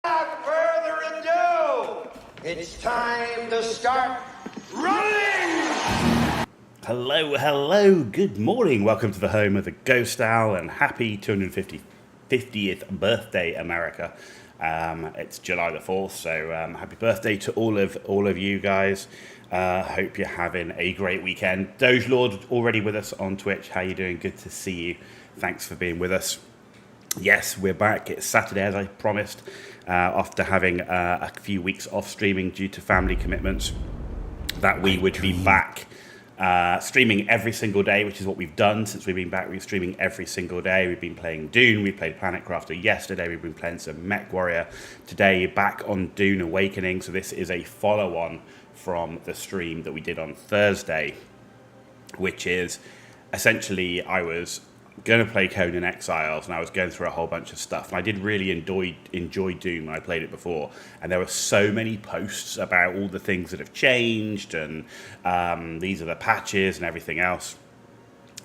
Without further ado, it's time to start running! Hello, good morning. Welcome to the home of the Ghost Owl and happy 250th birthday, America. It's July the 4th, so happy birthday to all of you guys. Hope you're having a great weekend. Doge Lord already with us on Twitch. How you doing? Good to see you. Thanks for being with us. Yes, we're back. It's Saturday, as I promised, after having a few weeks off streaming due to family commitments, that we would be back streaming every single day, which is what we've done since we've been back. We're streaming every single day. We've been playing Dune. We played Planet Crafter yesterday. We've been playing some Mech Warrior. Today, back on Dune Awakening. So this is a follow-on from the stream that we did on Thursday, which is essentially I was going to play Conan Exiles, and I was going through a whole bunch of stuff, and I did really enjoy Dune when I played it before, and there were so many posts about all the things that have changed, and these are the patches and everything else,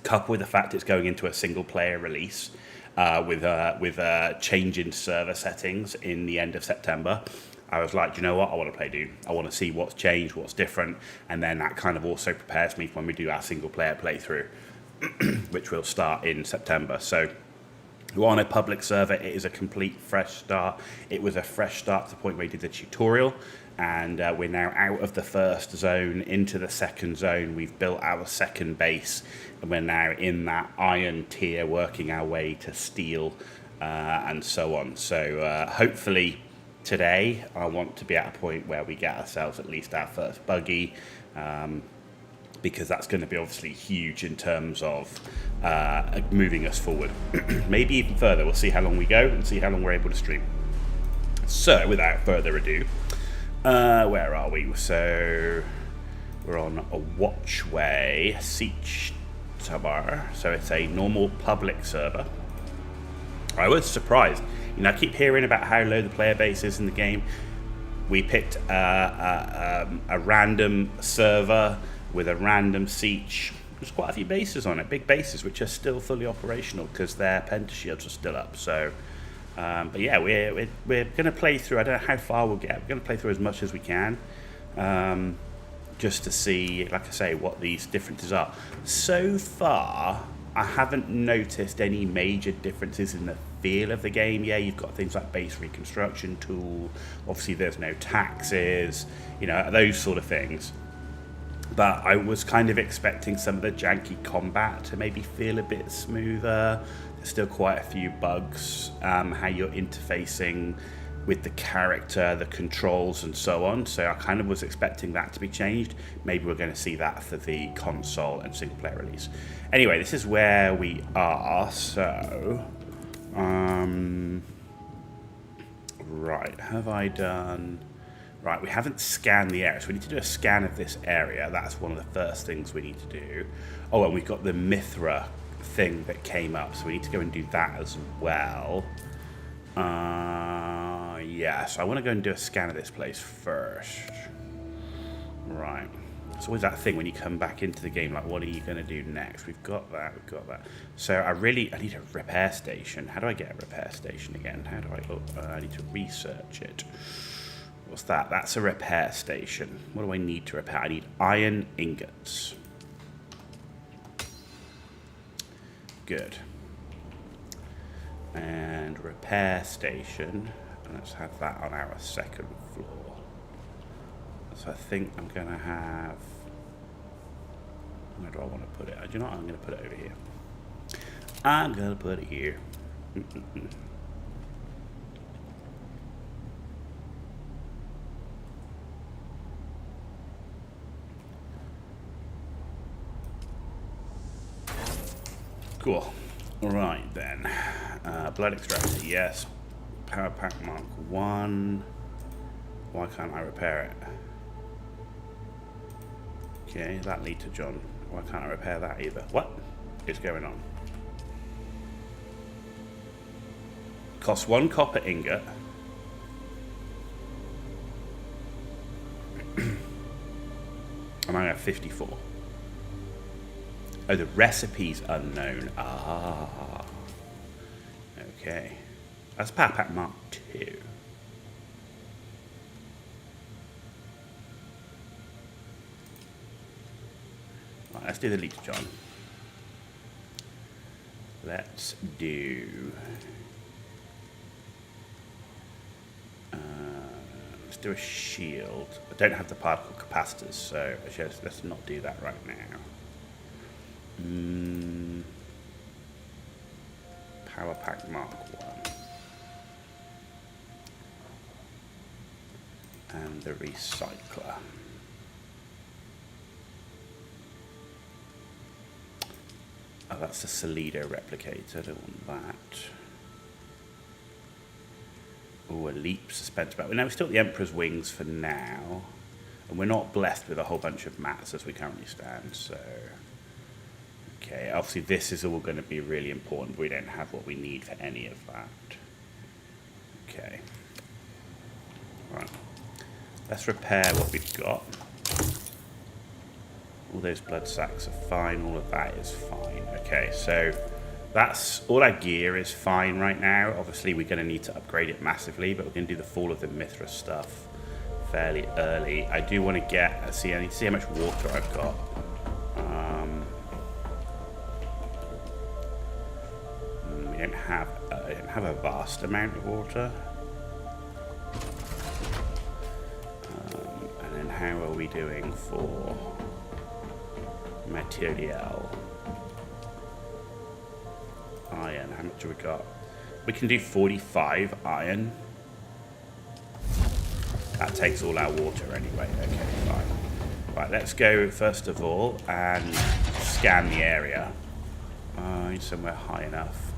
coupled with the fact it's going into a single player release with a change in server settings in the end of September. I was like, you know what, I want to play Dune. I want to see what's changed, what's different, and then that kind of also prepares me for when we do our single player playthrough, which will start in September. So we're on a public server. It is a complete fresh start. It was a fresh start to the point where we did the tutorial, and we're now out of the first zone into the second zone. We've built our second base, and we're now in that iron tier, working our way to steel and so on. So hopefully today I want to be at a point where we get ourselves at least our first buggy, because that's going to be obviously huge in terms of moving us forward. Maybe even further. We'll see how long we go and see how long we're able to stream. So, without further ado, where are we? So, we're on a Watchway Siege Tower. So, it's a normal public server. I was surprised. You know, I keep hearing about how low the player base is in the game. We picked a random server with a random siege. There's quite a few bases on it, big bases, which are still fully operational because their pentashields are still up. So, but yeah, we're going to play through. I don't know how far we'll get. We're going to play through as much as we can, just to see, like I say, what these differences are. So far, I haven't noticed any major differences in the feel of the game. Yeah, you've got things like base reconstruction tool. Obviously, there's no taxes. You know, those sort of things. But I was kind of expecting some of the janky combat to maybe feel a bit smoother. There's still quite a few bugs, how you're interfacing with the character, the controls and so on. So I kind of was expecting that to be changed. Maybe we're going to see that for the console and single player release. Anyway, this is where we are. So, right, have I done... Right, we haven't scanned the area, so we need to do a scan of this area. That's one of the first things we need to do. Oh, and we've got the Mithra thing that came up, so we need to go and do that as well. Yeah, so I want to go and do a scan of this place first. Right. It's always that thing when you come back into the game, like, what are you going to do next? We've got that. So I need a repair station. How do I get a repair station again? How do I need to research it. What's that? That's a repair station. What do I need to repair? I need iron ingots. Good. And repair station. And let's have that on our second floor. So I think I'm going to have... Where do I want to put it? Do you know what? I'm going to put it over here. I'm going to put it here. Cool. Right then. Blood extractor, yes. Power pack mark 1. Why can't I repair it? Okay, that lead to John. Why can't I repair that either? What is going on? Costs 1 copper ingot. And I have 54. Oh, the recipe's unknown. Ah. Okay. That's Power Pack Mark 2. Right, let's do the leech, John. Let's do... let's do a shield. I don't have the particle capacitors, so let's not do that right now. Power Pack Mark 1. And the recycler. Oh, that's the Solido replicator. I don't want that. Oh, a leap suspense belt. Now we're still at the Emperor's Wings for now. And we're not blessed with a whole bunch of mats as we currently stand, so... Okay, obviously this is all going to be really important. We don't have what we need for any of that. Okay. Right. Let's repair what we've got. All those blood sacks are fine. All of that is fine. Okay, so that's all our gear is fine right now. Obviously, we're going to need to upgrade it massively, but we're going to do the Fall of the Mithra stuff fairly early. I do want to get... I need to see how much water I've got. I don't have a vast amount of water. And then how are we doing for material? Iron, how much have we got? We can do 45 iron. That takes all our water anyway. Okay, fine. Right, let's go first of all and scan the area. Somewhere high enough.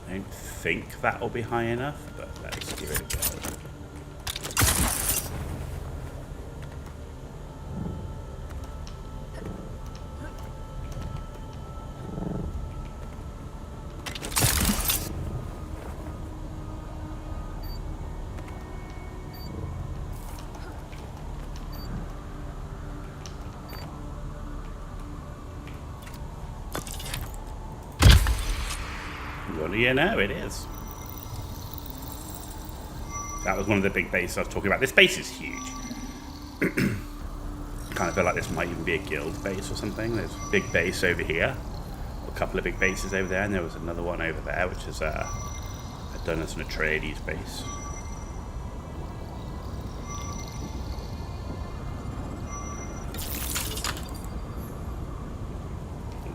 I don't think that will be high enough, but let's give it a go. Well, yeah, no, it is. That was one of the big bases I was talking about. This base is huge. Kind of feel like this might even be a guild base or something. There's a big base over here, a couple of big bases over there, and there was another one over there, which is done as an Atreides base.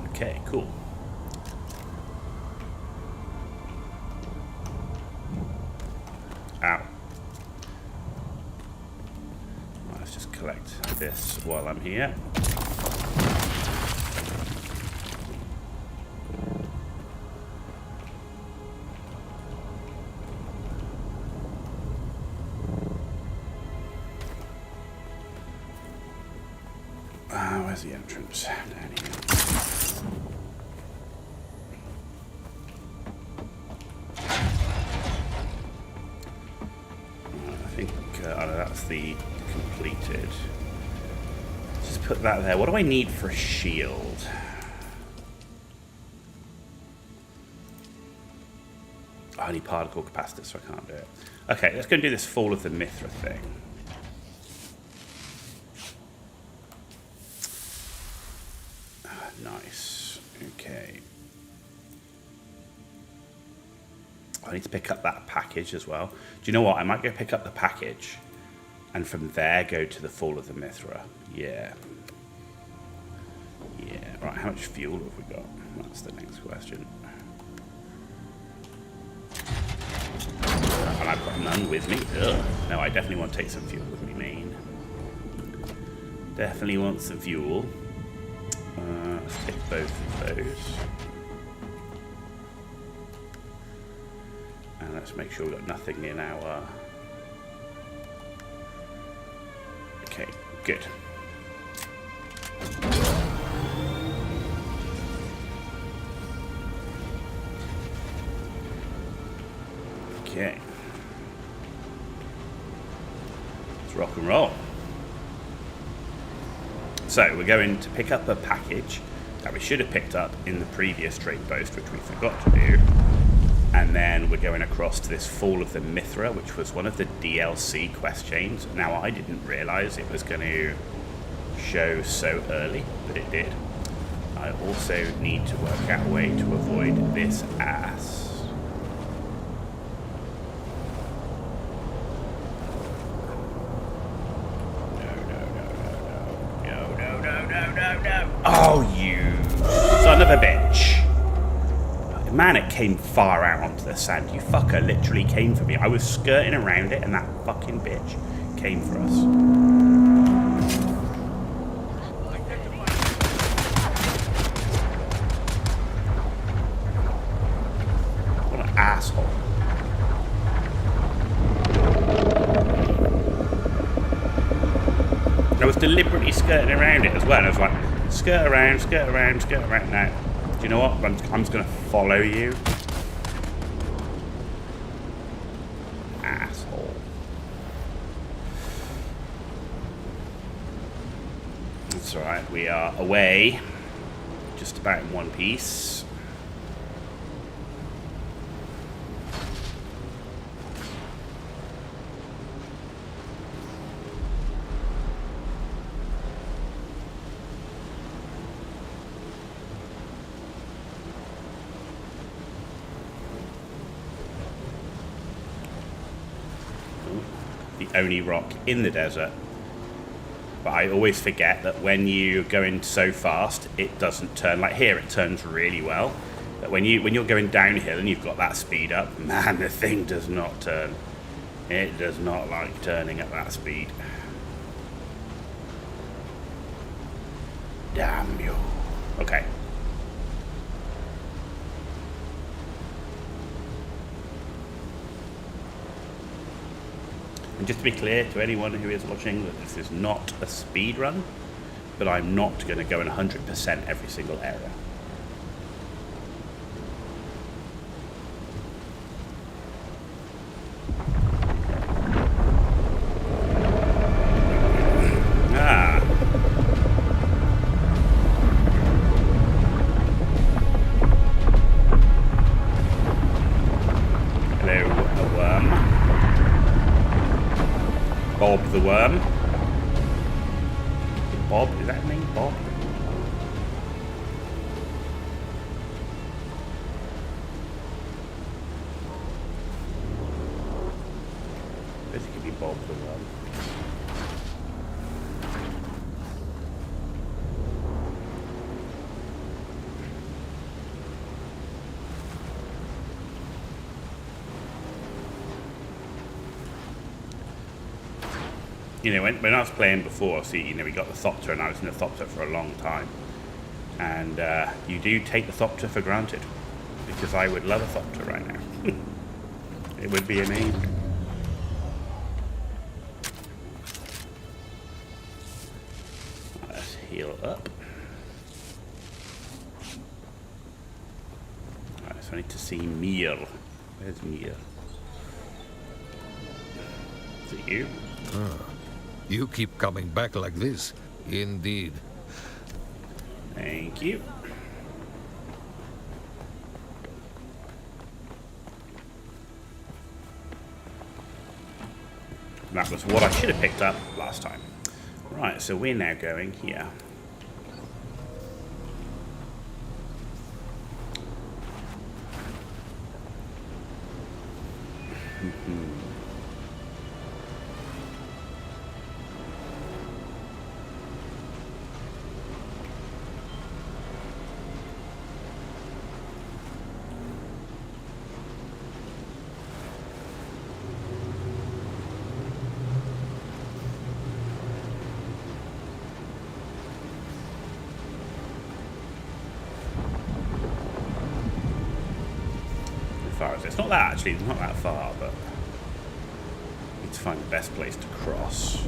Okay, cool. Ow. Let's just collect this while I'm here. Where's the entrance? Down here. Oh no, that's the completed. Just put that there. What do I need for a shield? I need particle capacitor, so I can't do it. Okay, let's go and do this Fall of the Mithra thing. Nice. Okay. I need to pick up that package as well. Do you know what? I might go pick up the package and from there go to the Fall of the Mithra. Yeah. Yeah. Right, how much fuel have we got? That's the next question. And I've got none with me. Ugh. No, I definitely want to take some fuel with me, main. Definitely want some fuel. Let's take both of those. And let's make sure we've got nothing in our... Okay, good. Okay. Let's rock and roll. So we're going to pick up a package that we should have picked up in the previous trade post, which we forgot to do. And then we're going across to this Fall of the Mithra, which was one of the DLC quest chains. Now, I didn't realise it was going to show so early, but it did. I also need to work out a way to avoid this ass. Oh, you son of a bitch. Man, it came far out onto the sand. You fucker literally came for me. I was skirting around it and that fucking bitch came for us. What an asshole. I was deliberately skirting around it as well. I was like, skirt around, skirt around, skirt around. Now, do you know what? I'm just going to follow you. Asshole. That's alright, we are away. Just about in one piece. Only rock in the desert, but I always forget that when you go in so fast it doesn't turn. Like here it turns really well, but when you're going downhill and you've got that speed up, man, the thing does not turn. It does not like turning at that speed. Damn you. Okay. And just to be clear to anyone who is watching, that this is not a speed run, but I'm not going to go in 100% every single area. Bob the worm. Bob, is that his name? Bob? I guess it could be Bob the worm. You know, when I was playing before, see, you know, we got the Thopter, and I was in the Thopter for a long time. And you do take the Thopter for granted, because I would love a Thopter right now. It would be amazing. Let's heal up. Alright, so I need to see Mir. Where's Mir? Let's see. you. You keep coming back like this. Indeed. Thank you. That was what I should have picked up last time. Right, so we're now going here. It's not that actually, it's not that far, but I need to find the best place to cross.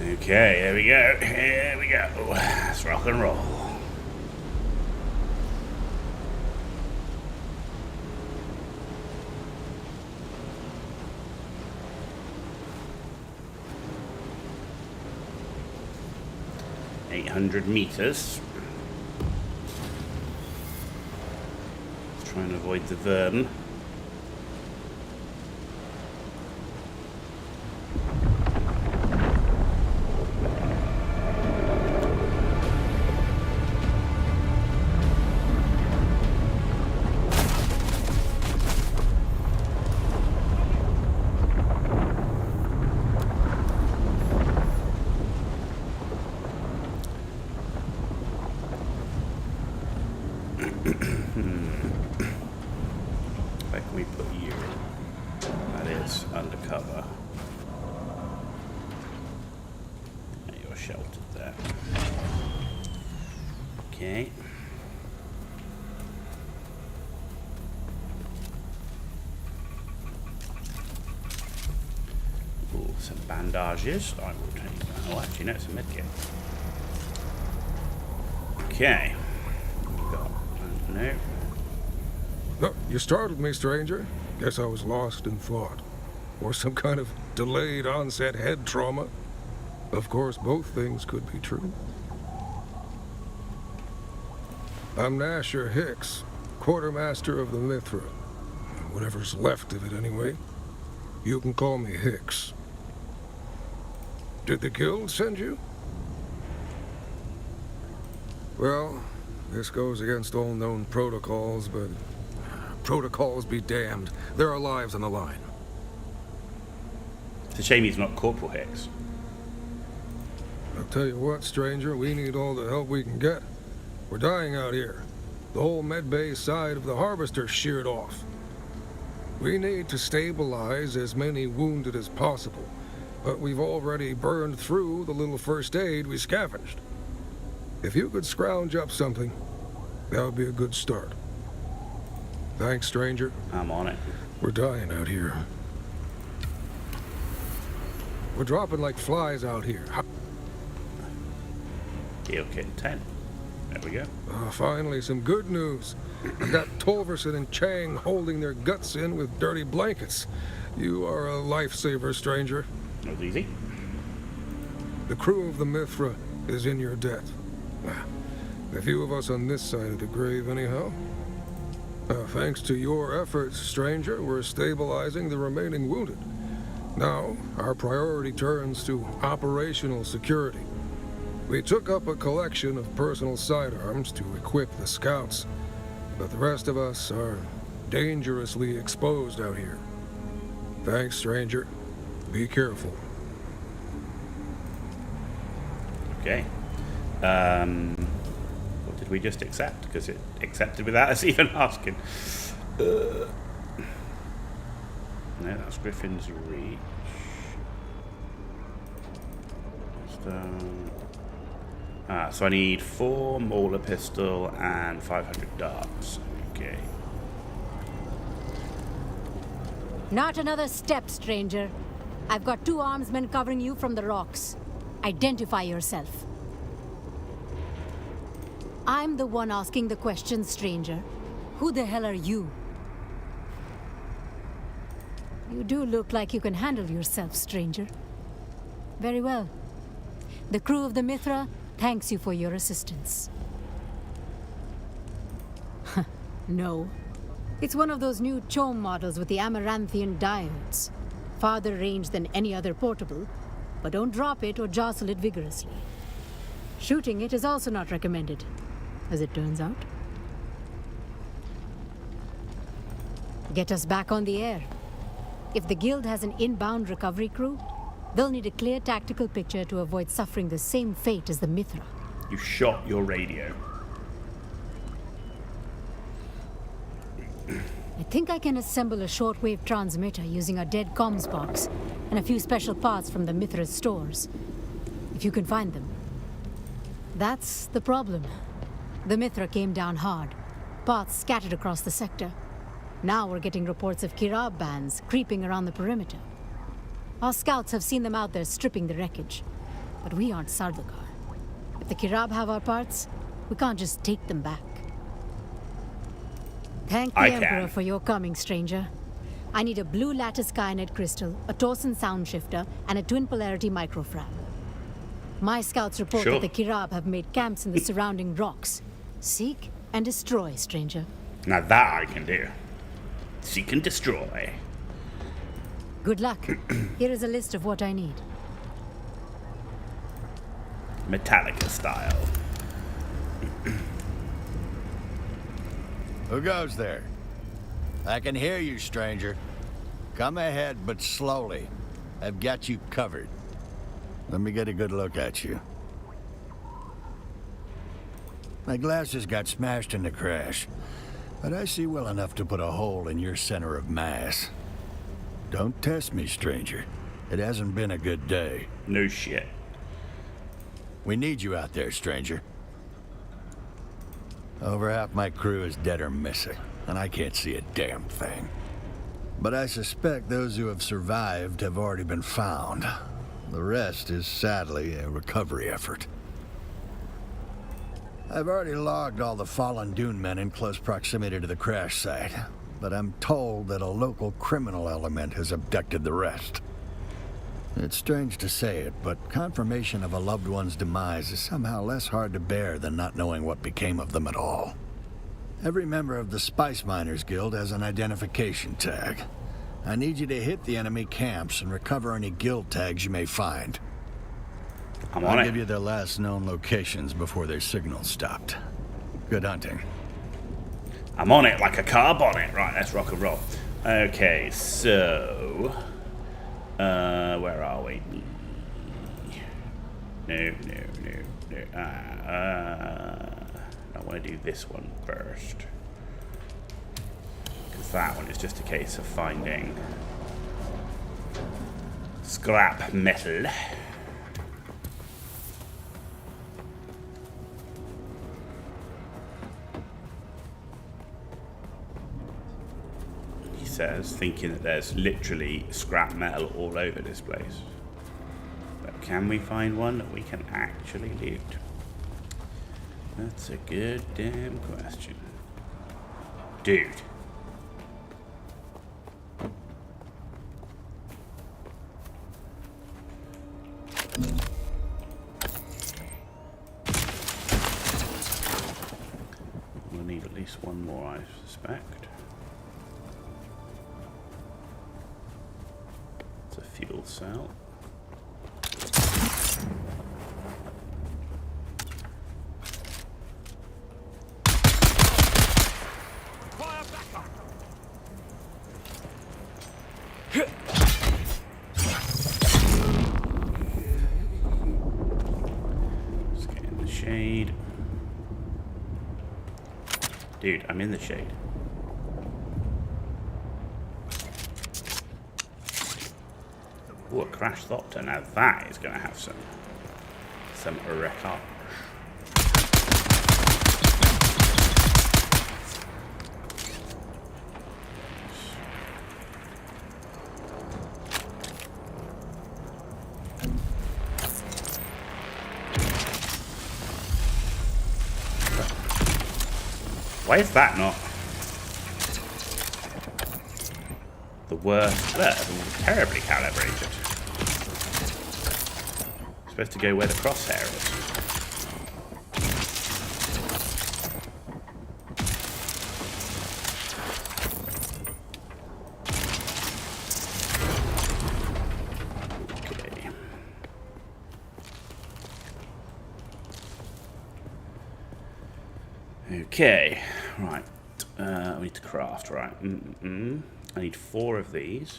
Okay, here we go. Here we go. Let's rock and roll. $800 meters. Let's try and avoid the vermin. Where can we put you? That is undercover. Yeah, you're sheltered there. Okay. Ooh, some bandages. I will take that. Oh, actually, no, it's a medkit. Okay. No. Oh, you startled me, stranger. Guess I was lost in thought. Or some kind of delayed onset head trauma. Of course, both things could be true. I'm Nasher Hicks, quartermaster of the Mithra. Whatever's left of it, anyway. You can call me Hicks. Did the guild send you? Well, this goes against all known protocols, but protocols be damned. There are lives on the line. It's a shame he's not Corporal Hicks. I'll tell you what, stranger, we need all the help we can get. We're dying out here. The whole medbay side of the Harvester's sheared off. We need to stabilize as many wounded as possible, but we've already burned through the little first aid we scavenged. If you could scrounge up something, that would be a good start. Thanks, stranger. I'm on it. We're dying out here. We're dropping like flies out here. Deal kit 10. There we go. Finally, some good news. I've got Tolverson and Chang holding their guts in with dirty blankets. You are a lifesaver, stranger. That was easy. The crew of the Mithra is in your debt. A few of us on this side of the grave, anyhow. Thanks to your efforts, stranger, we're stabilizing the remaining wounded. Now, our priority turns to operational security. We took up a collection of personal sidearms to equip the scouts, but the rest of us are dangerously exposed out here. Thanks, stranger. Be careful. Okay. What did we just accept? Because it accepted without us even asking. No, that's What's Griffin's reach? So I need 4 Mauler pistol and 500 darts. Okay. Not another step, stranger. I've got 2 armsmen covering you from the rocks. Identify yourself. I'm the one asking the question, stranger. Who the hell are you? You do look like you can handle yourself, stranger. Very well. The crew of the Mithra thanks you for your assistance. No. It's one of those new CHOAM models with the Amaranthian diodes. Farther range than any other portable, but don't drop it or jostle it vigorously. Shooting it is also not recommended, as it turns out. Get us back on the air. If the Guild has an inbound recovery crew, they'll need a clear tactical picture to avoid suffering the same fate as the Mithra. You shot your radio. I think I can assemble a shortwave transmitter using a dead comms box and a few special parts from the Mithra's stores. If you can find them. That's the problem. The Mithra came down hard. Parts scattered across the sector. Now we're getting reports of Kirab bands creeping around the perimeter. Our scouts have seen them out there stripping the wreckage. But we aren't Sardaukar. If the Kirab have our parts, we can't just take them back. Thank the Emperor for your coming, stranger. I need a blue lattice Kyanite crystal, a Torsen sound shifter, and a twin polarity microfrag. My scouts report that the Kirab have made camps in the surrounding rocks. Seek and destroy, stranger. Now that I can do. Seek and destroy. Good luck. Here is a list of what I need. Metallica style. Who goes there? I can hear you, stranger. Come ahead, but slowly. I've got you covered. Let me get a good look at you. My glasses got smashed in the crash, but I see well enough to put a hole in your center of mass. Don't test me, stranger. It hasn't been a good day. No shit. We need you out there, stranger. Over half my crew is dead or missing, and I can't see a damn thing. But I suspect those who have survived have already been found. The rest is sadly a recovery effort. I've already logged all the fallen Dune men in close proximity to the crash site, but I'm told that a local criminal element has abducted the rest. It's strange to say it, but confirmation of a loved one's demise is somehow less hard to bear than not knowing what became of them at all. Every member of the Spice Miners Guild has an identification tag. I need you to hit the enemy camps and recover any guild tags you may find. I'll give you their last known locations before their signal stopped. Good hunting. I'm on it like a car bonnet. Right, let's rock and roll. Okay, so... where are we? No. I want to do this one first. Because that one is just a case of finding scrap metal. Says, thinking that there's literally scrap metal all over this place. But can we find one that we can actually loot? That's a good damn question. Dude. We'll need at least one more, I suspect. Fuel cell. Let's get in the shade. Dude, I'm in the shade. Ooh, a crashed Thopter. Now that is going to have some wreckage. Why is that not the worst? Terribly calibrated. Supposed to go where the crosshair is. Okay, right. We need to craft, right. I need 4 of these.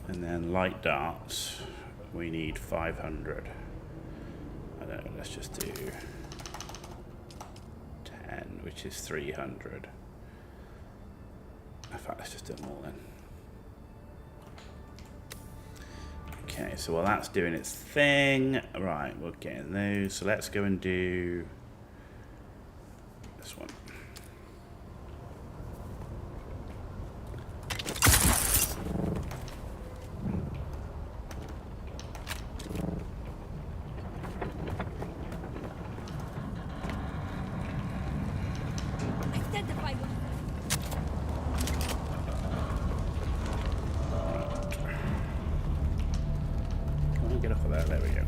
And then light darts, we need 500. I don't know, let's just do 10, which is 300. In fact, let's just do them all then. Okay, so while that's doing its thing, right, we're getting those. So let's go and do this one. Get off of that, there we go.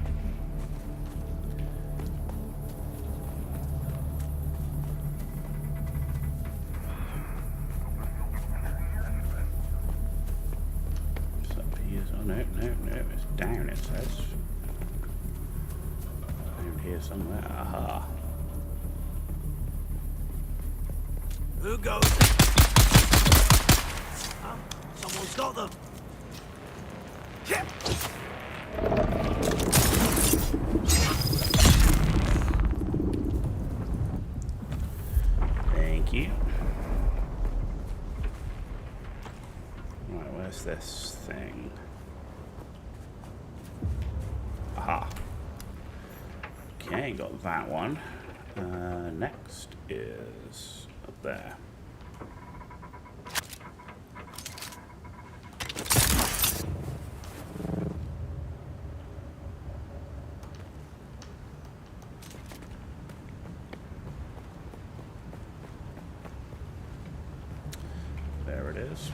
It's up here. Oh no, it's down, it says. Down here somewhere. Aha. Who goes? Someone's got them. Thank you. Right, where's this thing? Aha. Okay, got that one. Next is up there. There it is.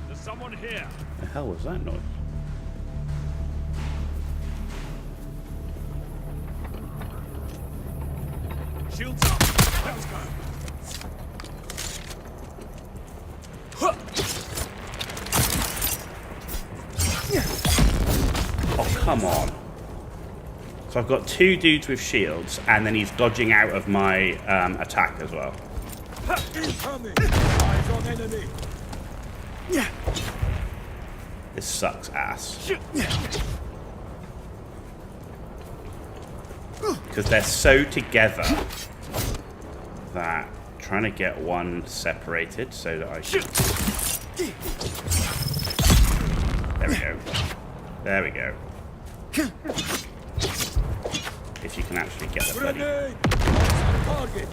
There's someone here. The hell was that noise? Shields up. Let's go. Oh, come on. So I've got 2 dudes with shields, and then he's dodging out of my attack as well. Incoming. Eyes on enemy. This sucks ass. Because they're so together that trying to get one separated so that I can... There we go. There we go. If you can actually get the bloody... Target.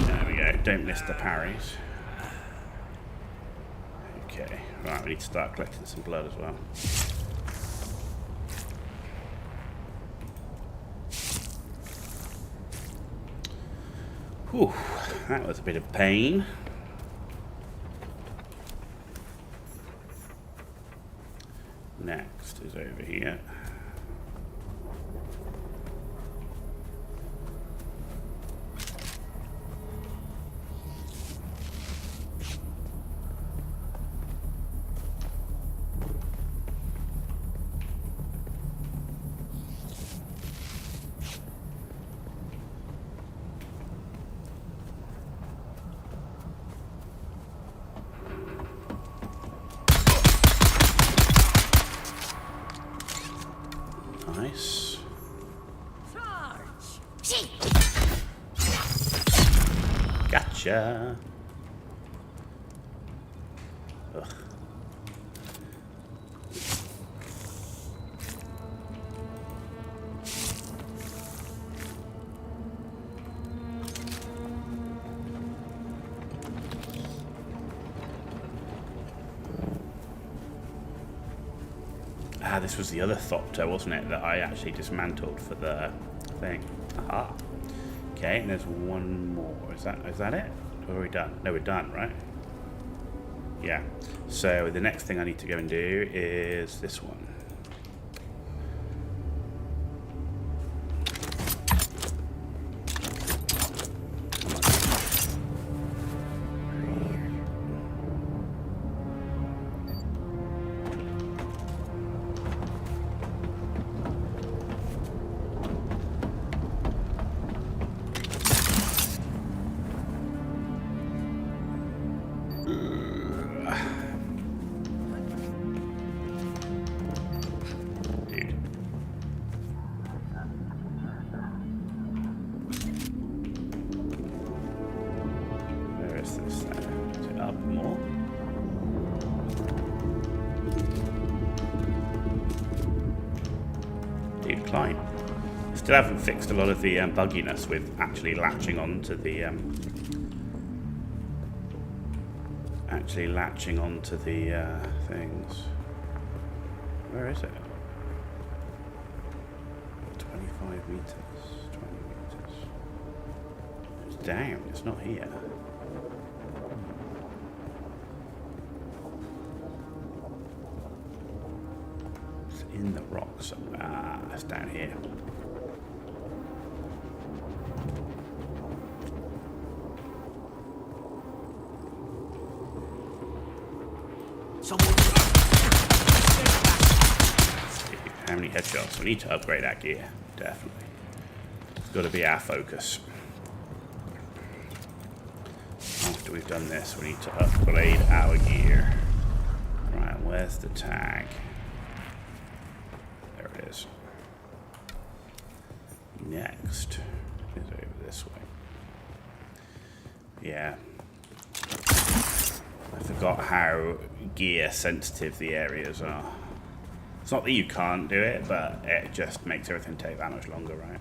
There we go. Don't miss the parries. Okay. Right, we need to start collecting some blood as well. Whew, that was a bit of pain. Next is over here. gotcha. Ugh. Ah, this was the other Thopter, wasn't it, that I actually dismantled for the thing. Aha. Okay, and there's one more. Is that it? Or are we done? No, we're done, right? Yeah. So the next thing I need to go and do is this one. Still haven't fixed a lot of the bugginess with actually latching onto the things. Where is it? 25 meters. 20 meters. It's down. It's not here. It's in the rock somewhere. Ah, it's down here. How many headshots? We need to upgrade our gear, definitely. It's got to be our focus. After we've done this, we need to upgrade our gear. Right, where's the tag? There it is. Next is over this way. Yeah. I forgot how gear sensitive the areas are. It's not that you can't do it, but it just makes everything take that much longer, right?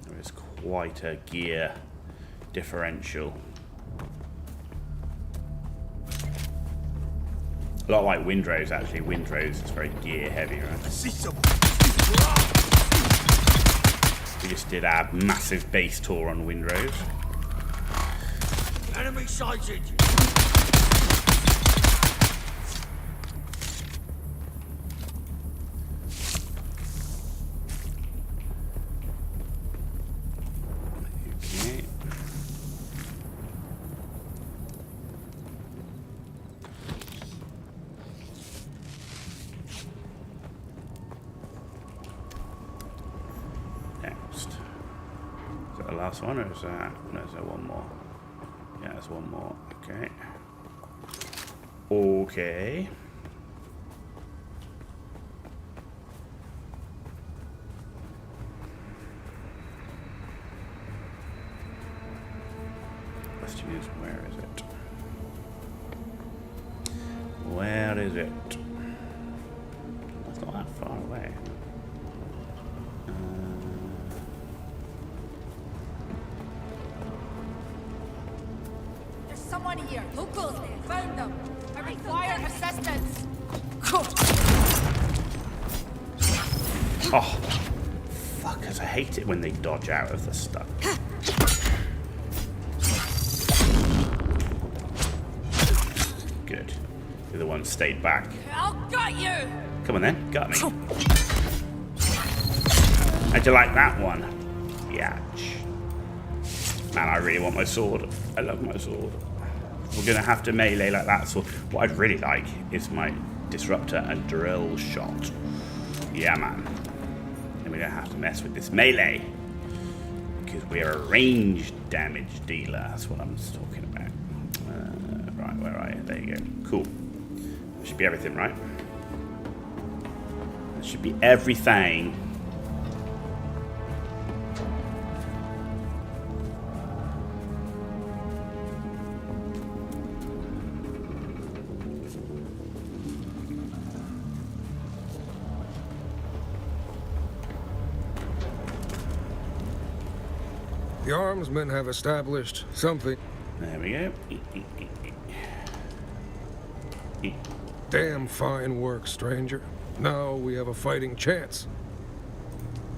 There is quite a gear differential. A lot like Windrose, actually. Windrose is very gear heavy, right? We just did our massive base tour on Windrose. Enemy sighted! Okay. Next. Is that the last one, or is that... No, is there one more? Yeah, there's one more. Okay. Okay. Question is, where is it? Where is it? That's not that far away. Someone here. Locals, found them. I require assistance. Oh, fuckers! I hate it when they dodge out of the stuff. Good. The other one stayed back. I'll gut you. Come on then, gut me. How'd you like that one? Yatch. Man, I really want my sword. I love my sword. We're gonna have to melee like that. So what I'd really like is my disruptor and drill shot. Yeah, man. And we're gonna have to mess with this melee because we are a ranged damage dealer. That's what I'm talking about. Right, where are you? There you go. Cool. That should be everything, right? That should be everything. The armsmen have established something. There we go. Damn fine work, stranger. Now we have a fighting chance.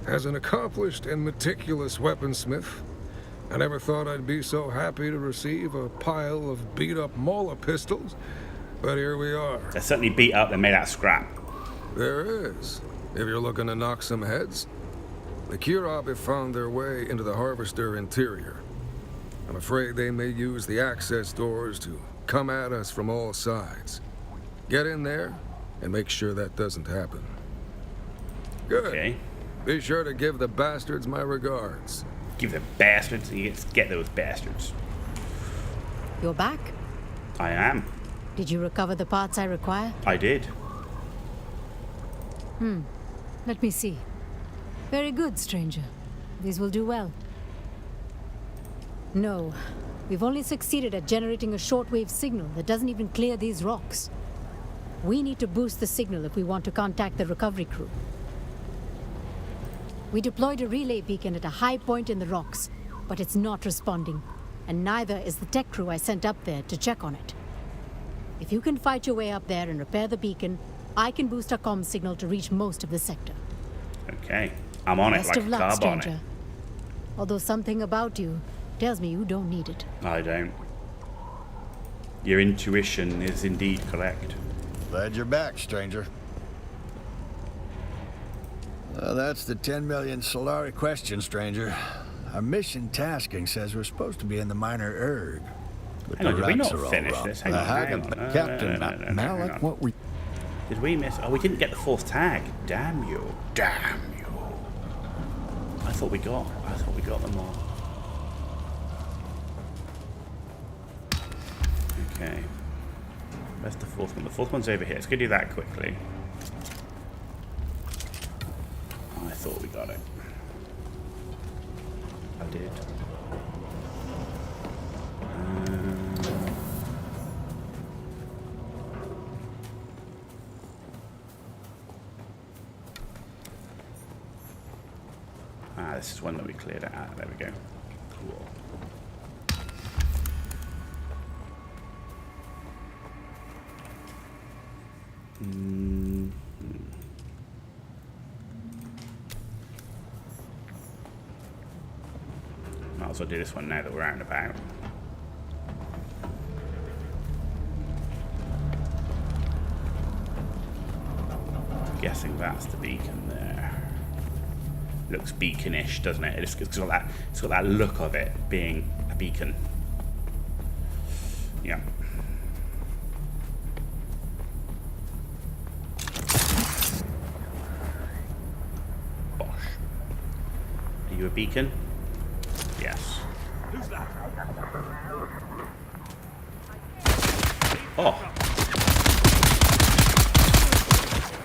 As an accomplished and meticulous weaponsmith, I never thought I'd be so happy to receive a pile of beat-up Mola pistols, but here we are. They're certainly beat up. They're made out of scrap. There is, if you're looking to knock some heads. The Kirab have found their way into the Harvester interior. I'm afraid they may use the access doors to come at us from all sides. Get in there and make sure that doesn't happen. Good. Okay. Be sure to give the bastards my regards. Give the bastards. Get those bastards. You're back? I am. Did you recover the parts I require? I did. Let me see. Very good, stranger. These will do well. No, we've only succeeded at generating a shortwave signal that doesn't even clear these rocks. We need to boost the signal if we want to contact the recovery crew. We deployed a relay beacon at a high point in the rocks, but it's not responding, and neither is the tech crew I sent up there to check on it. If you can fight your way up there and repair the beacon, I can boost our comm signal to reach most of the sector. Okay. I'm on it Best like of a luck, carb on it. stranger. Although something about you tells me you don't need it. I don't. Your intuition is indeed correct. Glad you're back, stranger. Well, that's the 10 million Solari question, stranger. Our mission tasking says we're supposed to be in the minor erg. But Hang on, the did we rocks not are all finish wrong. this? Hang on, hang on. Captain No, Malik, hang on. what we... Did we miss? Oh, we didn't get the fourth tag. Damn you. Damn you. I thought we got them all. Okay. Where's the fourth one? The fourth one's over here. Let's go do that quickly. Oh, I thought we got it. I did. This is one that we cleared out. There we go. Cool. Might as well do this one now that we're out and about. I'm guessing that's the beacon there. Looks beaconish, doesn't it? It's got that look of it being a beacon. Yeah. Bosh. Are you a beacon? Yes. Who's that? Oh.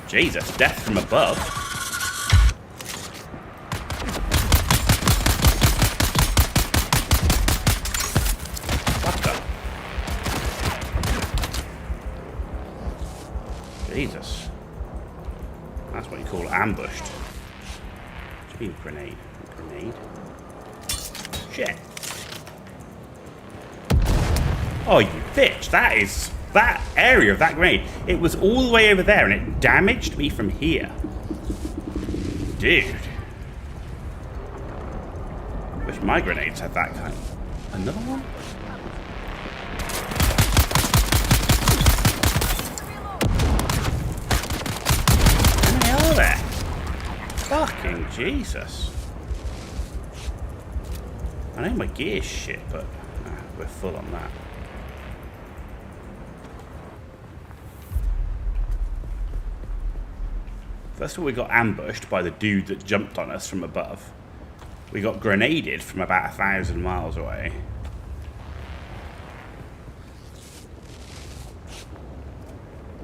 Jesus, death from above. Jesus. That's what you call ambushed. It's been a grenade. Grenade? Shit. Oh, you bitch. That area of that grenade. It was all the way over there and it damaged me from here. Dude. Wish my grenades had that kind. Another one? There. Fucking Jesus. I know my gear's shit, but we're full on that. First of all, we got ambushed by the dude that jumped on us from above. We got grenaded from about 1,000 miles away.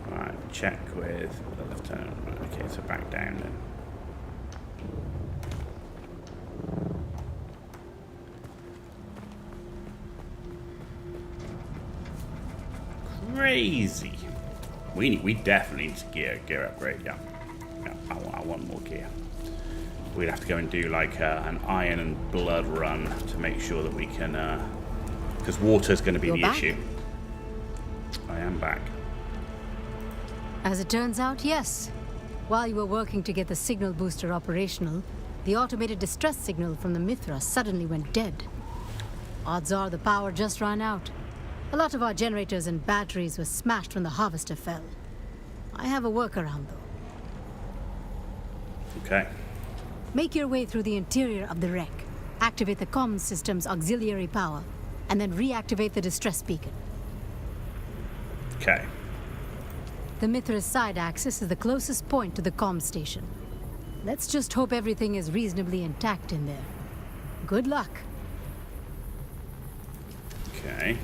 Right, check with the lieutenant. Okay, so back down then. Crazy. We definitely need to gear upgrade. Yeah, I want more gear. we'd have to go and do like an iron and blood run to make sure that we can, because water's going to be You're the back? issue. I am back. As it turns out, yes. While you were working to get the signal booster operational, the automated distress signal from the Mithra suddenly went dead. Odds are the power just ran out. A lot of our generators and batteries were smashed when the harvester fell. I have a workaround, though. Okay. Make your way through the interior of the wreck, activate the comms system's auxiliary power, and then reactivate the distress beacon. Okay. The Mithra's side axis is the closest point to the comm station. Let's just hope everything is reasonably intact in there. Good luck. Okay.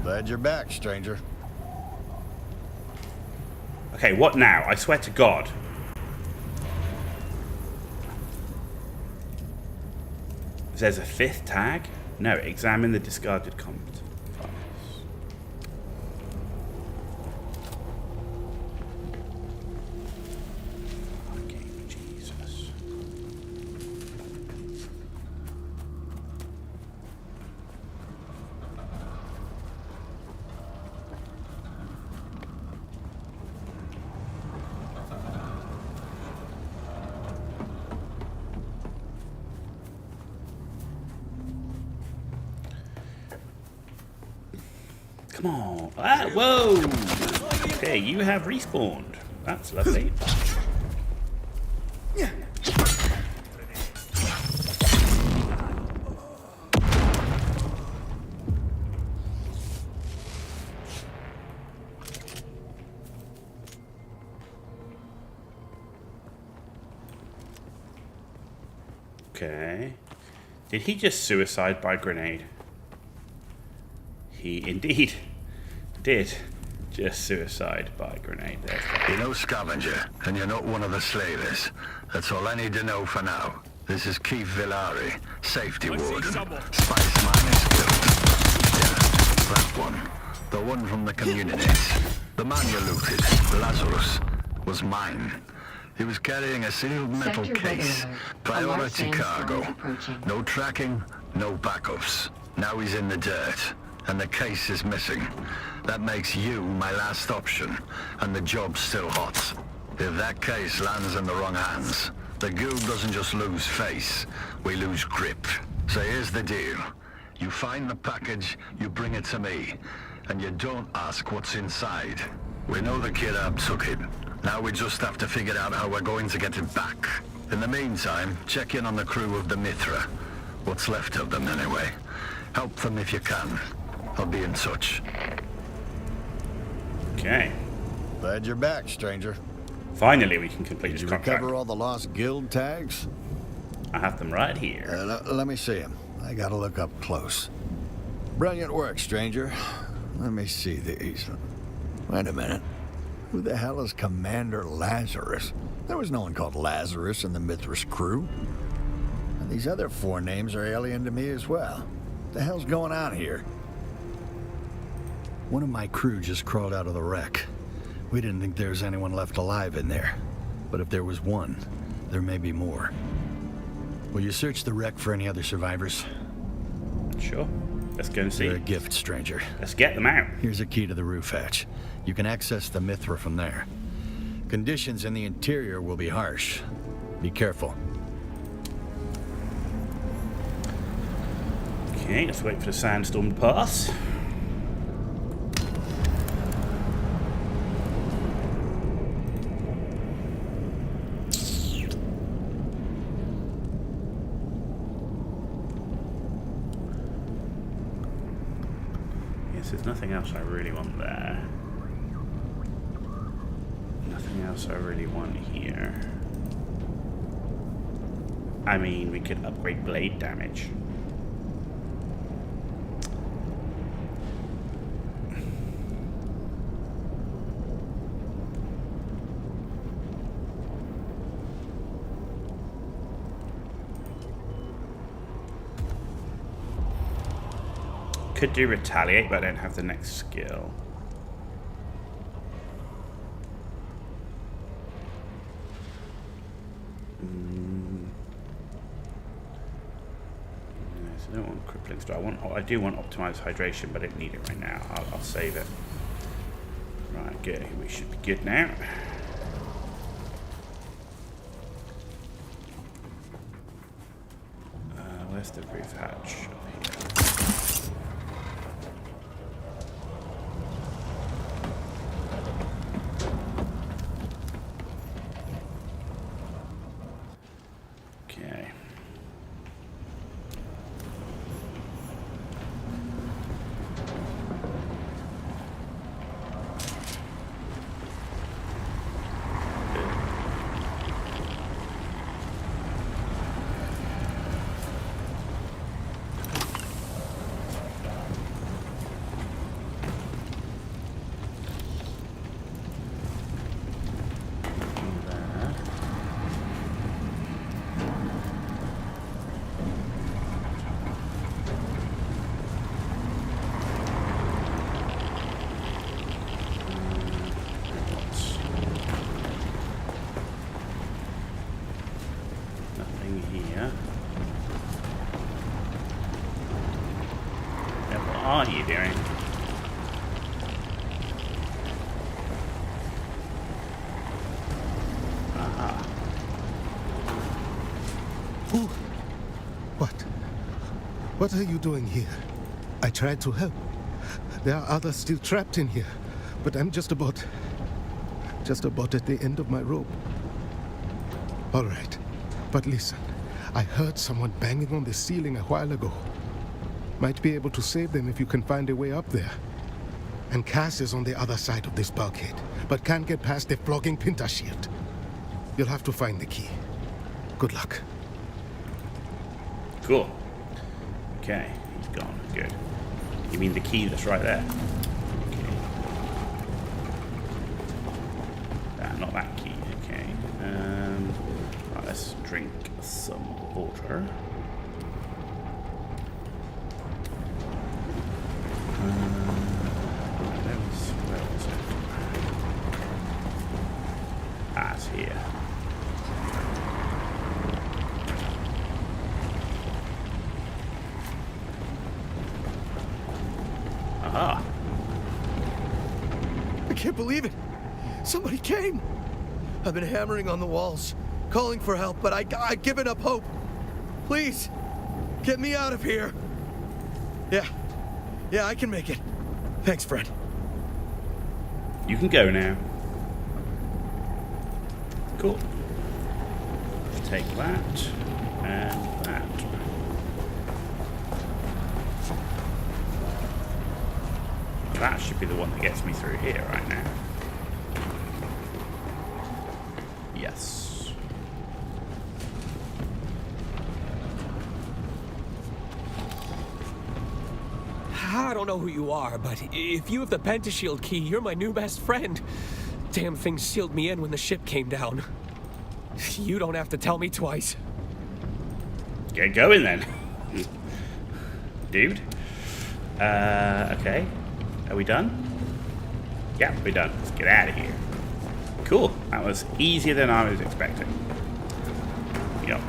Glad you're back, stranger. Okay, what now? I swear to God. There's a fifth tag? No, examine the discarded comms files. Fucking Jesus. Come on. Ah, whoa! Okay, you have respawned. That's lovely. Okay. Did he just suicide by grenade? He indeed did just suicide by grenade. There's that. You're no scavenger, and you're not one of the slavers. That's all I need to know for now. This is Keith Villari, safety I see warden, someone. Spice Miners Guild. Yeah, that one. The one from the communities. The man you looted, Lazarus, was mine. He was carrying a sealed metal Sector weather case. alert. Priority Alarm sandstorm cargo. is approaching. No tracking, no backups. Now he's in the dirt, and the case is missing. That makes you my last option, and the job's still hot. If that case lands in the wrong hands, the guild doesn't just lose face, we lose grip. So here's the deal. You find the package, you bring it to me, and you don't ask what's inside. We know the kid took it. Now we just have to figure out how we're going to get it back. In the meantime, check in on the crew of the Mithra. What's left of them, anyway. Help them if you can. I'll be in touch. Okay. Glad you're back, stranger. Finally, we can complete Did this you contract. recover all the lost guild tags? I have them right here. Let me see them. I gotta look up close. Brilliant work, stranger. Let me see these. Wait a minute. Who the hell is Commander Lazarus? There was no one called Lazarus in the Mithras crew. And these other four names are alien to me as well. What the hell's going on here? One of my crew just crawled out of the wreck. We didn't think there was anyone left alive in there. But if there was one, there may be more. Will you search the wreck for any other survivors? Sure. Let's go and see. You're a gift, stranger. Let's get them out. Here's a key to the roof hatch. You can access the Mithra from there. Conditions in the interior will be harsh. Be careful. Okay, let's wait for the sandstorm to pass. Yes, there's nothing else I really want there. Nothing else I really want here. I mean, we could upgrade blade damage. Could do retaliate, but I don't have the next skill. So I don't want crippling star. I do want optimized hydration, but I don't need it right now. I'll save it. Right, okay, we should be good now. Where's the roof hatch? Up here. Okay. What are you doing? Aha. Who? What? What are you doing here? I tried to help. There are others still trapped in here, but I'm just about at the end of my rope. All right, but listen. I heard someone banging on the ceiling a while ago. Might be able to save them if you can find a way up there. And Cass is on the other side of this bulkhead, but can't get past the flogging Pinta shield. You'll have to find the key. Good luck. Cool. Okay, he's gone. Good. You mean the key that's right there? Okay. Not that key. Okay. Right, let's drink some water. Where was it? Ah, it's here. Aha. I can't believe it. Somebody came. I've been hammering on the walls, calling for help, but I've given up hope. Please, get me out of here. Yeah, I can make it. Thanks, friend. You can go now. Cool. Let's take that and that. That should be the one that gets me through here right now. Yes. I don't know who you are, but if you have the Pentashield key, you're my new best friend. Damn thing sealed me in when the ship came down. You don't have to tell me twice. Get going then. Dude. Okay. Are we done? Yeah, we're done. Let's get out of here. Cool. That was easier than I was expecting. Yep.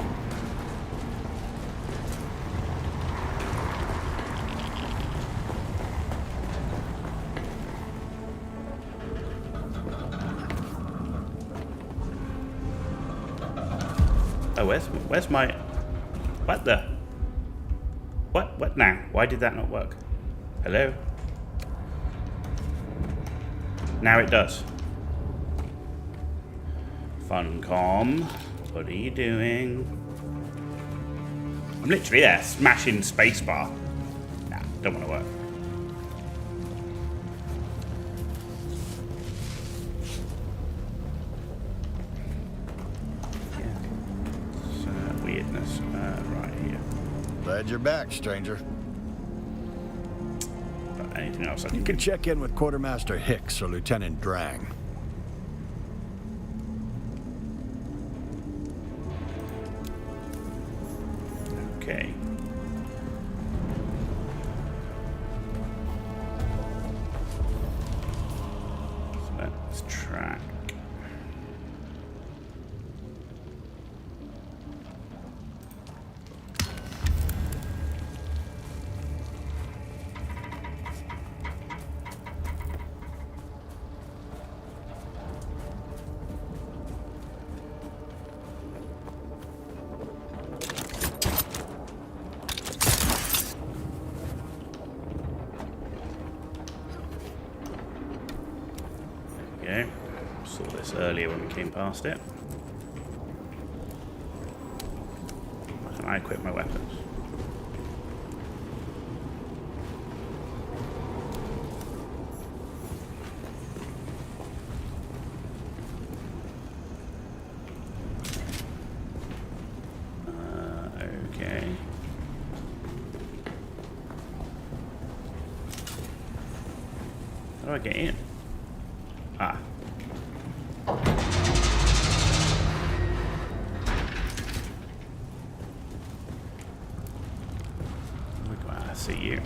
Oh, where's my... What the... What now? Why did that not work? Hello? Now it does. Funcom, what are you doing? I'm literally there, smashing spacebar. Nah, don't want to work. Weirdness right here. Glad you're back, stranger. Anything else I You can check in with Quartermaster Hicks or Lieutenant Drang. Okay. So let's track. this earlier when we came past it. Why can't I equip my weapons? Okay. How do I get in? Ah. I see you.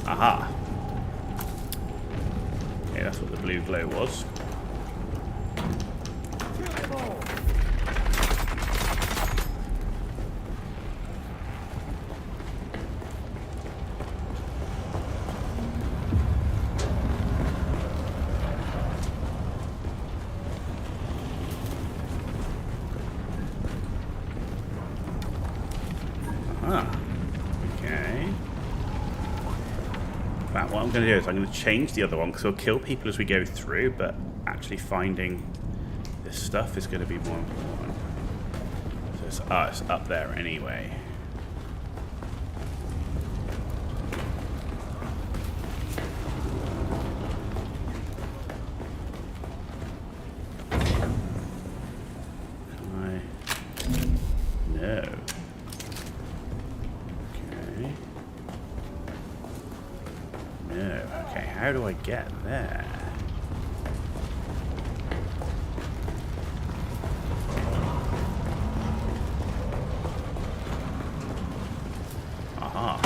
Aha. Okay, that's what the blue glow was. What I'm going to do is I'm going to change the other one because we'll kill people as we go through, but actually finding this stuff is going to be more important. So it's up there anyway. No. Okay, how do I get there? Aha.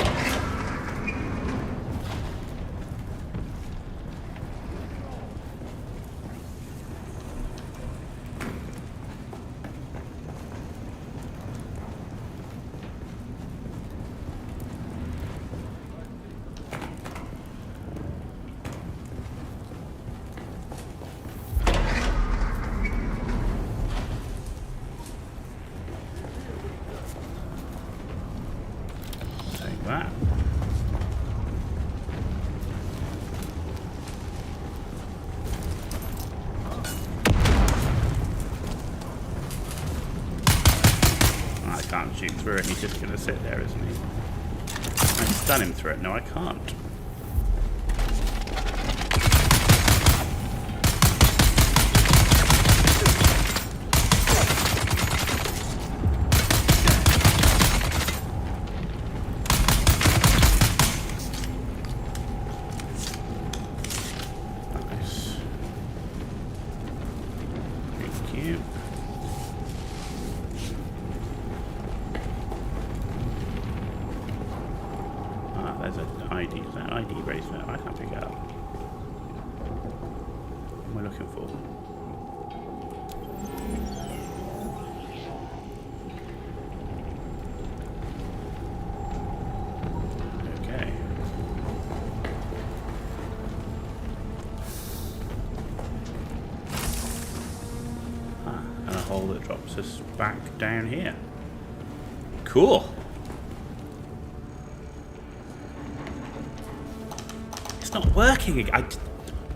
That. I can't shoot through it, he's just going to sit there, isn't he? I can stun him through it. No, I can't. There's an ID. Is that an ID bracelet? I can't pick it up. What am I looking for? Okay. And a hole that drops us back down here. Cool. Not working.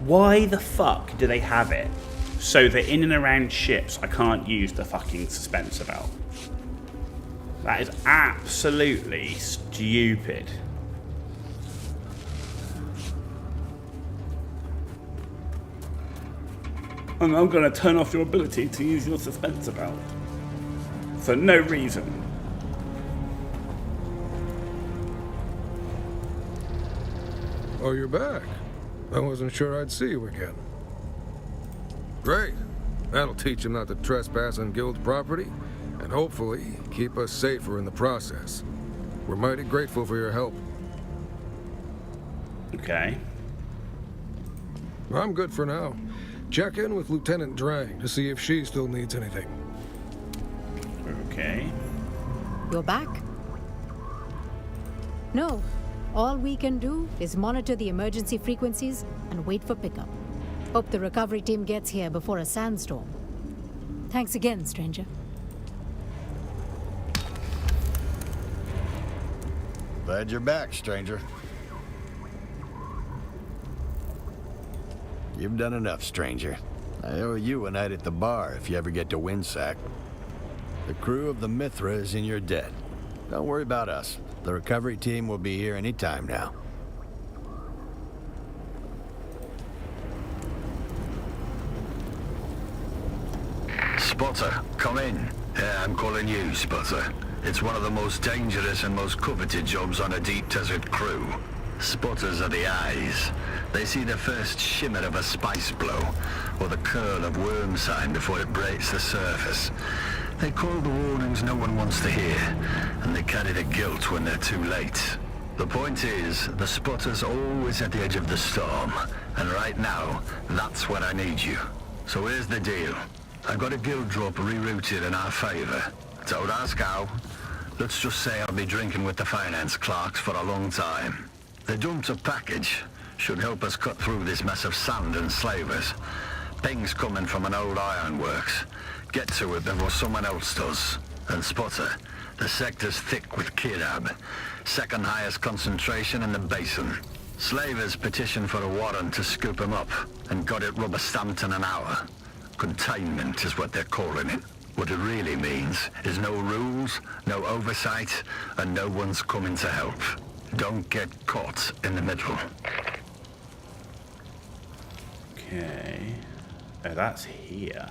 Why the fuck do they have it so that in and around ships I can't use the fucking dispenser belt? That is absolutely stupid. And I'm going to turn off your ability to use your suspense belt. For no reason. Oh, you're back. I wasn't sure I'd see you again. Great. That'll teach him not to trespass on Guild property, and hopefully keep us safer in the process. We're mighty grateful for your help. Okay. I'm good for now. Check in with Lieutenant Drang to see if she still needs anything. Okay. You're back? No. All we can do is monitor the emergency frequencies and wait for pickup. Hope the recovery team gets here before a sandstorm. Thanks again, stranger. Glad you're back, stranger. You've done enough, stranger. I owe you a night at the bar if you ever get to Windsack. The crew of the Mithra is in your debt. Don't worry about us. The recovery team will be here any time now. Spotter, come in. Yeah, I'm calling you, Spotter. It's one of the most dangerous and most coveted jobs on a deep desert crew. Spotters are the eyes. They see the first shimmer of a spice blow, or the curl of worm sign before it breaks the surface. They call the warnings no one wants to hear, and they carry the guilt when they're too late. The point is, the spotter's always at the edge of the storm, and right now, that's where I need you. So here's the deal. I've got a guild drop rerouted in our favor. Don't ask how. Let's just say I'll be drinking with the finance clerks for a long time. They dumped a package. Should help us cut through this mess of sand and slavers. Ping's coming from an old ironworks. Get to it before someone else does. And Spotter, the sector's thick with Kirab. Second highest concentration in the basin. Slavers petitioned for a warrant to scoop him up, and got it rubber-stamped in an hour. Containment is what they're calling it. What it really means is no rules, no oversight, and no one's coming to help. Don't get caught in the middle. Okay. Oh, that's here.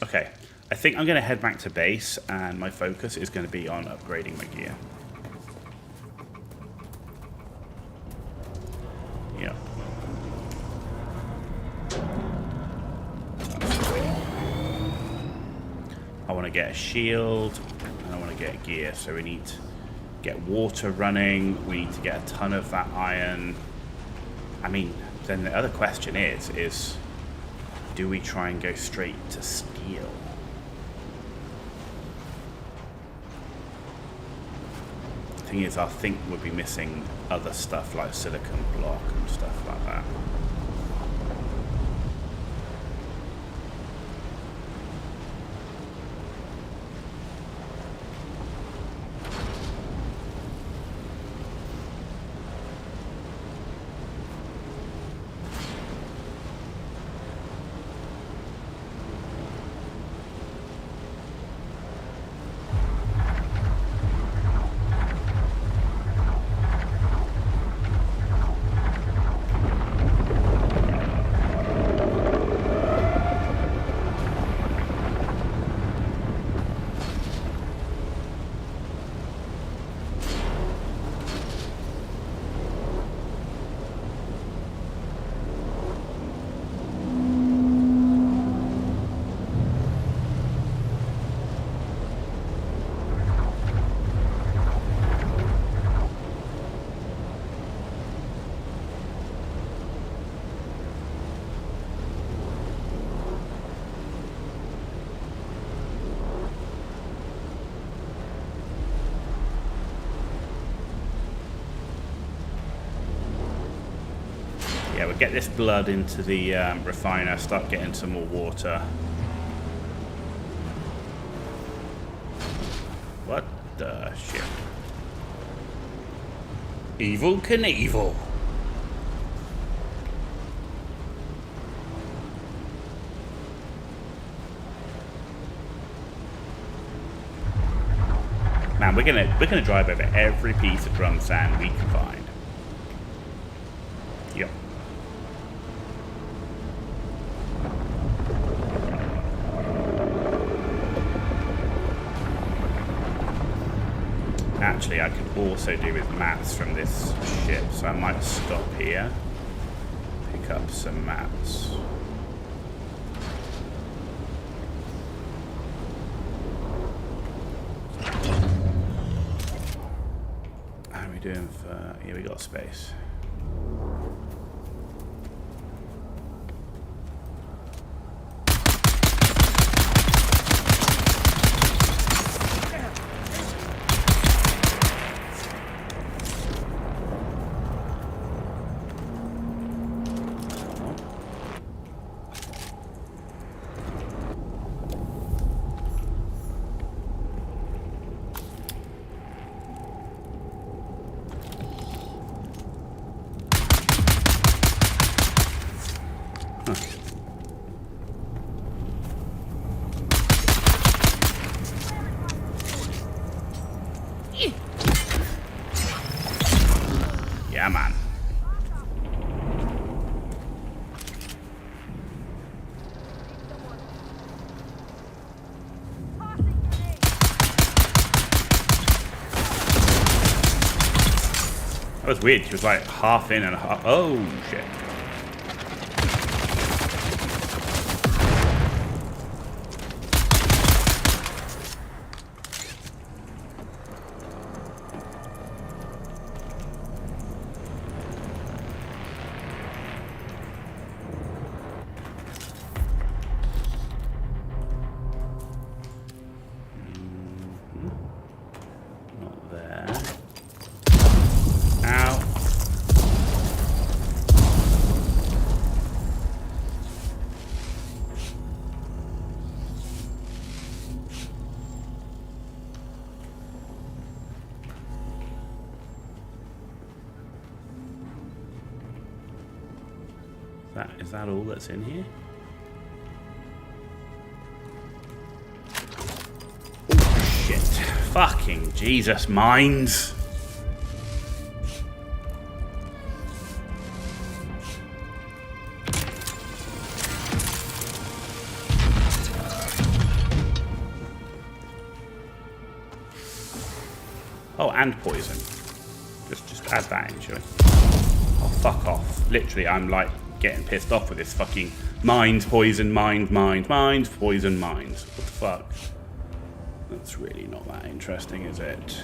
Okay. I think I'm going to head back to base, and my focus is going to be on upgrading my gear. Yeah. I want to get a shield, and I want to get gear, so we need to get water running, we need to get a ton of that iron. I mean, then the other question is do we try and go straight to steel? The thing is, I think we'll be missing other stuff like silicon block and stuff like that. Yeah, we'll get this blood into the refiner, start getting some more water. What the shit? Evil Knievel. Man, we're gonna drive over every piece of drum sand we can find. actually I could also do with mats from this ship, so I might stop here, pick up some mats. How are we doing for... Here we got space. Yeah, man. That was weird. She was like half in and half... Oh, shit. Not there. Ow. Is that all that's in here? Oh, shit. Fucking Jesus, mines. Oh, and poison. Just add that in, shall we? Oh, fuck off. Literally, I'm like getting pissed off with this fucking mines, poison, mines, poison, mines. What the fuck? That's really not that interesting, is it?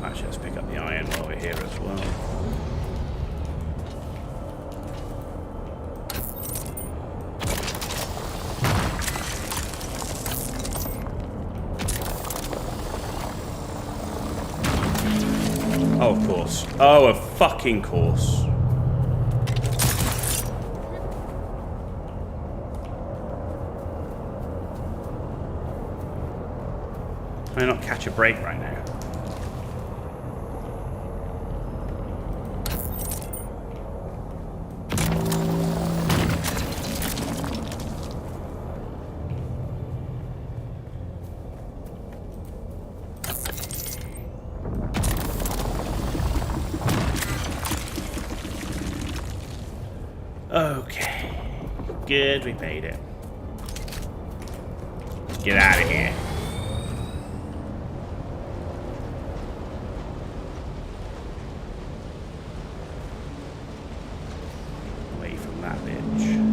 Actually, let's pick up the iron while we're here as well. Oh, of course. Oh, of fucking course. Can I not catch a break right now? Okay. Good, we made it. Get out of here. Away from that bitch.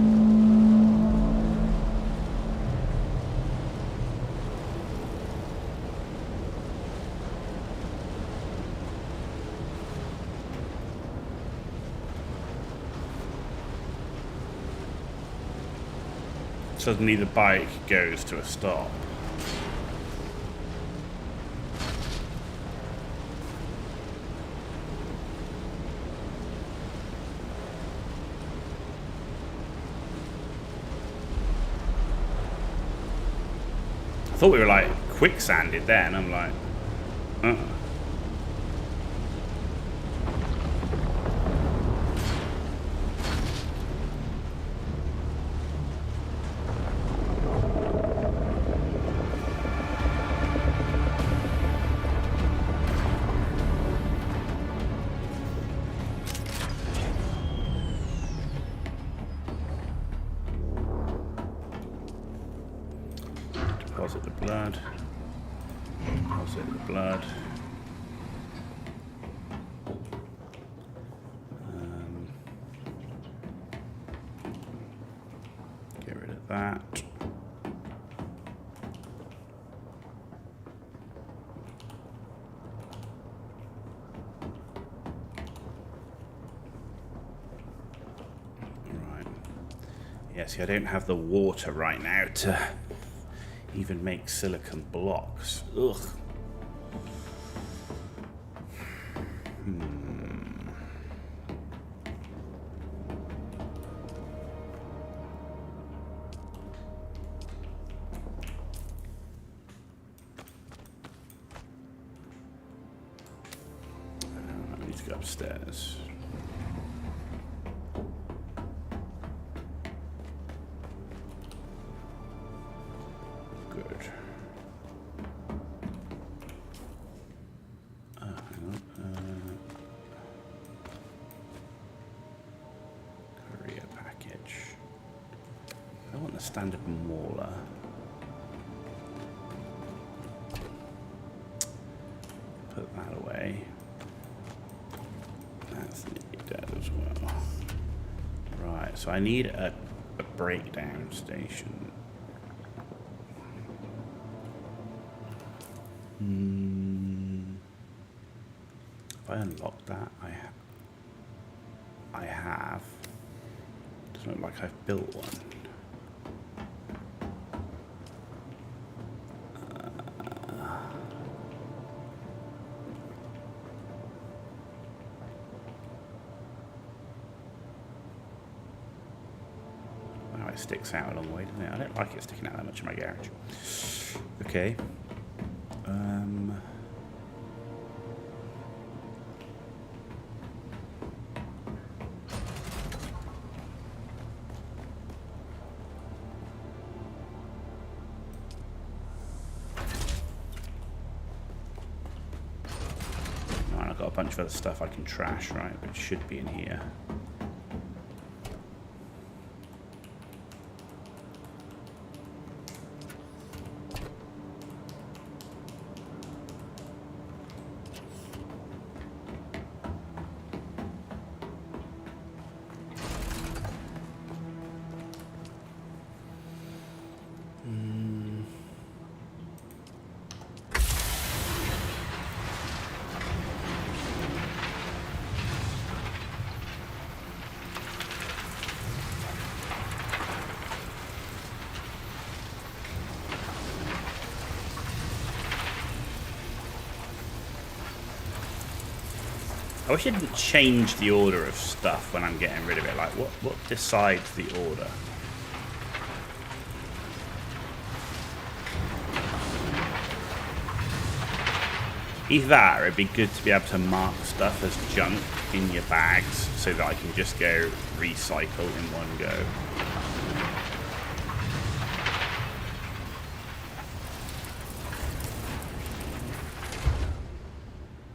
Suddenly the bike goes to a stop. I thought we were like quicksanded there, and I'm like, Deposit the blood. Deposit the blood. Get rid of that. Yeah, see, I don't have the water right now to even make silicon blocks. Ugh. I need to go upstairs. Standard mauler. Put that away. That's nearly dead as well. Right, so I need a breakdown station. If I unlock that, I have. Doesn't look like I've built one. Sticks out a long way, doesn't it? I don't like it sticking out that much in my garage. Okay. Right, I've got a bunch of other stuff I can trash, right? But it should be in here. I wish it didn't change the order of stuff when I'm getting rid of it. Like, what decides the order? Either that, or it'd be good to be able to mark stuff as junk in your bags so that I can just go recycle in one go.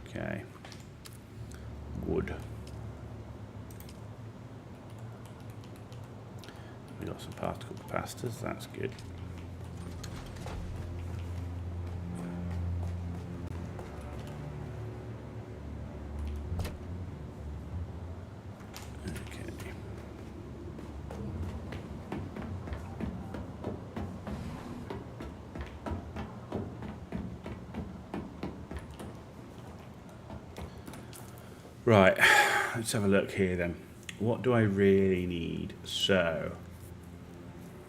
Okay. Wood. We got some particle capacitors, that's good. Right, let's have a look here then. What do I really need? So,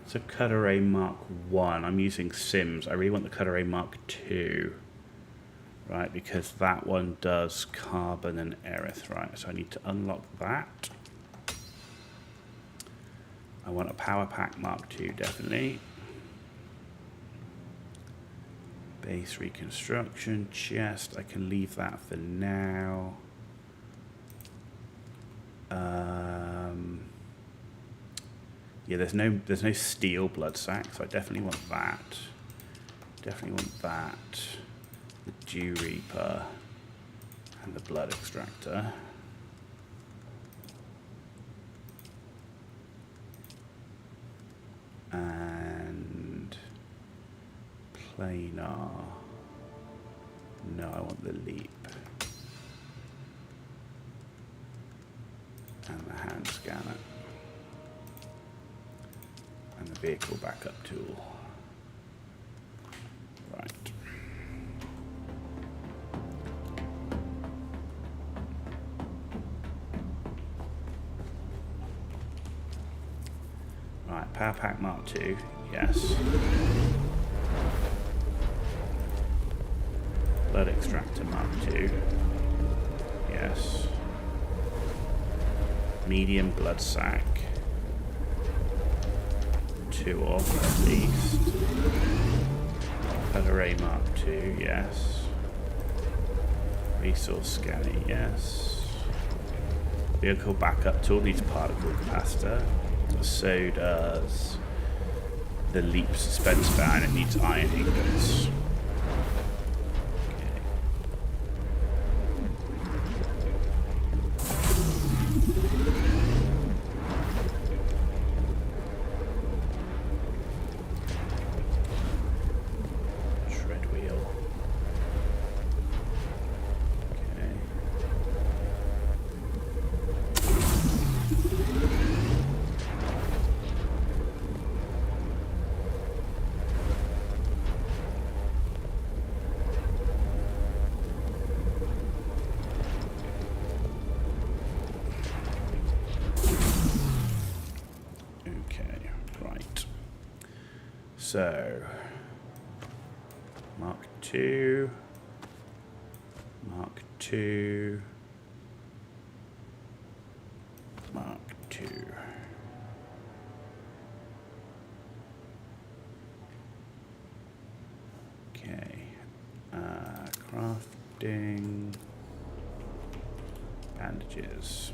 it's a Cutter Ray Mark 1. I'm using Sims. I really want the Cutter Ray Mark 2. Right, because that one does carbon and erythrite. So I need to unlock that. I want a Power Pack Mark 2, definitely. Base reconstruction, chest. I can leave that for now. Yeah, there's no steel blood sac, so I definitely want that. Definitely want that. The Dew Reaper and the blood extractor. And Planar. No, I want the leap. And the hand scanner. And the vehicle backup tool. Right. Right, Power Pack Mark II, yes. Blood Extractor Mark II, yes. Medium blood sac. 2 off at least. Array Mark II, yes. Resource scanner, yes. Vehicle backup tool needs particle capacitor. So does the leap suspense ban. It needs iron ingots. So, Mark II, Mark II, Mark II. Okay, crafting, bandages.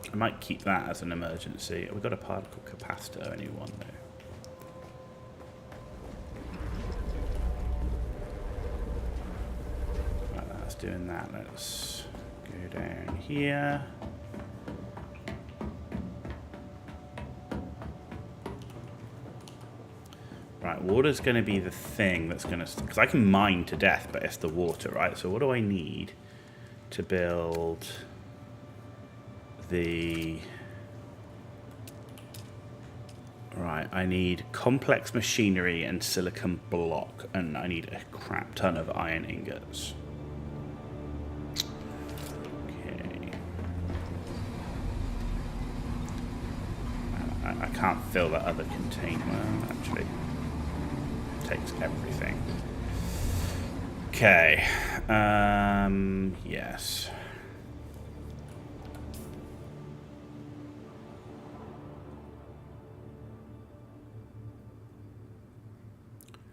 I might keep that as an emergency. We've got a particle capacitor, only one though. Right, that's doing that. Let's go down here. Right, water's going to be the thing that's going to... Because I can mine to death, but it's the water, right? So what do I need to build the... Right, I need complex machinery and silicon block, and I need a crap ton of iron ingots. Okay. I can't fill that other container, actually. Takes everything. Okay. Yes.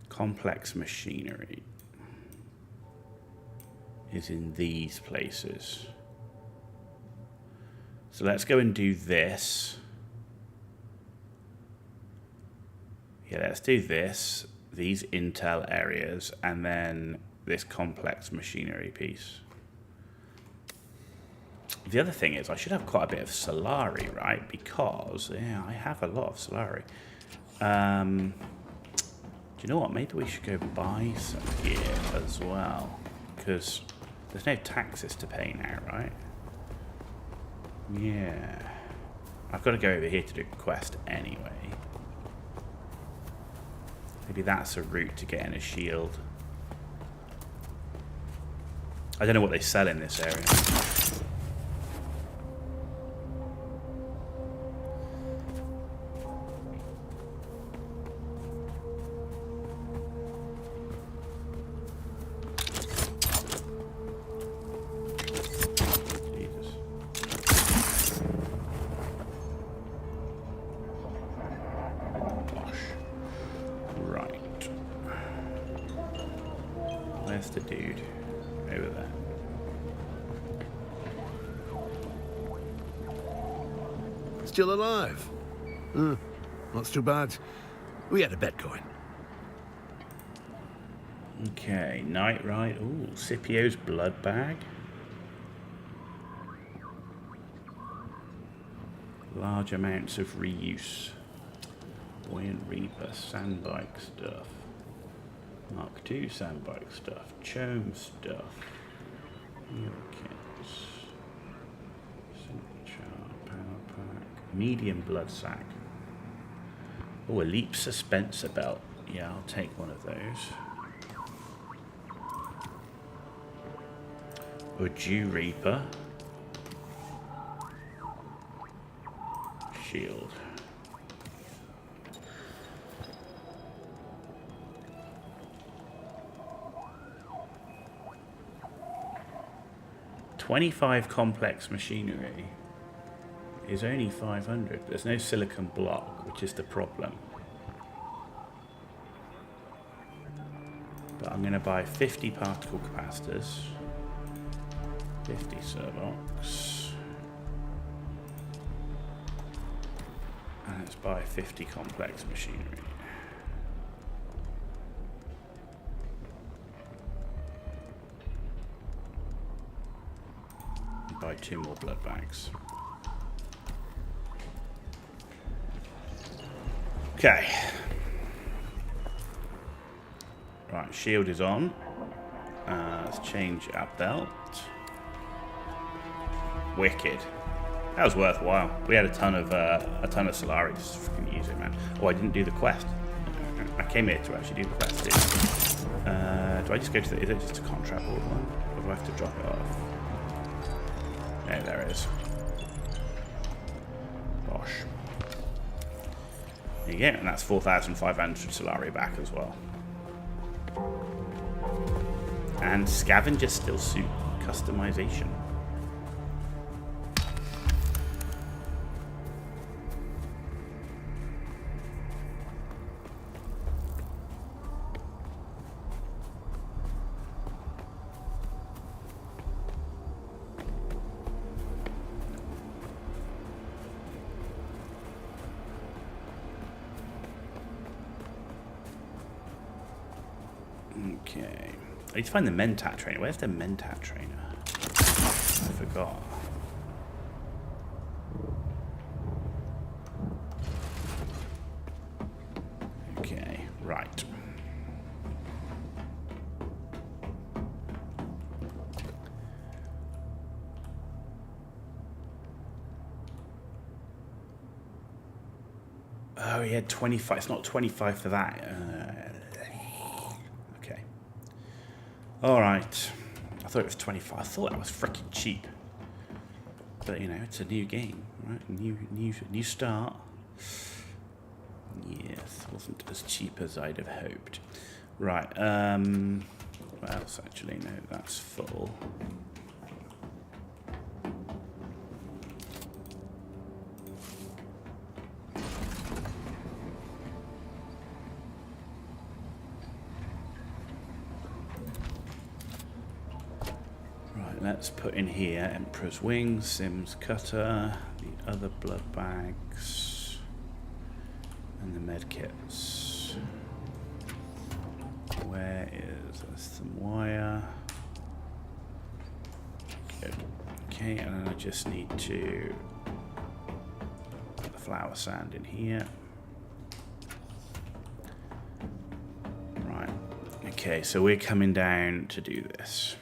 Complex machinery is in these places. So let's go and do this. Yeah, let's do this. These intel areas, and then this complex machinery piece. The other thing is I should have quite a bit of Solari, right? Because, yeah, I have a lot of Solari. Do you know what? Maybe we should go buy some gear as well. Because there's no taxes to pay now, right? Yeah. I've got to go over here to do a quest anyway. Maybe that's a route to getting a shield. I don't know what they sell in this area. The dude over there. Still alive? Not too bad. We had a bet going. Okay, night ride. Ooh, Scipio's blood bag. Large amounts of reuse. Buoyant Reaper, sandbike stuff. Mark II sandbike stuff. Chome stuff. Heal kits. Central power pack. Medium blood sack. Oh, a leap suspenser belt. Yeah, I'll take one of those. Dew Reaper. Shield. $25 complex machinery is only 500. There's no silicon block, which is the problem. But I'm going to buy 50 particle capacitors, 50 servox, and let's buy 50 complex machinery. Buy 2 more blood bags. Okay. Right, shield is on. Let's change our belt. Wicked. That was worthwhile. We had a ton of Solari. Just freaking use it, man. Oh, I didn't do the quest. I came here to actually do the quest. Do I just go to the? Is it just a contract board one, or do I have to drop it off? No, there it is. Bosh. There you go, and that's 4,500 Solari back as well. And Scavenger Still Suit customization. Okay. I need to find the Mentat trainer. Where's the Mentat trainer? I forgot. Okay, right. Oh, he had 25. It's not 25 for that. Alright. I thought it was 25. I thought that was freaking cheap. But you know, it's a new game, right? New start. Yes, wasn't as cheap as I'd have hoped. Right, what else actually? No, that's full. Let's put in here Emperor's Wings, Sim's Cutter, the other blood bags, and the med kits. Where is some wire? Good. Okay, and then I just need to put the flower sand in here. Right. Okay, so we're coming down to do this.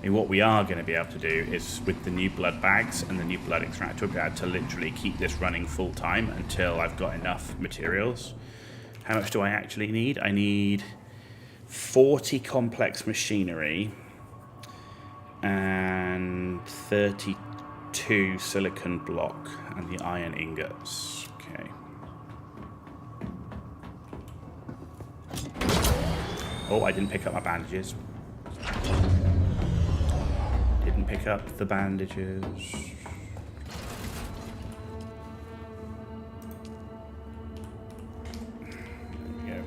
And what we are going to be able to do is, with the new blood bags and the new blood extractor, we'll be able to literally keep this running full time until I've got enough materials. How much do I actually need? I need 40 complex machinery and 32 silicon block and the iron ingots. Okay. Oh, I didn't pick up my bandages. Pick up the bandages. There we go.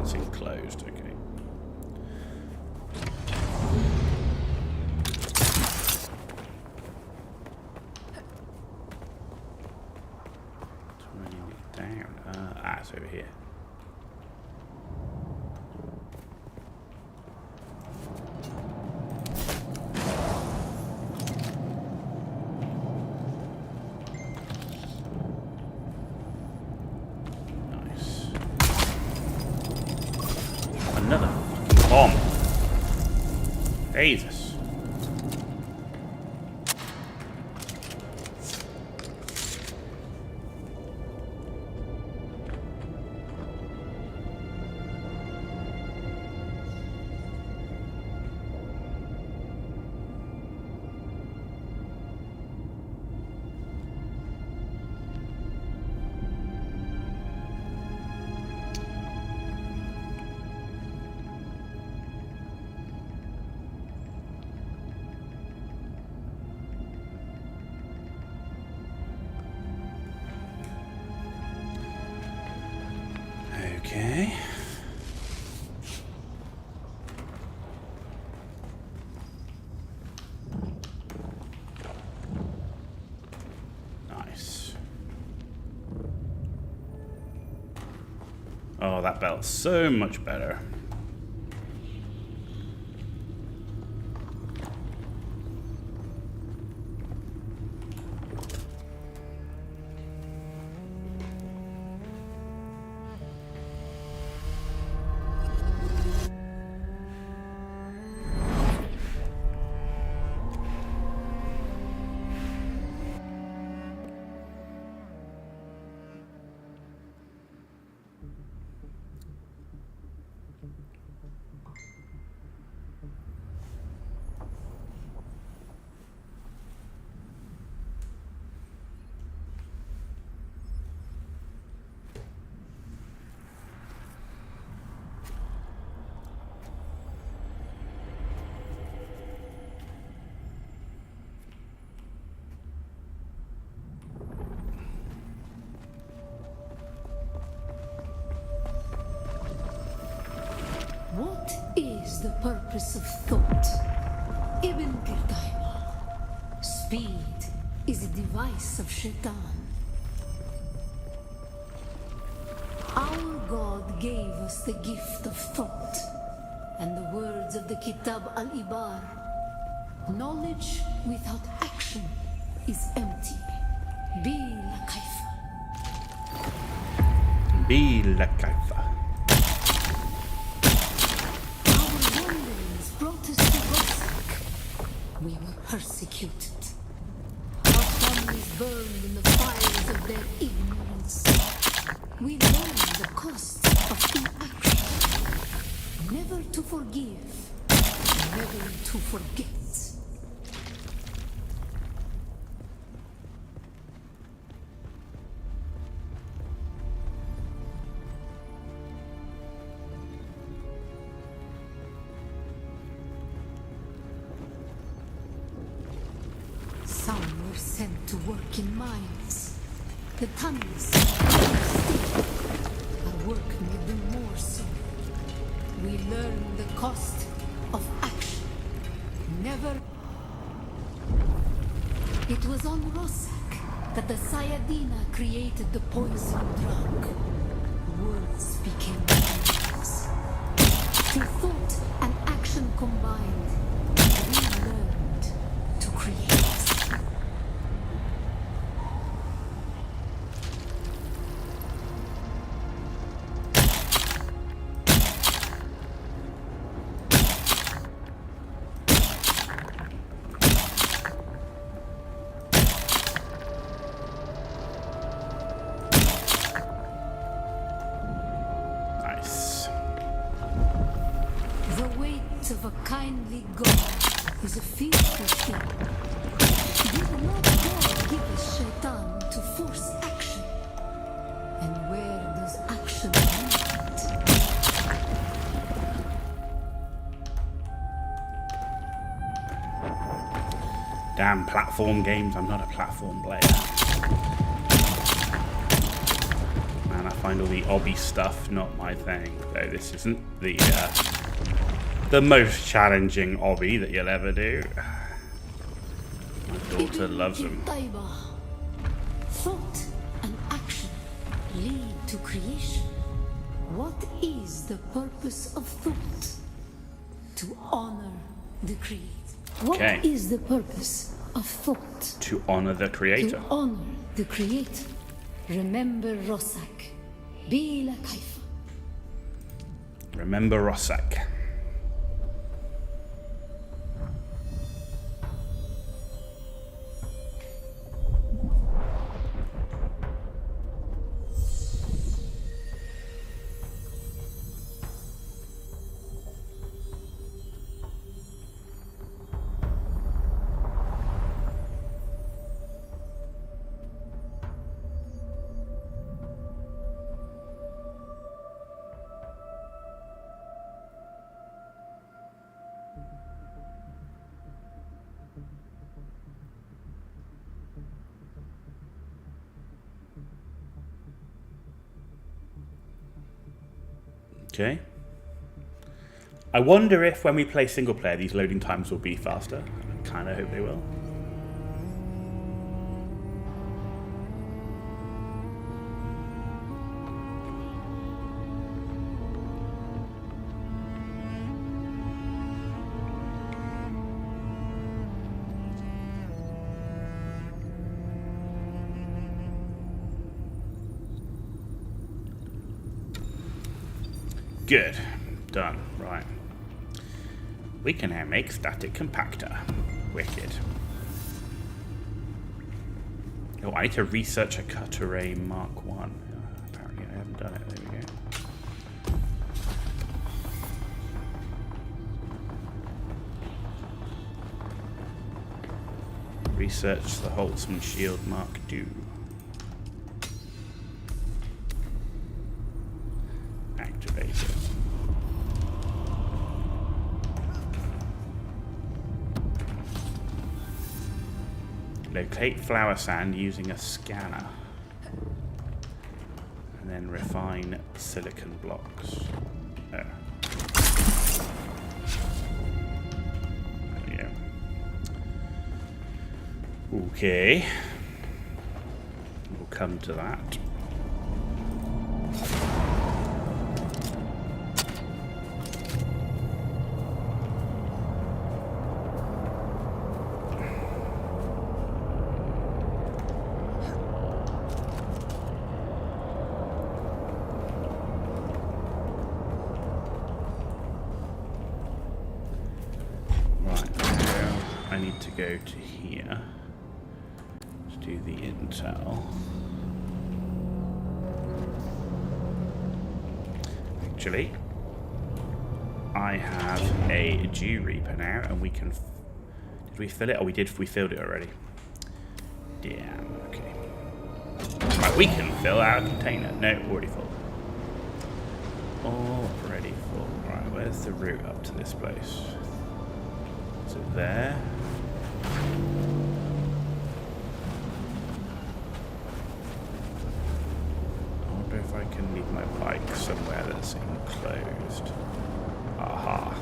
It's enclosed, okay. Down. It's over here. Another bomb. Jesus. Okay. Nice. Oh, that belt's so much better. What is the purpose of thought? Ibn Kirdaima. Speed is a device of Shaitan. Our God gave us the gift of thought, and the words of the Kitab al-Ibar. Knowledge without action is empty. Bila kaifa. Bila kaifa. We were persecuted. Our families burned in the fires of their ignorance. We learned the cost of inaction. Never to forgive, never to forget. Some were sent to work in mines. The tunnels our work made them more so. We learned the cost of action. Never. It was on Rosak that the Sayadina created the poison drug. Words became meaningless. Through thought and action combined, we learned to create. Of a kindly God is a fearful thing. Did not God give us Shaitan to force action? And where does action lead? Damn platform games, I'm not a platform player. Man, Can I find all the obby stuff? Not my thing. Though this isn't the most challenging obby that you'll ever do. My daughter loves them. Thought and action lead to creation. What is the purpose of thought? To honor the creator. What is the purpose of thought? To honor the creator. To honor the creator. Remember Rosak. Bila Kaifa. Remember Rosak. Okay. I wonder if when we play single player, these loading times will be faster. I kind of hope they will. Good. Done. Right. We can now make static compactor. Wicked. Oh, I need to research a cut array Mark 1. Apparently I haven't done it. There we go. Research the Holtzman Shield Mark II. Activate it. Locate flower sand using a scanner. And then refine silicon blocks. Oh. There we go. Okay. We'll come to that. Go to here to do the intel. Actually, I have a Dew Reaper now, and we can. Did we fill it? Oh, we did. We filled it already. Damn. Okay. Right, we can fill our container. No, already full. Already full. Right, where's the route up to this place? Is it there? I wonder if I can leave my bike somewhere that's enclosed. Aha.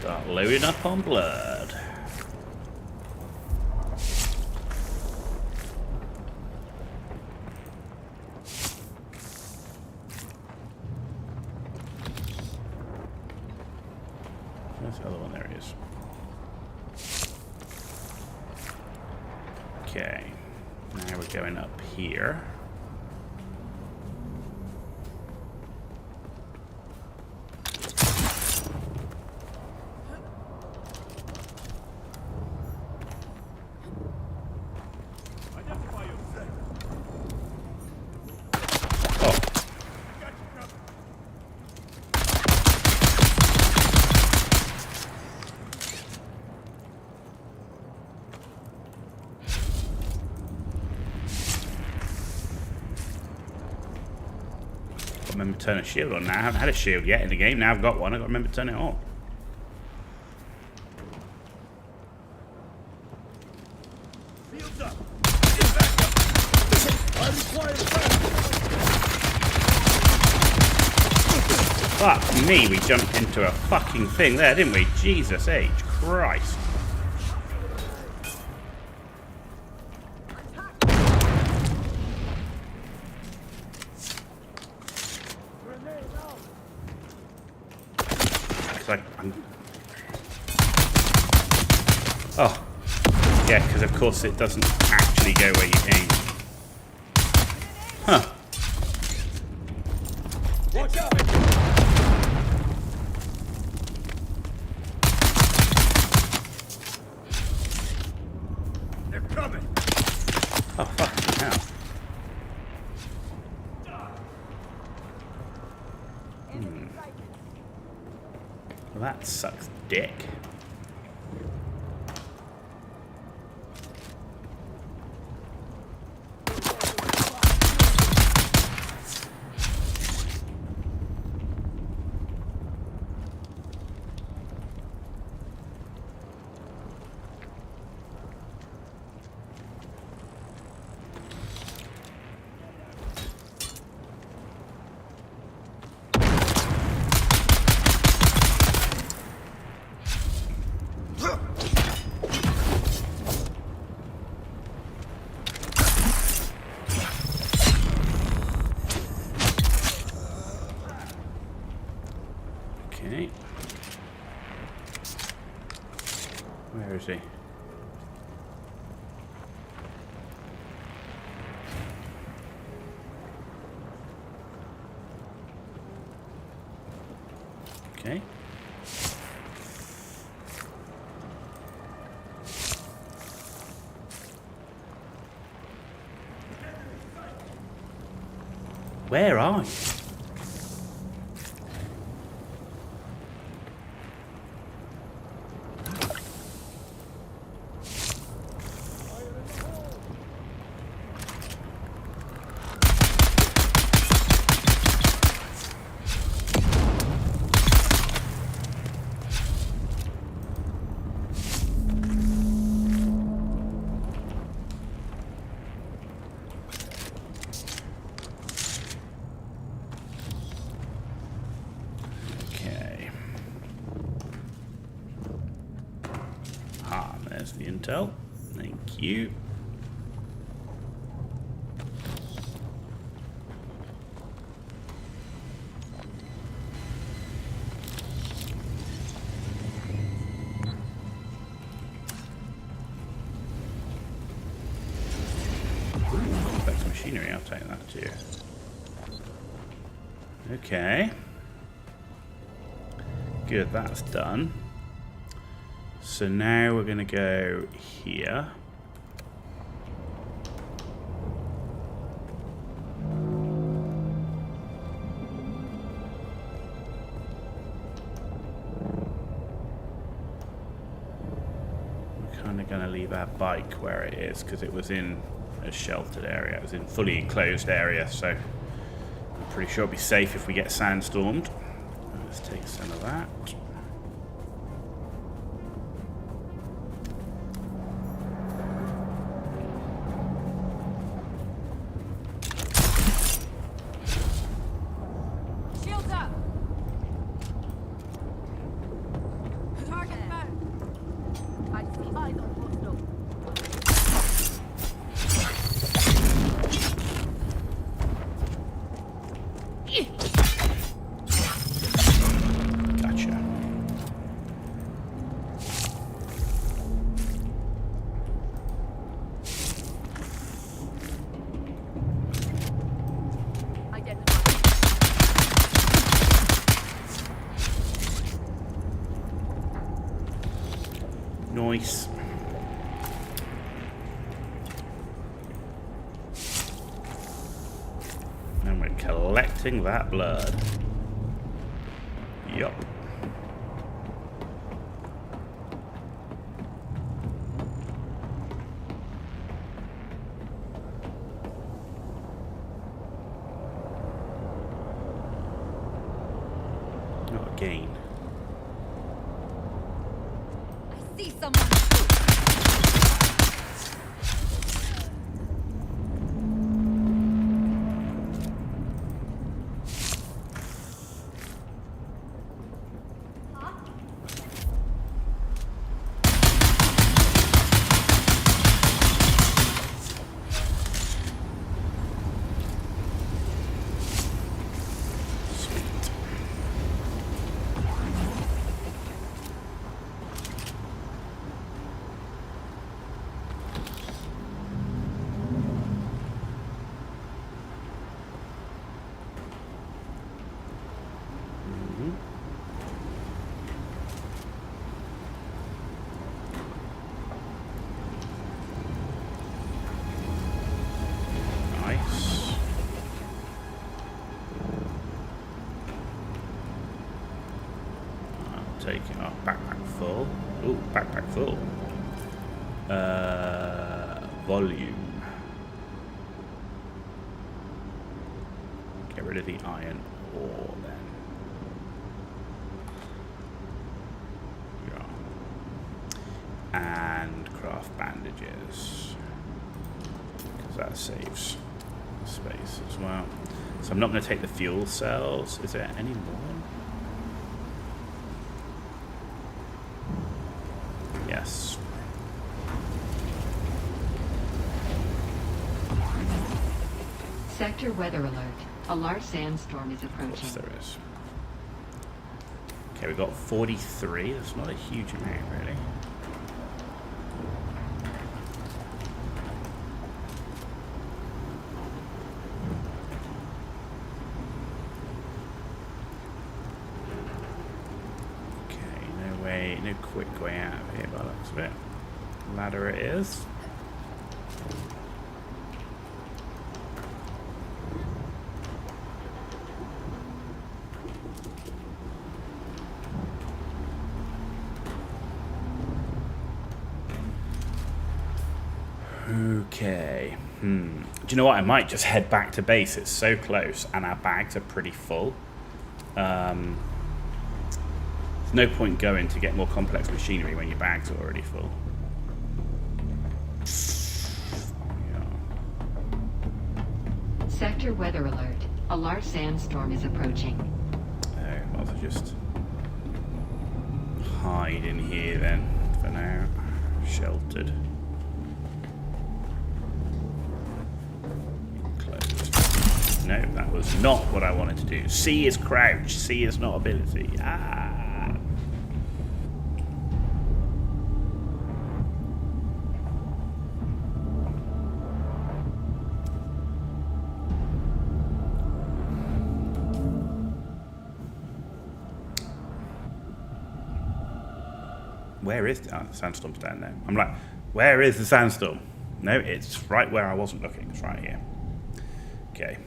Start loading up on blood. Where's the other one? There he is. Okay. Now we're going up here. remember to turn a shield on now. I haven't had a shield yet in the game. Now I've got one. I've got to remember to turn it on. Shields up. Get back up. I require Fuck me, we jumped into a fucking thing there, didn't we? Jesus H. Christ. Oh, yeah, because of course it doesn't actually go where you aim. Huh. Watch out! They're coming. Oh, fucking hell. Well, that sucks dick. Okay. Where is he? Okay. Where are you? There's the intel. Thank you. Complex machinery, I'll take that too. Okay. Good, that's done. So now we're going to go here. We're kind of going to leave our bike where it is because it was in a sheltered area. It was in fully enclosed area, so I'm pretty sure it'll be safe if we get sandstormed. Let's take some of that. Nice. And we're collecting that blood. Yup. not a gain. I see someone. Taking our backpack full. Ooh, backpack full. Volume. Get rid of the iron ore then. Yeah. And craft bandages. Because that saves space as well. So I'm not going to take the fuel cells. Is there any more? Yes. Sector weather alert. A large sandstorm is approaching. Of course there is. Okay, we've got 43. That's not a huge amount, really. No quick way out of here by the looks of it. Ladder it is. Okay. Do you know what? I might just head back to base. It's so close and our bags are pretty full. No point going to get more complex machinery when your bags are already full. Yeah. Sector weather alert. A large sandstorm is approaching. Oh, I'll just hide in here then for now. Sheltered. Closed. No, that was not what I wanted to do. C is crouch. C is not ability. Ah. Where is the sandstorm's down there? I'm like, where is the sandstorm? No, it's right where I wasn't looking. It's right here. Okay.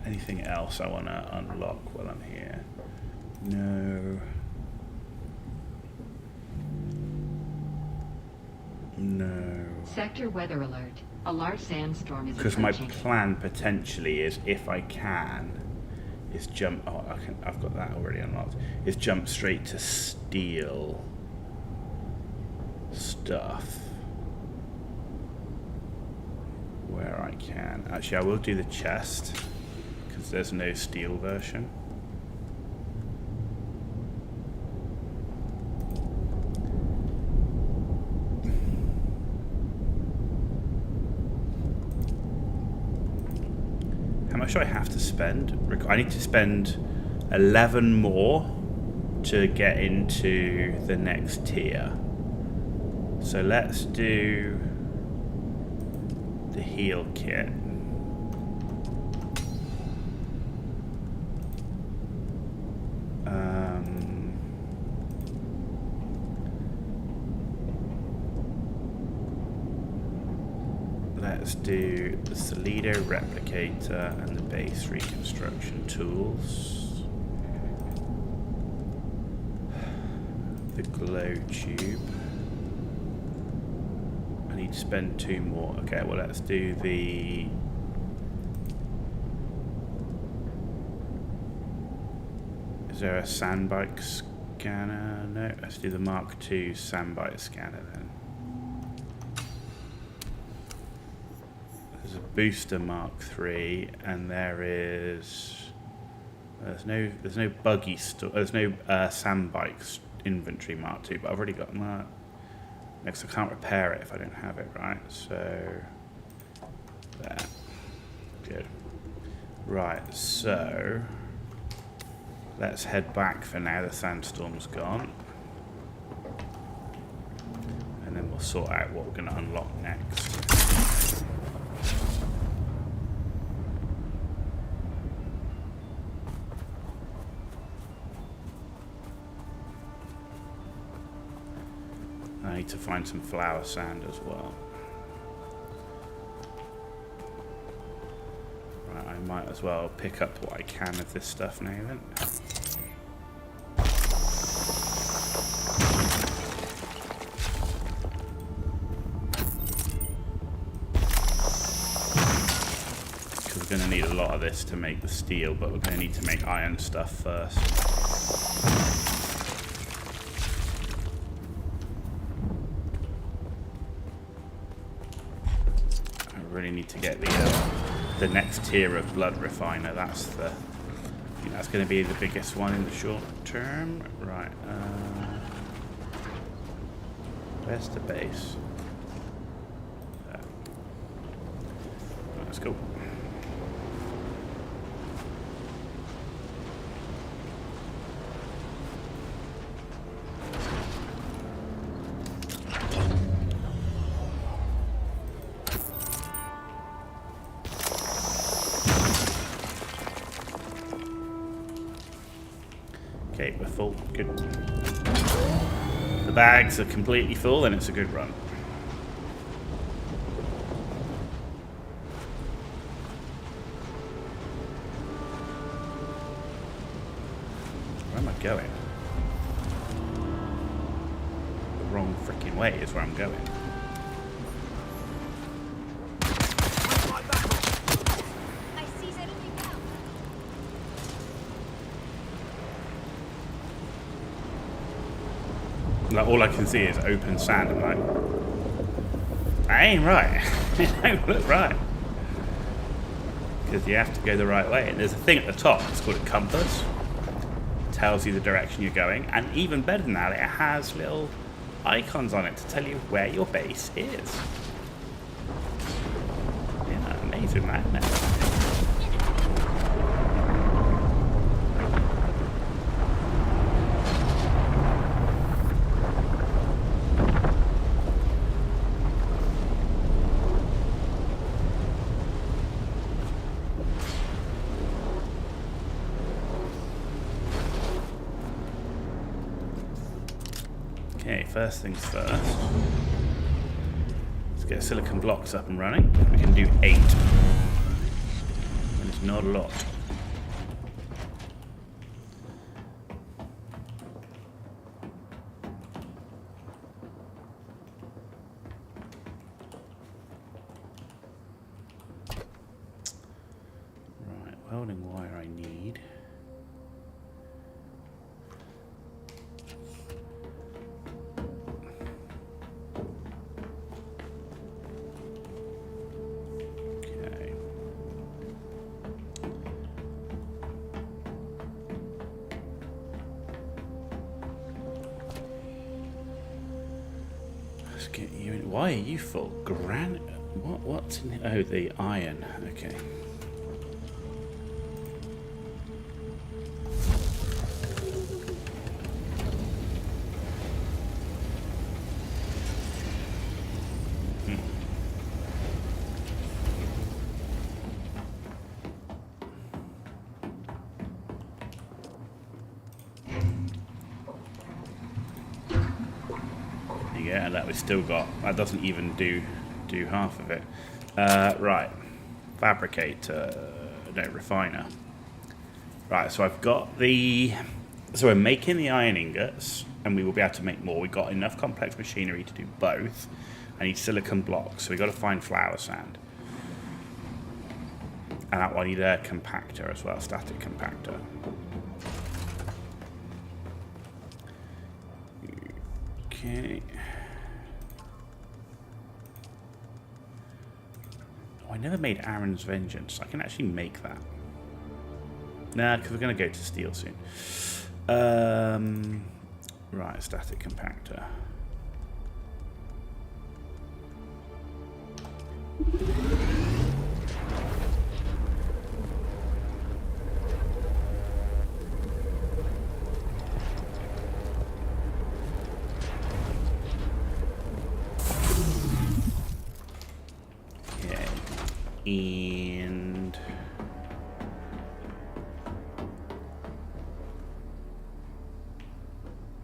Anything else I want to unlock while I'm here? No. No. Sector weather alert. A large sandstorm is because my approaching. plan potentially is, if I can, is jump. Oh, I've got that already unlocked. Is jump straight to steal stuff where I can. Actually, I will do the chest because there's no steel version. How much do I have to spend? I need to spend 11 more to get into the next tier. So let's do the heal kit. Let's do the Solido replicator and the base reconstruction tools. The glow tube. I need to spend 2 more. Okay, well let's do the Is there a sandbike scanner? No, let's do the Mark II sandbike scanner then. There's a booster Mark III, and there's no buggy store. There's no sandbike inventory Mark II, but I've already got Mark. Next, I can't repair it if I don't have it, right? So there, good. Right, so let's head back for now. The sandstorm's gone, and then we'll sort out what we're going to unlock next. I need to find some flower sand as well. Right, I might as well pick up what I can of this stuff now then. Because we're going to need a lot of this to make the steel, but we're going to need to make iron stuff first. Really need to get the next tier of blood refiner. That's the, I think that's going to be the biggest one in the short term. Right. Where's the base? There. Let's go. Okay, we're full. Good. The bags are completely full and it's a good run. Where am I going? The wrong freaking way is where I'm going. Like, all I can see is open sand. I'm like, I ain't right. It don't look right. Because you have to go the right way. And there's a thing at the top, it's called a compass. It tells you the direction you're going. And even better than that, it has little icons on it to tell you where your base is. Yeah, amazing, man. Okay, first things first. Let's get silicon blocks up and running. We can do 8. And it's not a lot. Right, welding wire I need. Get you in. Why are you full? Granite? What's in? Oh, the iron. Okay. Yeah, that we've still got. That doesn't even do half of it. Right, fabricator, no, refiner. Right, so I've got the. So we're making the iron ingots, and we will be able to make more. We've got enough complex machinery to do both. I need silicon blocks, so we've got to find flower sand. And that one, I need a compactor as well, static compactor. Okay. Oh, I never made Aaron's Vengeance. I can actually make that. Nah, because we're going to go to steel soon. Right, static compactor. Okay, and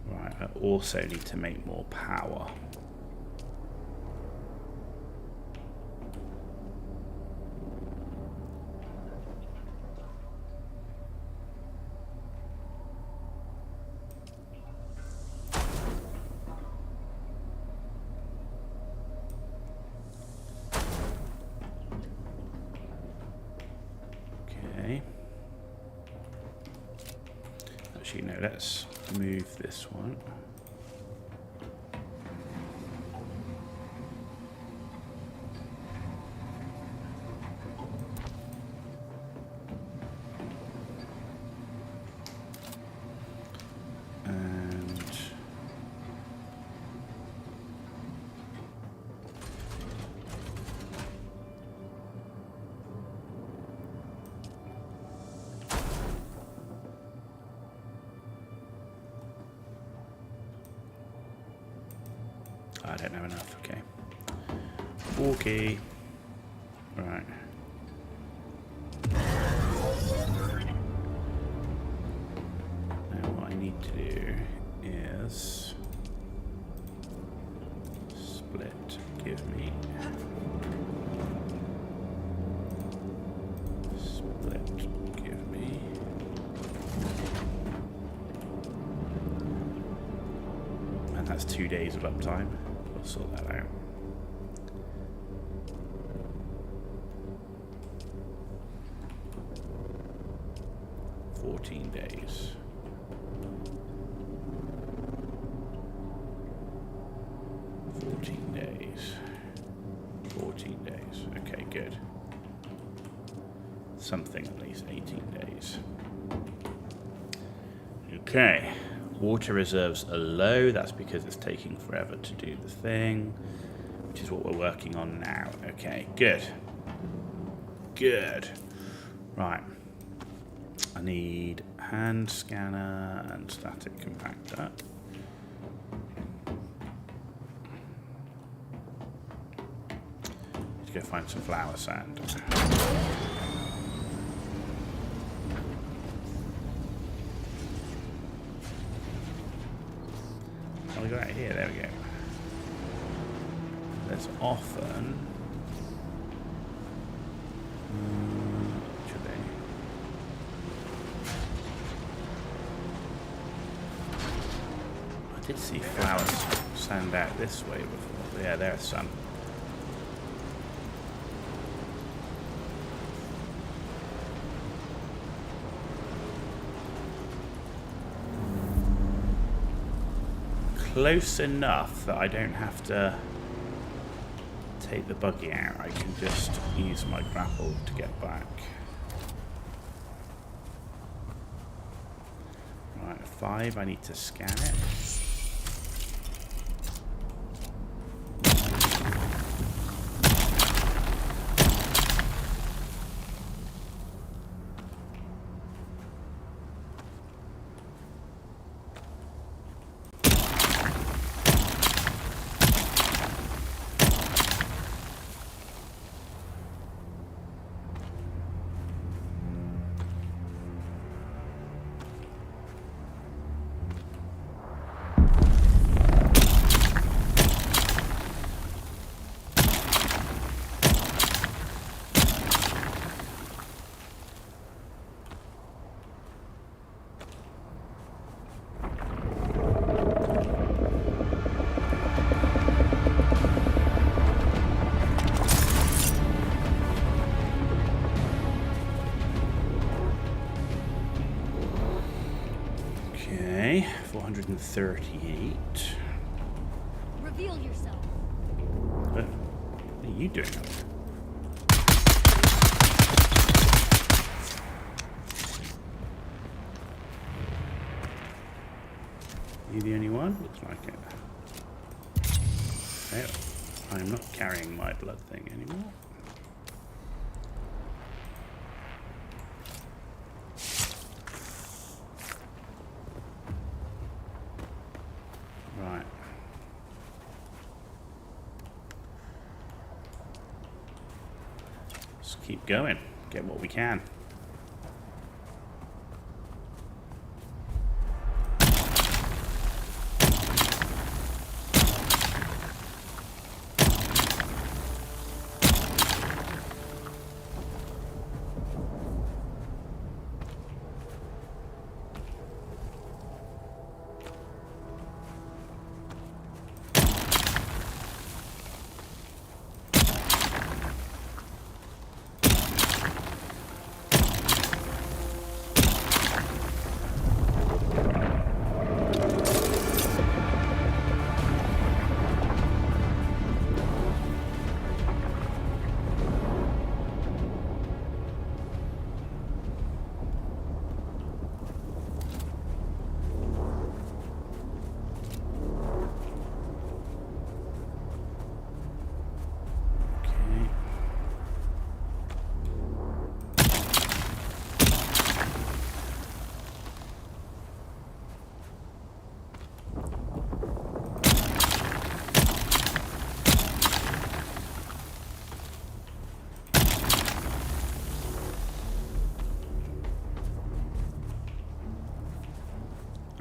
right, I also need to make more power. Actually, no, let's move this one. And I don't know enough, okay. Okay. Right. Now what I need to do is split, give me. Split, give me. And that's 2 days of uptime. We'll sort that out. Days. 14 days. 14 days. Okay, good. Something at least 18 days. Okay. Water reserves are low. That's because it's taking forever to do the thing, which is what we're working on now. Okay, good. Good. Right. I need hand scanner and static compactor. Let's go find some flower sand. Oh, we got it here. There we go. There's often. I did see flowers sand out this way before. Yeah, there's some. Close enough that I don't have to take the buggy out. I can just use my grapple to get back. Right, 5, I need to scan it. Okay, 438. Reveal yourself. What are you doing up there? You the only one? Looks like it. Oh, I'm not carrying my blood thing anymore. Right. Let's keep going. Get what we can.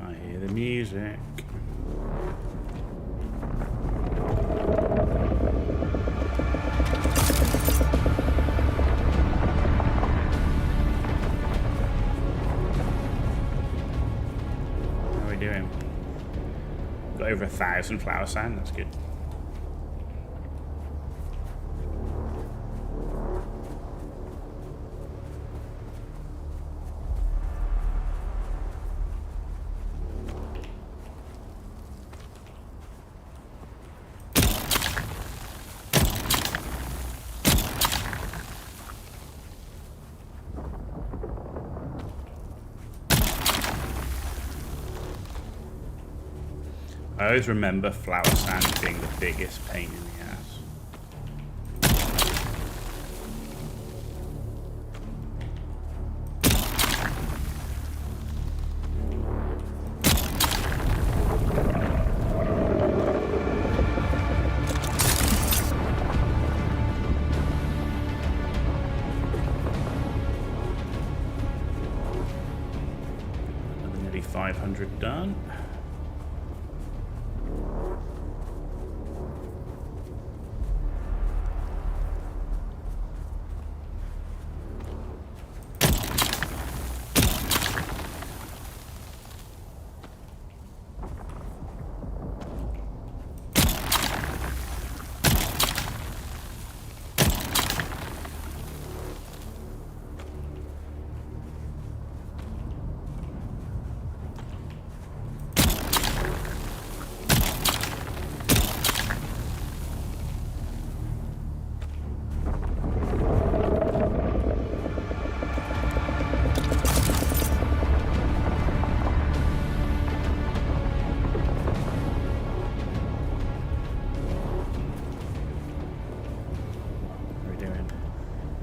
I hear the music. How are we doing? Got over 1,000 flower sand, that's good. I always remember flower sand being the biggest pain in the ass. Nearly 500 done.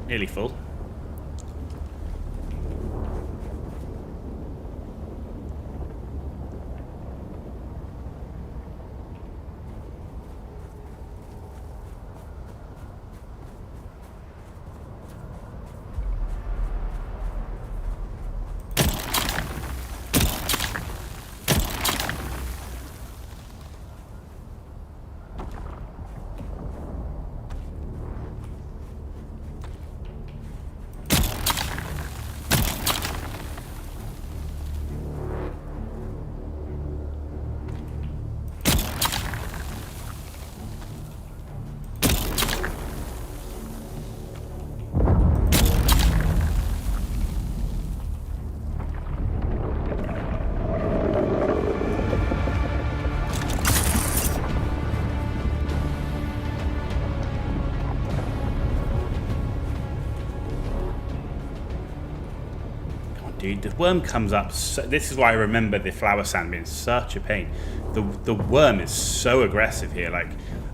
Nearly full. dude. The worm comes up. This is why I remember the flower sand being such a pain. The worm is so aggressive here. Like,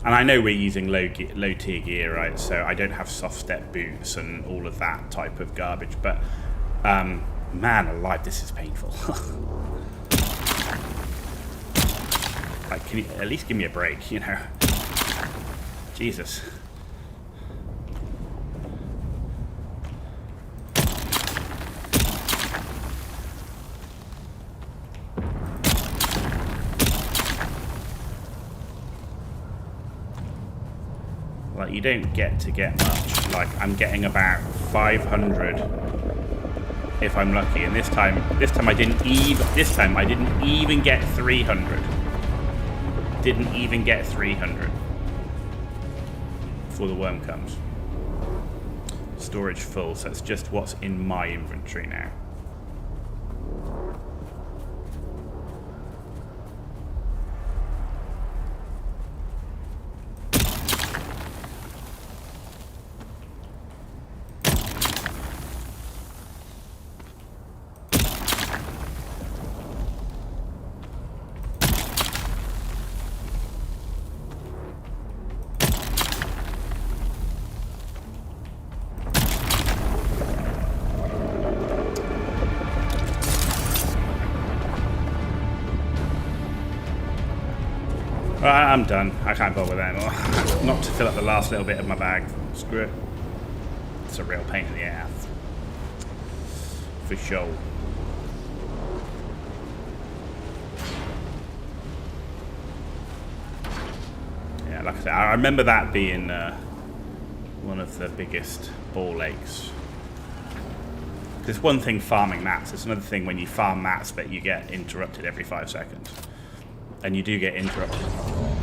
and I know we're using low tier gear, right? So I don't have soft step boots and all of that type of garbage. But man alive, this is painful. Like, can you at least give me a break? You know, Jesus. Like, you don't get much. Like, I'm getting about 500 if I'm lucky, and this time I didn't even get 300. Didn't even get 300 before the worm comes. Storage full, so it's just what's in my inventory now. Right, I'm done. I can't bother with that anymore. Not to fill up the last little bit of my bag. Screw it. It's a real pain in the ass. For sure. Yeah, like I said, I remember that being one of the biggest ball aches. It's one thing farming mats. It's another thing when you farm mats but you get interrupted every 5 seconds. And you do get interrupted a lot.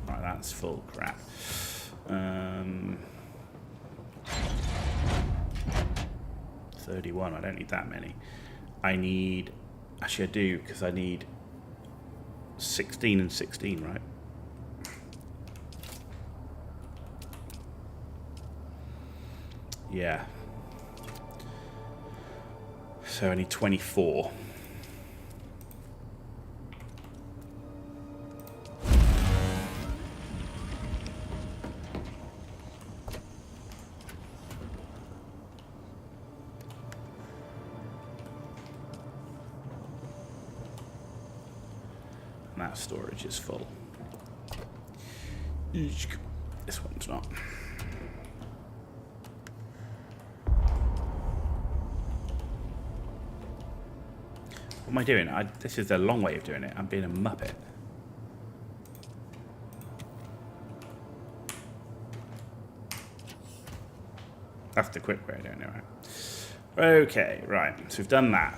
Right, that's full crap. 31, I don't need that many. I need, actually I do, because I need 16 and 16, right? Yeah. So I need 24. That storage is full. This one's not. What am I doing? This is the long way of doing it. I'm being a muppet. That's the quick way of doing it, right? Okay, right. So we've done that.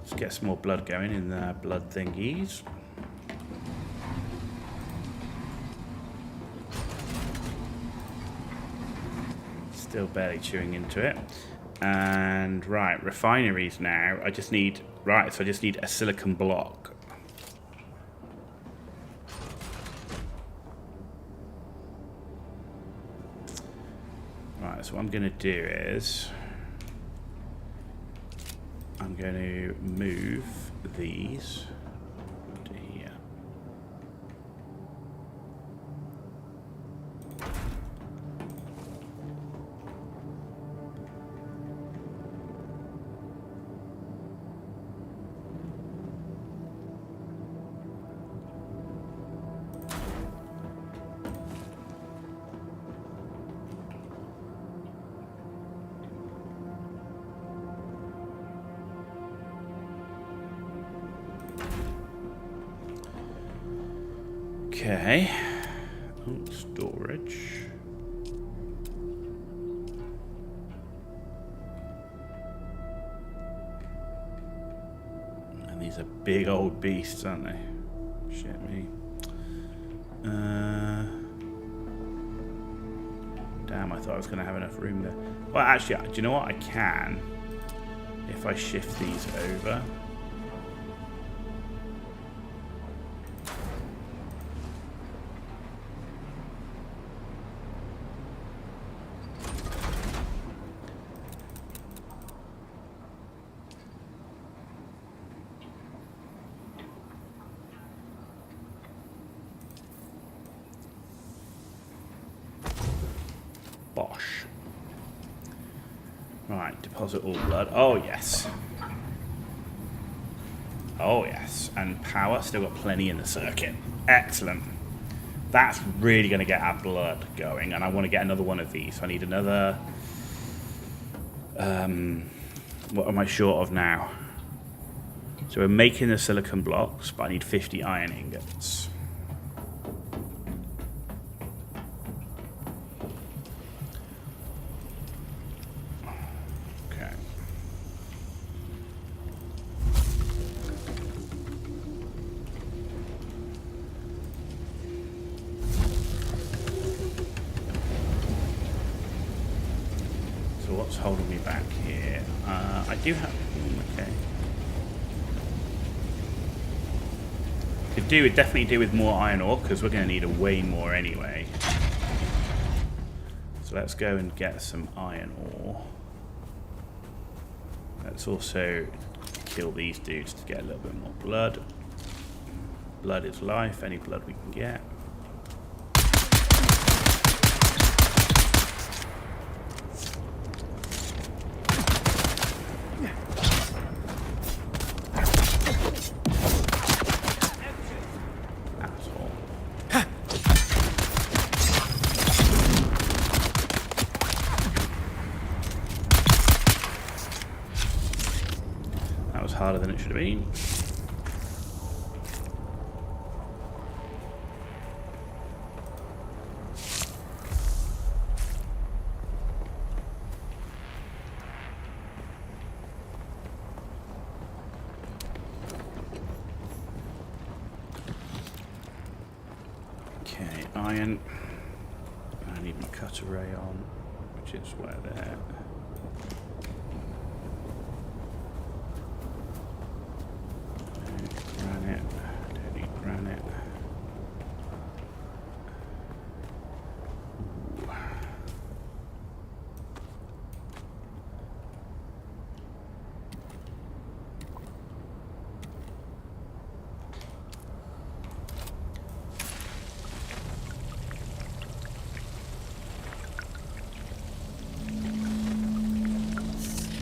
Let's get some more blood going in the blood thingies. Still barely chewing into it. And right, refineries now. I just need, right, so I just need a silicon block. Right, so what I'm going to do is I'm going to move these to here. Okay. Oh, storage. And these are big old beasts, aren't they? Shit me. Damn, I thought I was going to have enough room there. Well, actually, do you know what? I can. If I shift these over. Bosh. Right, deposit all blood. Oh, yes. Oh, yes. And power, still got plenty in the circuit. Excellent. That's really going to get our blood going, and I want to get another one of these. So I need another... what am I short of now? So we're making the silicon blocks, but I need 50 iron ingots. Okay. So what's holding me back here? I do have... Okay. Could definitely do with more iron ore, because we're going to need a way more anyway. So let's go and get some iron ore. Let's also kill these dudes to get a little bit more blood. Blood is life, any blood we can get. Harder than it should have been. Okay, iron. I need my cutter ray on, which is where they're.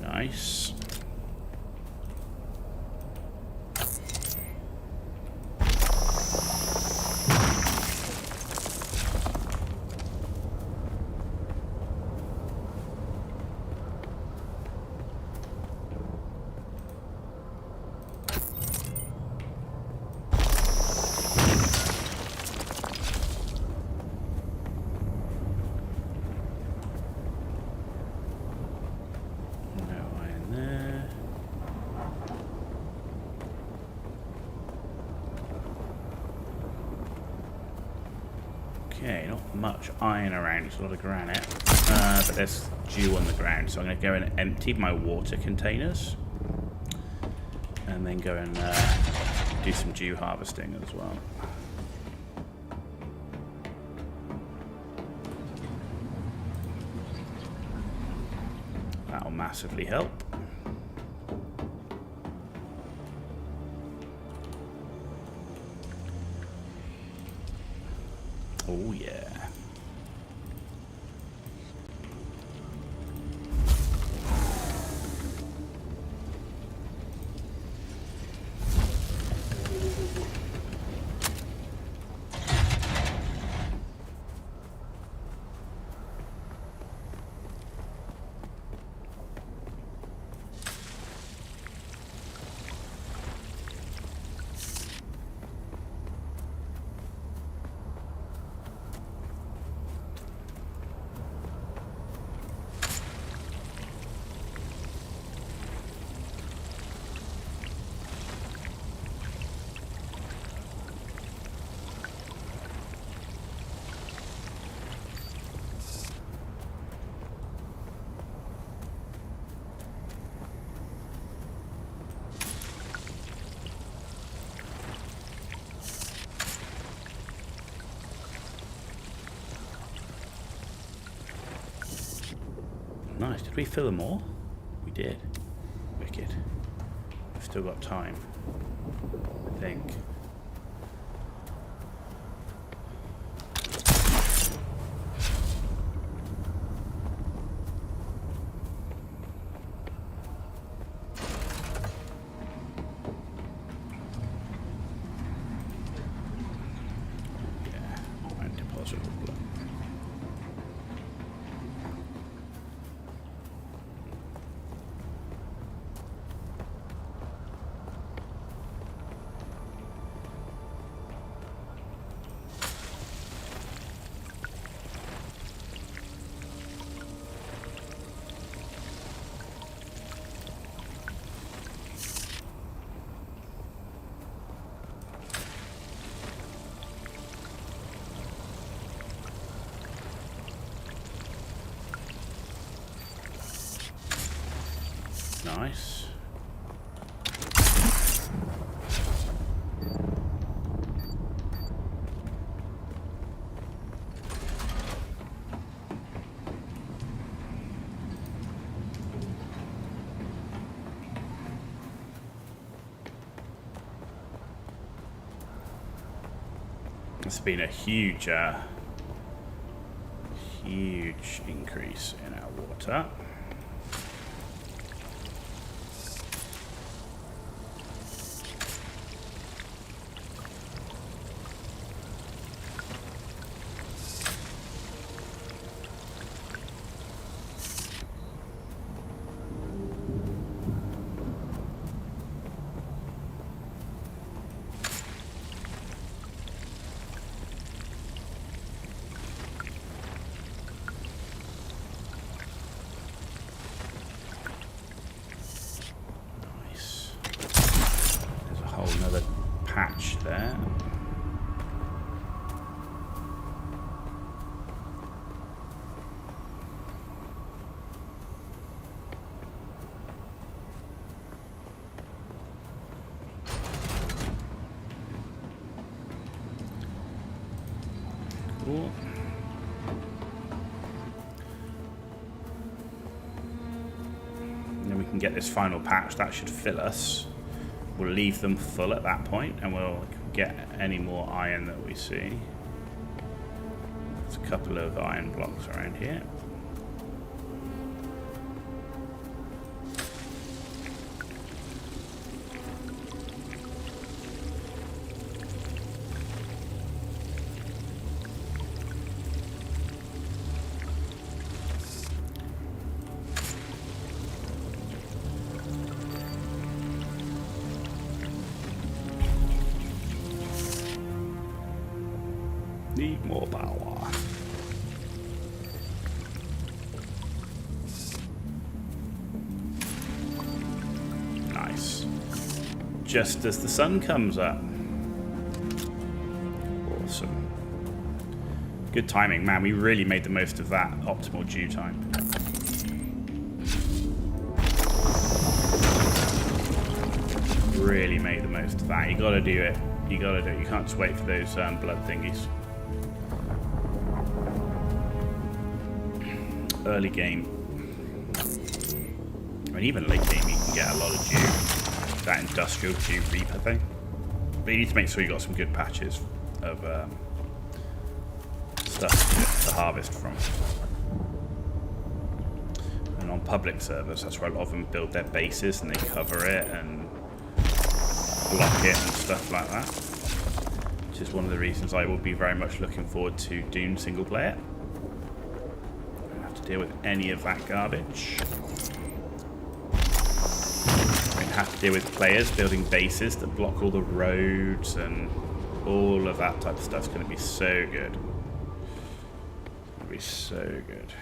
Nice. Okay, not much iron around, it's a lot of granite. But there's dew on the ground, so I'm going to go and empty my water containers. And then go and do some dew harvesting as well. That'll massively help. Oh yeah. Nice. Did we fill them all? We did. Wicked. We've still got time, I think. Nice. It's been a huge increase in our water. Another patch there. Cool. And then we can get this final patch. That should fill us. We'll leave them full at that point, and we'll get any more iron that we see. There's a couple of iron blocks around here. Need more power. Nice. Just as the sun comes up. Awesome. Good timing, man. We really made the most of that optimal dew time. Really made the most of that. You gotta do it. You gotta do it. You can't just wait for those blood thingies. Early game, I mean even late game, you can get a lot of dew, that industrial dew reaper thing. But you need to make sure you got some good patches of stuff to harvest from. And on public servers, that's where a lot of them build their bases and they cover it and block it and stuff like that. Which is one of the reasons I will be very much looking forward to Dune single player. Deal with any of that garbage. We have to deal with players building bases that block all the roads and all of that type of stuff. It's going to be so good. It's going to be so good.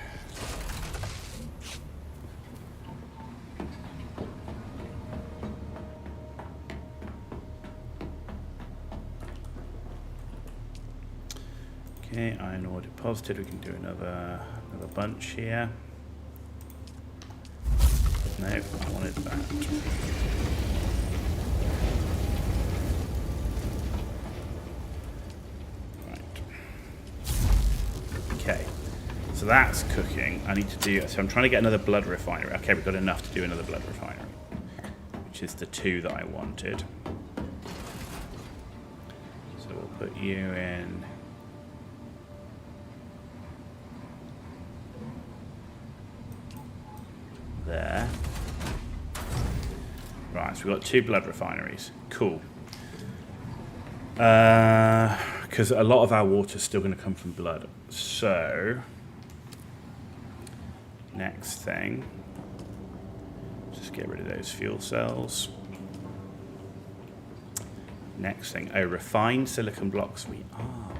Okay, iron ore deposited. We can do another bunch here. No, I wanted that. Right. Okay, so that's cooking. I need to do. So I'm trying to get another blood refinery. Okay, we've got enough to do another blood refinery, which is the 2 that I wanted. So we'll put you in. There. Right, so we've got 2 blood refineries. Cool. Because a lot of our water is still going to come from blood. So, next thing, just get rid of those fuel cells. Next thing, oh, refined silicon blocks. We are.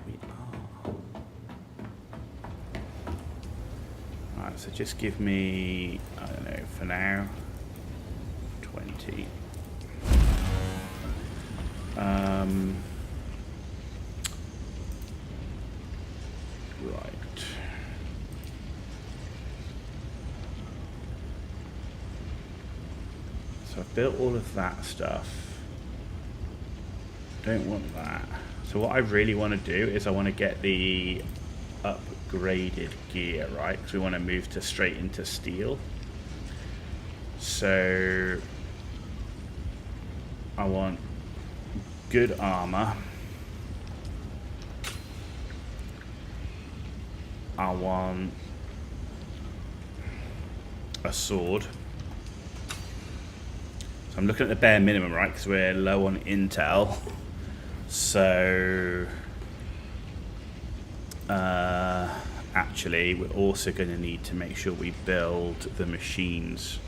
Alright, so just give me, I don't know, for now, 20. Right. So I've built all of that stuff. Don't want that. So what I really want to do is I want to get the upgraded gear, right? Because we want to move to straight into steel. So I want good armor. I want a sword. So I'm looking at the bare minimum, right? Because we're low on intel. So actually we're also going to need to make sure we build the machines,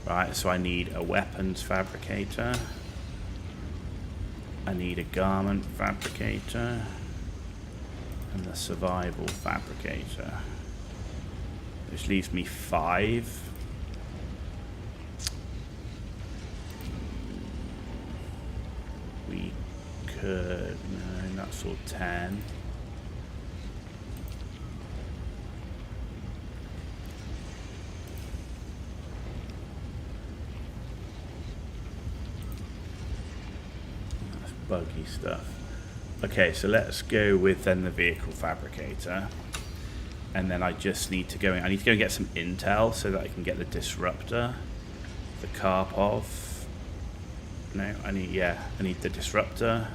right? So I need a weapons fabricator, I need a garment fabricator, and the survival fabricator, which leaves me 5. We could, no, that's all 10. That's buggy stuff. Okay, so let's go with then the vehicle fabricator, and then I just need to go in. I need to go and get some intel so that I can get the disruptor, the Karpov. No, I need the disruptor,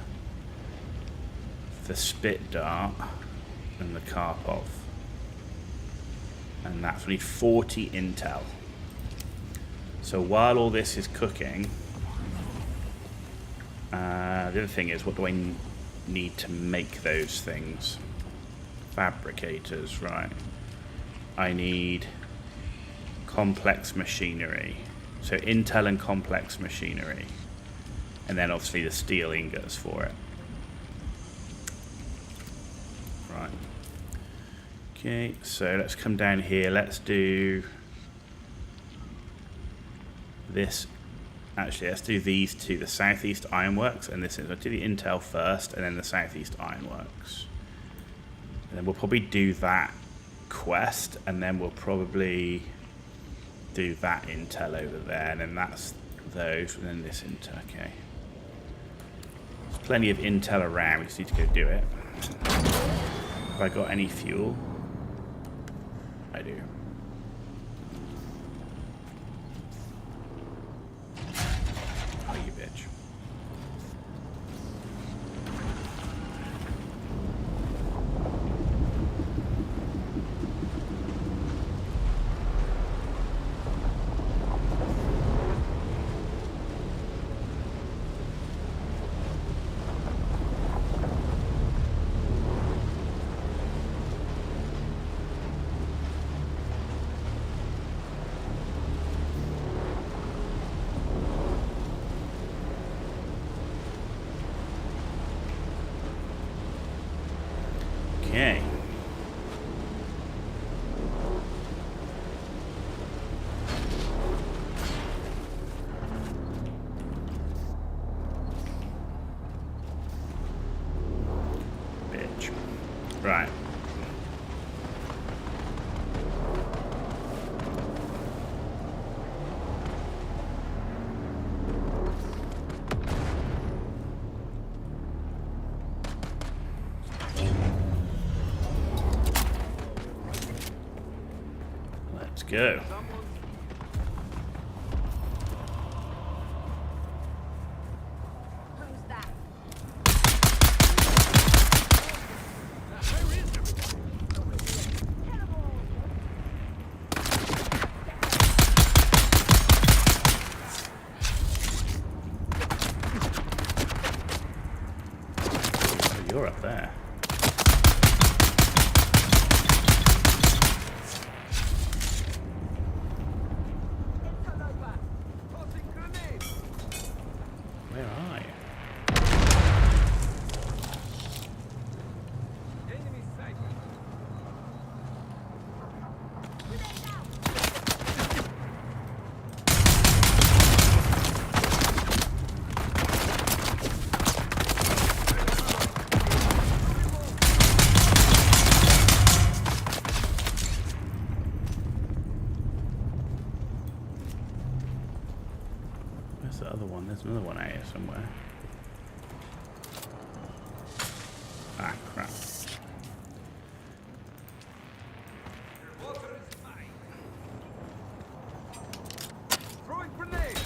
the spit dart, and the Karpov, and that's we need 40 intel. So while all this is cooking, the other thing is, what do I need to make those things? Fabricators, right? I need complex machinery. So intel and complex machinery. And then obviously the steel ingots for it. Right. Okay, so let's come down here. Let's do this. Actually, let's do these two, the Southeast Ironworks, and this is, I'll do the intel first, and then the Southeast Ironworks. And then we'll probably do that quest, and then we'll probably do that intel over there, and then that's those, and then this intel, okay. There's plenty of intel around, we just need to go do it. Have I got any fuel? I do. Oh, you bitch. Okay. Bitch. Right. Let's go. You're up there. Where's the other one? There's another one out here somewhere. Ah, crap. Throwing grenade.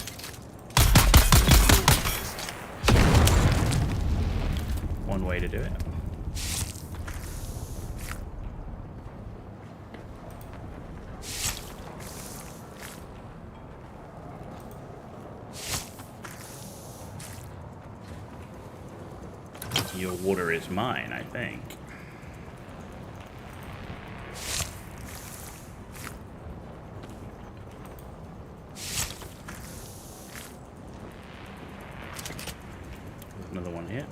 One way to do it. Your water is mine, I think. There's another one here.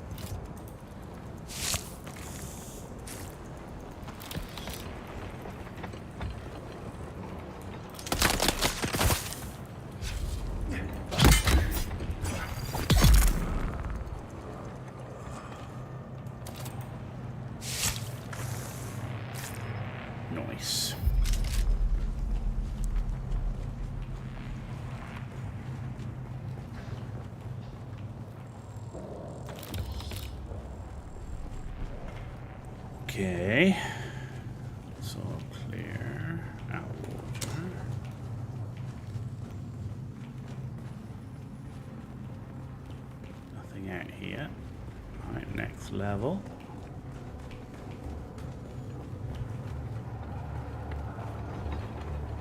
Nice. Okay. It's all clear. Out water. Nothing out here. Alright, next level.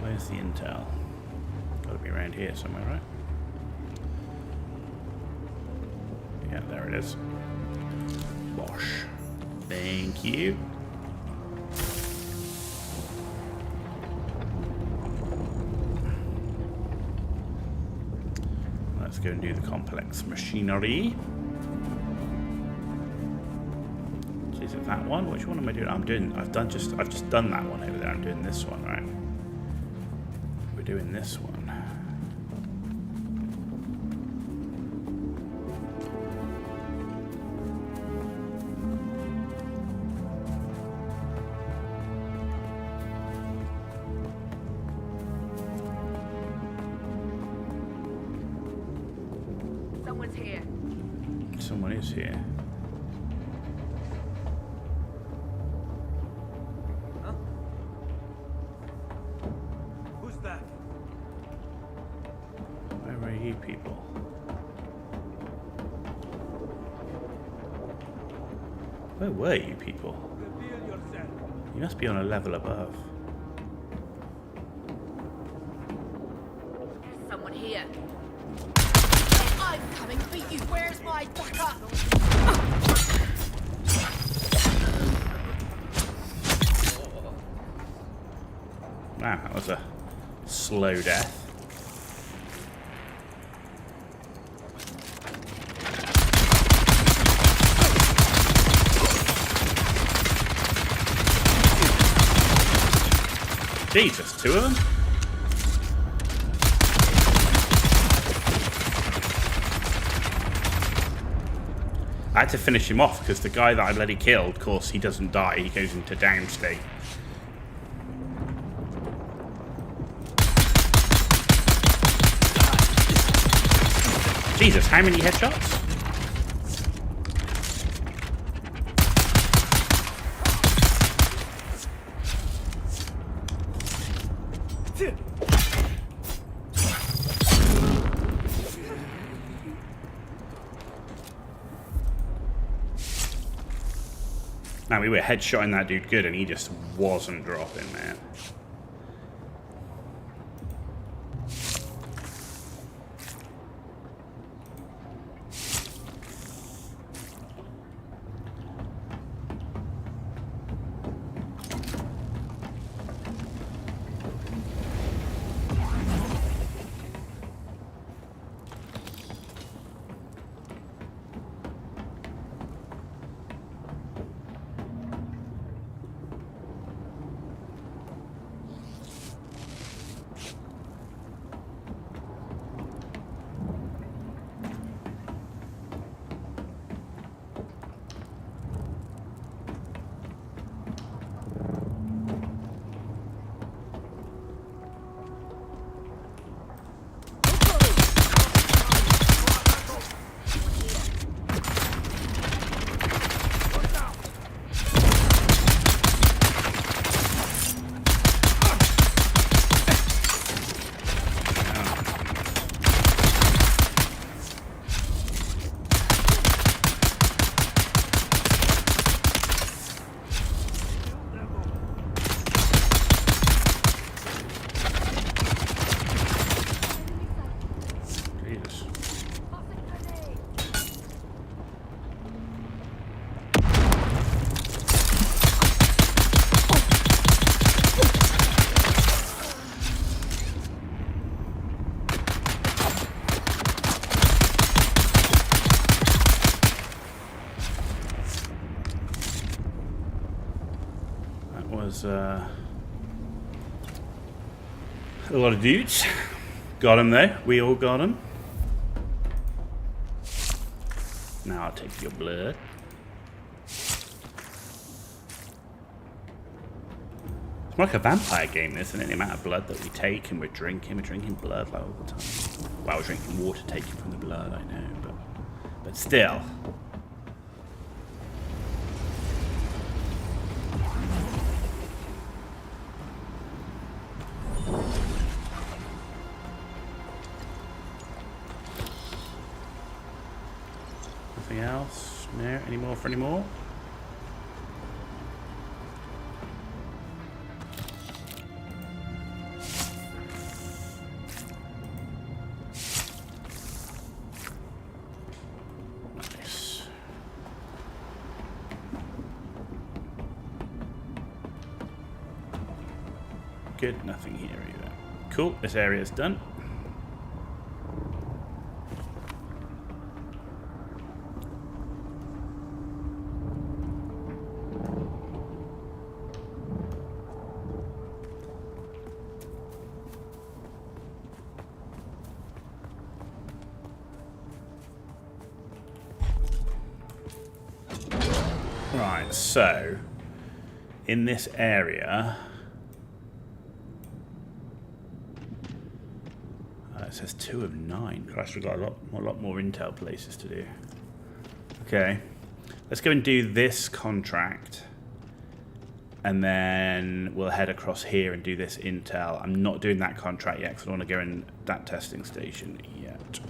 Where's the intel? Gotta be around here somewhere, right? Yeah, there it is. Bosh. Thank you. Let's go and do the complex machinery. Is it that one? Which one am I doing? I've just done that one over there. I'm doing this one, right? We're doing this one. Someone's here. Someone is here. Huh? Who's that? Where are you people? Where were you people? Reveal yourself. You must be on a level above. There's someone here. I'm coming for you. Where's my backup? Wow, that was a slow death. Jesus, two of them? I had to finish him off because the guy that I bloody killed, of course, he doesn't die. He goes into down state. Jesus, how many headshots? Now, we were headshotting that dude good, and he just wasn't dropping, man. was a lot of dudes. Got him though. We all got him. Now I'll take your blood. It's more like a vampire game, isn't it? The amount of blood that we take and we're drinking blood like all the time. Well, we're drinking water taken from the blood, I know, but still. Nothing else? No? Any more for any more? Nice. Good, nothing here either. Cool, this area's done. Right, so in this area, it says 2 of 9. Christ, we've got a lot more intel places to do. Okay, let's go and do this contract, and then we'll head across here and do this intel. I'm not doing that contract yet because I don't want to go in that testing station yet.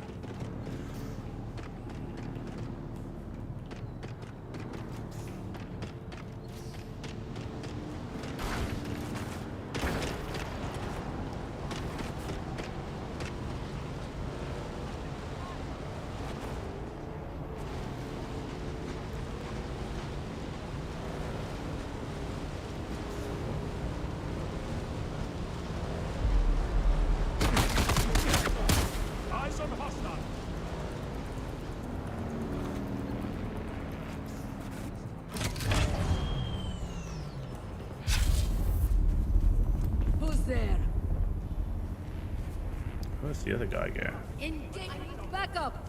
Where's the other guy go? Back up.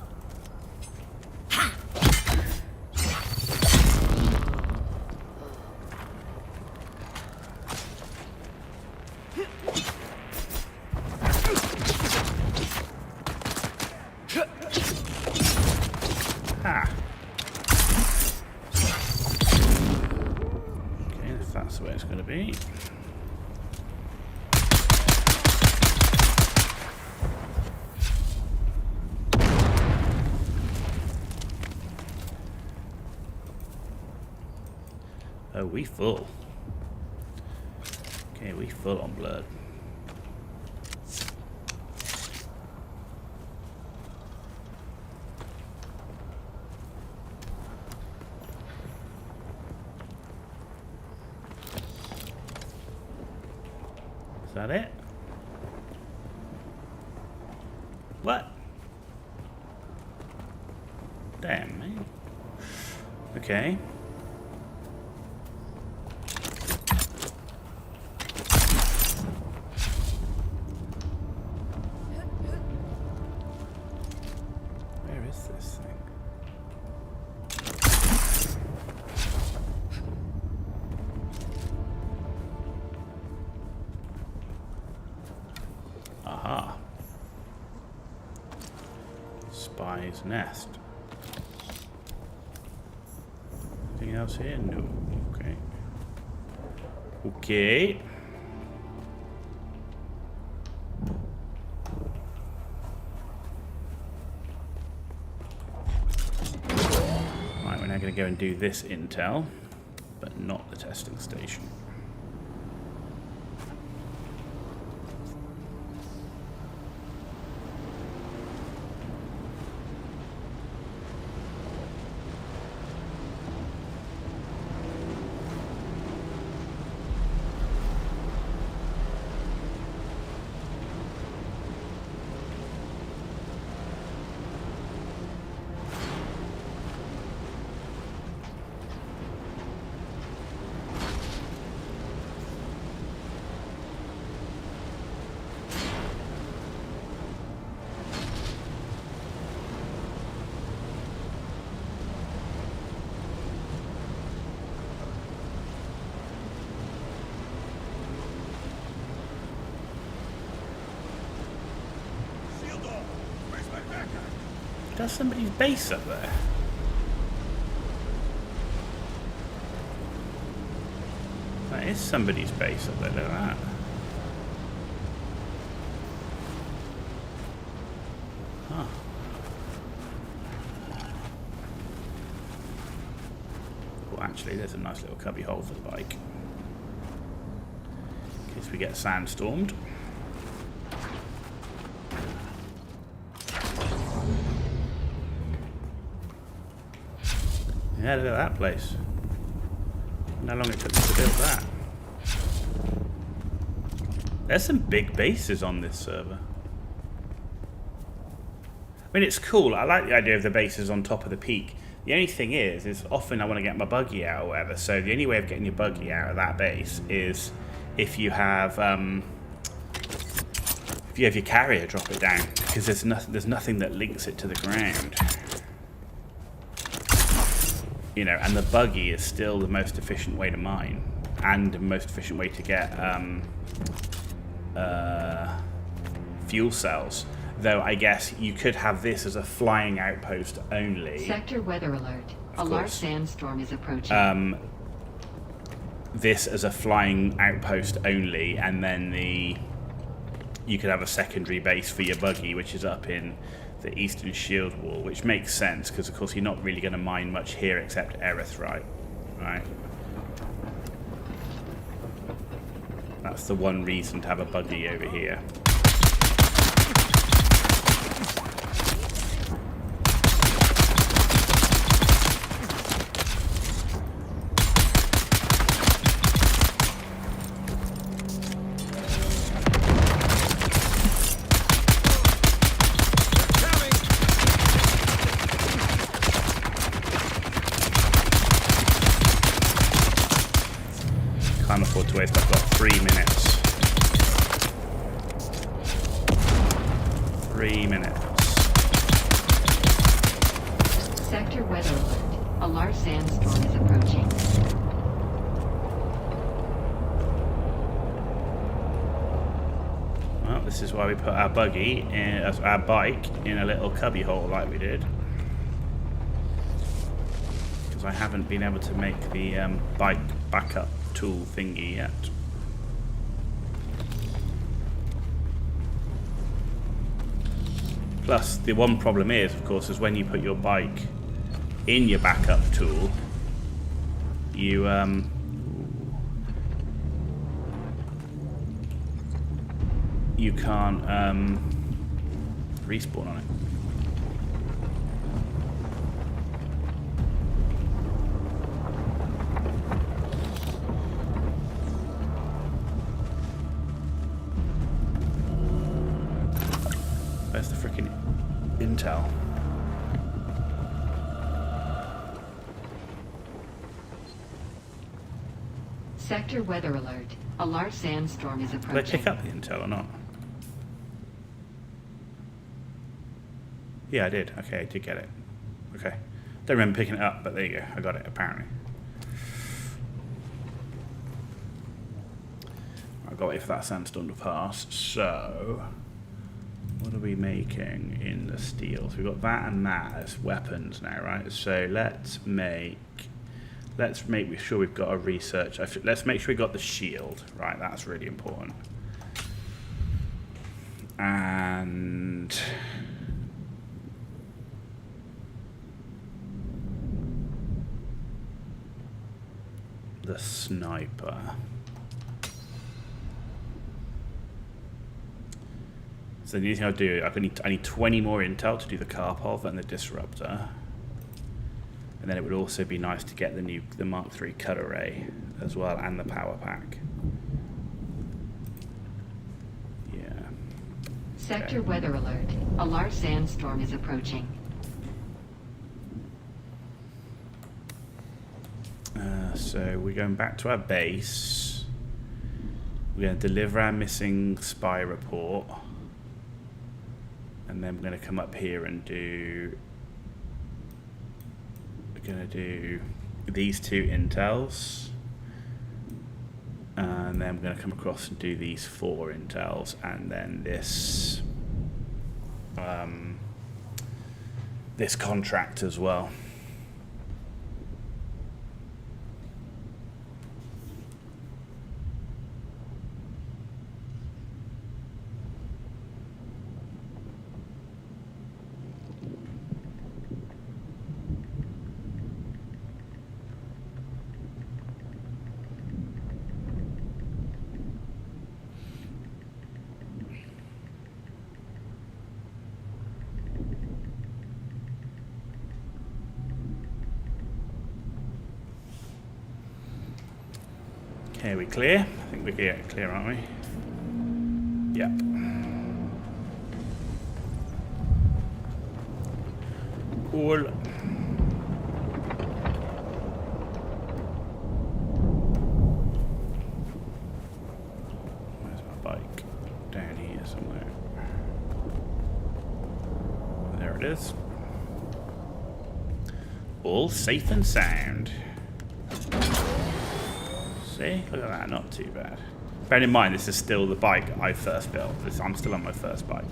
Ah. Okay, if that's the way it's going to be. Oh, we full. Okay, we full on blood. Is that it? What? Damn, man. Okay. Where is this thing? Aha. Spy's nest. Anything else here? No. Okay. Okay. Right, we're now going to go and do this intel, but not the testing station. That's somebody's base up there. That is somebody's base up there, look at that. Huh. Well, actually, there's a nice little cubby hole for the bike. In case we get sandstormed. Yeah, look at that place. How long it took me to build that. There's some big bases on this server. I mean, it's cool. I like the idea of the bases on top of the peak. The only thing is often I want to get my buggy out or whatever, so the only way of getting your buggy out of that base is if you have your carrier drop it down, because there's nothing that links it to the ground. You know, and the buggy is still the most efficient way to mine, and the most efficient way to get fuel cells. Though I guess you could have this as a flying outpost only. Sector weather alert. A large sandstorm is approaching. This as a flying outpost only, and then you could have a secondary base for your buggy, which is up in the eastern shield wall, which makes sense because of course you're not really going to mine much here except erythrite, right? That's the one reason to have a buggy over here. Can't afford to waste. I've got 3 minutes. 3 minutes. Sector weather alert. A large sandstorm is approaching. Well, this is why we put our buggy in, our bike in a little cubby hole like we did. Because I haven't been able to make the bike backup tool thingy yet. Plus, the one problem is, of course, is when you put your bike in your backup tool, you you can't respawn on it. Where's the freaking intel? Sector weather alert. A large sandstorm is approaching. Did I pick up the intel or not? Yeah, I did. Okay, I did get it. Okay. Don't remember picking it up, but there you go. I got it, apparently. I've got to wait for that sandstorm to pass. So, what are we making in the steel? So we've got that and that as weapons now, right? So let's make sure we've got a research. Let's make sure we got the shield, right? That's really important. And the sniper. So the only thing I'll do, I need 20 more intel to do the Karpov and the disruptor. And then it would also be nice to get the Mark III cut array as well, and the power pack. Yeah. Sector weather alert. A large sandstorm is approaching. So we're going back to our base. We're going to deliver our missing spy report. And then we're going to come up here and do... We're going to do these 2 intels. And then we're going to come across and do these 4 intels. And then this... this contract as well. Okay, we clear? I think we're clear, aren't we? Yep. Cool. Where's my bike? Down here somewhere. There it is. All safe and sound. See? Look at that, not too bad. Bearing in mind, this is still the bike I first built. I'm still on my first bike.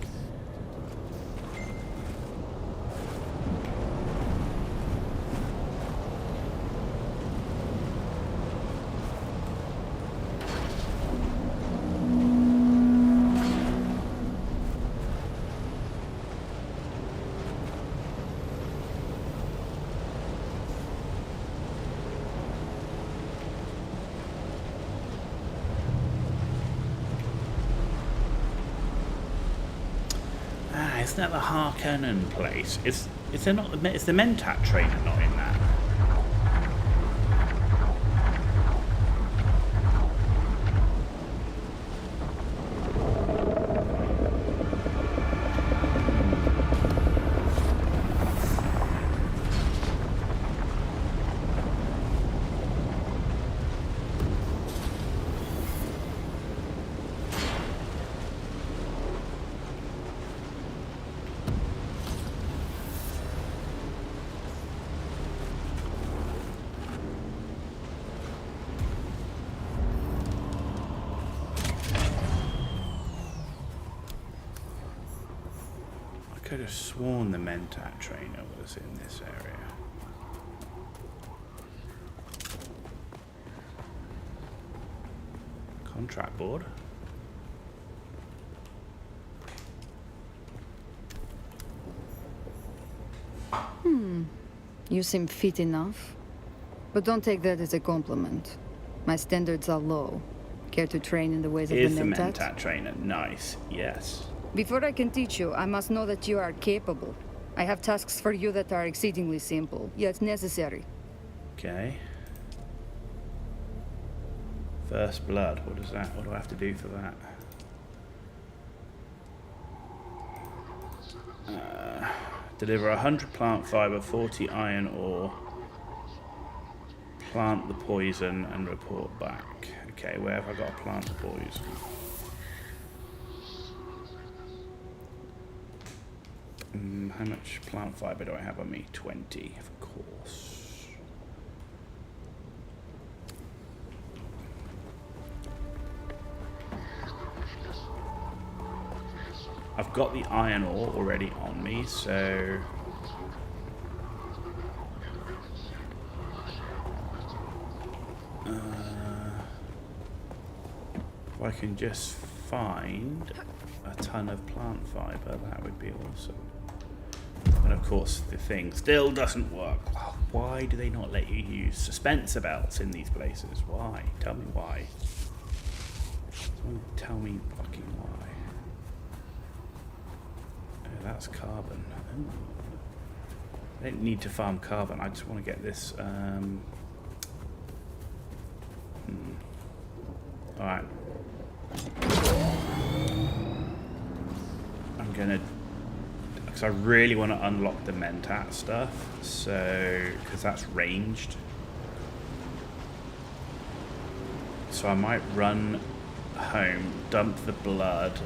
Isn't that the Harkonnen place? Is there not? Is the Mentat trainer not in that? I could have sworn the Mentat trainer was in this area. Contract board. You seem fit enough. But don't take that as a compliment. My standards are low. Care to train in the ways of the Mentat? Mentat trainer. Nice. Yes. Before I can teach you, I must know that you are capable. I have tasks for you that are exceedingly simple, yet necessary. Okay. First blood. What is that? What do I have to do for that? Deliver 100 plant fiber, 40 iron ore. Plant the poison and report back. Okay, where have I got to plant the poison? How much plant fiber do I have on me? 20, of course. I've got the iron ore already on me, so if I can just find a ton of plant fiber, that would be awesome. And of course, the thing still doesn't work. Oh, why do they not let you use suspensor belts in these places? Why? Tell me why. Someone tell me fucking why. Oh, that's carbon. Oh. I don't need to farm carbon. I just want to get this. All right. I'm gonna. Because I really want to unlock the Mentat stuff, so because that's ranged. So I might run home, dump the blood,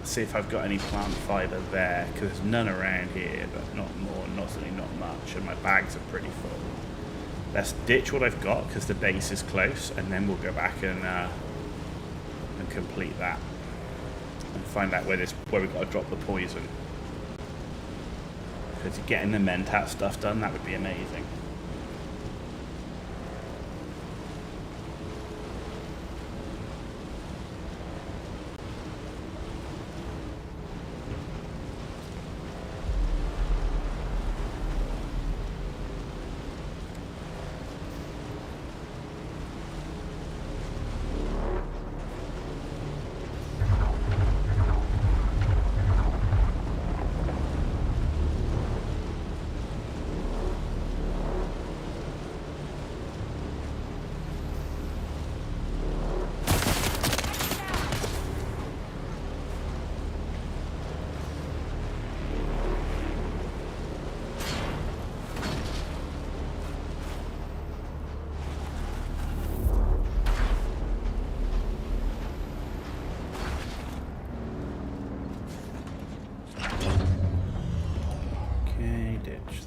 see if I've got any plant fiber there, because there's none around here, but not more, certainly not much, and my bags are pretty full. Let's ditch what I've got because the base is close, and then we'll go back and complete that and find out where we've got to drop the poison. Because getting the Mentat stuff done, that would be amazing.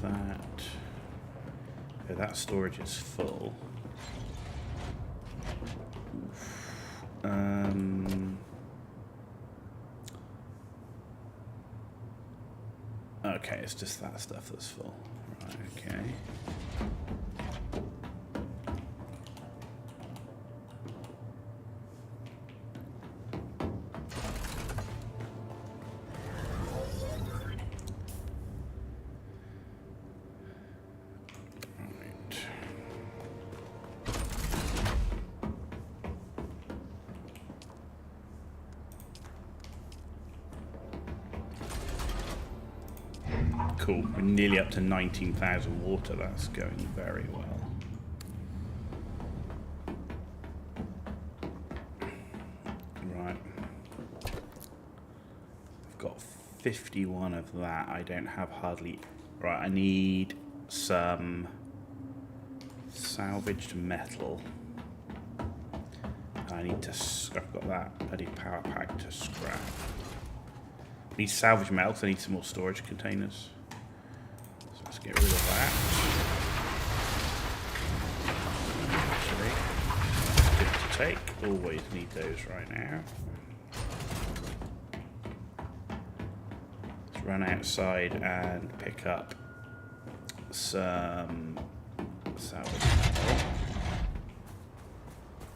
That. Okay, that storage is full. Okay, it's just that stuff that's full. Right, okay. Cool, we're nearly up to 19,000 water. That's going very well. Right. I've got 51 of that. I don't have hardly... Right, I need some salvaged metal. I need to... I've got that bloody power pack to scrap. I need salvaged metal, so I need some more storage containers. Let's get rid of that. Actually, good to take. Always need those right now. Let's run outside and pick up some salvage metal.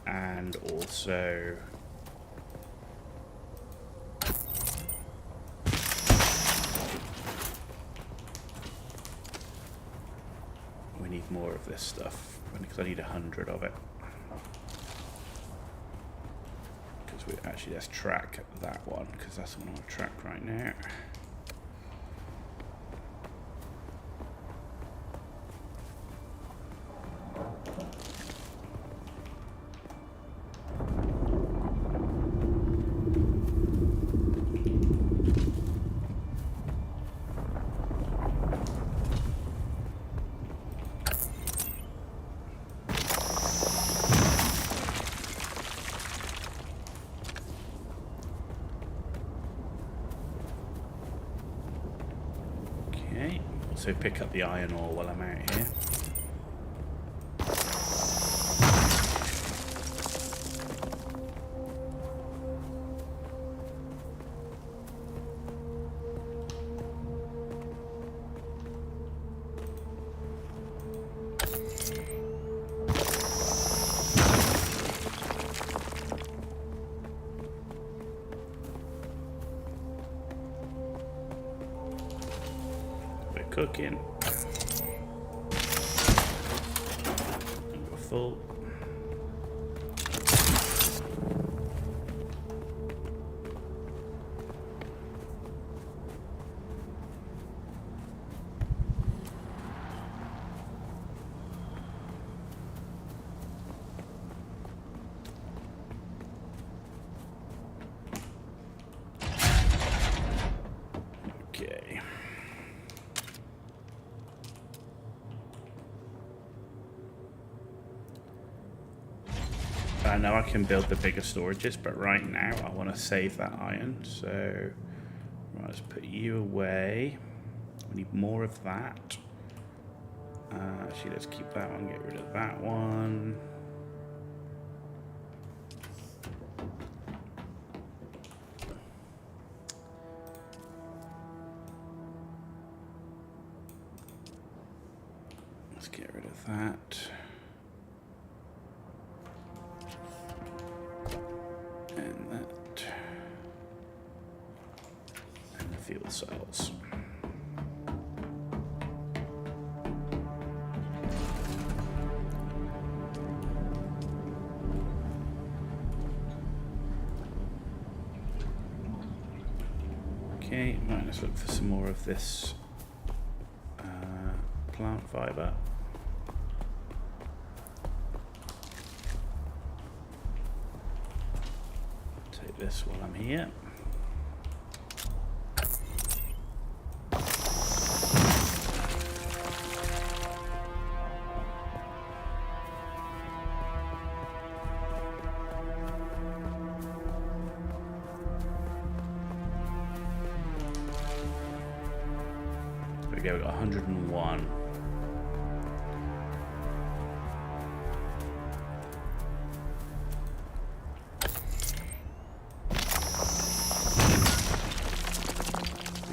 And also... we need more of this stuff because I need 100 of it. Because we actually, let's track that one because that's the one I want to track right now. So pick up the iron ore while I'm out here. Cooking. And we're full. Okay. I know I can build the bigger storages, but right now I want to save that iron. So right, let's put you away. We need more of that. Actually, let's keep that one, get rid of that one. Let's get rid of that. And that. And the fuel cells. Okay, right, let's look for some more of this plant fiber. Take this while I'm here. There we go, we've got 101.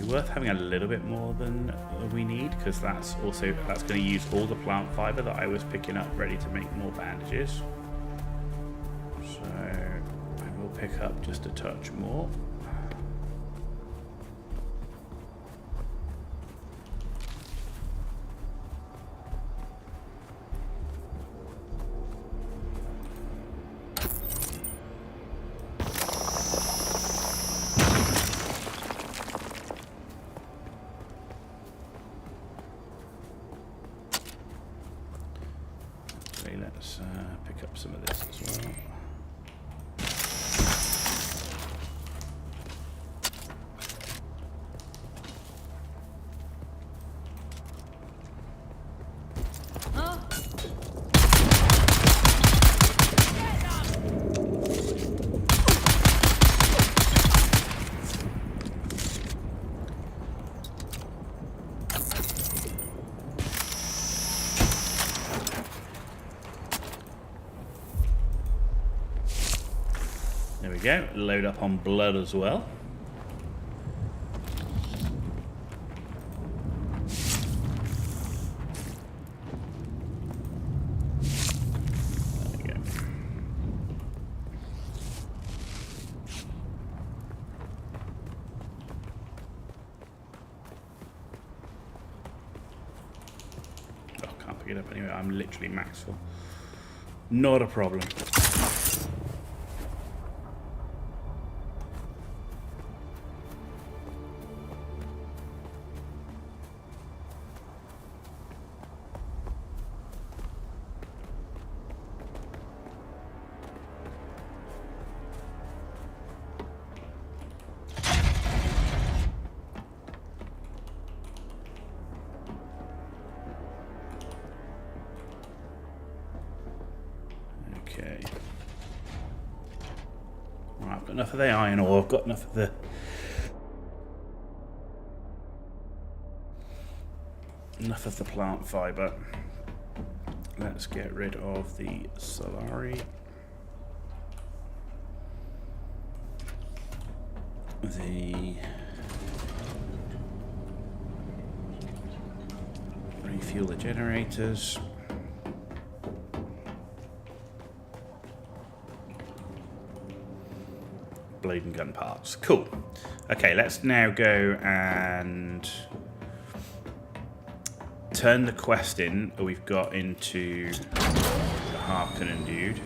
Worth having a little bit more than we need, because that's going to use all the plant fiber that I was picking up ready to make more bandages. So I will pick up just a touch more. Let's pick up some of this as well. There we go, load up on blood as well. There we go. Oh, can't pick it up anyway, I'm literally max full. Not a problem. Okay. Right, I've got enough of the iron ore, I've got enough of the plant fiber. Let's get rid of the Solari. Refuel the generators. Blade and gun parts. Cool. Okay, let's now go and turn the quest in we've got into the Harkonnen dude.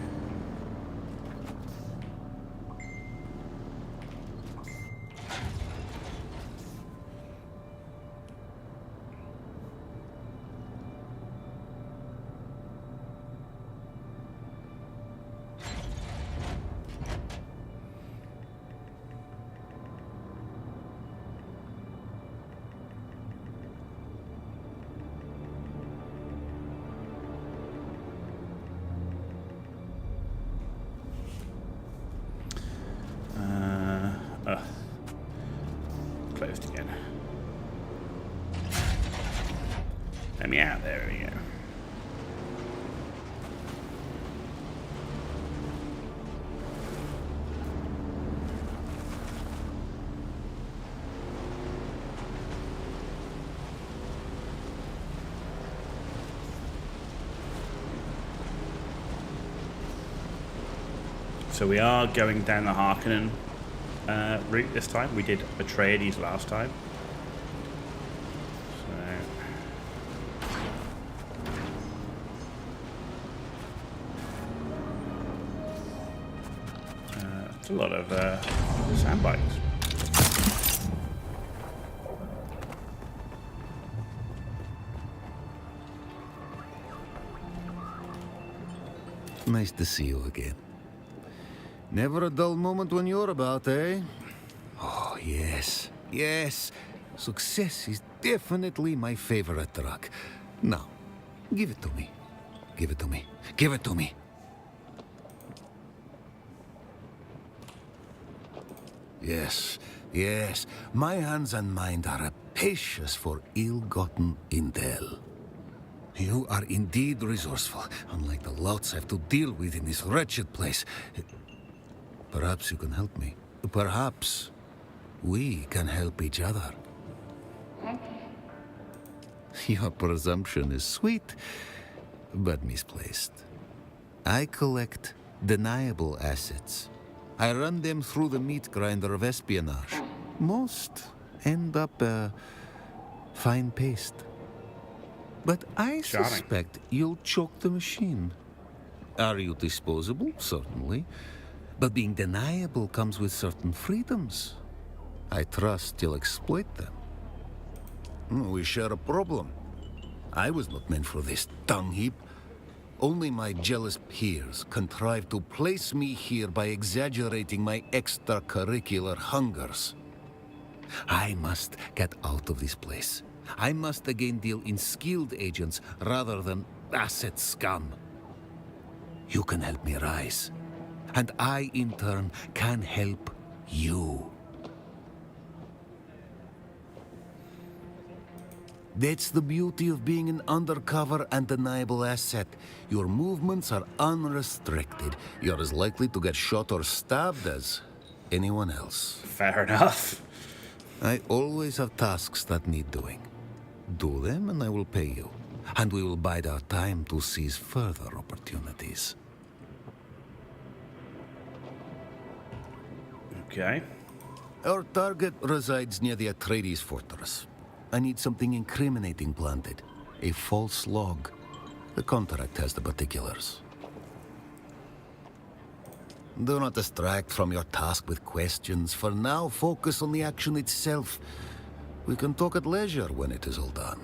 Closed again. Let me out. There we go. So we are going down the Harkonnen route this time. We did Atreides last time. It's a lot of sandbikes. Nice to see you again. Never a dull moment when you're about, eh? Oh, yes. Yes. Success is definitely my favorite drug. Now, give it to me. Give it to me. Give it to me. Yes, yes. My hands and mind are rapacious for ill-gotten intel. You are indeed resourceful, unlike the louts I have to deal with in this wretched place. Perhaps you can help me. Perhaps we can help each other. Your presumption is sweet, but misplaced. I collect deniable assets. I run them through the meat grinder of espionage. Most end up fine paste. But I suspect you'll choke the machine. Are you disposable? Certainly. But being deniable comes with certain freedoms. I trust you'll exploit them. We share a problem. I was not meant for this dung heap. Only my jealous peers contrive to place me here by exaggerating my extracurricular hungers. I must get out of this place. I must again deal in skilled agents rather than asset scum. You can help me rise. And I, in turn, can help you. That's the beauty of being an undercover and deniable asset. Your movements are unrestricted. You're as likely to get shot or stabbed as anyone else. Fair enough. I always have tasks that need doing. Do them and I will pay you. And we will bide our time to seize further opportunities. Okay. Our target resides near the Atreides fortress. I need something incriminating planted. A false log. The contract has the particulars. Do not distract from your task with questions. For now, focus on the action itself. We can talk at leisure when it is all done.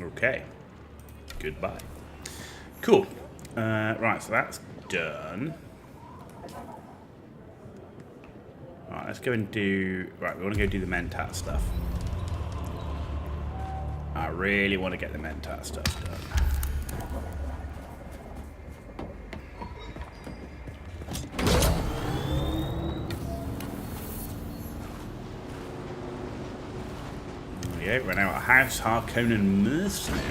Okay. Goodbye. Cool. Right, so that's done. Right, let's go and do... Right, we want to go do the Mentat stuff. I really want to get the Mentat stuff done. There we go, we're now at House Harkonnen Mercenary.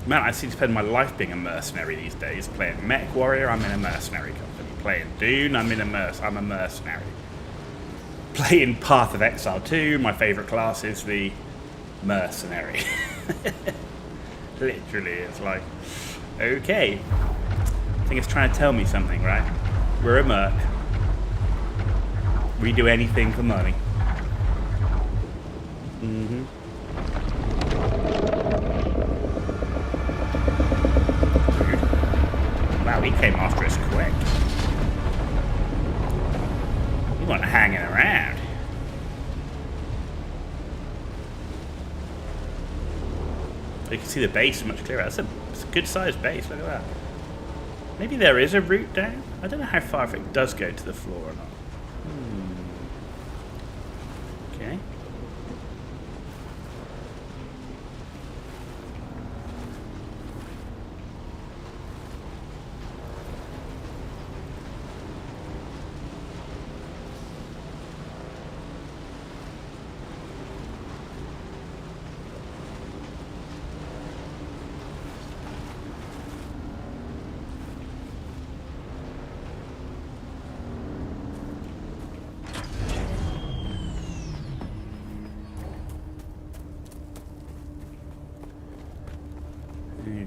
Man, I seem to spend my life being a mercenary these days. Playing Mech Warrior, I'm in a mercenary company. Playing Dune, I'm a mercenary. Playing Path of Exile 2, my favourite class is the mercenary. Literally, it's like, okay. I think it's trying to tell me something, right? We're a merc. We do anything for money. Mm-hmm. Wow, he came after us quick. He wasn't hanging around. You can see the base much clearer. It's a good sized base, look at that. Maybe there is a route down? I don't know how far if it does go to the floor or not. Okay.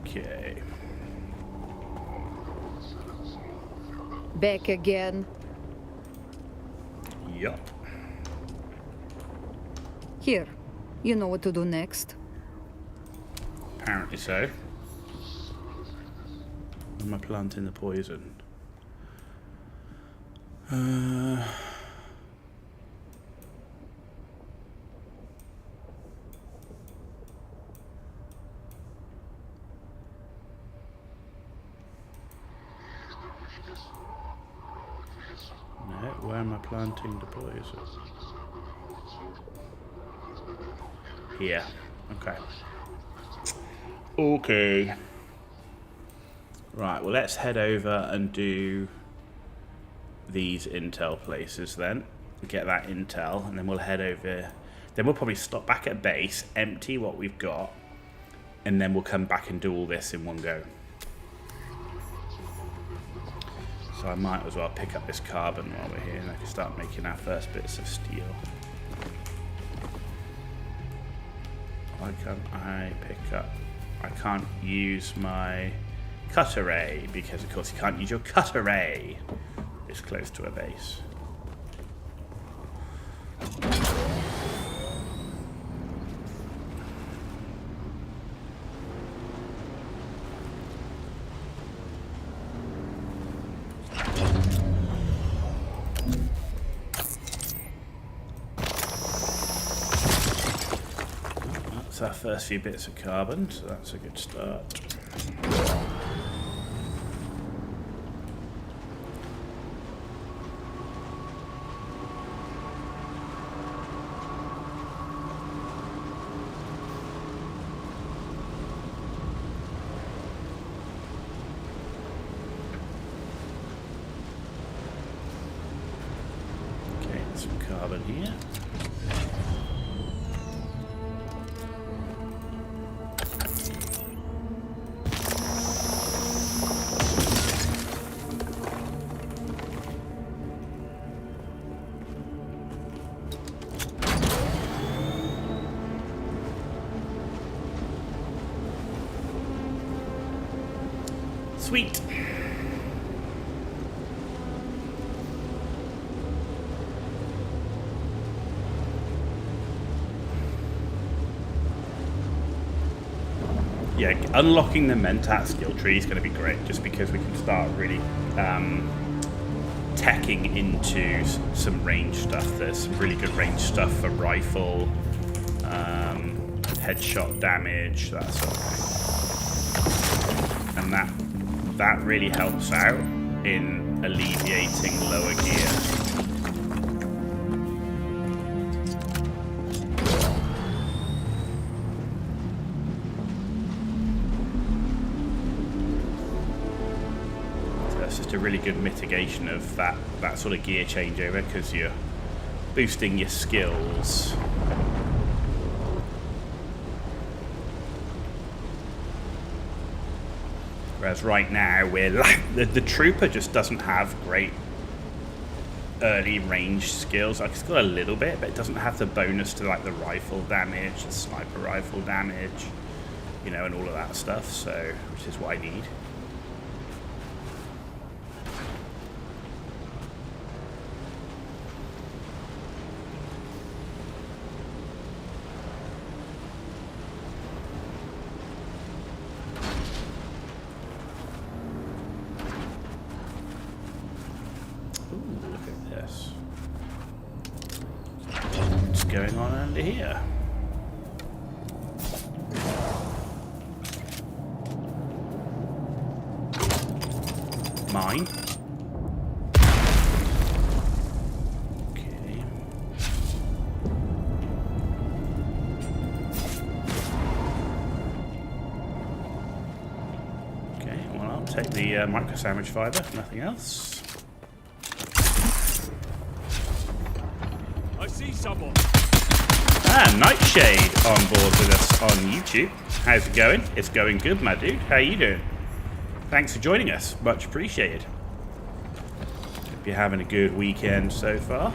Okay. Back again. Yup. Here. You know what to do next. Apparently so. Am I planting the poison? No, where am I planting the poison? Here. Okay. Okay. Right, well let's head over and do these intel places then. Get that intel and then we'll head over. Then we'll probably stop back at base, empty what we've got, and then we'll come back and do all this in one go. So I might as well pick up this carbon while we're here and I can start making our first bits of steel. Why can't I pick up? I can't use my cutter ray because of course you can't use your cutter ray. It's close to a base. That's our first few bits of carbon, so that's a good start. Okay, some carbon here. Sweet. Yeah, unlocking the Mentat skill tree is going to be great, just because we can start really teching into some range stuff. There's some really good range stuff for rifle, headshot damage, that sort of thing. And that really helps out in alleviating lower gear. A really good mitigation of that sort of gear changeover because you're boosting your skills. Whereas right now we're like the trooper just doesn't have great early range skills. Like it's got a little bit, but it doesn't have the bonus to like the rifle damage, the sniper rifle damage, you know, and all of that stuff. So which is what I need. Going on under here. Mine. Okay. Okay, well I'll take the micro sandwich fiber, if nothing else. I see someone. Nightshade on board with us on YouTube. How's it going? It's going good, my dude. How you doing? Thanks for joining us. Much appreciated. Hope you're having a good weekend so far.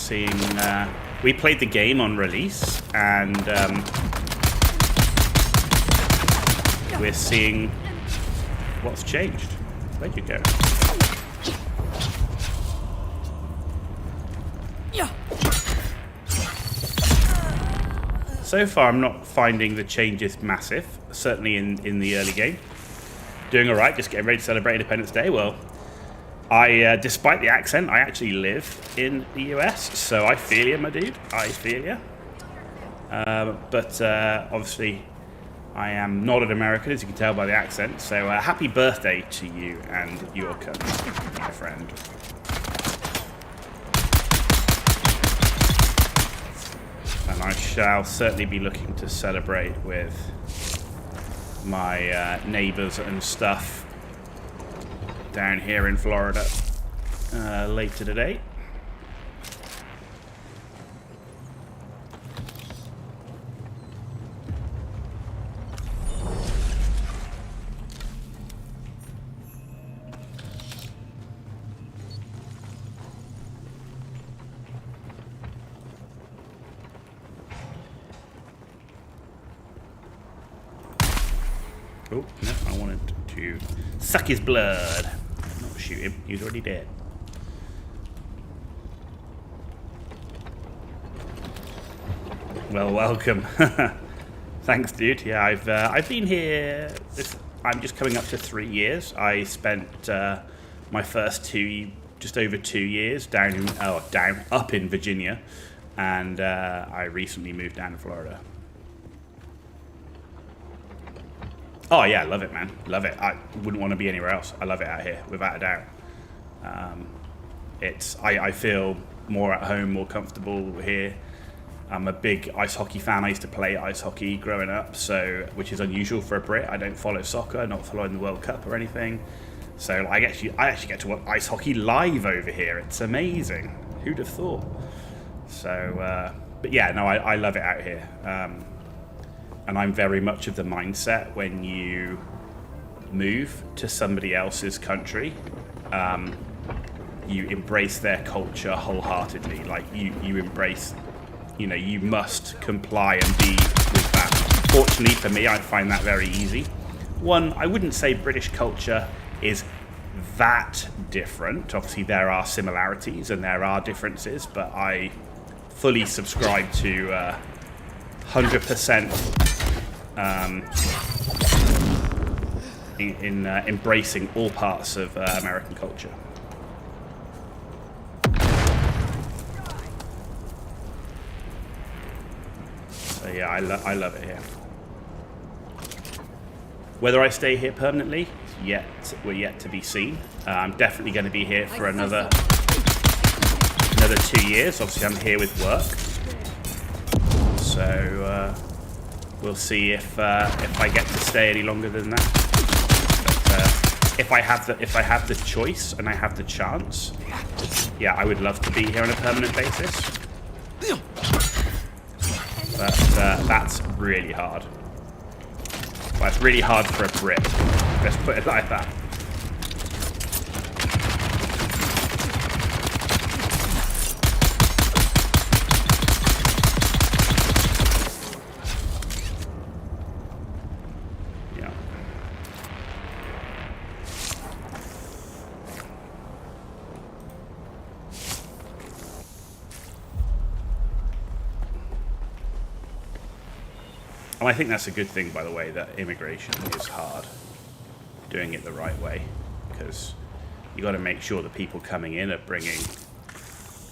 seeing... we played the game on release, and we're seeing what's changed. Where'd you go? So far, I'm not finding the changes massive, certainly in the early game. Doing alright, just getting ready to celebrate Independence Day. Well, despite the accent, I actually live in the US, so I feel you, my dude. I feel you. But obviously, I am not an American, as you can tell by the accent. So happy birthday to you and your country, my friend. And I shall certainly be looking to celebrate with my neighbors and stuff down here in Florida later today. Oh, no, I wanted to suck his blood. Not shoot him, he's already dead. Well, welcome. Thanks, dude. Yeah, I've been here. I'm just coming up to 3 years. I spent my first just over 2 years up in Virginia, and I recently moved down to Florida. Oh yeah, love it, man. Love it. I wouldn't want to be anywhere else. I love it out here, without a doubt. I feel more at home, more comfortable here. I'm a big ice hockey fan. I used to play ice hockey growing up, which is unusual for a Brit. I don't follow soccer, not following the World Cup or anything. So I actually get to watch ice hockey live over here. It's amazing. Who'd have thought? So, but yeah, no, I love it out here. And I'm very much of the mindset when you move to somebody else's country, you embrace their culture wholeheartedly. Like you embrace, you must comply and be with that. Fortunately for me, I find that very easy. One, I wouldn't say British culture is that different. Obviously there are similarities and there are differences, but I fully subscribe to 100% in embracing all parts of American culture. So yeah, I love it here. Whether I stay here permanently, we're yet to be seen. I'm definitely going to be here for another 2 years. Obviously, I'm here with work, so we'll see if I get to stay any longer than that. But if I have the choice and I have the chance, yeah, I would love to be here on a permanent basis. But that's really hard. Well, it's really hard for a Brit. Let's put it like that. Yeah. And I think that's a good thing, by the way, that immigration is hard. Doing it the right way, because you got to make sure the people coming in are bringing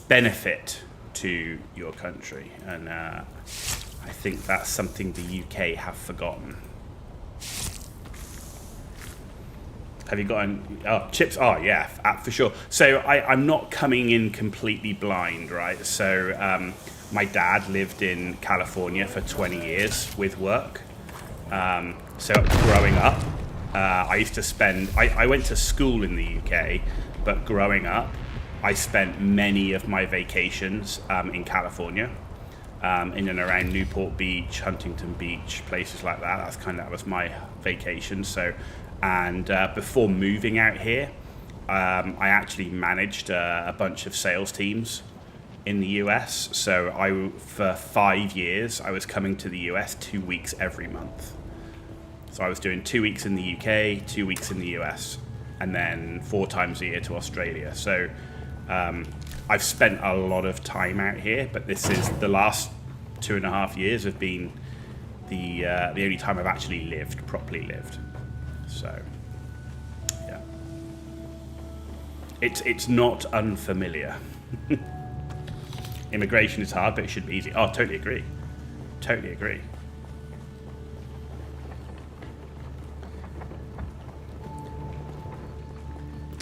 benefit to your country, and I think that's something the UK have forgotten. Have you gotten chips? Oh yeah, for sure. So I'm not coming in completely blind, right? So my dad lived in California for 20 years with work. So growing up, I used to spend, I went to school in the UK, but growing up, I spent many of my vacations in California, in and around Newport Beach, Huntington Beach, places like that. That was my vacation. So, and before moving out here, I actually managed a bunch of sales teams in the US. So for 5 years, I was coming to the US 2 weeks every month. So I was doing 2 weeks in the UK, 2 weeks in the US, and then 4 times a year to Australia. So I've spent a lot of time out here, but this is the last 2.5 years have been the only time I've actually properly lived. So yeah, it's not unfamiliar. Immigration is hard, but it should be easy. Oh, totally agree. Totally agree.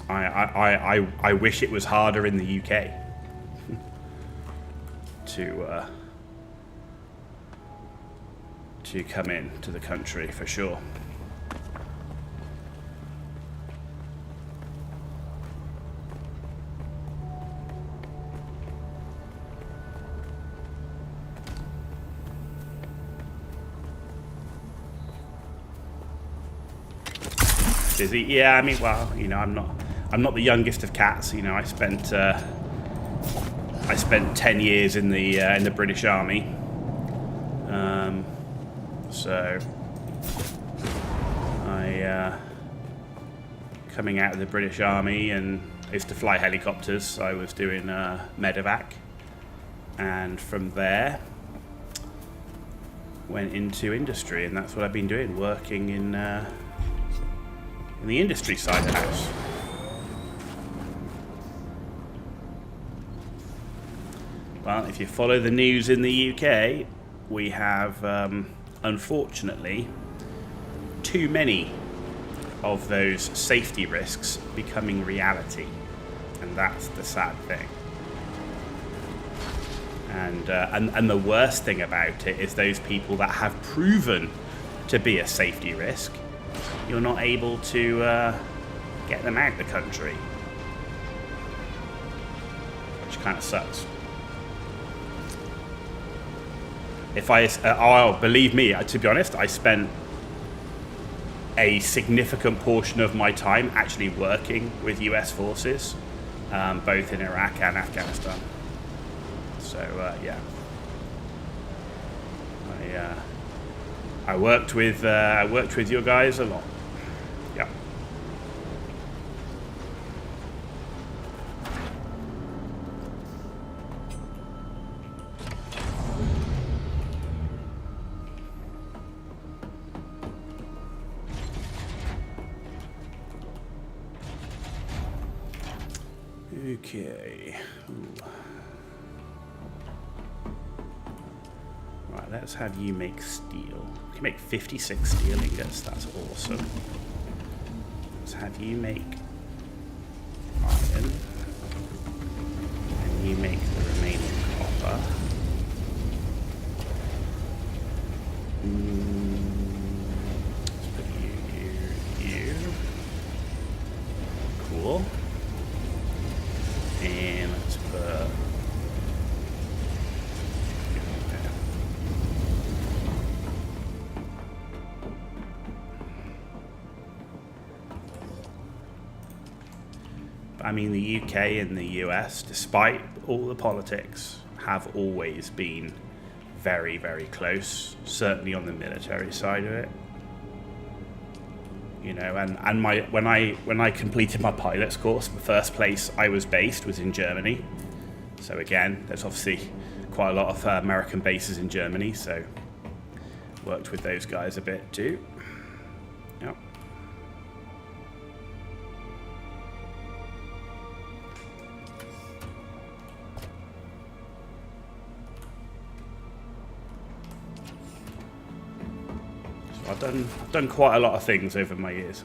I wish it was harder in the UK to come in to the country for sure. Busy, yeah. I mean, well, you know, I'm not the youngest of cats. You know, I spent 10 years in the British Army. So I coming out of the British Army, and I used to fly helicopters. So I was doing medevac, and from there went into industry, and that's what I've been doing, working in the industry side of the house. Well, if you follow the news in the UK, we have, unfortunately, too many of those safety risks becoming reality, and that's the sad thing. And the worst thing about it is those people that have proven to be a safety risk, you're not able to get them out of the country, which kind of sucks. If believe me, to be honest, I spent a significant portion of my time actually working with US forces, both in Iraq and Afghanistan. So yeah, I worked with your guys a lot. Yeah. Okay. Ooh. Right, let's have you make steel. You can make 56 steel ingots, that's awesome. Let's have you make iron. And you make the remaining copper. Let's put you here. Cool. And let's put I mean, the UK and the US, despite all the politics, have always been very, very close, certainly on the military side of it. You know, and when I completed my pilot's course, the first place I was based was in Germany. So again, there's obviously quite a lot of American bases in Germany, so worked with those guys a bit too. Yep. I've done quite a lot of things over my years.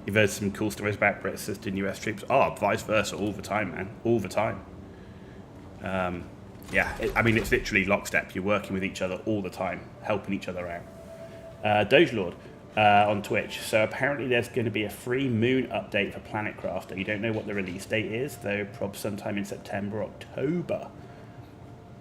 You've heard some cool stories about Brits assisting US troops. Oh, vice versa, all the time, man, all the time. Yeah, I mean, it's literally lockstep. You're working with each other all the time, helping each other out. Doge Lord on Twitch. So apparently there's going to be a free moon update for Planet Crafter. You don't know what the release date is, though. Probably sometime in September, October.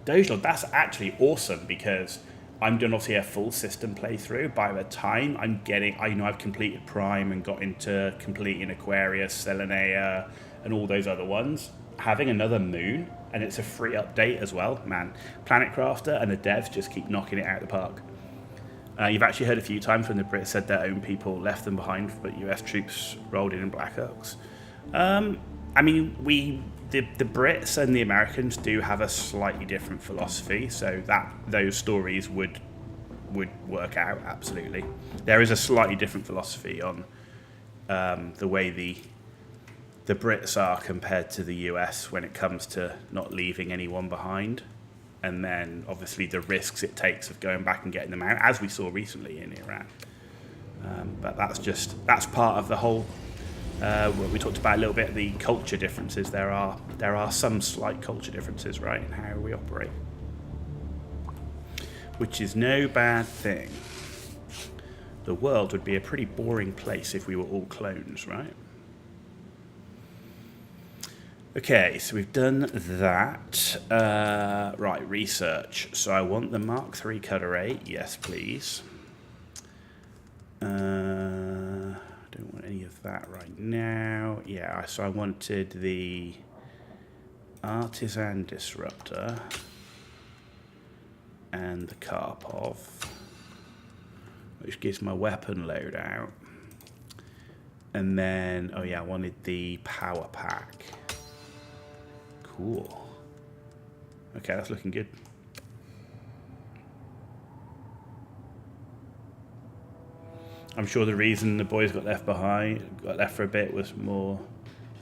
Doge Lord, that's actually awesome because I'm doing obviously a full system playthrough. By the time I'm getting, I've completed Prime and got into completing Aquarius, Selenea, and all those other ones. Having another moon and it's a free update as well. Man, Planet Crafter and the devs just keep knocking it out of the park. You've actually heard a few times when the Brits said their own people left them behind, but US troops rolled in Black Ops. I mean, the Brits and the Americans do have a slightly different philosophy, so that those stories would work out, absolutely. There is a slightly different philosophy on the way the Brits are compared to the US when it comes to not leaving anyone behind, and then obviously the risks it takes of going back and getting them out, as we saw recently in Iran. But that's part of the whole. What we talked about a little bit, the culture differences. There are some slight culture differences, right, in how we operate, which is no bad thing. The world would be a pretty boring place if we were all clones, right? Okay, so we've done that. Right, research. So I want the Mark III Cutter 8. Yes, please. Don't want any of that right now. Yeah, so I wanted the Artisan Disruptor and the Karpov, which gives my weapon loadout. And then, oh yeah, I wanted the Power Pack. Cool. Okay, that's looking good. I'm sure the reason the boys got left for a bit, was more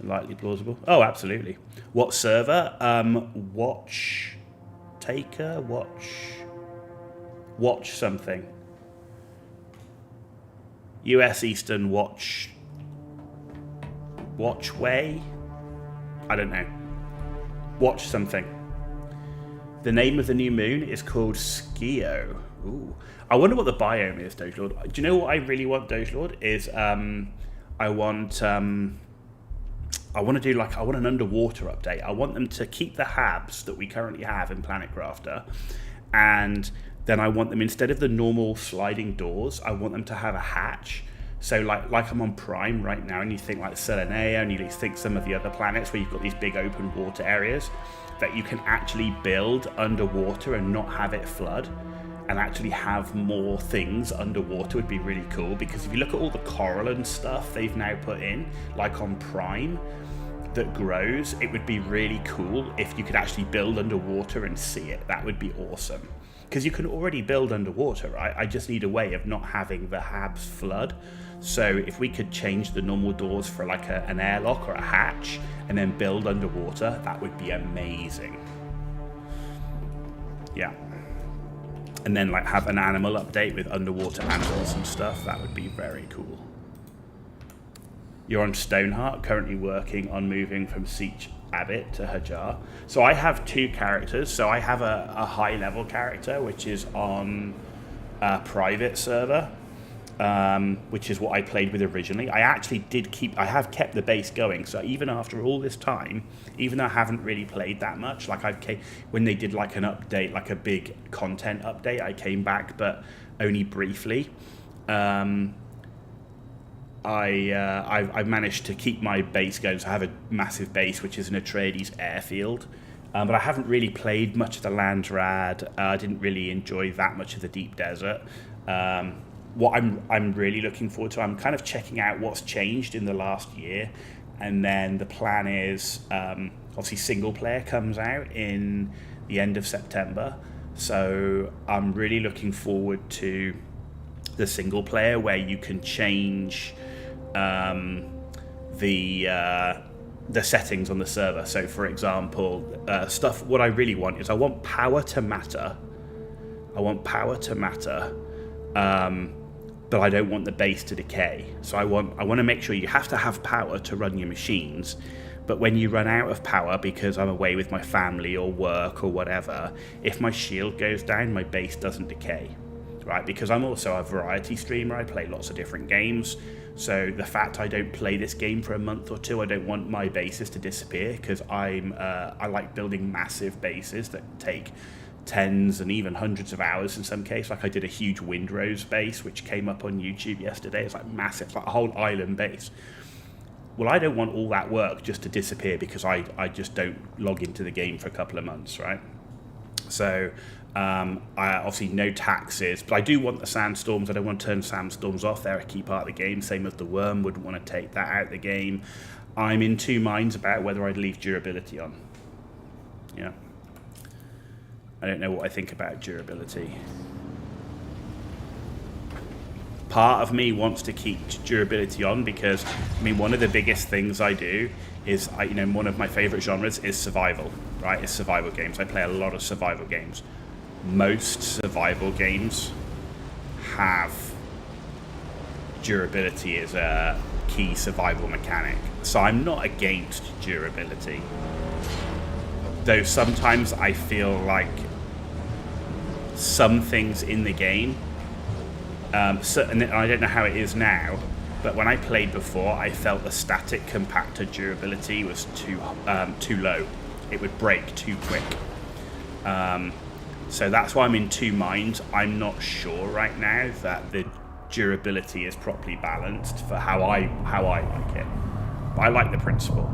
likely plausible. Oh, absolutely. What server? Watch Taker? Watch something. US Eastern Watchway? I don't know. Watch something. The name of the new moon is called Skio. Ooh. I wonder what the biome is, Doge Lord. Do you know what I really want, Doge Lord? Is I want an underwater update. I want them to keep the habs that we currently have in Planet Crafter, and then I want them, instead of the normal sliding doors, I want them to have a hatch. So like I'm on Prime right now, and you think like Selenea, and you think some of the other planets where you've got these big open water areas that you can actually build underwater and not have it flood, and actually have more things underwater would be really cool. Because if you look at all the coral and stuff they've now put in, like on Prime, that grows, it would be really cool if you could actually build underwater and see it. That would be awesome. Because you can already build underwater, right? I just need a way of not having the habs flood. So if we could change the normal doors for like an airlock or a hatch and then build underwater, that would be amazing. Yeah. And then like have an animal update with underwater animals and stuff. That would be very cool. You're on Stoneheart, currently working on moving from Siege Abbott to Hajar. So I have two characters. So I have a high level character, which is on a private server, which is what I played with originally. I have kept the base going. So even after all this time, even though I haven't really played that much, like when they did like an update, like a big content update, I came back, but only briefly. I've managed to keep my base going, so I have a massive base, which is an Atreides airfield. But I haven't really played much of the Landrad. I didn't really enjoy that much of the Deep Desert. What I'm really looking forward to, I'm kind of checking out what's changed in the last year, and then the plan is obviously single player comes out in the end of September, so I'm really looking forward to the single player where you can change the settings on the server. So for example, what I really want is I want power to matter. But I don't want the base to decay. So I want to make sure you have to have power to run your machines, but when you run out of power because I'm away with my family or work or whatever, if my shield goes down, my base doesn't decay, right? Because I'm also a variety streamer. I play lots of different games. So the fact I don't play this game for a month or two, I don't want my bases to disappear, because I like building massive bases that take tens and even hundreds of hours in some case. Like I did a huge Windrose base which came up on YouTube yesterday. It's like massive, it's like a whole island base, well, I don't want all that work just to disappear because I just don't log into the game for a couple of months, right? So I obviously no taxes, but I do want the sandstorms. I don't want to turn sandstorms off. They're a key part of the game. Same as the worm, wouldn't want to take that out of the game. I'm in two minds about whether I'd leave durability on. Yeah. I don't know what I think about durability. Part of me wants to keep durability on because, I mean, one of the biggest things I do is, one of my favorite genres is survival, right? It's survival games. I play a lot of survival games. Most survival games have durability as a key survival mechanic. So I'm not against durability. Though sometimes I feel like some things in the game, and I don't know how it is now, but when I played before, I felt the static compactor durability was too low. It would break too quick. So that's why I'm in two minds. I'm not sure right now that the durability is properly balanced for how I like it. But I like the principle.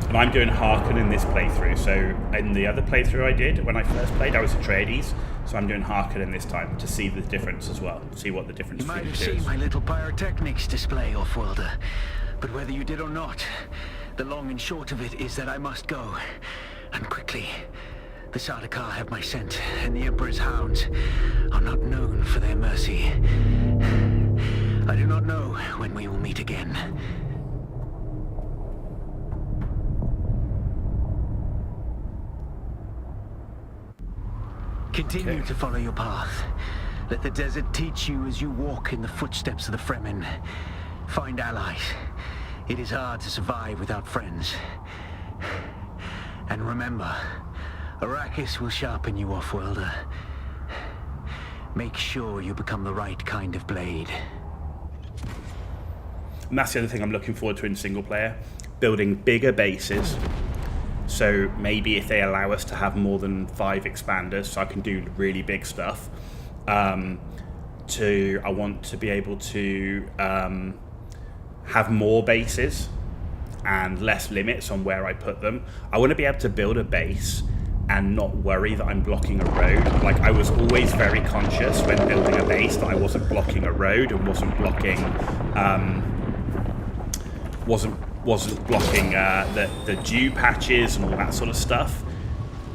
And I'm doing Harken in this playthrough. So in the other playthrough I did, when I first played, I was Atreides. So I'm doing Harken in this time to see the difference as well. See what the difference You might between have the two seen is. my little pyrotechnics display, Offworlder. But whether you did or not, the long and short of it is that I must go. And quickly. The Sardaukar have my scent, and the Emperor's hounds are not known for their mercy. I do not know when we will meet again. Continue to follow your path. Let the desert teach you as you walk in the footsteps of the Fremen. Find allies. It is hard to survive without friends. And remember, Arrakis will sharpen you, Offworlder. Make sure you become the right kind of blade. And that's the other thing I'm looking forward to in single player. Building bigger bases. So maybe if they allow us to have more than 5 expanders, so I can do really big stuff. I want to be able to have more bases and less limits on where I put them. I want to be able to build a base and not worry that I'm blocking a road. Like, I was always very conscious when building a base that I wasn't blocking a road and wasn't blocking the dew patches and all that sort of stuff.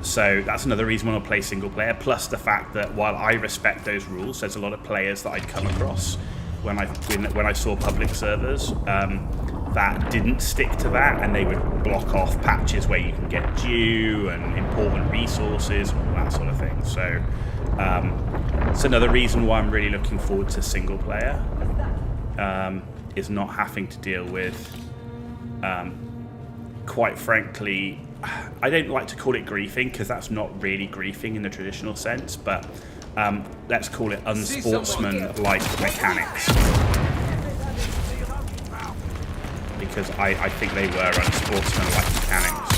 So that's another reason why I'll play single player, plus the fact that while I respect those rules, there's a lot of players that I'd come across when I saw public servers that didn't stick to that, and they would block off patches where you can get dew and important resources and all that sort of thing. So it's another reason why I'm really looking forward to single player, is not having to deal with quite frankly, I don't like to call it griefing because that's not really griefing in the traditional sense, but let's call it unsportsman-like mechanics, because I think they were unsportsman-like mechanics.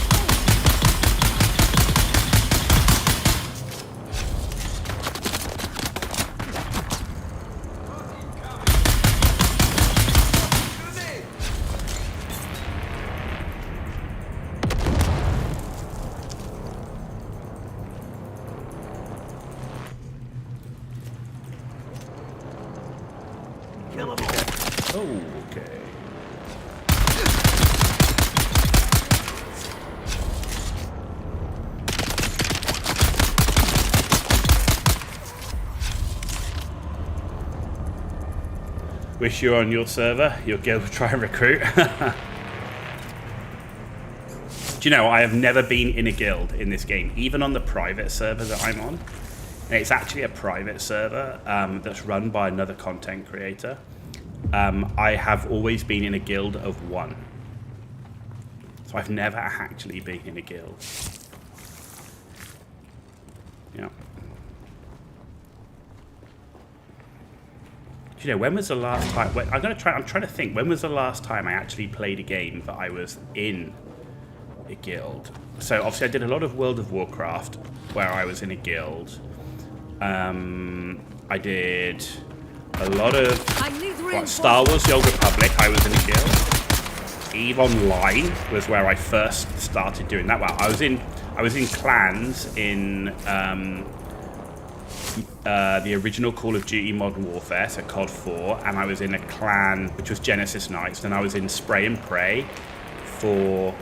Wish you were on your server, your guild would try and recruit. Do you know, I have never been in a guild in this game, even on the private server that I'm on. And it's actually a private server that's run by another content creator. I have always been in a guild of 1. So I've never actually been in a guild. Yeah. Do you know, when was the last time... I'm trying to think. When was the last time I actually played a game that I was in a guild? So, obviously, I did a lot of World of Warcraft, where I was in a guild. I did a lot of Star Wars The Old Republic, I was in a guild. EVE Online was where I first started doing that. Well, I was in clans in the original Call of Duty Modern Warfare, so COD 4, and I was in a clan which was Genesis Knights. Then I was in Spray and Pray for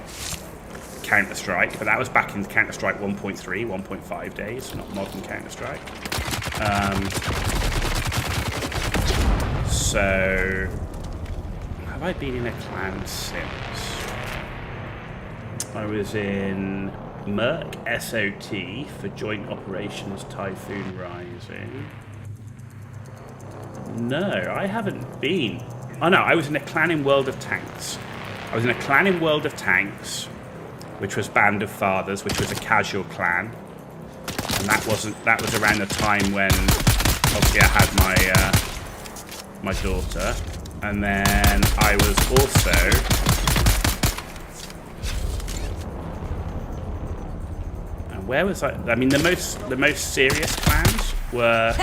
Counter-Strike, but that was back in Counter-Strike 1.3, 1.5 days, not modern Counter-Strike. So, have I been in a clan since? I was in Merc SOT for Joint Operations Typhoon Rising. No, I haven't been. Oh no, I was in a clan in World of Tanks. I was in a clan in World of Tanks, which was Band of Fathers, which was a casual clan. And that was around the time when obviously I had my daughter. And then I was also where was I? I mean, the most serious clans were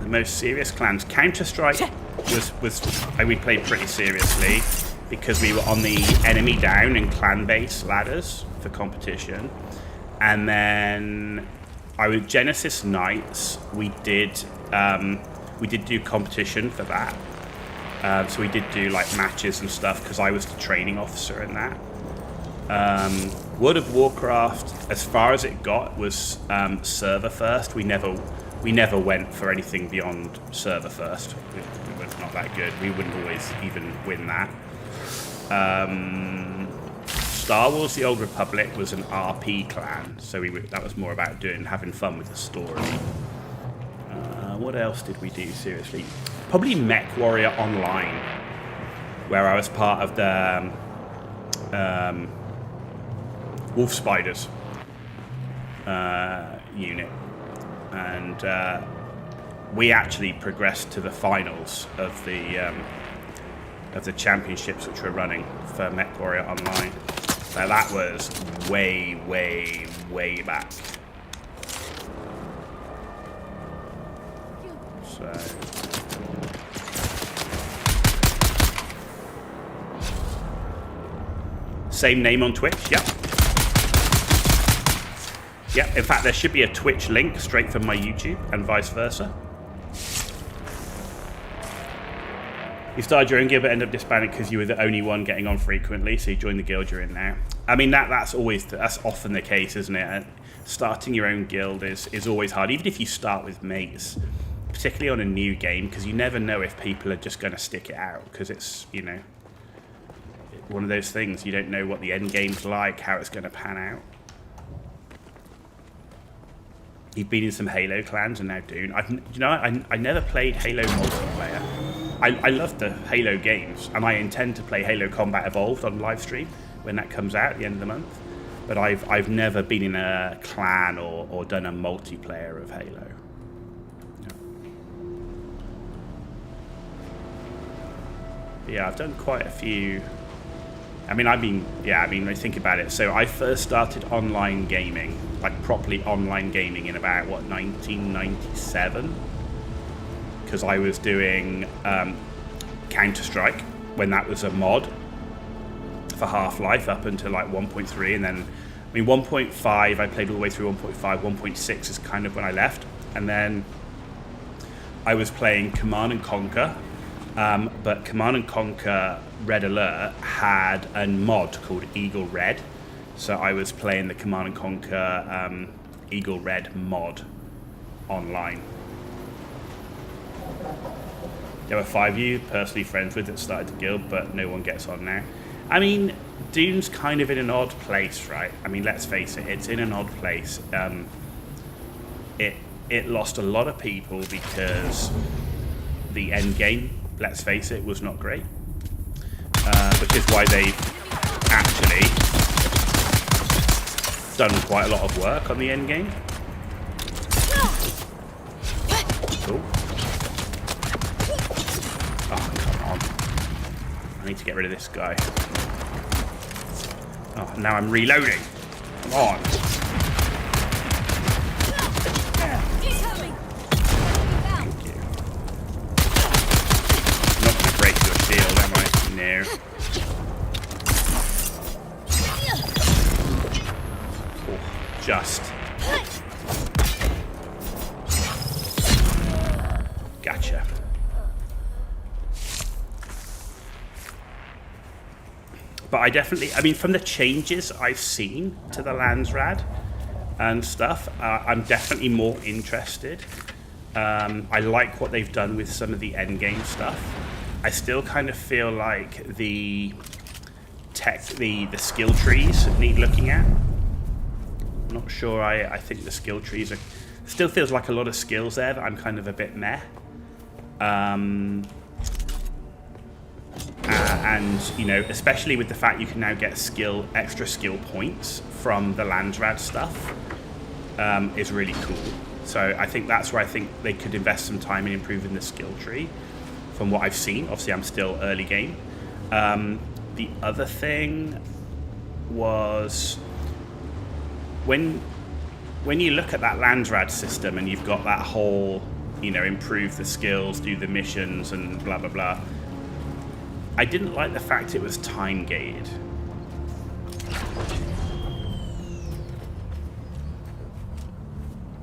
the most serious clans. Counter-Strike we played pretty seriously because we were on the enemy down and clan base ladders for competition. And then I was Genesis Knights. We did do competition for that. So we did do like matches and stuff because I was the training officer in that. World of Warcraft, as far as it got, was server first. We never went for anything beyond server first. We were not that good. We wouldn't always even win that. Star Wars: The Old Republic was an RP clan, so that was more about having fun with the story. What else did we do seriously? Probably Mech Warrior Online, where I was part of the Wolf Spiders unit, and we actually progressed to the finals of the championships which were running for Mech Warrior Online. So that was way, way, way back. So same name on Twitch, yep. Yep, in fact there should be a Twitch link straight from my YouTube and vice versa. You started your own guild but ended up disbanding because you were the only one getting on frequently, so you joined the guild you're in now. I mean, that's often the case, isn't it? Starting your own guild is always hard, even if you start with mates, particularly on a new game, because you never know if people are just going to stick it out, because it's, you know, one of those things. You don't know what the end game's like, how it's going to pan out. You've been in some Halo clans and now Dune. I never played Halo multiplayer. I love the Halo games, and I intend to play Halo Combat Evolved on live stream when that comes out at the end of the month. But I've never been in a clan or done a multiplayer of Halo. But yeah, I've done quite a few. I think about it. So I first started online gaming, like properly online gaming, in about 1997. Because I was doing Counter-Strike when that was a mod for Half-Life up until like 1.3, and then 1.5 I played all the way through 1.5. 1.6 is kind of when I left, and then I was playing Command & Conquer, but Command & Conquer Red Alert had a mod called Eagle Red, so I was playing the Command & Conquer Eagle Red mod online. There were 5 of you personally friends with that started the guild, but no one gets on now. I mean, Dune's kind of in an odd place, right? I mean, let's face it, it's in an odd place. It lost a lot of people because the end game, let's face it, was not great. Which is why they've actually done quite a lot of work on the end game. Cool. Oh, come on. I need to get rid of this guy. Oh, now I'm reloading. Come on. Thank you. I'm not going to break your shield, am I? No. Oh, just. Gotcha. But I definitely, I mean, from the changes I've seen to the Landsrad and stuff, I'm definitely more interested. I like what they've done with some of the endgame stuff. I still kind of feel like the skill trees need looking at. I'm not sure. I think the skill trees are still feels like a lot of skills there that I'm kind of a bit meh. And you know, especially with the fact you can now get extra skill points from the Landsrad stuff, is really cool. So I think that's where I think they could invest some time in improving the skill tree. From what I've seen, obviously I'm still early game. The other thing was when you look at that Landsrad system and you've got that whole, you know, improve the skills, do the missions, and blah blah blah. I didn't like the fact it was time gated.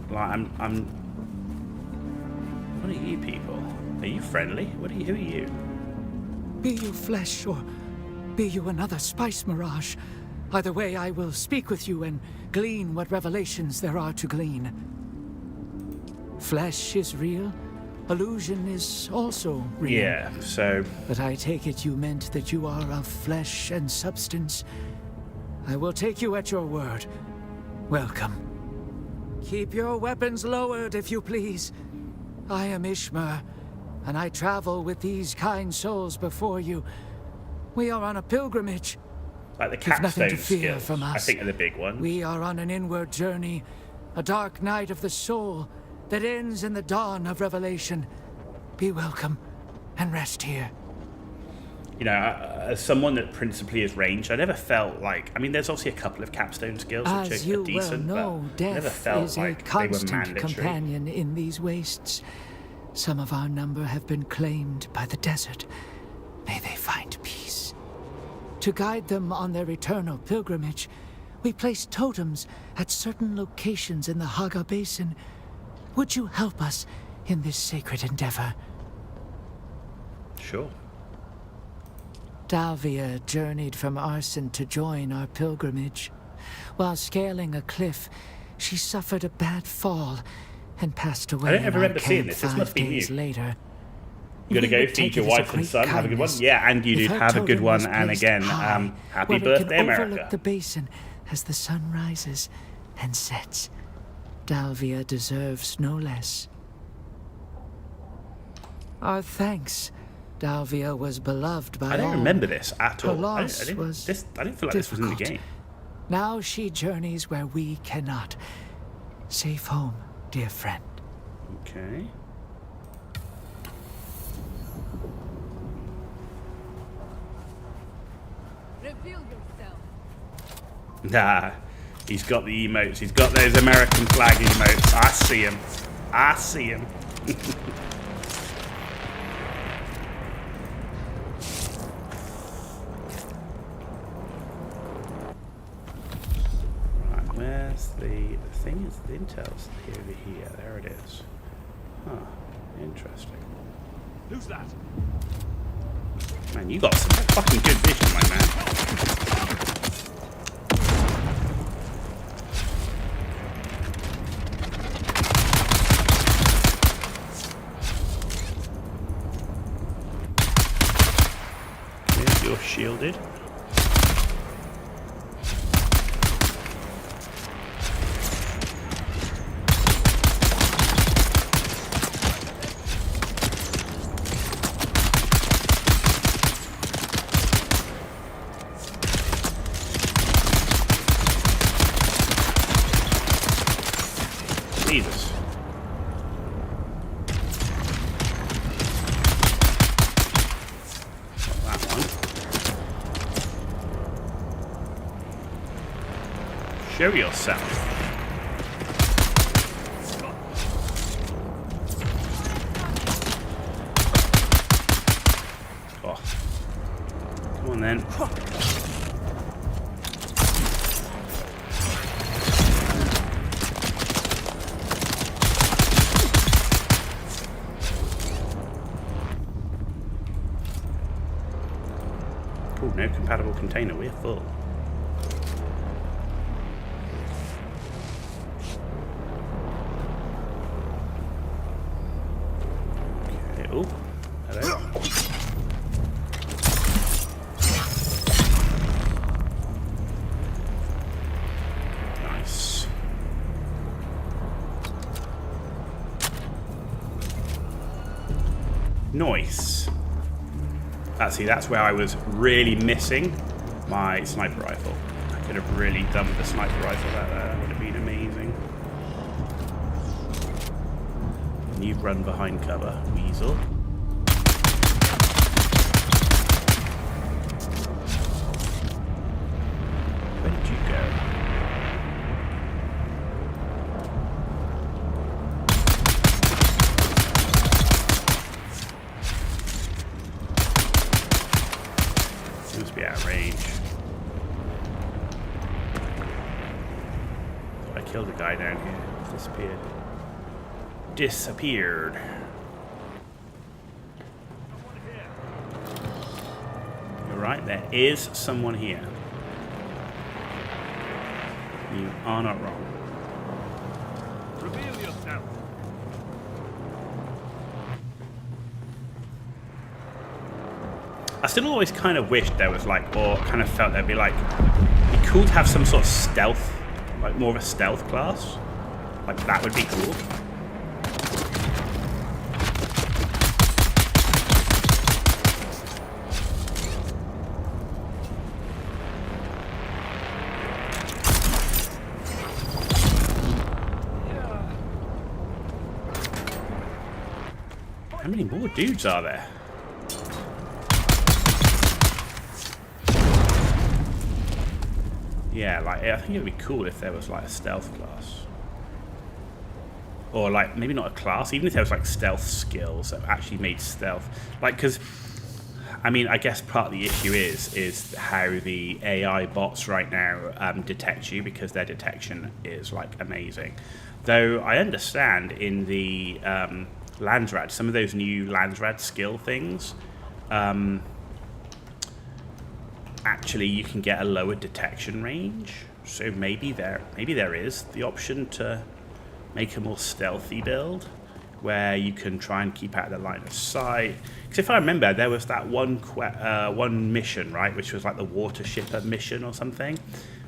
Like I'm. What are you people? Are you friendly? Who are you? Be you flesh or be you another spice mirage, either way I will speak with you and glean what revelations there are to glean. Flesh is real. Illusion is also real. Yeah, so... But I take it you meant that you are of flesh and substance. I will take you at your word. Welcome. Keep your weapons lowered, if you please. I am Ishmar, and I travel with these kind souls before you. We are on a pilgrimage. Like the You've nothing to capstone fear skills, from us. I think are the big ones. We are on an inward journey, a dark night of the soul that ends in the dawn of revelation. Be welcome and rest here. You know, as someone that principally is ranged, I never felt like... I mean, there's obviously a couple of capstone skills which As are you decent, well know, but I never death felt is a like they were constant mandatory. companion in these wastes. Some of our number have been claimed by the desert. May they find peace. To guide them on their eternal pilgrimage, we place totems at certain locations in the Haga Basin. Would you help us in this sacred endeavor? Sure. Dalvia journeyed from Arson to join our pilgrimage. While scaling a cliff, she suffered a bad fall and passed away. I don't ever in our remember seeing camp this. This must 5 be days new. later. You gotta We go would feed take your it as a wife and great son. Have a good one. kindness Yeah, and you do if her have a good totem one. was And placed again, high, happy where it birthday, can America. overlook the basin as the sun rises and sets. Dalvia deserves no less. Our thanks. Dalvia was beloved by all. I don't remember this at Her all. loss I didn't was feel like this was in the difficult. game. Now she journeys where we cannot. Safe home, dear friend. Okay. Reveal yourself. Nah, he's got the emotes. He's got those American flag emotes. I see him. I see him. Right, where's the thing? Is the intel's over here? There it is. Huh. Interesting. Who's that? Man, you got some fucking good vision, my man. There's your shielded. Jesus. Show yourself. Oh. Come on then. Oh, no compatible container. We're full. Okay. Oh, hello. Nice. Nice. See, that's where I was really missing my sniper rifle. I could have really done with the sniper rifle out there. That would have been amazing. And you run behind cover, weasel. Where did you go? Must be out of range. So I killed a guy down here. Disappeared. You're right, there is someone here. You are not wrong. Reveal yourself. I still always kind of wished there was like, or kind of felt there'd be like, it'd be cool to have some sort of stealth, like more of a stealth class. Like that would be cool. How many more dudes are there? Yeah, like I think it would be cool if there was like a stealth class, or like maybe not a class, even if there was like stealth skills that actually made stealth. Like, because I mean, I guess part of the issue is how the AI bots right now detect you, because their detection is like amazing. Though I understand in the Landsrad, some of those new Landsrad skill things. Actually, you can get a lower detection range, so maybe there is the option to make a more stealthy build where you can try and keep out of the line of sight. Because if I remember, there was that one mission, right, which was like the water shipper mission or something,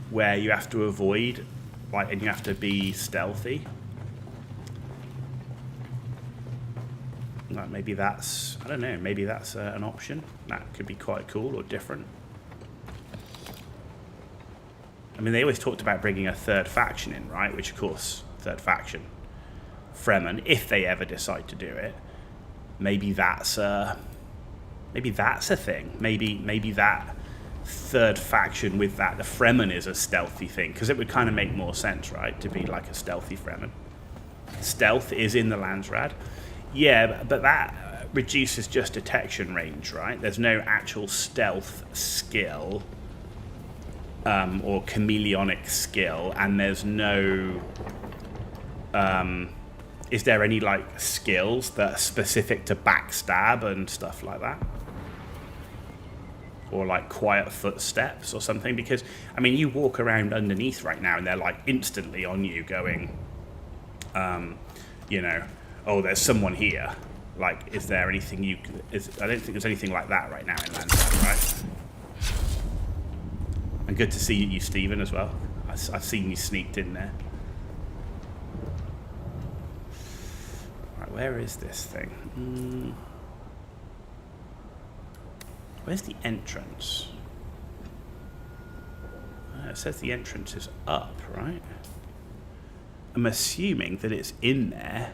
where you have to avoid, like, and you have to be stealthy. Like maybe that's, I don't know, maybe that's an option. That could be quite cool or different. I mean, they always talked about bringing a third faction in, right? Which, of course, third faction, Fremen, if they ever decide to do it, maybe that's a thing. Maybe that third faction with that, the Fremen is a stealthy thing, because it would kind of make more sense, right? To be like a stealthy Fremen. Stealth is in the Landsrad. Yeah, but that reduces just detection range, right? There's no actual stealth skill. Or chameleonic skill, and there's no is there any like skills that are specific to backstab and stuff like that, or like quiet footsteps or something? Because I mean, you walk around underneath right now and they're like instantly on you going you know, oh, there's someone here. Like, is there anything you can, I don't think there's anything like that right now in Landsrad, right? And good to see you, Stephen, as well. I've seen you sneaked in there. Right, where is this thing? Where's the entrance? It says the entrance is up, right? I'm assuming that it's in there.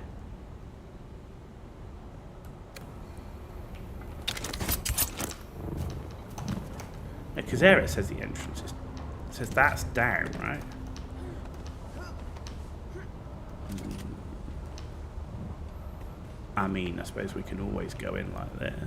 Because there it says the entrance is. It says that's down, right? I mean, I suppose we can always go in like this.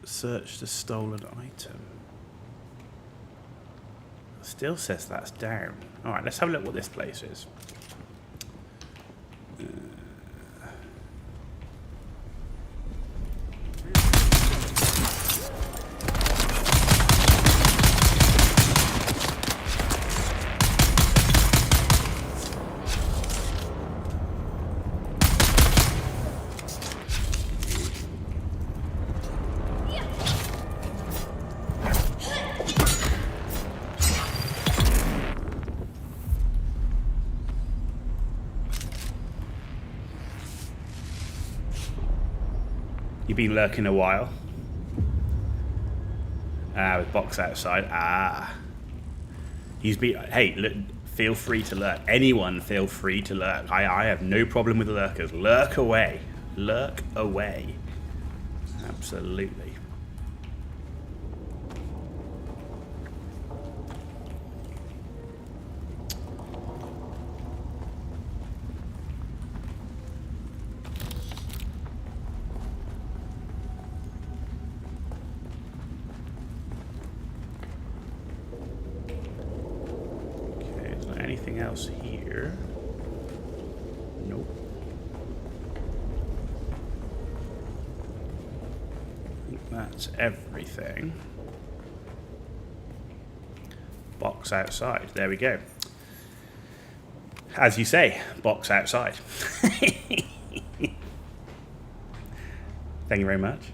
Search the stolen item. Still says that's down. Alright, let's have a look what this place is. You've been lurking a while. With box outside. Hey, look, feel free to lurk. Anyone feel free to lurk. I have no problem with lurkers. Lurk away. Lurk away. Absolutely. Anything else here? Nope. I think that's everything. Box outside. There we go. As you say, box outside. Thank you very much.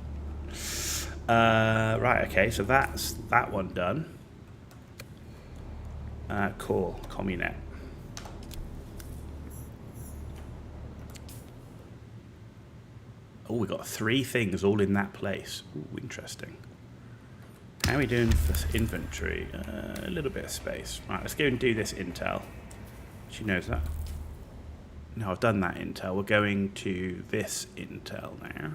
Right, okay, so that's that one done. Cool, Communet. Oh, we got 3 things all in that place. Ooh, interesting. How are we doing for inventory? A little bit of space. Right, let's go and do this intel. She knows that. No, I've done that intel. We're going to this intel now.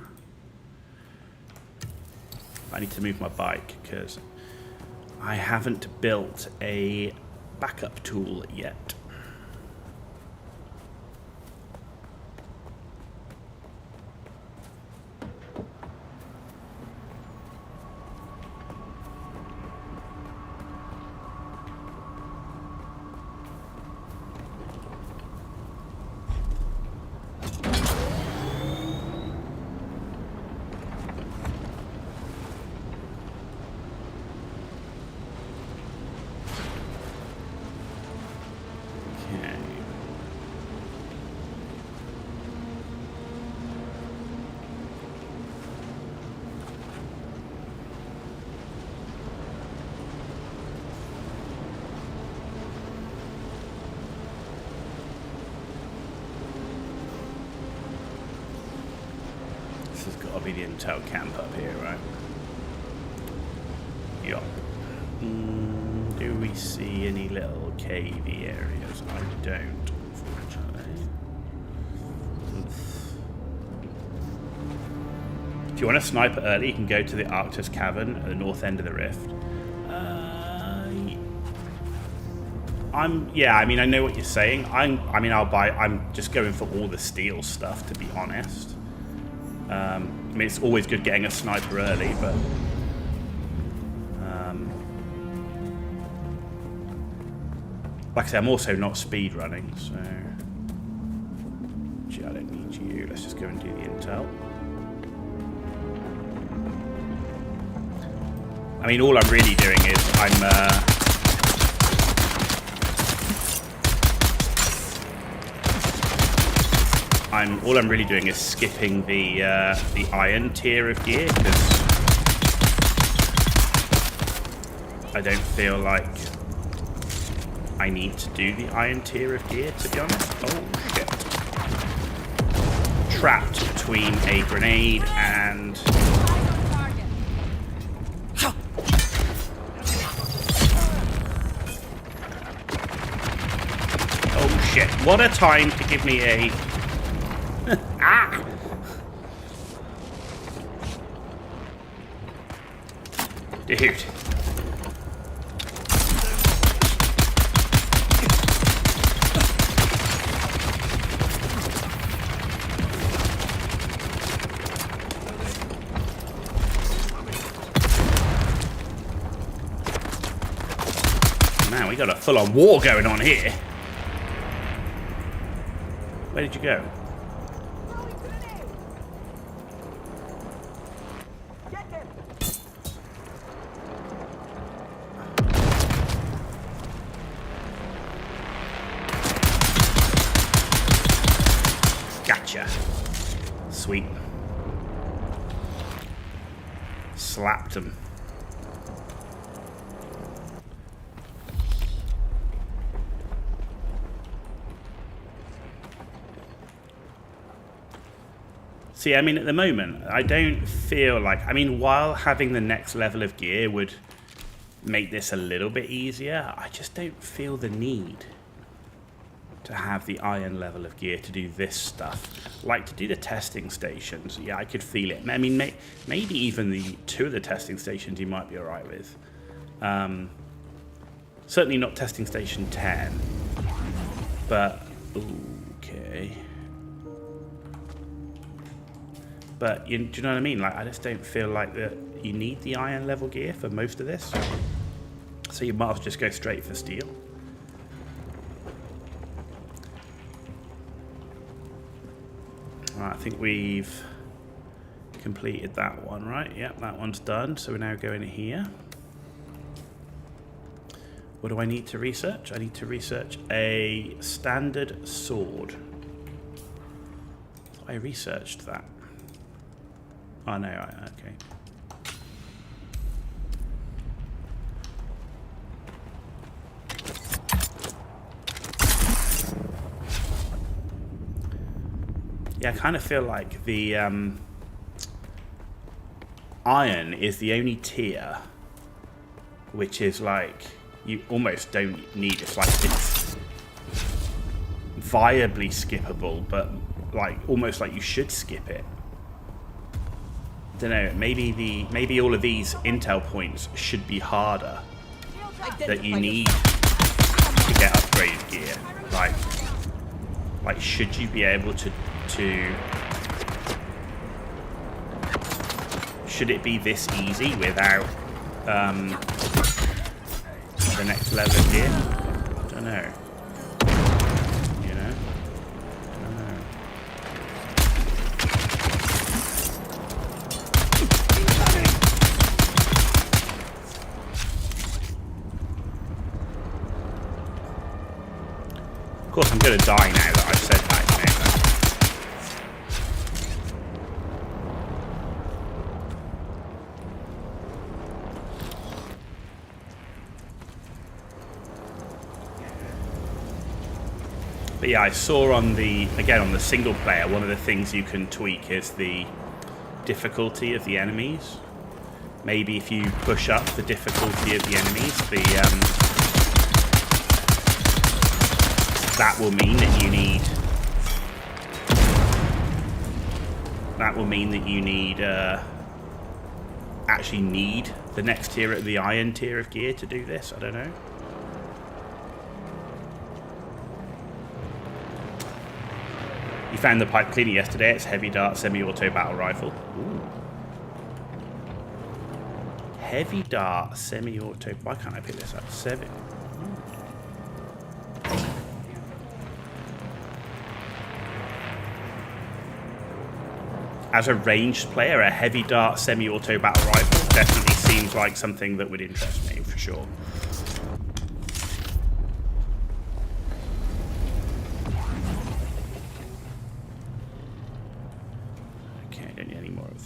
I need to move my bike because I haven't built a backup tool yet. Be the intel camp up here, right? Yup. Do we see any little cavey areas? I don't, unfortunately. If you want to sniper early, you can go to the Arctus Cavern at the north end of the rift. I mean, I know what you're saying. I'm just going for all the steel stuff, to be honest. I mean, it's always good getting a sniper early, but like I say, I'm also not speed running, so gee, I don't need you. Let's just go and do the intel. I mean, all I'm really doing is all I'm really doing is skipping the iron tier of gear because I don't feel like I need to do the iron tier of gear, to be honest. Oh shit! trapped between a grenade and... Oh shit, what a time to give me a... Ah! Dude. Man, we got a full-on war going on here. Where did you go? Gotcha. Sweet. Slapped him. See, I mean, at the moment, I don't feel like... I mean, while having the next level of gear would make this a little bit easier, I just don't feel the need to have the iron level of gear to do this stuff. Like, to do the testing stations, yeah, I could feel it. I mean, maybe even the 2 of the testing stations you might be alright with. Certainly not testing station 10. But, okay... But do you know what I mean? Like, I just don't feel like that you need the iron level gear for most of this. So you might as well just go straight for steel. Alright, I think we've completed that one, right? Yep, that one's done. So we're now going here. What do I need to research? I need to research a standard sword. I researched that. Oh no, okay. Yeah, I kind of feel like the iron is the only tier which is like you almost don't need. It's like it's viably skippable, but like almost like you should skip it. I don't know, maybe all of these intel points should be harder that you need to get upgraded gear. Like should you be able to should it be this easy without the next level of gear? I don't know. You know? I don't know. Of course, I'm going to die now that I've said that. But yeah, I saw on the single player, one of the things you can tweak is the difficulty of the enemies. Maybe if you push up the difficulty of the enemies, that will mean that you need. That will mean that you need actually need the next tier, the iron tier of gear to do this. I don't know. You found the pipe cleaner yesterday. It's heavy dart semi-auto battle rifle. Ooh. Heavy dart semi-auto. Why can't I pick this up? 7. As a ranged player, a heavy dart semi-auto battle rifle definitely seems like something that would interest me for sure.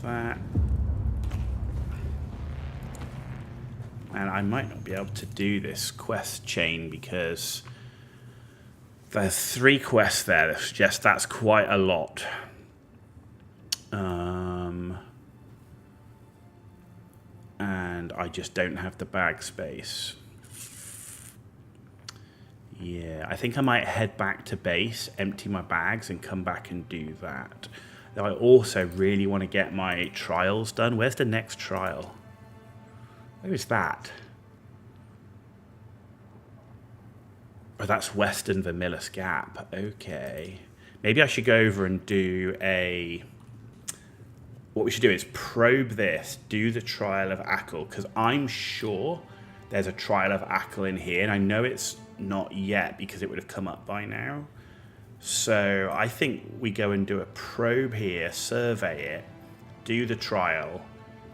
That, and I might not be able to do this quest chain because there's 3 quests there that suggest that's quite a lot. And I just don't have the bag space. Yeah, I think I might head back to base, empty my bags, and come back and do that. I also really want to get my trials done. Where's the next trial? Where is that? Oh, that's Western Vermilius Gap. Okay. Maybe I should go over and do a... What we should do is probe this, do the trial of Ackle, because I'm sure there's a trial of Ackle in here, and I know it's not yet because it would have come up by now. So I think we go and do a probe here, survey it, do the trial,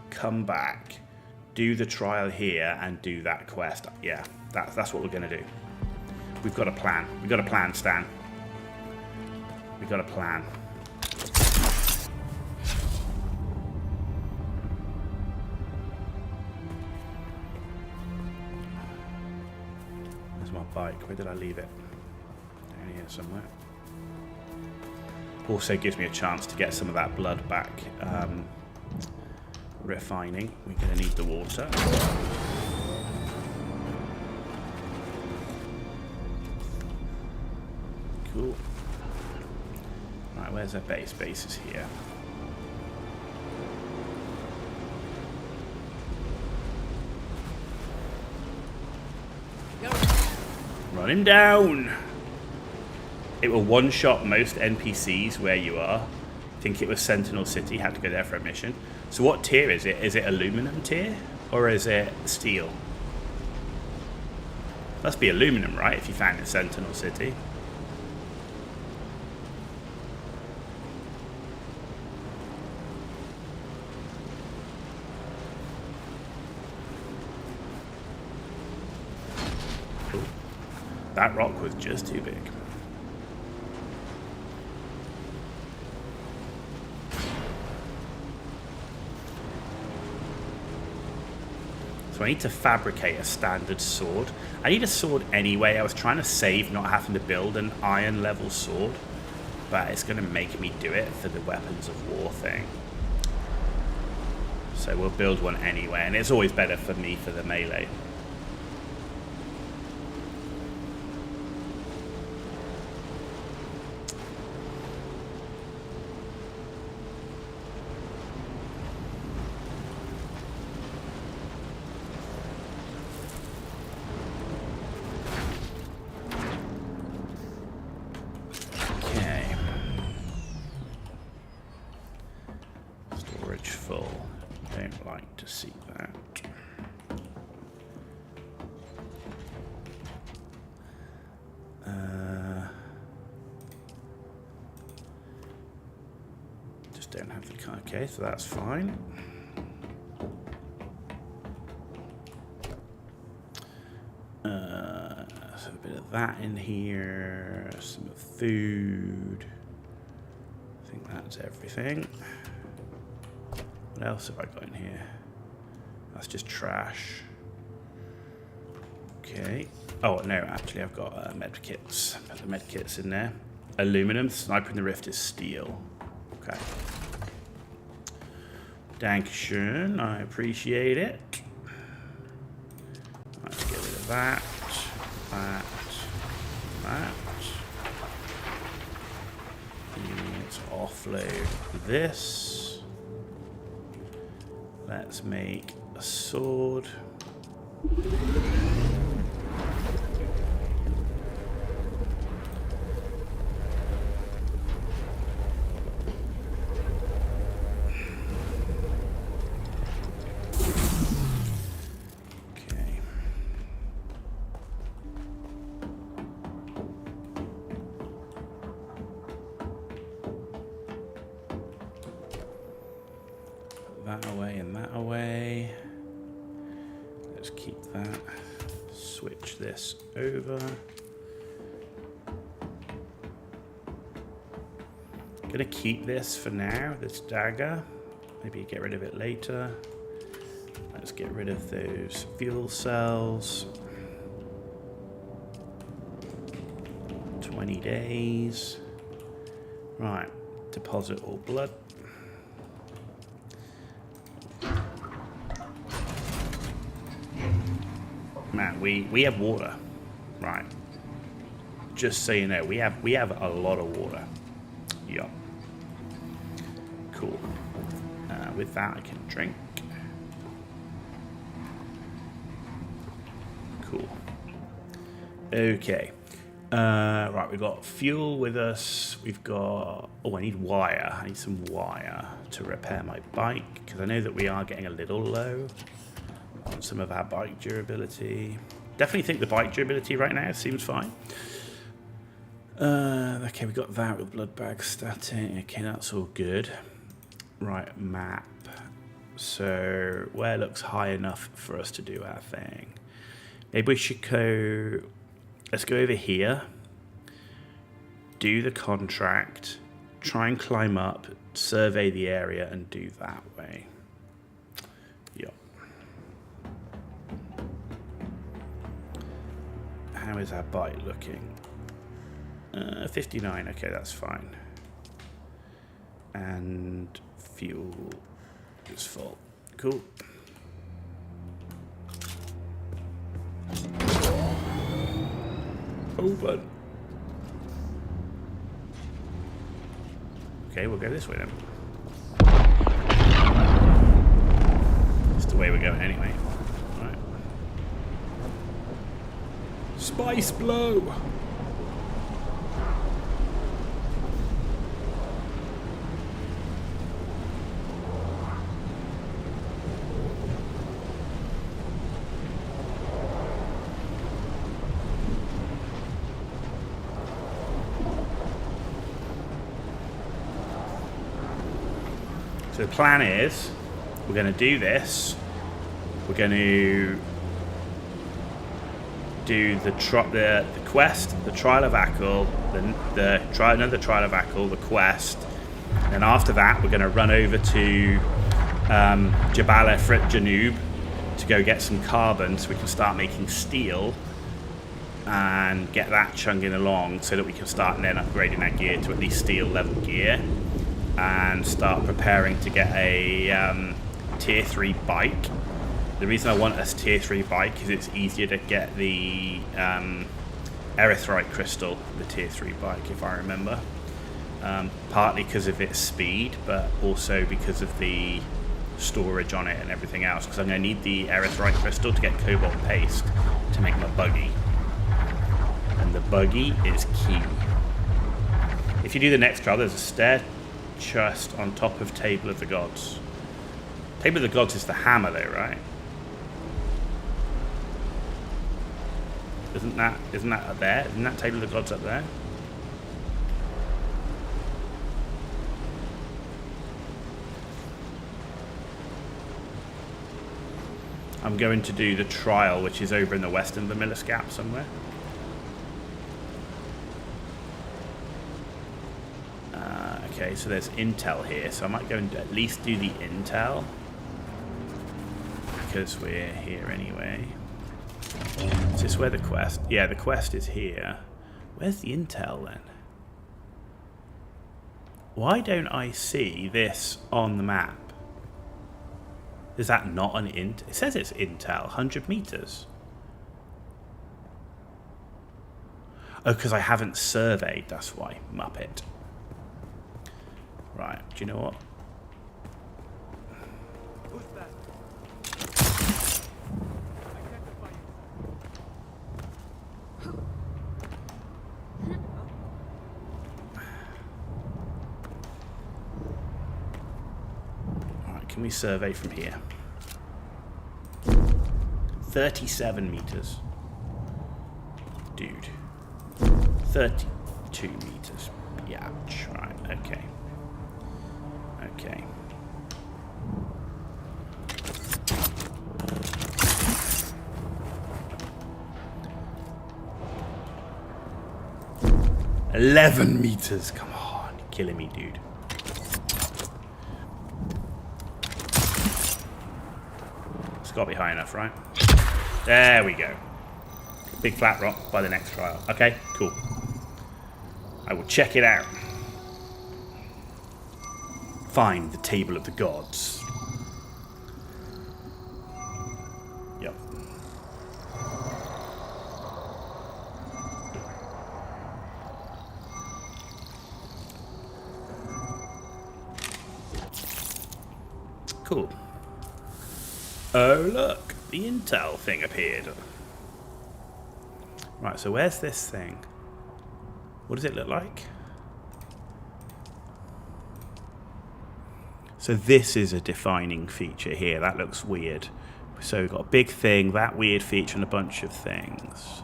come back, do the trial here, and do that quest. Yeah, that's what we're going to do. We've got a plan. We've got a plan, Stan. We've got a plan. There's my bike. Where did I leave it? Down here somewhere. Also gives me a chance to get some of that blood back. Refining. We're going to need the water. Cool. Right, where's our base? Base is here. Run him down! It will one-shot most NPCs where you are. I think it was Sentinel City, had to go there for a mission. So what tier is it? Is it aluminum tier? Or is it steel? Must be aluminum, right? If you found it Sentinel City. Ooh. That rock was just too big. So I need to fabricate a standard sword. I need a sword anyway. I was trying to save not having to build an iron level sword, but it's going to make me do it for the weapons of war thing. So we'll build one anyway, and it's always better for me for the melee. Don't have the car. Okay, so that's fine. So a bit of that in here, some food. I think that's everything. What else have I got in here? That's just trash. Okay. Oh no, actually I've got med kits. Put the med kits in there. Aluminum. Sniper in the Rift is steel. Okay. Dankeschön, I appreciate it. Let's get rid of that, that. Let's offload this. Let's make a sword. That away and that away. Let's keep that. Switch this over. Gonna keep this for now, this dagger. Maybe get rid of it later. Let's get rid of those fuel cells. 20 days. Right, deposit all blood. Man, we have water. Right. Just so you know, we have a lot of water. Yup. Cool. With that I can drink. Cool. Okay. Right, we've got fuel with us. We've got... Oh, I need wire. I need some wire to repair my bike, because I know that we are getting a little low on some of our bike durability. Definitely think the bike durability right now seems fine. Okay, we got that with blood bag static. Okay, that's all good. Right, map. So, where looks high enough for us to do our thing? Maybe we should go... Let's go over here. Do the contract. Try and climb up. Survey the area and do that way. Yep. How is our bite looking? 59. Okay, that's fine. And fuel is full. Cool. Open. Okay, we'll go this way then. It's the way we're going anyway. Right. Spice blow. So the plan is, we're going to do this. We're going to do the quest, the Trial of Akil, another Trial of Akil, the quest. And after that, we're going to run over to Jabal Efrit Janub to go get some carbon so we can start making steel and get that chugging along so that we can start then upgrading our gear to at least steel level gear. And start preparing to get a tier 3 bike. The reason I want a tier 3 bike is it's easier to get the erythrite crystal, the tier 3 bike, if I remember. Partly because of its speed, but also because of the storage on it and everything else. Because I'm going to need the erythrite crystal to get cobalt paste to make my buggy. And the buggy is key. If you do the next trial, there's a stair chest on top of Table of the Gods. Table of the Gods is the hammer though, right? Isn't that up there? Isn't that Table of the Gods up there? I'm going to do the trial, which is over in the western Vermillis Gap somewhere. Okay, so there's intel here, so I might go and at least do the intel because we're here anyway. Is this where the quest? Yeah, the quest is here. Where's the intel then? Why don't I see this on the map? Is that not an int? It says it's intel, 100 meters. Oh, because I haven't surveyed, that's why. Muppet. Right, do you know what? Alright, can we survey from here? 37 meters. Dude. 32 meters. Yeah, right, okay. Okay. $11 meters. Come on, you're killing me, dude. It's got to be high enough, right? There we go. Big flat rock by the next trial. Okay, cool. I will check it out. Find the Table of the Gods. Yep. Cool. Oh, look. The intel thing appeared. Right, so where's this thing? What does it look like? So this is a defining feature here. That looks weird. So we've got a big thing, that weird feature, and a bunch of things.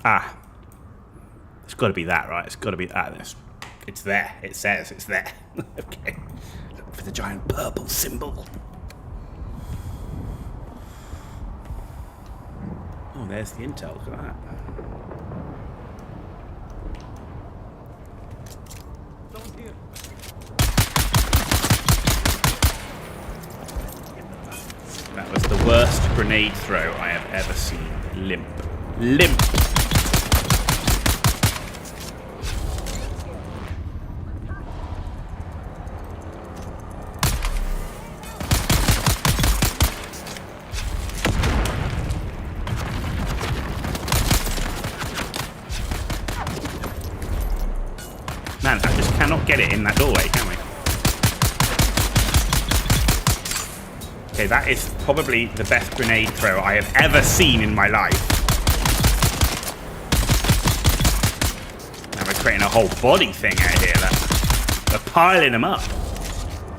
Ah. It's got to be that, right? It's got to be that. It's there. It says it's there. Okay. Look for the giant purple symbol. Oh, there's the intel. Look at that. That was the worst grenade throw I have ever seen. Limp. Limp! Man, I just cannot get it in that doorway, can we? Okay, that is probably the best grenade throw I have ever seen in my life. Now we're creating a whole body thing out here. We're piling them up.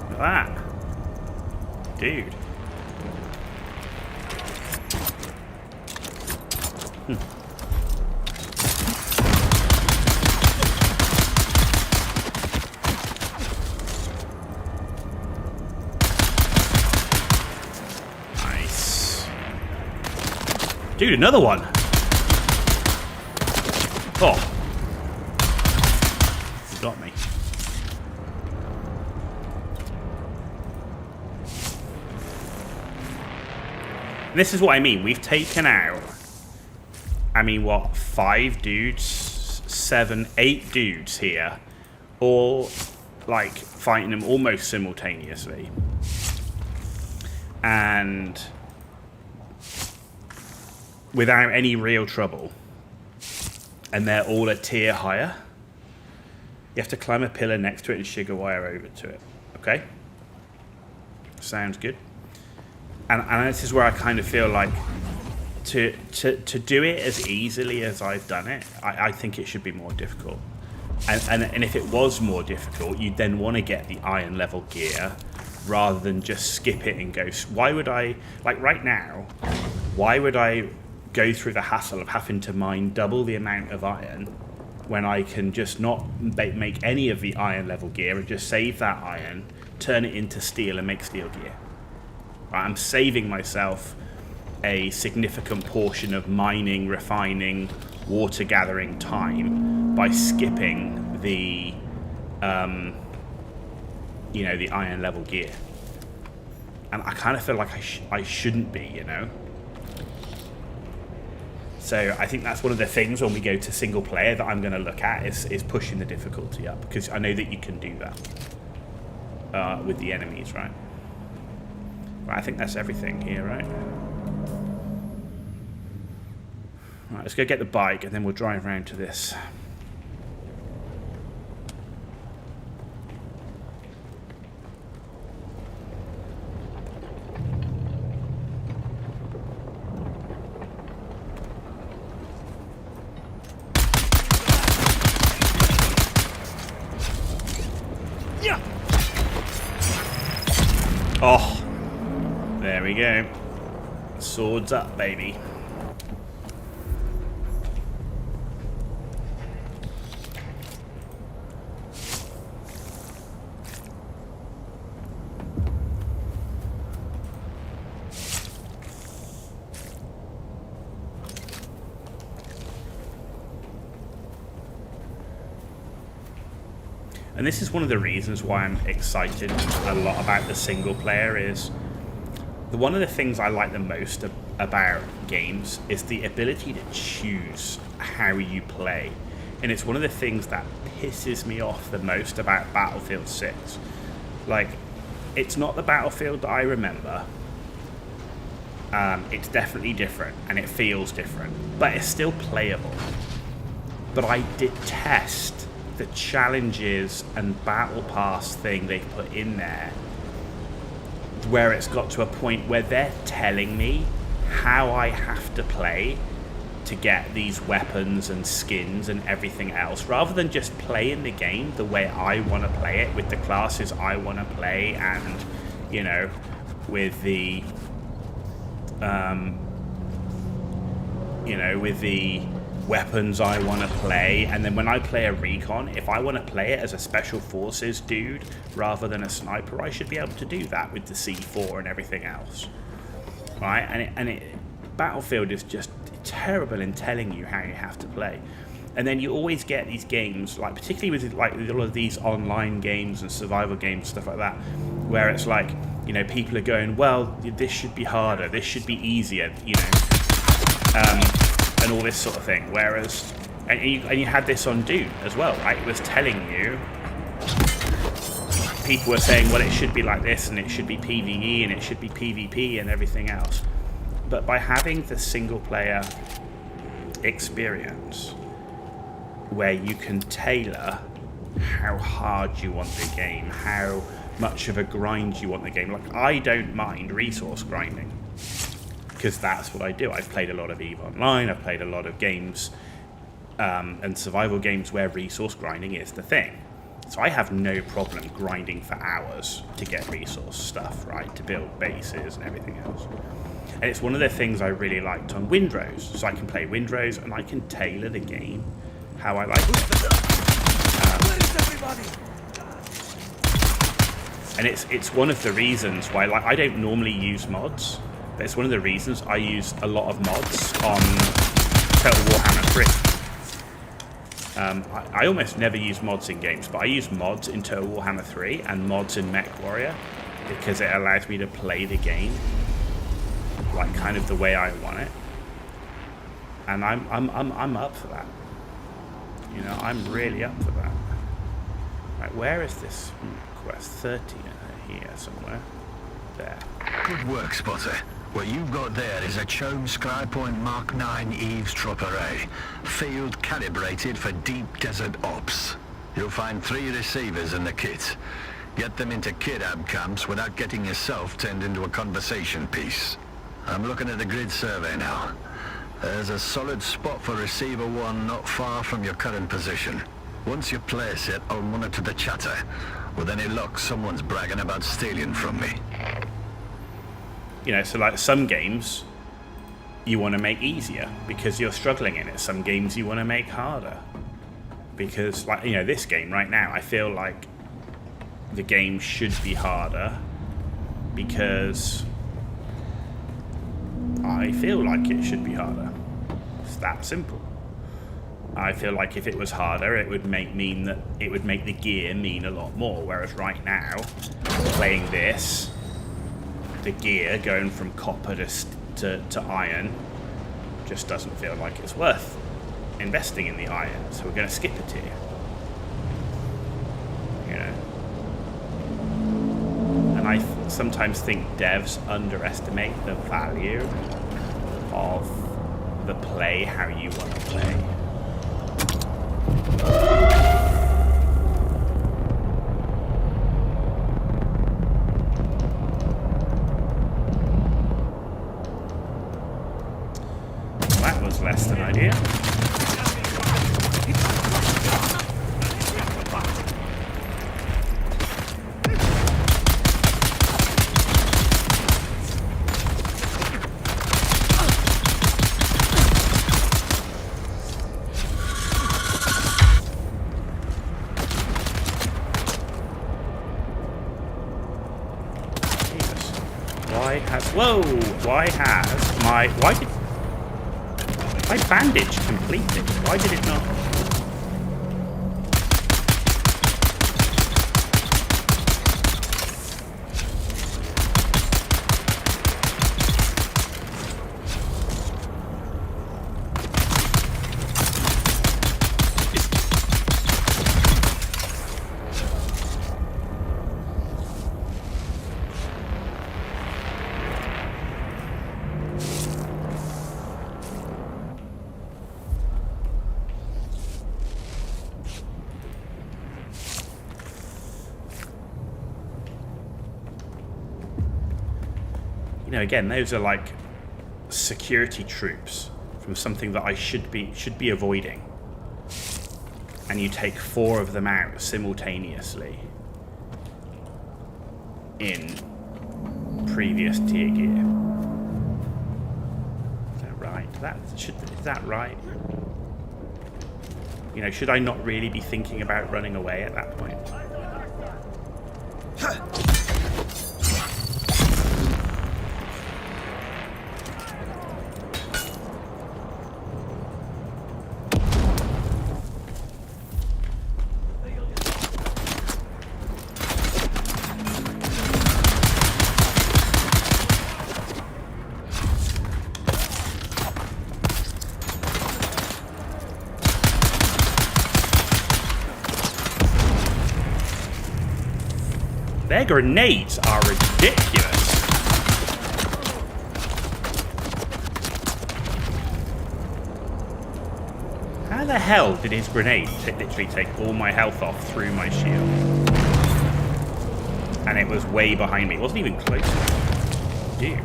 Look at that. Dude. Dude, another one. Oh. You got me. And this is what I mean. We've taken out, I mean, what, 5 dudes? 7, 8 dudes here. All, like, fighting them almost simultaneously. And without any real trouble. And they're all a tier higher. You have to climb a pillar next to it and sugar wire over to it. Okay? Sounds good. And this is where I kind of feel like to do it as easily as I've done it, I think it should be more difficult. And if it was more difficult, you'd then want to get the iron level gear rather than just skip it and go. Why would I, like right now, why would I go through the hassle of having to mine double the amount of iron when I can just not make any of the iron level gear and just save that iron, turn it into steel and make steel gear? I'm saving myself a significant portion of mining, refining, water gathering time by skipping the the iron level gear. And I kind of feel like I shouldn't be, you know? So I think that's one of the things when we go to single player that I'm going to look at is pushing the difficulty up, because I know that you can do that with the enemies, right? Right, I think that's everything here, right? Right, let's go get the bike and then we'll drive around to this. Yeah. Oh. There we go. Swords up, baby. And this is one of the reasons why I'm excited a lot about the single player is one of the things I like the most about games is the ability to choose how you play. And it's one of the things that pisses me off the most about Battlefield 6. Like, it's not the Battlefield that I remember. It's definitely different, and it feels different, but it's still playable. but I detest the challenges and battle pass thing they've put in there, where it's got to a point where they're telling me how I have to play to get these weapons and skins and everything else, rather than just playing the game the way I want to play it, with the classes I want to play, and, you know, with the with the weapons I want to play. And then when I play a recon, if I want to play it as a special forces dude rather than a sniper, I should be able to do that with the C4 and everything else, right? And Battlefield is just terrible in telling you how you have to play. And then you always get these games, like particularly with like all of these online games and survival games, stuff like that, where it's like, you know, people are going, well, this should be harder, this should be easier, you know, and all this sort of thing. Whereas, and you had this on Dune as well, right? It was telling you, people were saying, well, it should be like this, and it should be PvE, and it should be PvP, and everything else. But by having the single player experience, where you can tailor how hard you want the game, how much of a grind you want the game. Like, I don't mind resource grinding, because that's what I do. I've played a lot of EVE Online, I've played a lot of games and survival games where resource grinding is the thing. So I have no problem grinding for hours to get resource stuff, right, to build bases and everything else. And it's one of the things I really liked on Windrose. So I can play Windrose and I can tailor the game how I like it. And it's one of the reasons why, like, I don't normally use mods, but it's one of the reasons I use a lot of mods on Total Warhammer 3. I almost never use mods in games, but I use mods in Total Warhammer 3 and mods in Mech Warrior, because it allows me to play the game like kind of the way I want it. And I'm up for that. You know, I'm really up for that. Right, where is this quest? 30 here somewhere. There. Good work, Spotter. What you've got there is a Chome Skypoint Mark 9 eavesdrop array, field calibrated for deep desert ops. You'll find 3 receivers in the kit. Get them into kidab camps without getting yourself turned into a conversation piece. I'm looking at the grid survey now. There's a solid spot for receiver 1 not far from your current position. Once you place it, I'll monitor the chatter. With any luck, someone's bragging about stealing from me. You know, so like some games you want to make easier because you're struggling in it. Some games you want to make harder because, like, you know, this game right now, I feel like the game should be harder because I feel like it should be harder. It's that simple. I feel like if it was harder, it would mean that it would make the gear mean a lot more. Whereas right now, playing this, the gear going from copper to iron just doesn't feel like it's worth investing in the iron. So we're going to skip a tier. You know. And I sometimes think devs underestimate the value of the play how you want to play. That was less than ideal. Why did my bandage completed? Why did it not? know, again, those are like security troops from something that I should be avoiding. And you take 4 of them out simultaneously in previous tier gear. Is that right? Is that right? You know, should I not really be thinking about running away at that point? Their grenades are ridiculous. How the hell did his grenade literally take all my health off through my shield? And it was way behind me. It wasn't even close enough. Dude.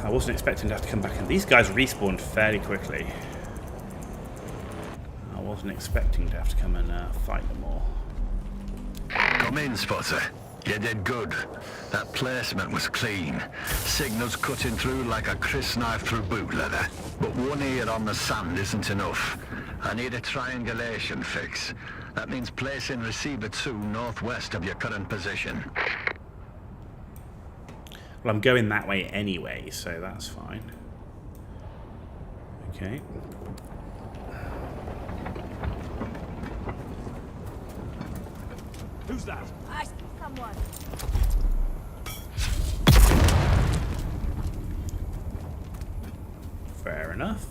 I wasn't expecting to have to come back, and these guys respawned fairly quickly. I wasn't expecting to have to come and fight them all. Come in, Spotter. You did good. That placement was clean. Signals cutting through like a crisp knife through boot leather. But one ear on the sand isn't enough. I need a triangulation fix. That means placing receiver 2 northwest of your current position. Well, I'm going that way anyway, so that's fine. Okay. Who's that? Someone. Fair enough.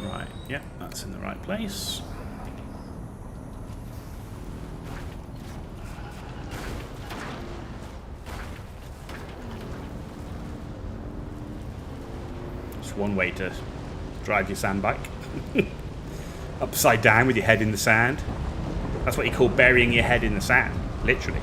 Right, yep, that's in the right place. It's one way to drive your sand bike. Upside down with your head in the sand. That's what you call burying your head in the sand, literally.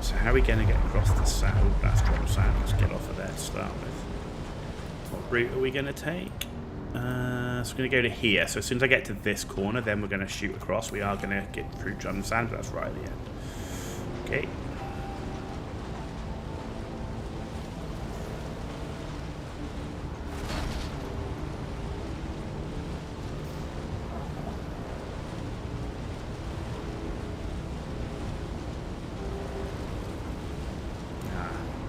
So how are we going to get across the sand? Oh, that's drop sand. Let's get off of there to start with. What route are we going to take? So we're going to go to here. So as soon as I get to this corner, then we're going to shoot across. We are going to get through drum sand, but that's right at the end. Okay.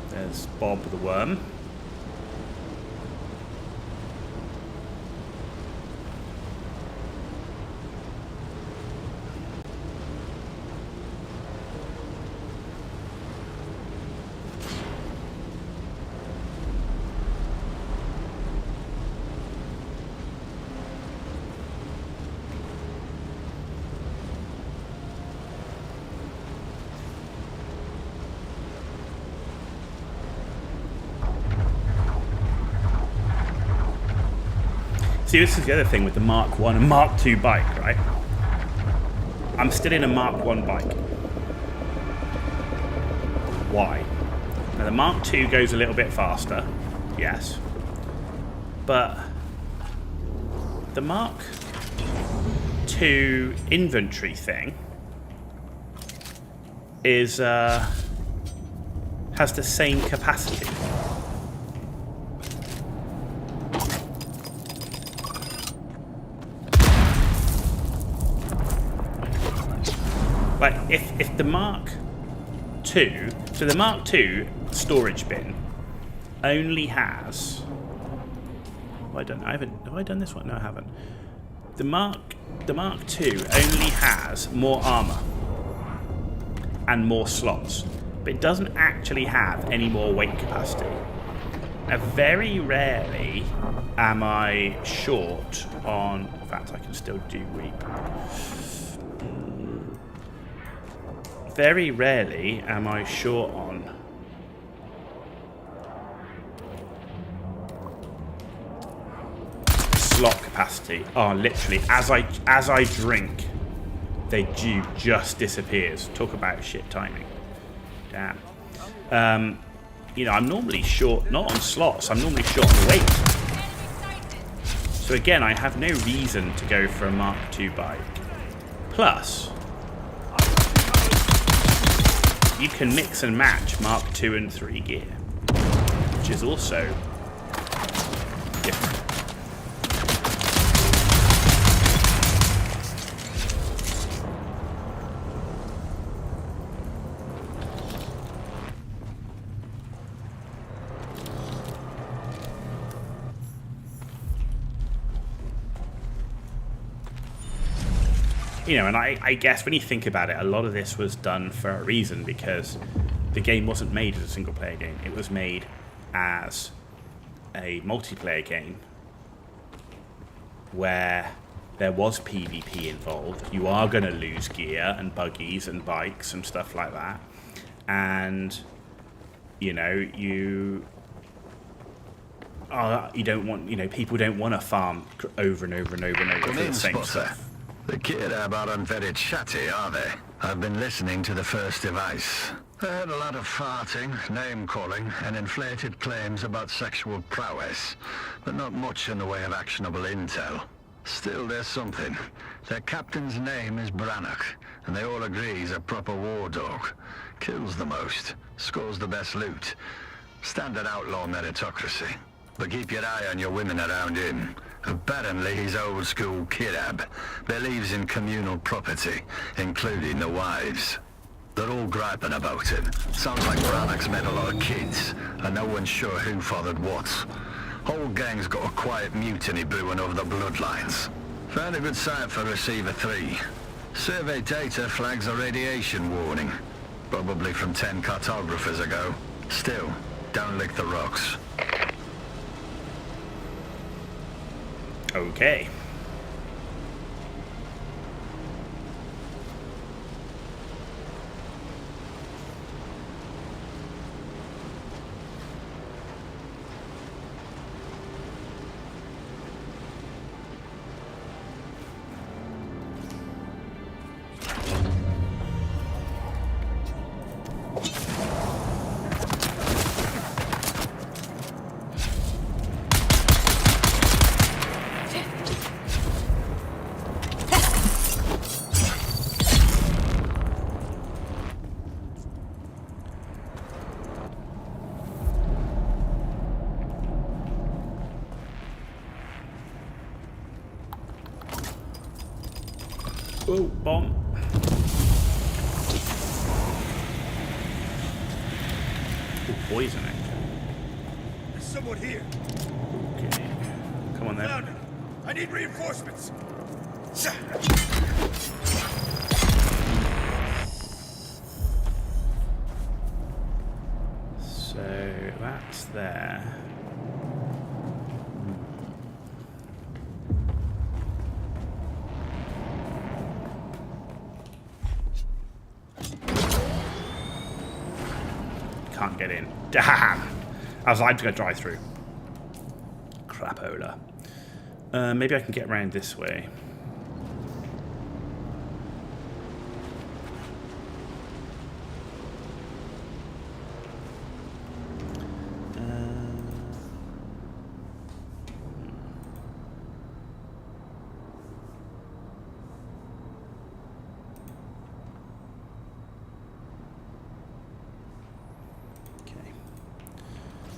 There's Bob the worm. See, this is the other thing with the Mark 1 and Mark 2 bike, right? I'm still in a Mark 1 bike. Why? Now, the Mark 2 goes a little bit faster, yes. But the Mark 2 inventory thing is has the same capacity. Like if the Mark II, so the Mark II storage bin only has. Have I done this one? No, I haven't. The Mark II only has more armor and more slots, but it doesn't actually have any more weight capacity. Now, very rarely am I short on. In fact, I can still do weep. Very rarely am I short on slot capacity. Oh, literally, as I drink, the dew just disappears. Talk about shit timing. Damn. You know, I'm normally short, not on slots, I'm normally short on weight. So again, I have no reason to go for a Mark II bike. Plus, you can mix and match Mark II and 3 gear, which is also different. You know, and I guess when you think about it, a lot of this was done for a reason, because the game wasn't made as a single-player game. It was made as a multiplayer game where there was PvP involved. You are going to lose gear and buggies and bikes and stuff like that. And, you know, you don't want, you know, people don't want to farm over and over and over and over for the same stuff. The Kirab aren't very chatty, are they? I've been listening to the first device. I heard a lot of farting, name-calling, and inflated claims about sexual prowess, but not much in the way of actionable intel. Still, there's something. Their captain's name is Brannock, and they all agree he's a proper war dog. Kills the most, scores the best loot. Standard outlaw meritocracy. But keep your eye on your women around him. Apparently he's old school Kirab. Believes in communal property, including the wives. They're all griping about it. Sounds like Brannock's met a lot of kids, and no one's sure who fathered what. Whole gang's got a quiet mutiny brewing over the bloodlines. Found a good site for Receiver 3. Survey data flags a radiation warning. Probably from 10 cartographers ago. Still, don't lick the rocks. Okay. Oh, bomb. Oh, poison, actually. There's someone here. Okay. Come on, then. Found it. I need reinforcements. So, that's there. Can't get in. Damn! I was like, to go drive through. Crapola. Maybe I can get around this way.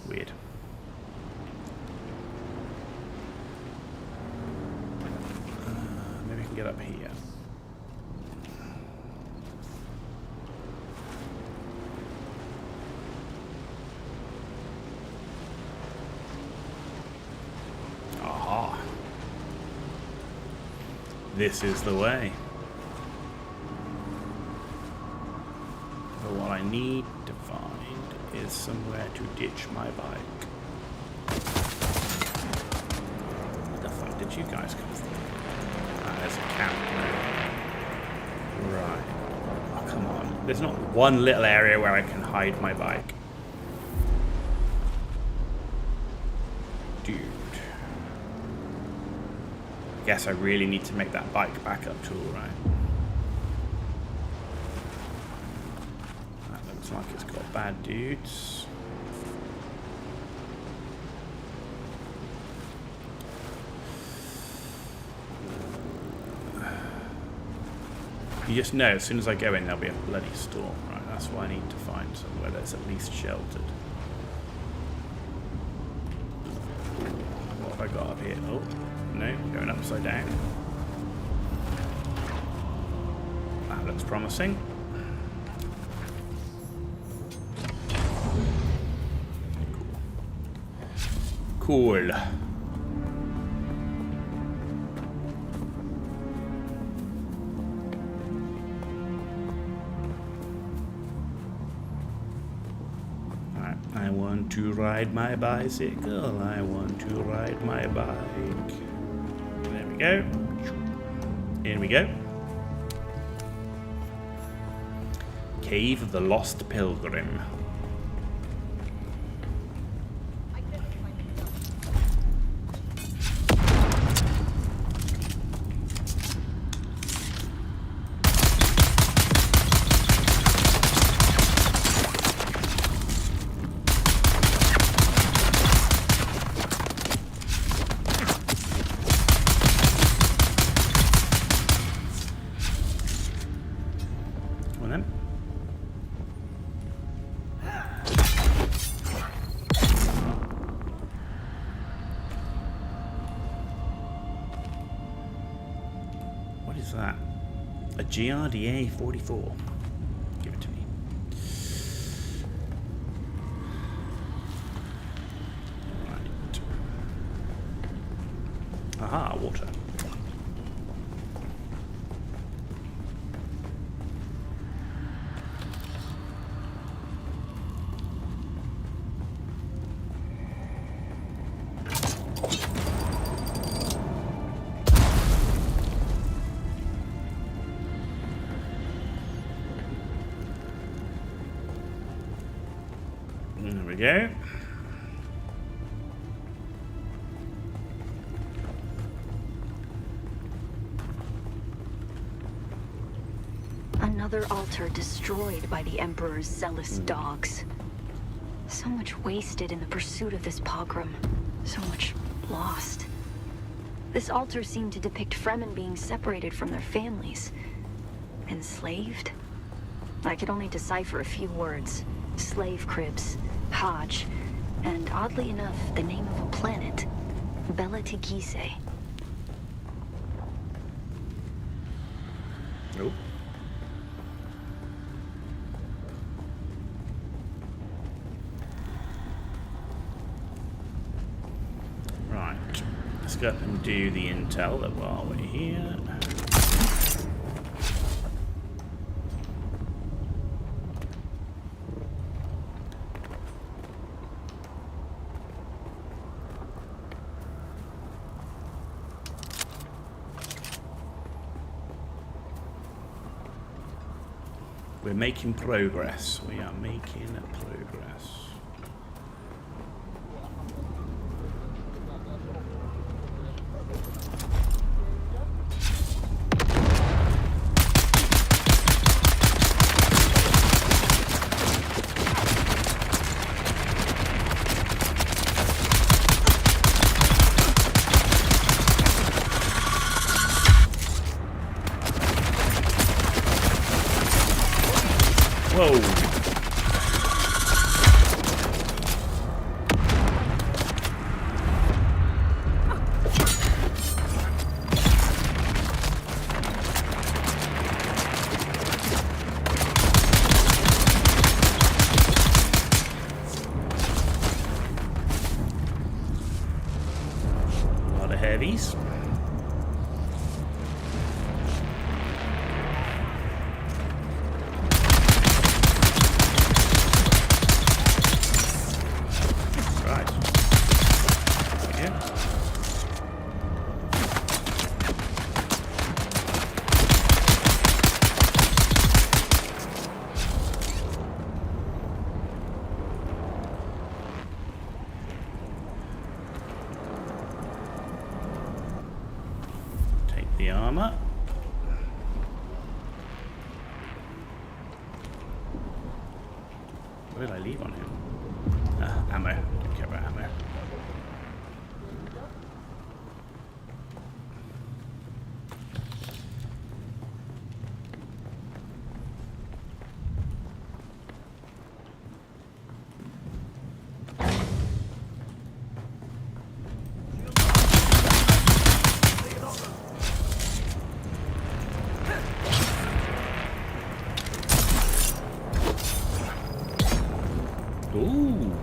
Weird. Maybe I can get up here. Aha. This is the way. But what I need to find is somewhere to ditch my bike. Where the fuck did you guys come from? Ah, there's a camp. Right. Oh, come on. There's not one little area where I can hide my bike. Dude. I guess I really need to make that bike backup tool, right? That looks like it's got bad dudes. You just know, as soon as I go in, there'll be a bloody storm, right? That's why I need to find somewhere that's at least sheltered. What have I got up here? Oh, no, going upside down. That looks promising. Cool. I want to ride my bicycle. I want to ride my bike. There we go. Here we go. Cave of the Lost Pilgrim. That? A GRDA 44. Give it to me. Right. Aha, water. There we go. Another altar destroyed by the Emperor's zealous dogs. So much wasted in the pursuit of this pogrom. So much lost. This altar seemed to depict Fremen being separated from their families. Enslaved? I could only decipher a few words. Slave cribs, Hajj, and oddly enough, the name of a planet, Bela Tigise. Nope. Right, let's go and do the intel that while we're here. We're making progress. We are making progress. Whoa. heavies. Right. Yeah. The armor. What did I leave on him? Ammo. Don't care about ammo. Ooh.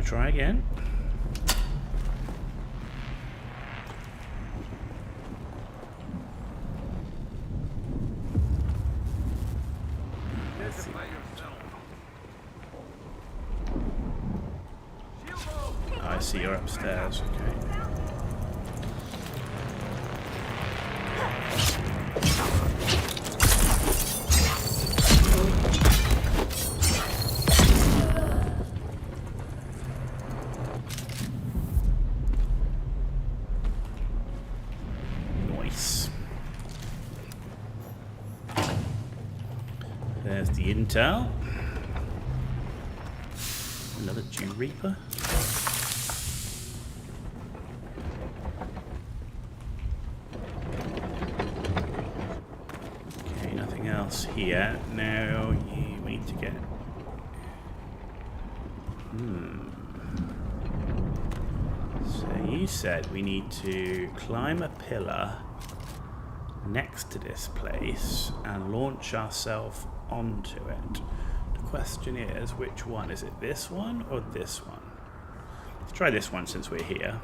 Try again. I see you're upstairs, okay. Nice. There's the intel. Another Dune Reaper. Okay, nothing else here. Now we need to get. So you said we need to climb a pillar next to this place and launch ourselves onto it. The question is, which one? Is it this one or this one? Let's try this one since we're here.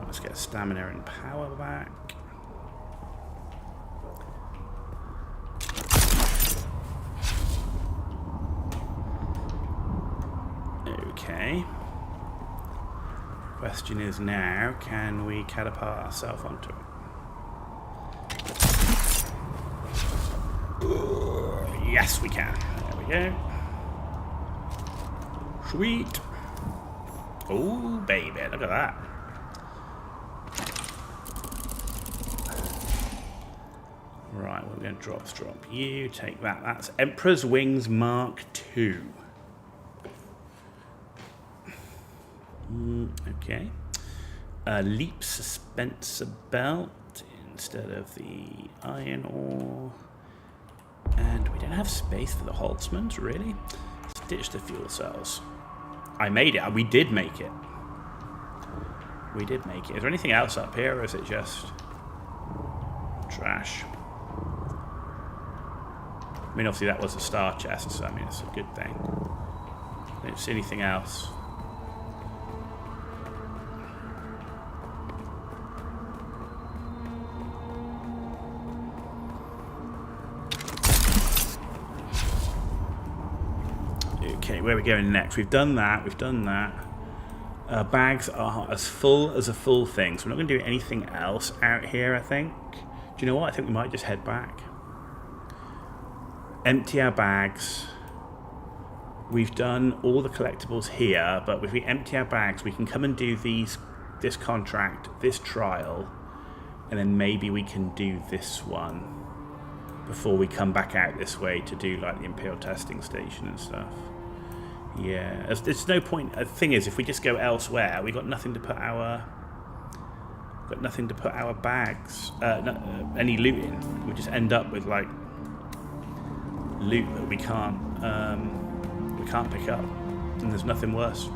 Let's get stamina and power back. Okay. Question is now, can we catapult ourselves onto it? Yes, we can. There we go. Sweet. Oh, baby, look at that. Right, we're going to drop you. Take that. That's Emperor's Wings Mark II. Okay. Leap suspensor belt instead of the iron ore. And we don't have space for the Holtzmans, really? Let's ditch the fuel cells. I made it. We did make it. We did make it. Is there anything else up here, or is it just trash? I mean, obviously that was a star chest, so I mean, it's a good thing. I don't see anything else. Okay, where are we going next? We've done that, bags are as full as a full thing, so we're not going to do anything else out here, I think. Do you know what? I think we might just head back. Empty our bags. We've done all the collectibles here, but if we empty our bags, we can come and do this contract, this trial, and then maybe we can do this one before we come back out this way to do like the Imperial testing station and stuff. Yeah, there's no point. The thing is, if we just go elsewhere, we got nothing to put our bags, any loot in. We just end up with like loot that we can't pick up. And there's nothing worse.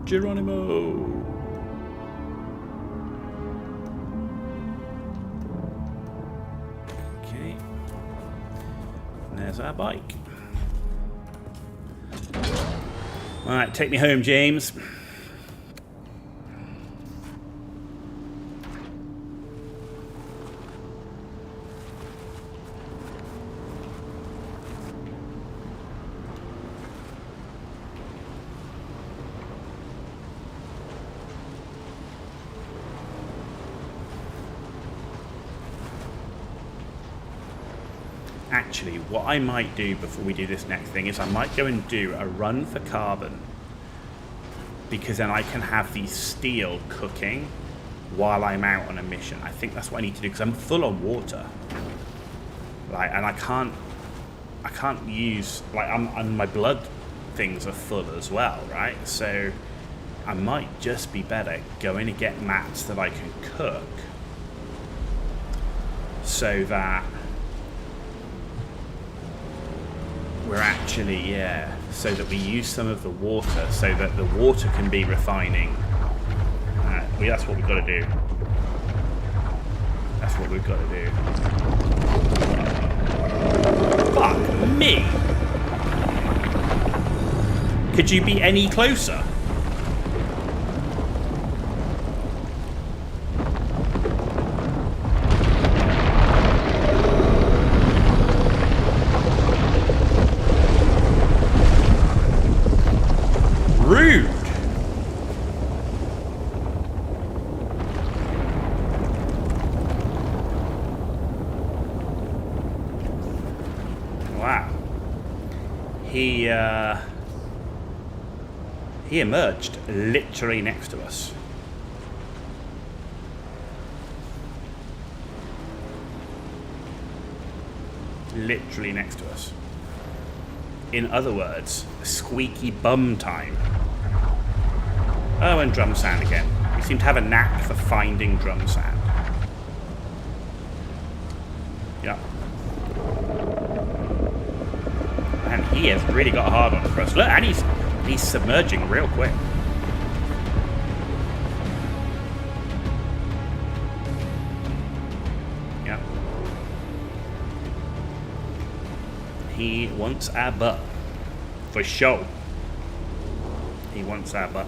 Geronimo! Okay. And there's our bike. Alright, take me home, James. Actually, what I might do before we do this next thing is I might go and do a run for carbon, because then I can have the steel cooking while I'm out on a mission. I think that's what I need to do, because I'm full on water, like, and I can't use, like, and my blood things are full as well, right? So I might just be better going to get mats that I can cook, so that we're actually, so that we use some of the water, so that the water can be refining. Well, that's what we've got to do. That's what we've got to do. Fuck me! Could you be any closer? Rude. Wow. He emerged literally next to us. Literally next to us. In other words, squeaky bum time. Oh, and drum sand again. We seem to have a knack for finding drum sand. Yep. And he has really got a hard on for us. Look, and he's submerging real quick. Yep. He wants our butt. For sure. He wants our butt.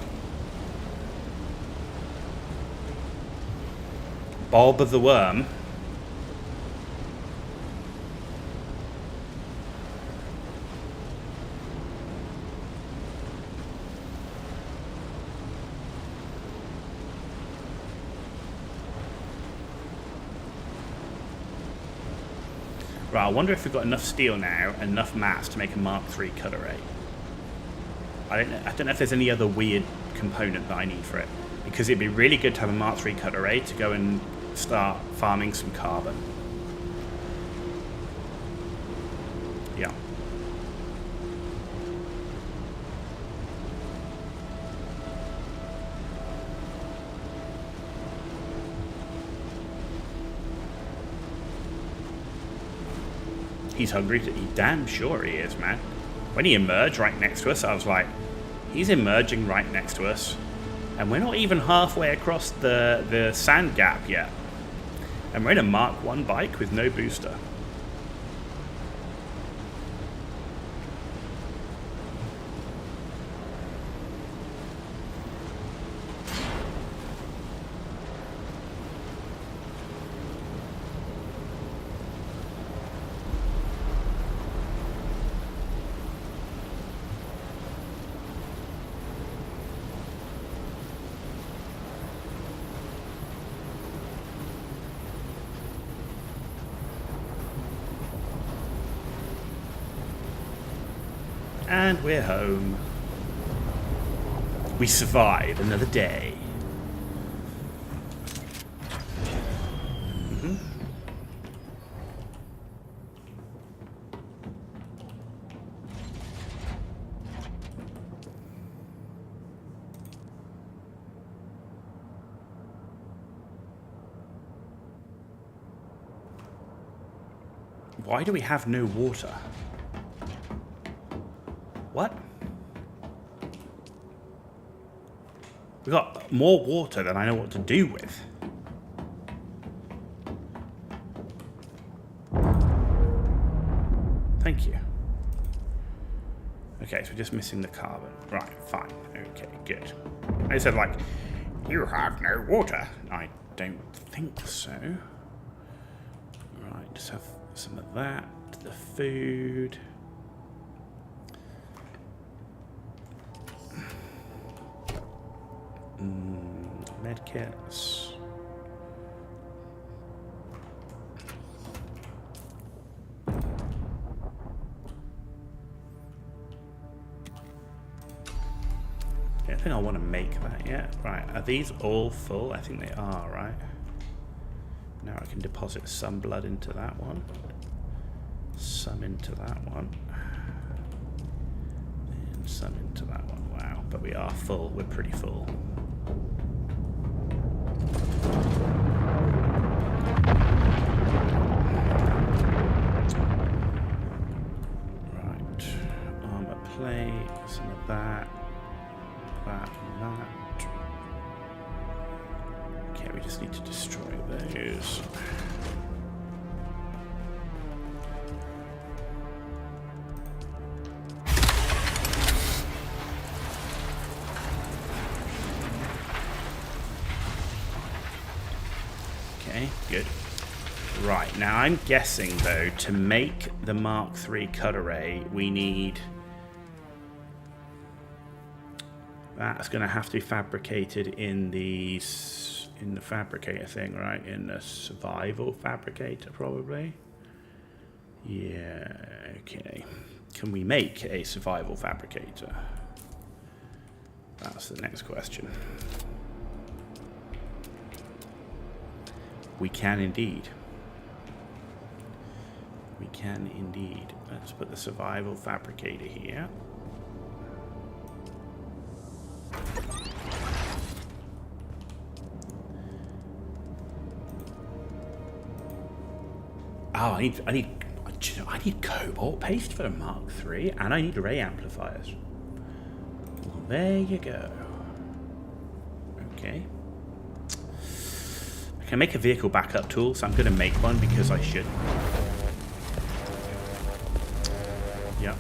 Bob the Worm. Right, I wonder if we've got enough steel now, enough mats to make a Mark III cutter ray. I don't know if there's any other weird component that I need for it, because it'd be really good to have a Mark III cutter ray to go and start farming some carbon. Yeah. He's hungry. He damn sure he is, man. When he emerged right next to us, I was like, he's emerging right next to us. And we're not even halfway across the sand gap yet. And we're in a Mark I bike with no booster. And we're home. We survived another day. Mm-hmm. Why do we have no water? What? We got more water than I know what to do with. Thank you. Okay, so we're just missing the carbon. Right, fine. Okay, good. I said, like, you have no water. I don't think so. Right, just have some of that. The food. Medkits. I don't think I want to make that yet. Right, are these all full? I think they are, right? Now I can deposit some blood into that one. Some into that one. And some into that one. Wow, but we are full. We're pretty full. Right. Armor plate, some of that. That and that. Okay, we just need to destroy those. Okay, good. Right, now I'm guessing though, to make the Mark III cut array, we need... That's going to have to be fabricated in the fabricator thing, right? In the survival fabricator, probably. Yeah, okay. Can we make a survival fabricator? That's the next question. We can indeed. We can indeed. Let's put the survival fabricator here. Oh, I need cobalt paste for the Mark III, and I need array amplifiers. Well, there you go. Okay. I can make a vehicle backup tool, so I'm going to make one because I should. Yep.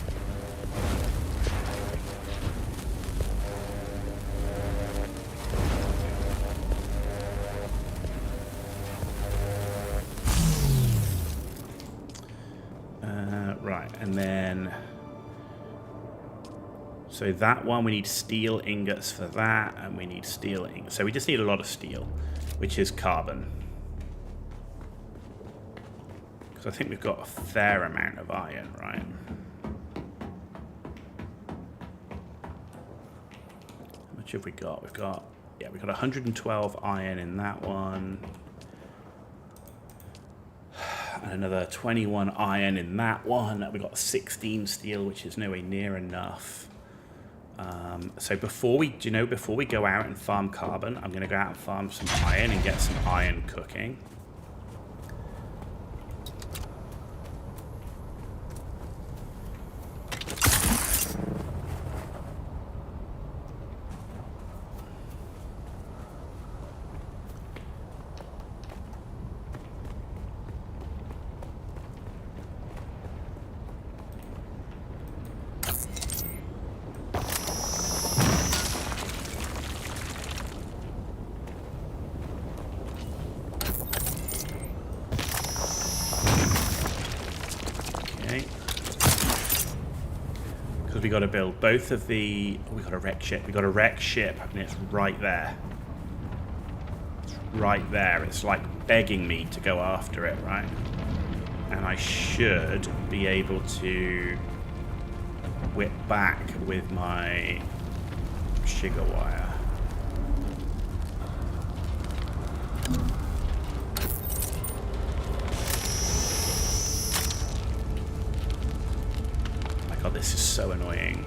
Right, and then... So that one, we need steel ingots for that, and we need steel ingots. So we just need a lot of steel, which is carbon. Because I think we've got a fair amount of iron, right? How much have we got? We've got 112 iron in that one. And another 21 iron in that one. We've got 16 steel, which is nowhere near enough. So before we go out and farm carbon, I'm going to go out and farm some iron and get some iron cooking. We got to build both of the... Oh, we got a wreck ship. We got a wreck ship, and it's right there. It's right there. It's like begging me to go after it, right? And I should be able to whip back with my sugar wire. God, this is so annoying.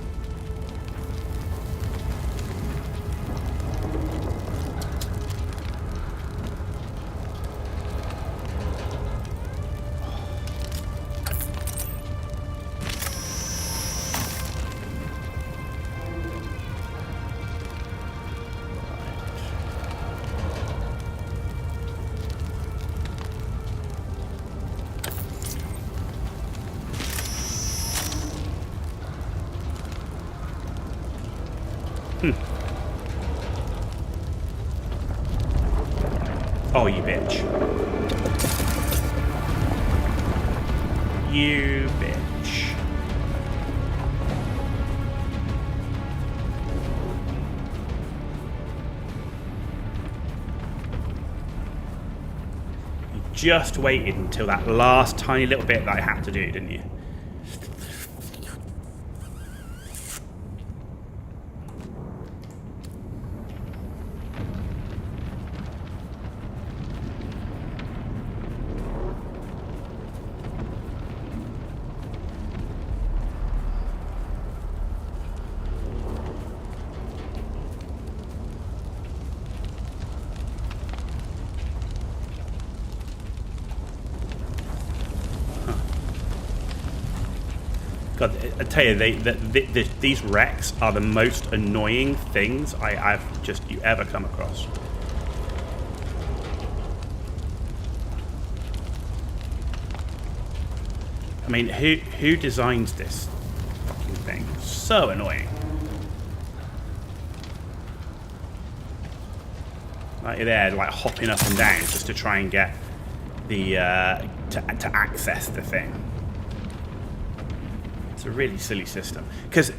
bitch. You bitch. You just waited until that last tiny little bit that I had to do, didn't you? God, I tell you, these wrecks are the most annoying things I've you ever come across. I mean, who designs this fucking thing? So annoying. Like there, like hopping up and down just to try and get the to access the thing. It's a really silly system because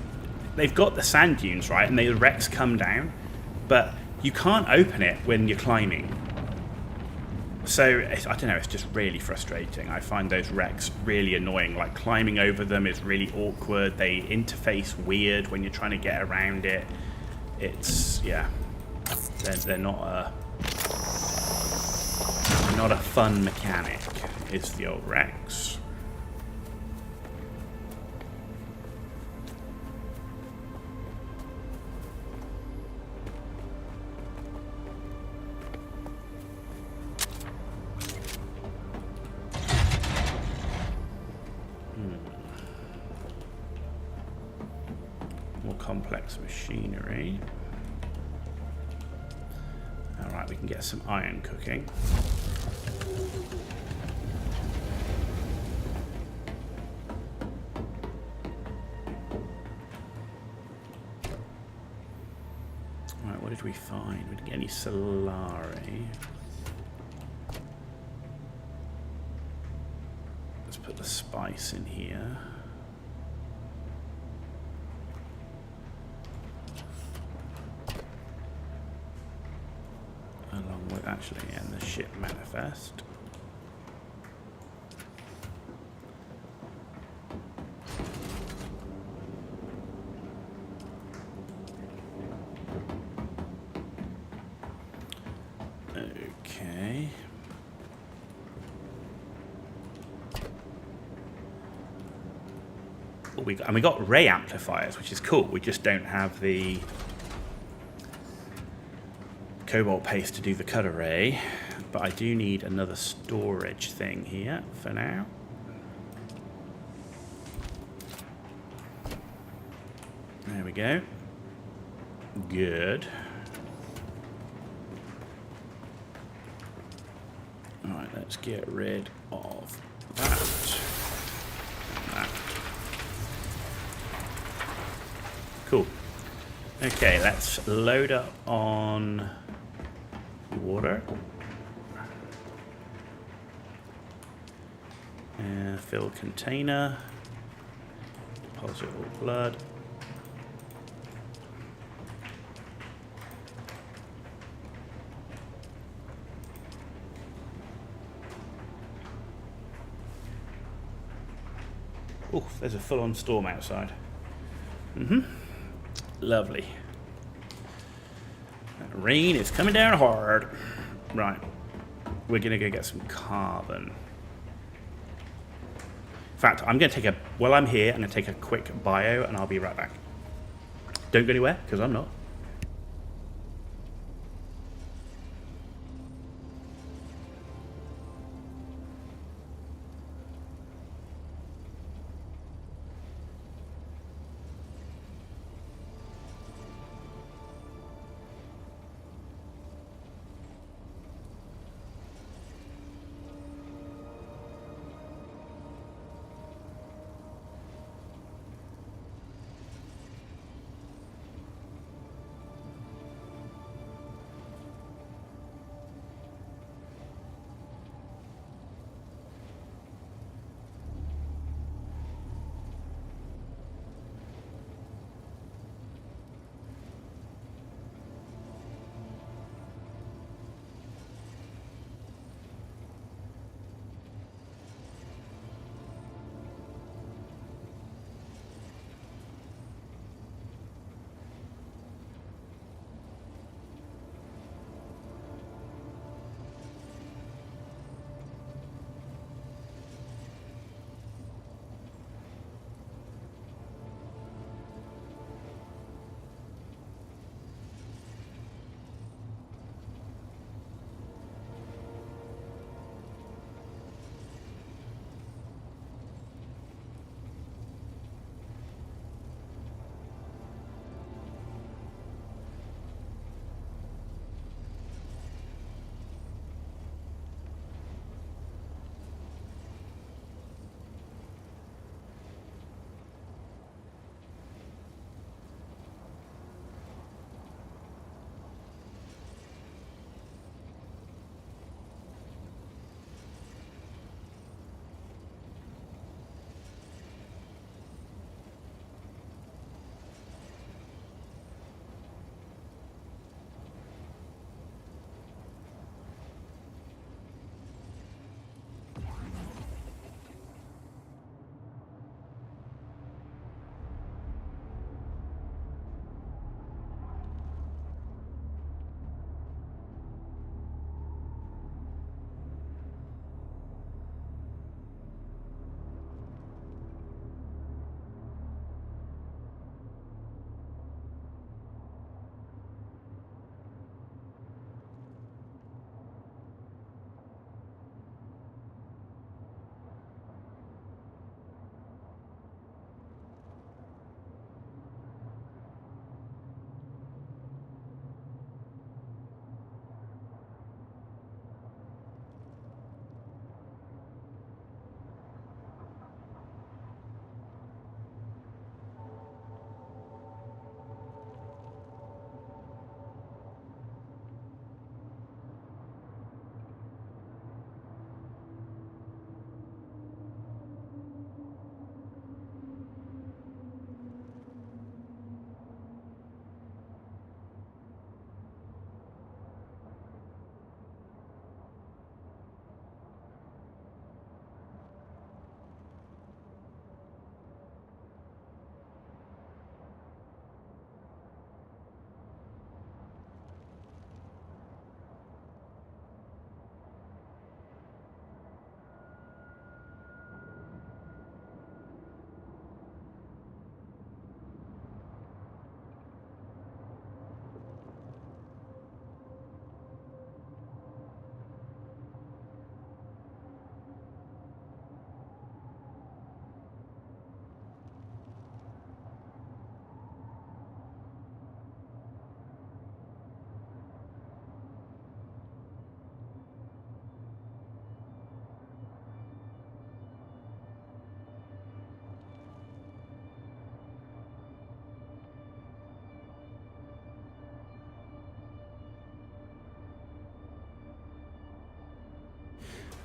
they've got the sand dunes, right, and the wrecks come down, but you can't open it when you're climbing. So I don't know, it's just really frustrating. I find those wrecks really annoying. Like climbing over them is really awkward. They interface weird when you're trying to get around it. It's they're not a fun mechanic. Is the old wrecks. More complex machinery. Alright, we can get some iron cooking. Alright, what did we find? We didn't get any Solari. Let's put the spice in here. Along with actually in the ship manifest. Okay. We got ray amplifiers, which is cool. We just don't have the cobalt paste to do the cut array, but I do need another storage thing here for now. There we go. Good. Alright, let's get rid of that. And that. Cool. Okay, let's load up on water. And fill container. Deposit all blood. Oh, there's a full-on storm outside. Lovely. That rain is coming down hard. Right. We're going to go get some carbon. In fact, I'm going to take while I'm here, I'm going to take a quick bio and I'll be right back. Don't go anywhere, because I'm not.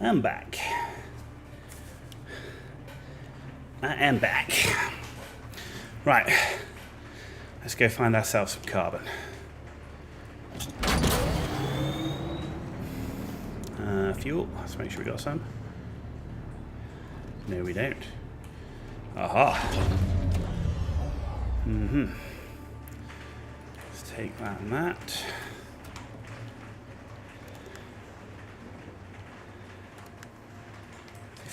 I'm back. I am back. Right. Let's go find ourselves some carbon. Fuel. Let's make sure we got some. No, we don't. Aha. Let's take that and that.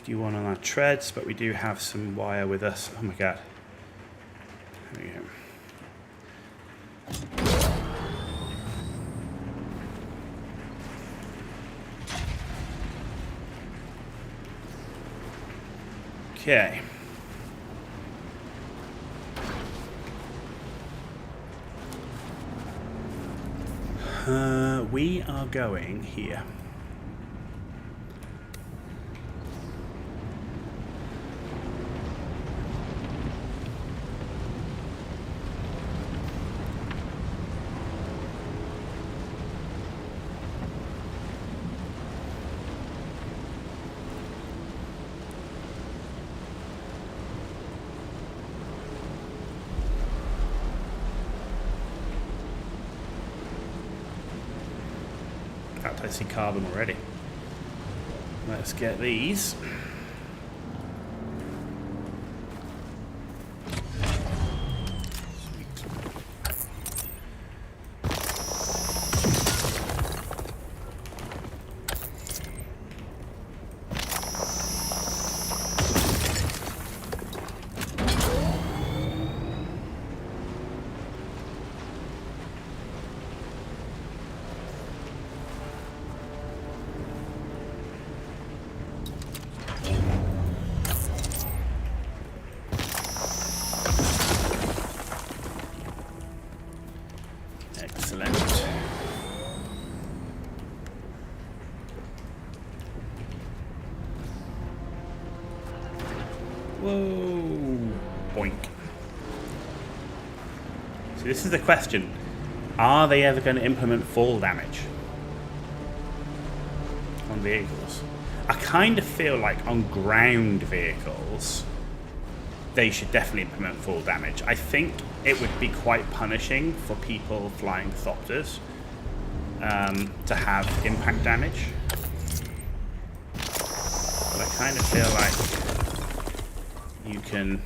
One on our treads, but we do have some wire with us. Oh my god. There we go. Okay. We are going here. I see carbon already. Let's get these. Whoa. Boink. So this is the question. Are they ever going to implement fall damage on vehicles? I kind of feel like on ground vehicles, they should definitely implement fall damage. I think it would be quite punishing for people flying Thopters to have impact damage. But I kind of feel like you can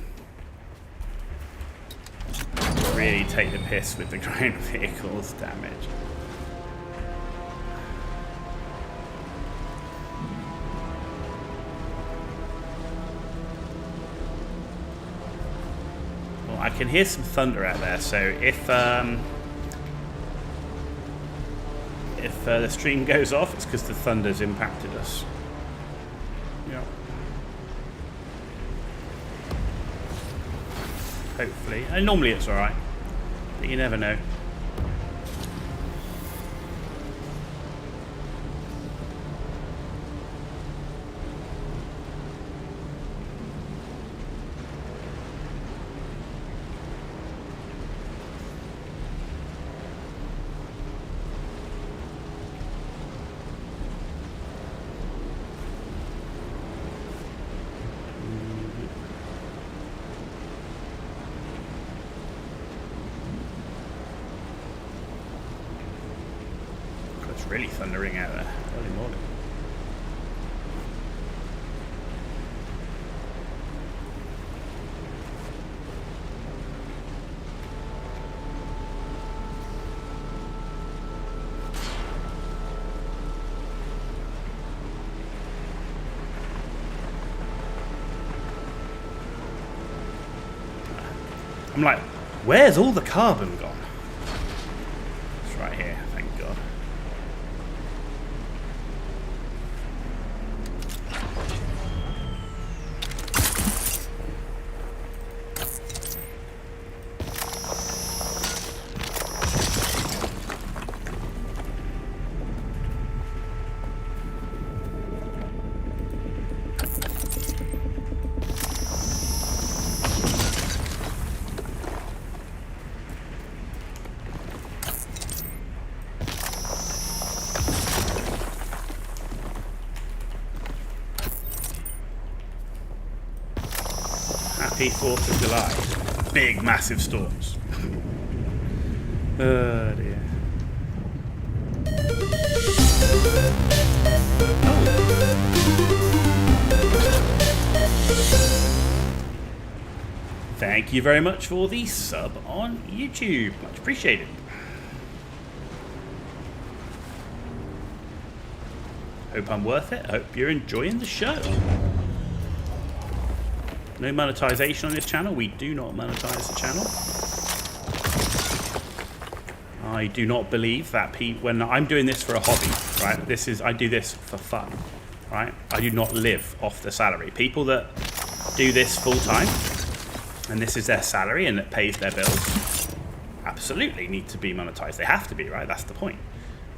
really take the piss with the ground vehicles damage. Well, I can hear some thunder out there, so if the stream goes off, it's because the thunder's impacted us. Yeah. Hopefully. And normally it's alright, but you never know. It's really thundering out there early morning. I'm like, where's all the carbon gone? It's right here, thank God. happy 4th of July. Big, massive storms. Oh dear. Thank you very much for the sub on YouTube. Much appreciated. Hope I'm worth it. Hope you're enjoying the show. No monetization on this channel. We do not monetize the channel. I do not believe that when I'm doing this for a hobby, right? I do this for fun, right? I do not live off the salary. People that do this full time, and this is their salary and it pays their bills, absolutely need to be monetized. They have to be, right? That's the point.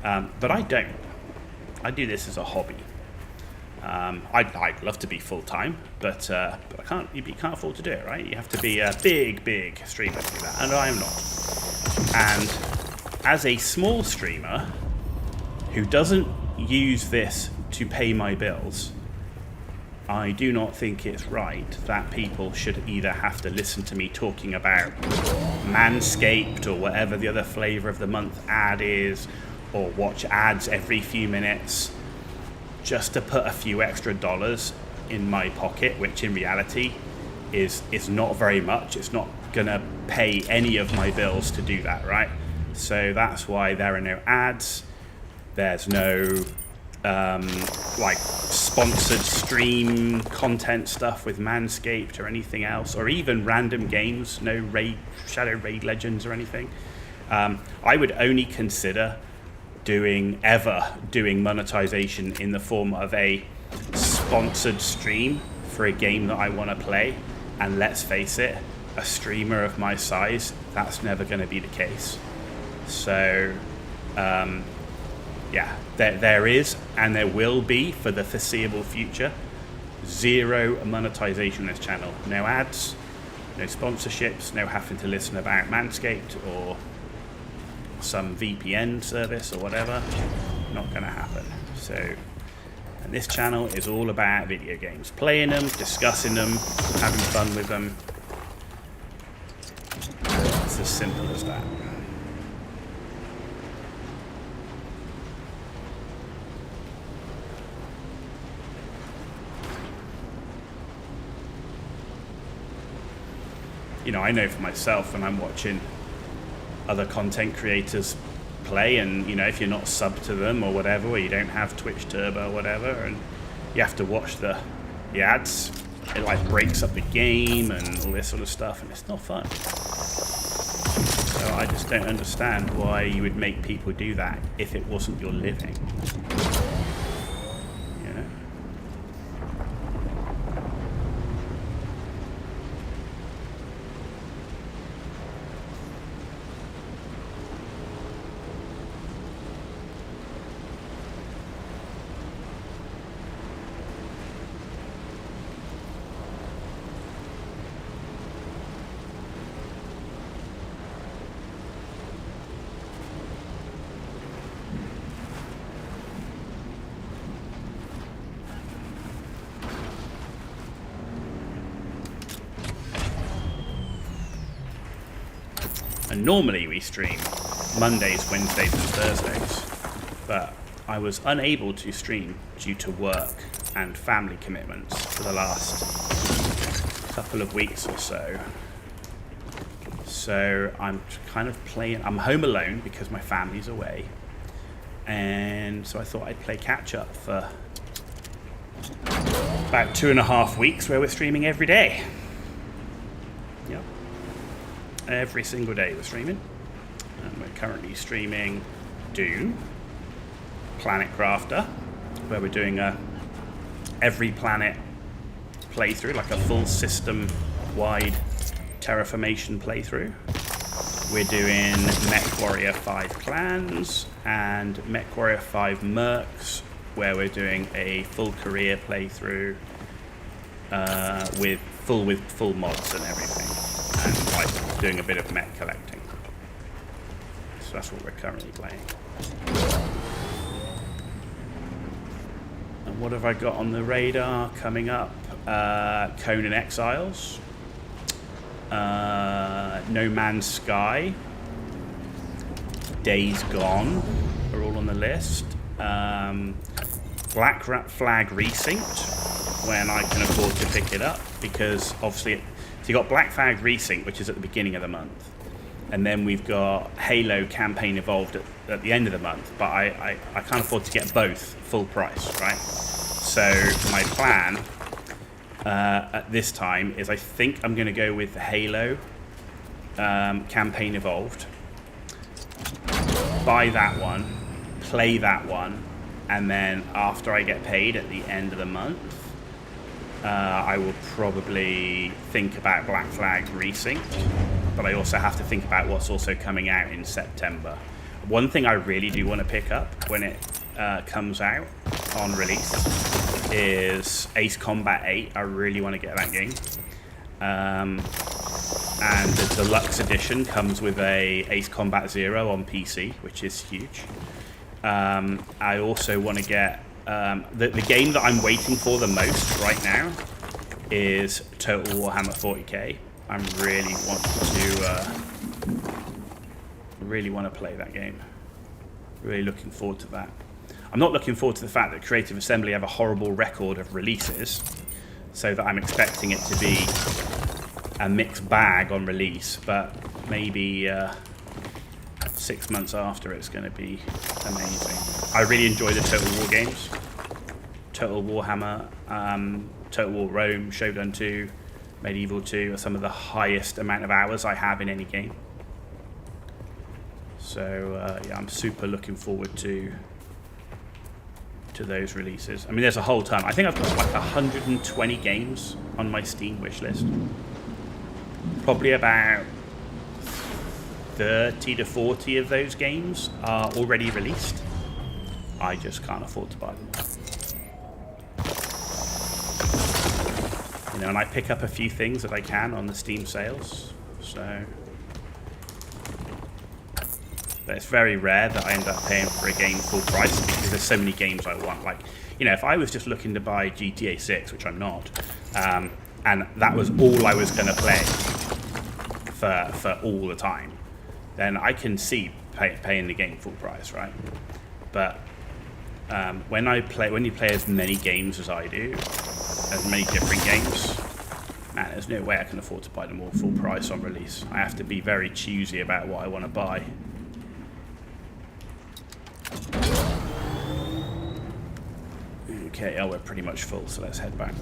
But I don't. I do this as a hobby. I'd love to be full time, but I can't. You can't afford to do it, right? You have to be a big streamer to do that, and I am not. And as a small streamer who doesn't use this to pay my bills, I do not think it's right that people should either have to listen to me talking about Manscaped or whatever the other flavor of the month ad is, or watch ads every few minutes just to put a few extra dollars in my pocket, which in reality is not very much. It's not gonna pay any of my bills to do that, right? So that's why there are no ads. There's no like sponsored stream content stuff with Manscaped or anything else, or even random games. No Shadow Raid Legends or anything. I would only consider doing monetization in the form of a sponsored stream for a game that I want to play. And let's face it, a streamer of my size, that's never going to be the case. So yeah, there is and there will be for the foreseeable future zero monetization on this channel. No ads, no sponsorships, no having to listen about Manscaped or some VPN service or whatever. Not going to happen. So, and this channel is all about video games, playing them, discussing them, having fun with them. It's as simple as that. You know, I know for myself when I'm watching other content creators play, and you know, if you're not subbed to them or whatever, or you don't have Twitch Turbo or whatever, and you have to watch the ads, it like breaks up the game and all this sort of stuff, and it's not fun. So I just don't understand why you would make people do that if it wasn't your living. You know? And normally we stream Mondays, Wednesdays and Thursdays, but I was unable to stream due to work and family commitments for the last couple of weeks or so. So I'm kind of playing, I'm home alone because my family's away, and so I thought I'd play catch up for about 2.5 weeks where we're streaming every day. Yep. Every single day we're streaming, and we're currently streaming Dune, Planet Crafter, where we're doing a every planet playthrough, like a full system wide terraformation playthrough. We're doing Mech Warrior 5 Clans and Mech Warrior 5 Mercs, where we're doing a full career playthrough with full mods and everything, and like doing a bit of mech collecting. So that's what we're currently playing. And what have I got on the radar coming up? Conan Exiles, No Man's Sky, Days Gone are all on the list. Black Flag Resynced, when I can afford to pick it up, because obviously, so you got Black Flag Resynced, which is at the beginning of the month, and then we've got Halo Campaign Evolved at the end of the month, but I can't afford to get both full price, right? So my plan at this time is I think I'm going to go with the Halo Campaign Evolved, buy that one, play that one, and then after I get paid at the end of the month, I will probably think about Black Flag Resynced, but I also have to think about what's also coming out in September. One thing I really do want to pick up when it comes out on release is Ace Combat 8. I really want to get that game. And the deluxe edition comes with a Ace Combat 0 on PC, which is huge. I also want to get the game that I'm waiting for the most right now is Total Warhammer 40k. I really want to play that game. Really looking forward to that. I'm not looking forward to the fact that Creative Assembly have a horrible record of releases, so that I'm expecting it to be a mixed bag on release, but maybe 6 months after it's going to be amazing. I really enjoy the Total War games. Total Warhammer, Total War Rome, Shogun 2, Medieval 2 are some of the highest amount of hours I have in any game. So yeah, I'm super looking forward to those releases. I mean, there's a whole ton. I think I've got like 120 games on my Steam wish list. Probably about 30 to 40 of those games are already released. I just can't afford to buy them. You know, and I pick up a few things that I can on the Steam sales, so. But it's very rare that I end up paying for a game full price because there's so many games I want. Like, you know, if I was just looking to buy GTA 6, which I'm not, and that was all I was going to play for all the time, then I can see paying the game full price, right? But when you play as many games as I do, as many different games, man, there's no way I can afford to buy them all full price on release. I have to be very choosy about what I want to buy. Okay, oh, we're pretty much full, so let's head back.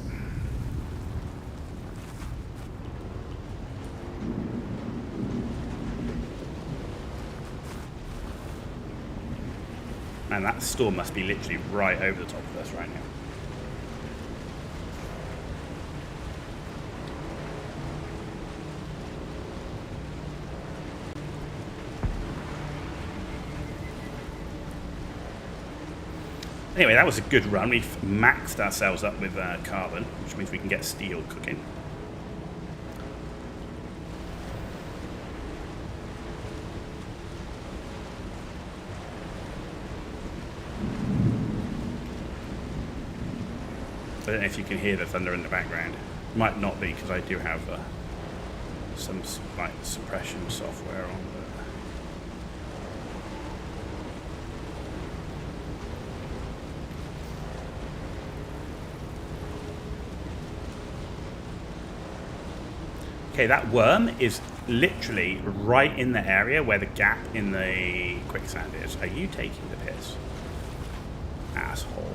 And that store must be literally right over the top of us right now. Anyway, that was a good run. We've maxed ourselves up with carbon, which means we can get steel cooking. I don't know if you can hear the thunder in the background. Might not be, because I do have some like suppression software on. Okay, that worm is literally right in the area where the gap in the quicksand is. Are you taking the piss? Asshole.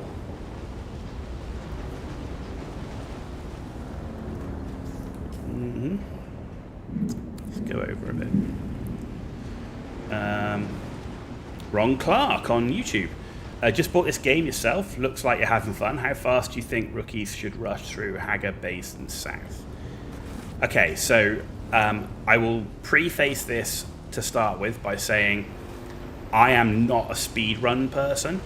Let's go over a bit. Ron Clark on YouTube. Just bought this game yourself. Looks like you're having fun. How fast do you think rookies should rush through Hagar Basin South? Okay, so I will preface this to start with by saying I am not a speedrun person.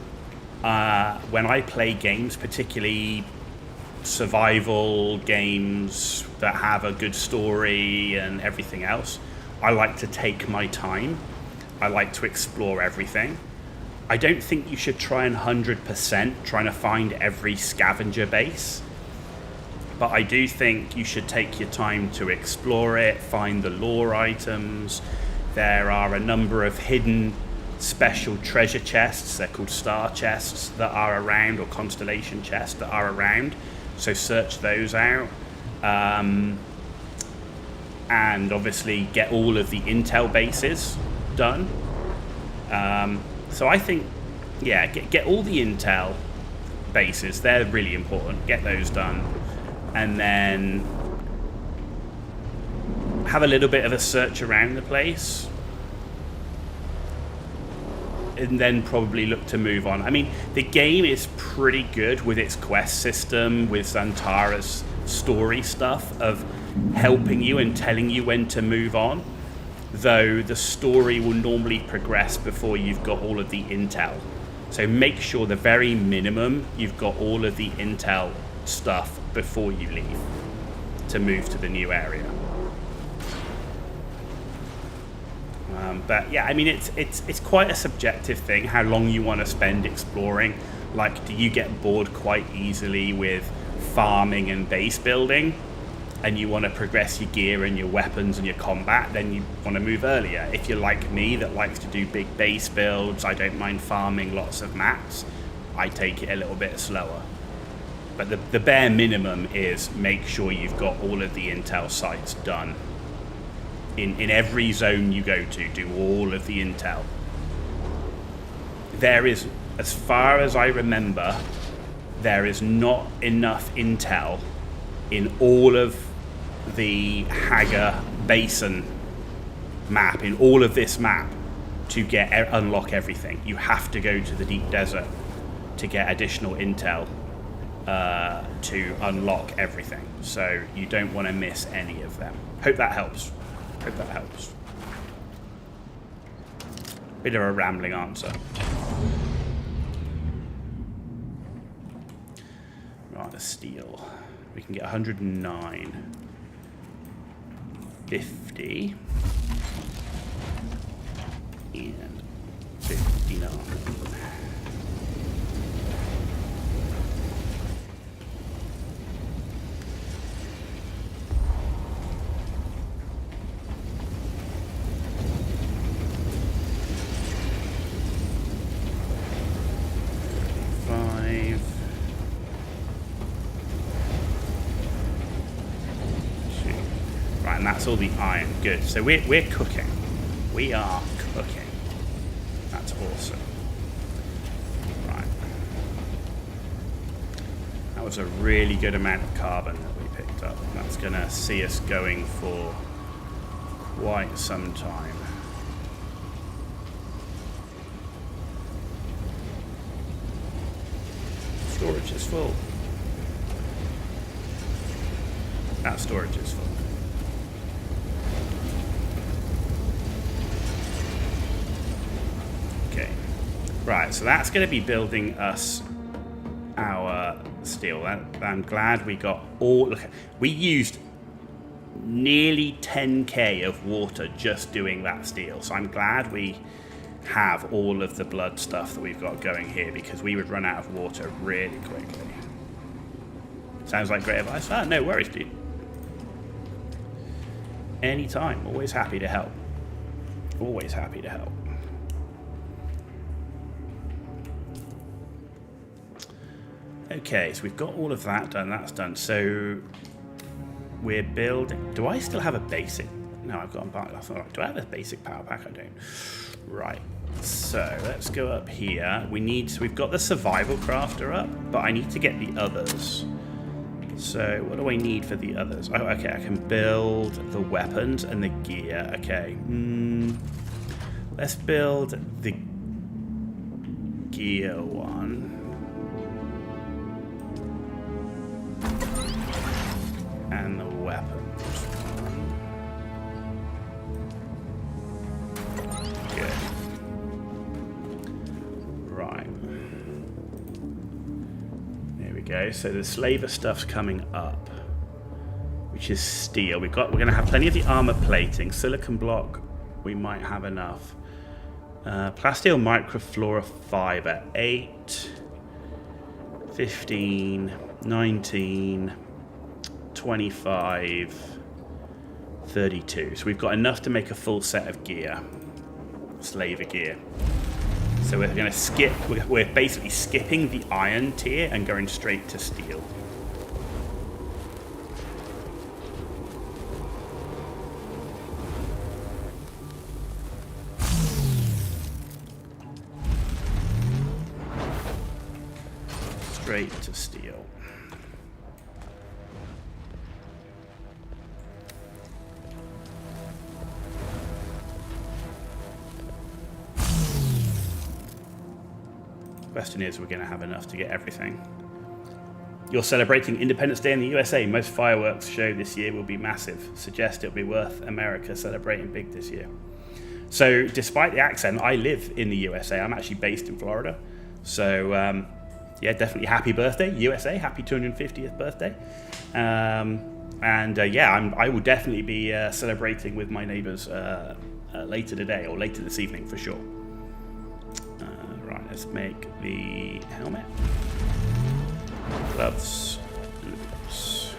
When I play games, particularly survival games that have a good story and everything else, I like to take my time. I like to explore everything. I don't think you should try and 100% trying to find every scavenger base. but I do think you should take your time to explore it, find the lore items. There are a number of hidden special treasure chests, they're called star chests, that are around, or constellation chests that are around, so search those out. And obviously get all of the intel bases done. So I think, yeah, get all the intel bases, they're really important, get those done. And then have a little bit of a search around the place. And then probably look to move on. I mean, the game is pretty good with its quest system, with Zantara's story stuff of helping you and telling you when to move on. Though the story will normally progress before you've got all of the intel. So make sure the very minimum you've got all of the intel stuff before you leave to move to the new area. But yeah, I mean, it's quite a subjective thing how long you want to spend exploring. Like, do you get bored quite easily with farming and base building, and you want to progress your gear and your weapons and your combat? Then you want to move earlier. If you're like me that likes to do big base builds, I don't mind farming lots of maps, I take it a little bit slower. But the bare minimum is make sure you've got all of the intel sites done. In every zone you go to, do all of the intel. There is, as far as I remember, there is not enough intel in all of the Hagar Basin map, in all of this map, to unlock everything. You have to go to the deep desert to get additional intel to unlock everything. So you don't want to miss any of them. Hope that helps. Hope that helps. Bit of a rambling answer. Right, the steel. We can get 109. 50. And 59. And that's all the iron. Good. So we're cooking. We are cooking. That's awesome. Right. That was a really good amount of carbon that we picked up. That's going to see us going for quite some time. Storage is full. That storage is full. Right, so that's going to be building us our steel. I'm glad we got all... Look, we used nearly 10k of water just doing that steel. So I'm glad we have all of the blood stuff that we've got going here, because we would run out of water really quickly. Sounds like great advice. Ah, no worries, dude. Anytime. Always happy to help. Always happy to help. Okay, so we've got all of that done. That's done. So we're building. Do I still have a basic? No, I've got a power. Do I have a basic power pack? I don't. Right. So let's go up here. So we've got the survival crafter up, but I need to get the others. So what do I need for the others? Oh, okay. I can build the weapons and the gear. Okay. Let's build the gear one. And the weapons one. Good. Right. There we go. So the slaver stuff's coming up, which is steel. We're going to have plenty of the armor plating. Silicon block, we might have enough. Plasteel microflora fiber, 8, 15, 19. 25, 32. So we've got enough to make a full set of gear. Slaver gear. So we're going to skip, we're basically skipping the iron tier and going straight to steel. Straight to steel. Question is, we're going to have enough to get everything. You're celebrating Independence Day in the USA. Most fireworks show this year will be massive. Suggest it'll be worth America celebrating big this year. So, despite the accent, I live in the USA. I'm actually based in Florida. So, yeah, definitely happy birthday, USA. Happy 250th birthday. Yeah, I will definitely be celebrating with my neighbors later today or later this evening for sure. Right, let's make the helmet. Gloves. Oops.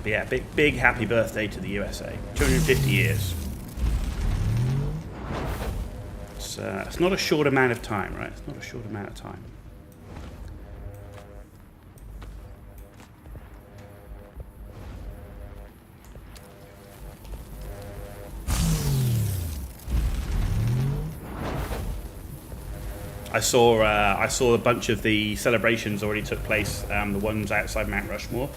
But yeah, big happy birthday to the USA. 250 years. It's not a short amount of time, right? It's not a short amount of time. I saw a bunch of the celebrations already took place. The ones outside Mount Rushmore,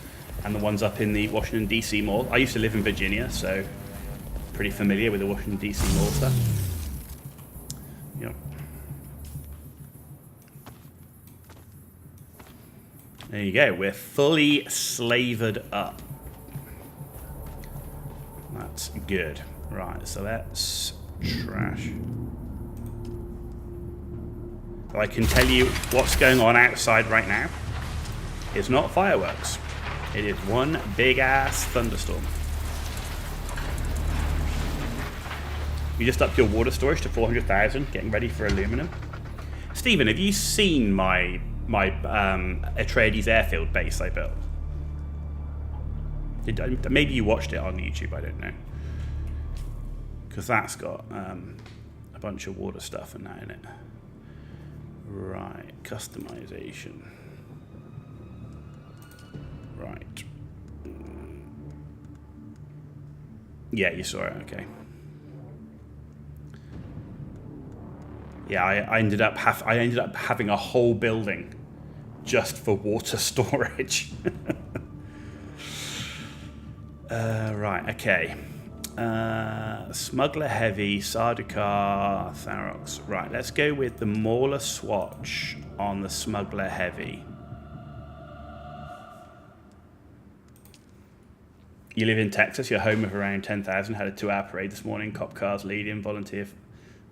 and the ones up in the Washington D.C. Mall. I used to live in Virginia, so pretty familiar with the Washington D.C. Mall stuff. Yep. There you go. We're fully slavered up. That's good. Right. So let's trash. I can tell you what's going on outside right now. It's not fireworks. It is one big ass thunderstorm. You just upped your water storage to 400,000, getting ready for aluminum. Stephen, have you seen my Atreides airfield base I built? Maybe you watched it on YouTube, I don't know. Because that's got a bunch of water stuff and that in it. Right, customization. Right. Yeah, you saw it, okay. Yeah, I ended up having a whole building just for water storage. Right, okay. Smuggler Heavy, Sardaukar, Tharox. Right, let's go with the Mauler Swatch on the Smuggler Heavy. You live in Texas, you're home of around 10,000, had a 2-hour parade this morning, cop cars leading, volunteer.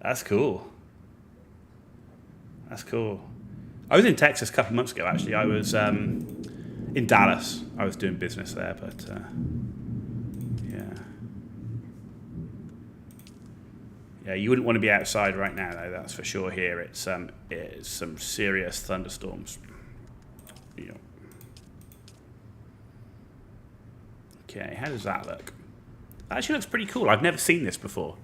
That's cool. That's cool. I was in Texas a couple of months ago, actually. I was in Dallas. I was doing business there, but yeah, you wouldn't want to be outside right now, though. That's for sure. Here, it's some serious thunderstorms. Yeah. Okay, how does that look? That actually looks pretty cool. I've never seen this before.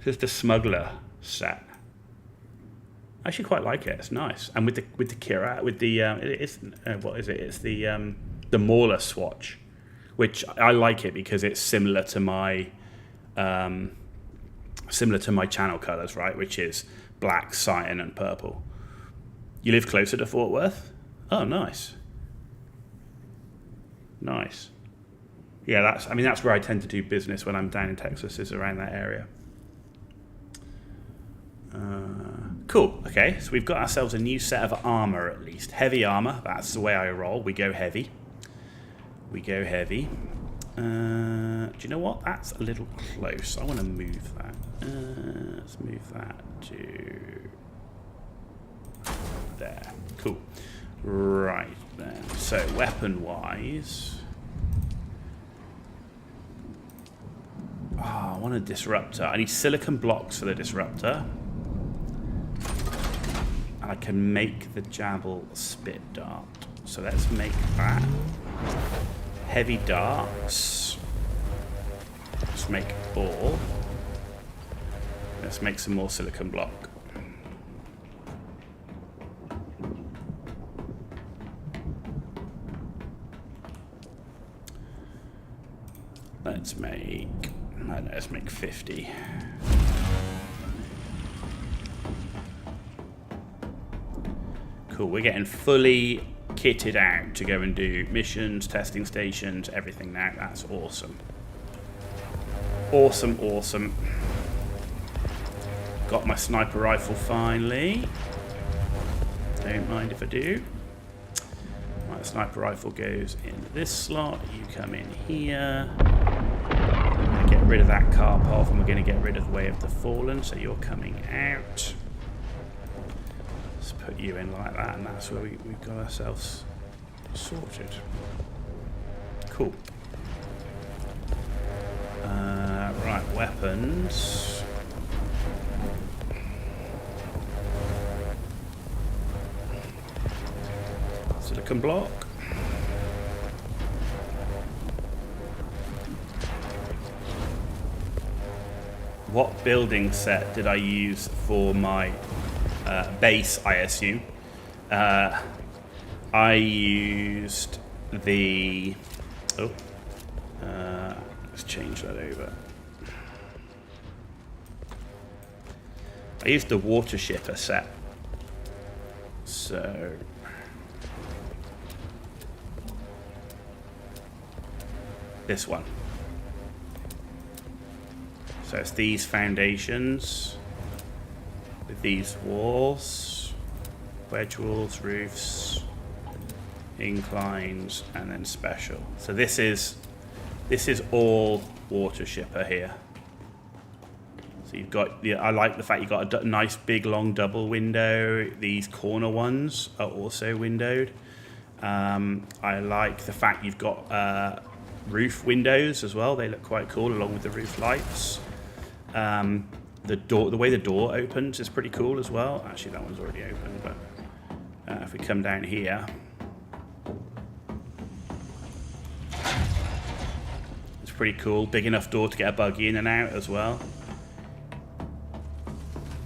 This is the Smuggler set. I actually quite like it. It's nice, and with the Kira, with the what is it? It's the Mauler Swatch, which I like it because it's similar to my channel colors, right? Which is black, cyan, and purple. You live closer to Fort Worth? Oh, nice. Nice. Yeah, that's where I tend to do business when I'm down in Texas, is around that area. Cool. Okay, so we've got ourselves a new set of armor, at least. Heavy armor. That's the way I roll. We go heavy. We go heavy. Do you know what? That's a little close. I want to move that. Let's move that to there. Cool. Right then. So weapon-wise, I want a disruptor. I need silicon blocks for the disruptor. And I can make the Jabal spit dart. So let's make that. Heavy darts. Let's make all. Let's make some more silicon block. Let's make, I don't know, let's make 50. Cool, we're getting fully kitted out to go and do missions, testing stations, everything now. That's awesome. Awesome, awesome. Got my sniper rifle finally. Don't mind if I do. Right, the sniper rifle goes in this slot. You come in here. I'm going to get rid of that Karpov, and we're going to get rid of the Way of the Fallen, so you're coming out. Let's put you in like that, and that's where we've got ourselves sorted. Cool. Right, weapons. Silicon block. What building set did I use for my base, I assume? I used the... Oh. Let's change that over. I used the water shipper set. So... this one. So it's these foundations with these walls, wedge walls, roofs, inclines, and then special. So this is all water shipper here. So you've got, I like the fact you've got a nice big long double window. These corner ones are also windowed. I like the fact you've got roof windows as well. They look quite cool along with the roof lights. The way the door opens is pretty cool as well. Actually, that one's already open, but if we come down here, it's pretty cool. Big enough door to get a buggy in and out as well.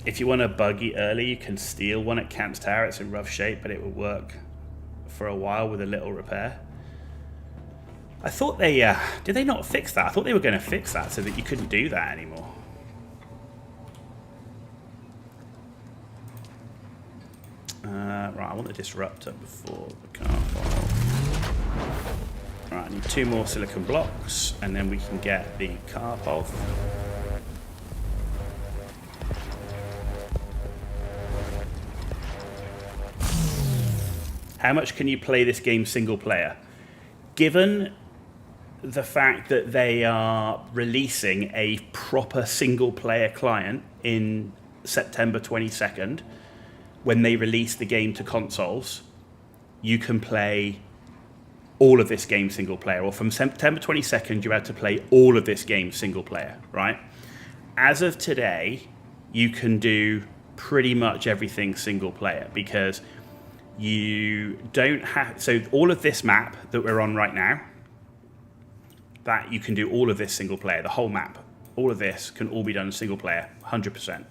If you want a buggy early, you can steal one at Camp's Tower. It's in rough shape, but it will work for a while with a little repair. I thought they, did they not fix that? I thought they were going to fix that so that you couldn't do that anymore. Right, I want the disruptor before the car fall. Right, I need 2 more silicon blocks, and then we can get the Karpov. How much can you play this game single player? Given the fact that they are releasing a proper single player client in September 22nd, when they release the game to consoles, you can play all of this game single player, or from September 22nd, you had to play all of this game single player, right? As of today, you can do pretty much everything single player because you don't have, so all of this map that we're on right now, that you can do all of this single player, the whole map, all of this can all be done single player, 100%.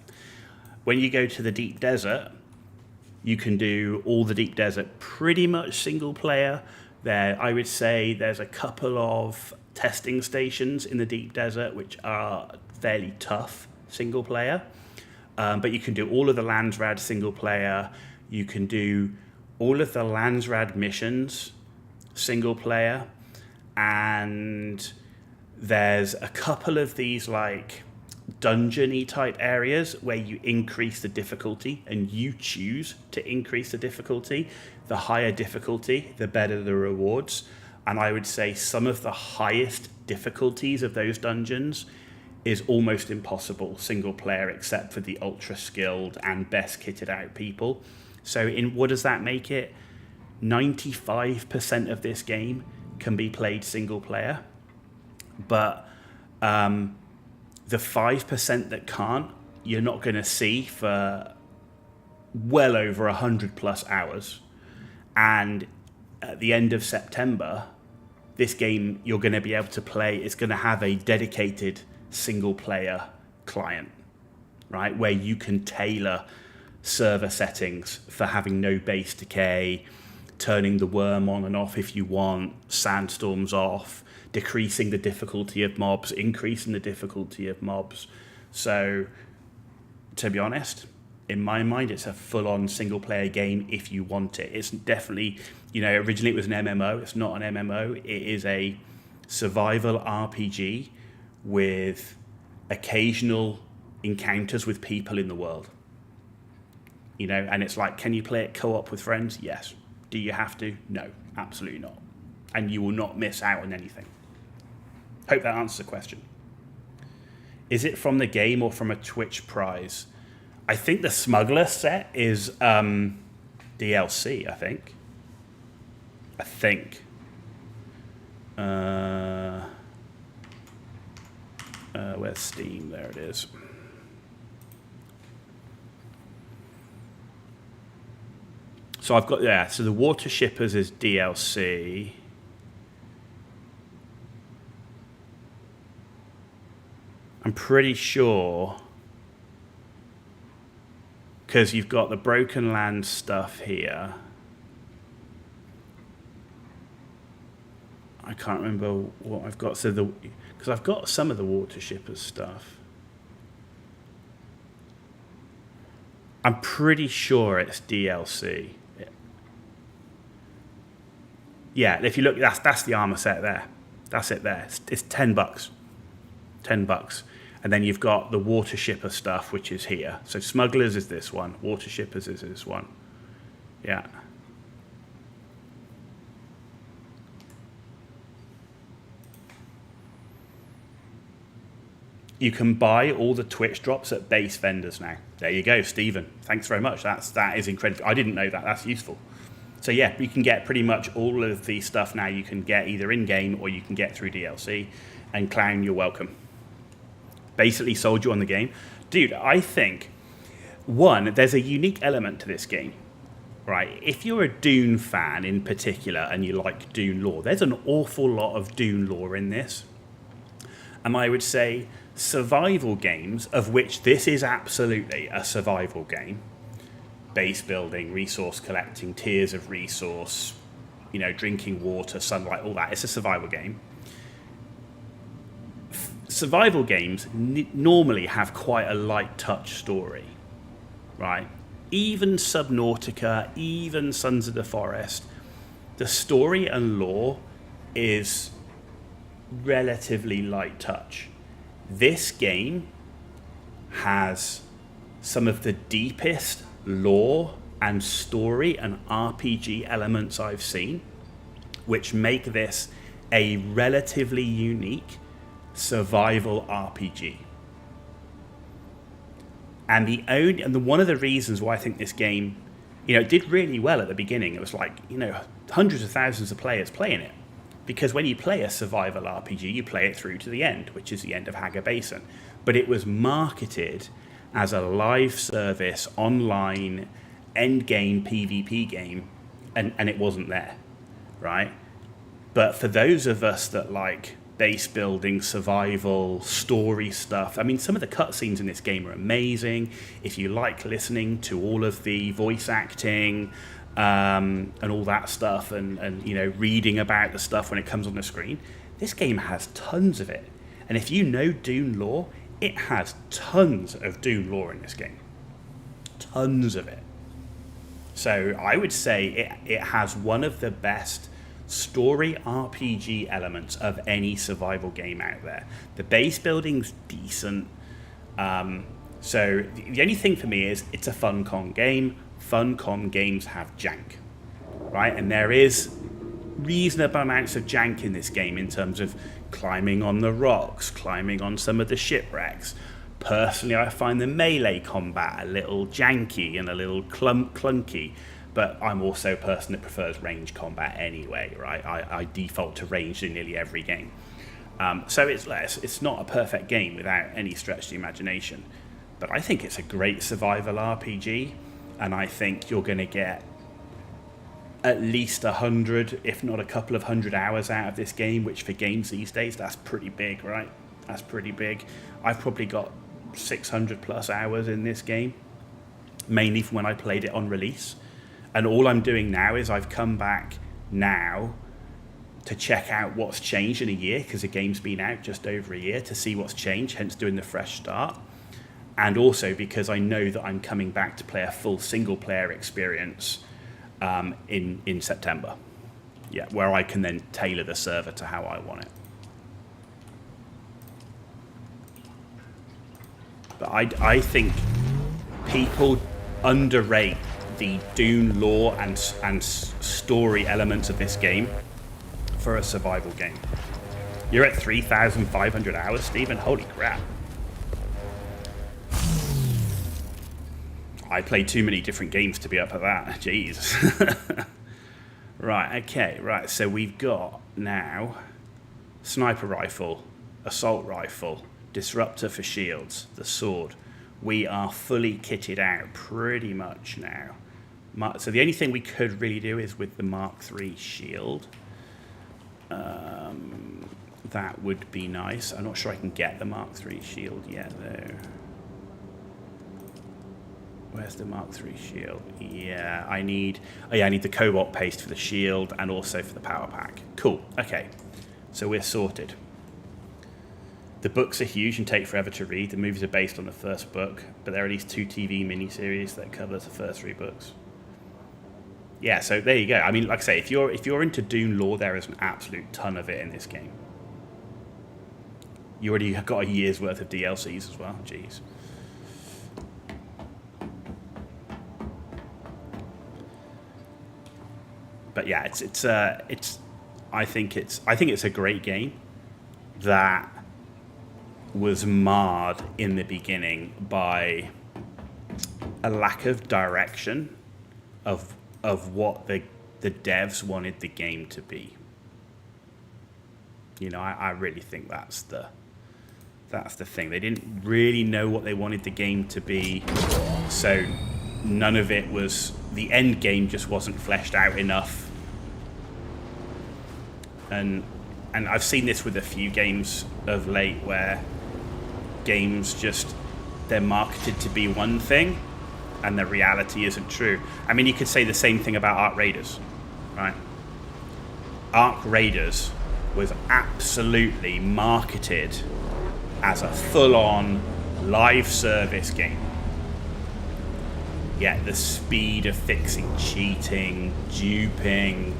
When you go to the deep desert, you can do all the deep desert pretty much single player. There, I would say there's a couple of testing stations in the deep desert which are fairly tough single player, but you can do all of the Landsrad single player. You can do all of the Landsrad missions single player, and there's a couple of these like dungeon-y type areas where you increase the difficulty, and you choose to increase the difficulty. The higher difficulty, the better the rewards. And I would say some of the highest difficulties of those dungeons is almost impossible single player, except for the ultra skilled and best kitted out people. So what does that make it? 95% of this game can be played single player, but the 5% that can't, you're not going to see for well over 100 plus hours. And at the end of September, this game you're going to be able to play, it's going to have a dedicated single player client, right? Where you can tailor server settings for having no base decay, turning the worm on and off if you want, sandstorms off, decreasing the difficulty of mobs, increasing the difficulty of mobs. So, to be honest, in my mind, it's a full-on single-player game if you want it. It's definitely, originally it was an MMO. It's not an MMO. It is a survival RPG with occasional encounters with people in the world. And it's like, can you play it co-op with friends? Yes. Do you have to? No, absolutely not. And you will not miss out on anything. Hope that answers the question. Is it from the game or from a Twitch prize? I think the Smuggler set is DLC, I think. Where's Steam? There it is. So I've got, so the Water Shippers is DLC. I'm pretty sure, because you've got the Broken Land stuff here. I can't remember what I've got. So because I've got some of the Water Shippers stuff. I'm pretty sure it's DLC. Yeah, if you look, that's the armor set there. That's it there. It's $10. $10. And then you've got the Water Shipper stuff, which is here. So Smugglers is this one. Water Shippers is this one. Yeah. You can buy all the Twitch drops at base vendors now. There you go, Stephen. Thanks very much. That is incredible. I didn't know that. That's useful. So yeah, you can get pretty much all of the stuff now. You can get either in-game or you can get through DLC. And Clown, you're welcome. Basically sold you on the game. Dude, I think, one, there's a unique element to this game, right? If you're a Dune fan in particular and you like Dune lore, there's an awful lot of Dune lore in this. And I would say survival games, of which this is absolutely a survival game, base building, resource collecting, tiers of resource, drinking water, sunlight, all that. It's a survival game. Survival games normally have quite a light touch story, right? Even Subnautica, even Sons of the Forest, the story and lore is relatively light touch. This game has some of the deepest lore and story and RPG elements I've seen, which make this a relatively unique survival RPG. And one of the reasons why I think this game, it did really well at the beginning, it was like, hundreds of thousands of players playing it. Because when you play a survival RPG, you play it through to the end, which is the end of Hagar Basin. But it was marketed as a live service, online, end game PvP game, and it wasn't there, right? But for those of us that like base building, survival, story stuff, I mean, some of the cutscenes in this game are amazing. If you like listening to all of the voice acting, and all that stuff, and reading about the stuff when it comes on the screen, this game has tons of it. And if you know Dune lore, it has tons of Dune lore in this game. Tons of it. So I would say it has one of the best story RPG elements of any survival game out there. The base building's decent. So the only thing for me is it's a FunCon game. FunCon games have jank, right? And there is reasonable amounts of jank in this game in terms of climbing on the rocks, climbing on some of the shipwrecks. Personally, I find the melee combat a little janky and a little clunky, but I'm also a person that prefers range combat anyway, right? I default to range in nearly every game. So it's not a perfect game without any stretch of the imagination, but I think it's a great survival RPG. and I think you're going to get at least 100, if not a couple of 100 hours out of this game, which for games these days, that's pretty big, right? That's pretty big. I've probably got 600 plus hours in this game, mainly from when I played it on release. And all I'm doing now is I've come back now to check out what's changed in a year, because the game's been out just over a year, to see what's changed, hence doing the fresh start. And also because I know that I'm coming back to play a full single player experience in September. Yeah, where I can then tailor the server to how I want it. But I think people underrate the Dune lore and story elements of this game for a survival game. You're at 3,500 hours, Stephen? Holy crap. I play too many different games to be up at that. Jeez. Right, okay, right. So we've got now sniper rifle, assault rifle, disruptor for shields, the sword. We are fully kitted out pretty much now. So the only thing we could really do is with the Mark III shield. That would be nice. I'm not sure I can get the Mark III shield yet, though. Where's the Mark III shield? Yeah, I need the cobalt paste for the shield and also for the power pack. Cool. Okay, so we're sorted. The books are huge and take forever to read. The movies are based on the first book, but there are at least 2 TV miniseries that cover the first 3 books. Yeah, so there you go. I mean, like I say, if you're into Dune lore, there is an absolute ton of it in this game. You already got a year's worth of DLCs as well. Jeez. But yeah, I think it's a great game that was marred in the beginning by a lack of direction of what the devs wanted the game to be. You know, I really think that's the thing. They didn't really know what they wanted the game to be, so none of it was, the end game just wasn't fleshed out enough. And I've seen this with a few games of late where games just, they're marketed to be one thing and the reality isn't true. I mean, you could say the same thing about Ark Raiders, right? Ark Raiders was absolutely marketed as a full-on live service game. Yet the speed of fixing cheating, duping,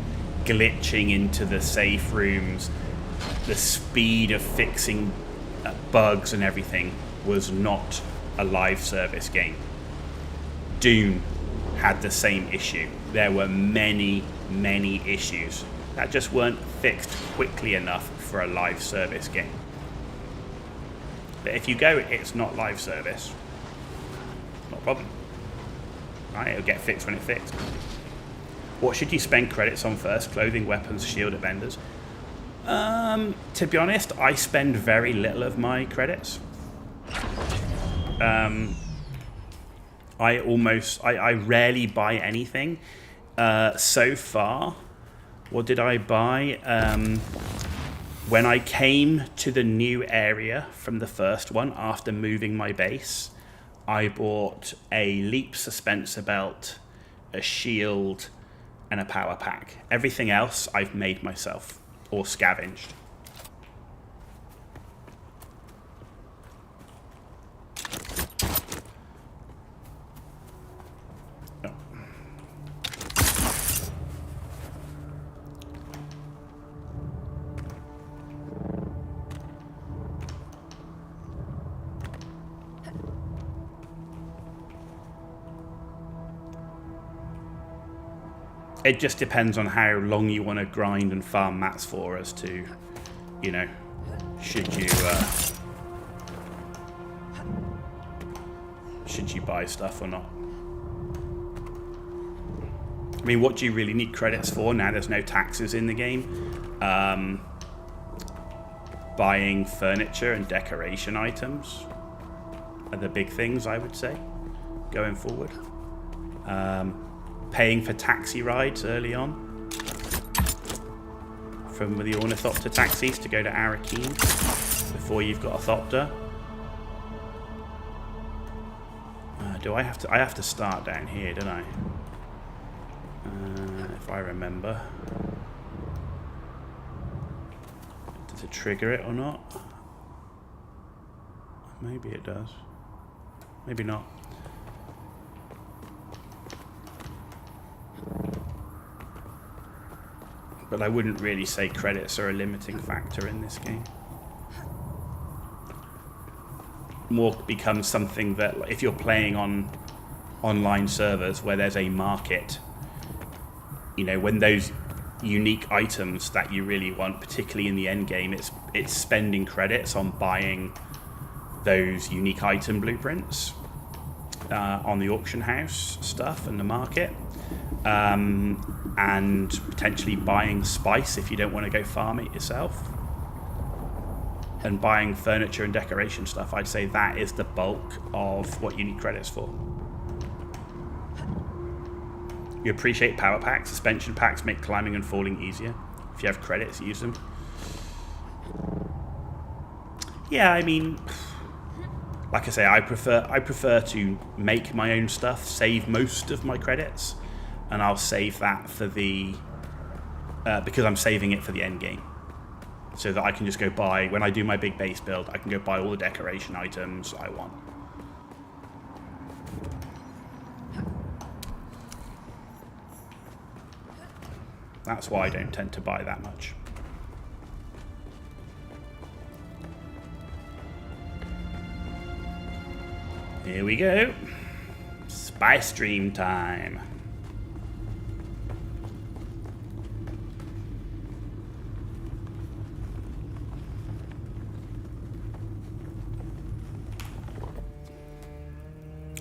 glitching into the safe rooms, the speed of fixing bugs and everything was not a live service game. Dune had the same issue. There were many, many issues that just weren't fixed quickly enough for a live service game. But if you go, it's not live service, not a problem. Right, it'll get fixed when it's fixed. What should you spend credits on first? Clothing, weapons, shield at vendors? To be honest, I spend very little of my credits. I rarely buy anything. So far, what did I buy? When I came to the new area from the first one, after moving my base, I bought a leap suspenser belt, a shield, and a power pack. Everything else I've made myself or scavenged. It just depends on how long you want to grind and farm mats for as to, you know, should you buy stuff or not. I mean, what do you really need credits for now there's no taxes in the game? Buying furniture and decoration items are the big things, I would say, going forward. Paying for taxi rides early on from the Ornithopter taxis to go to Arakeen before you've got a Thopter. Do I have to? I have to start down here, don't I? If I remember. Does it trigger it or not? Maybe it does. Maybe not. But I wouldn't really say credits are a limiting factor in this game. More becomes something that if you're playing on online servers where there's a market, you know, when those unique items that you really want, particularly in the end game, it's spending credits on buying those unique item blueprints on the auction house stuff and the market, and potentially buying spice if you don't want to go farm it yourself, and buying furniture and decoration stuff. I'd say that is the bulk of what you need credits for. You appreciate power packs. Suspension packs make climbing and falling easier. If you have credits, use them. Yeah, I mean, like I say, I prefer to make my own stuff, save most of my credits, and I'll save that for the because I'm saving it for the end game, so that I can just go buy, when I do my big base build, I can go buy all the decoration items I want. That's why I don't tend to buy that much. Here we go. Spy stream time.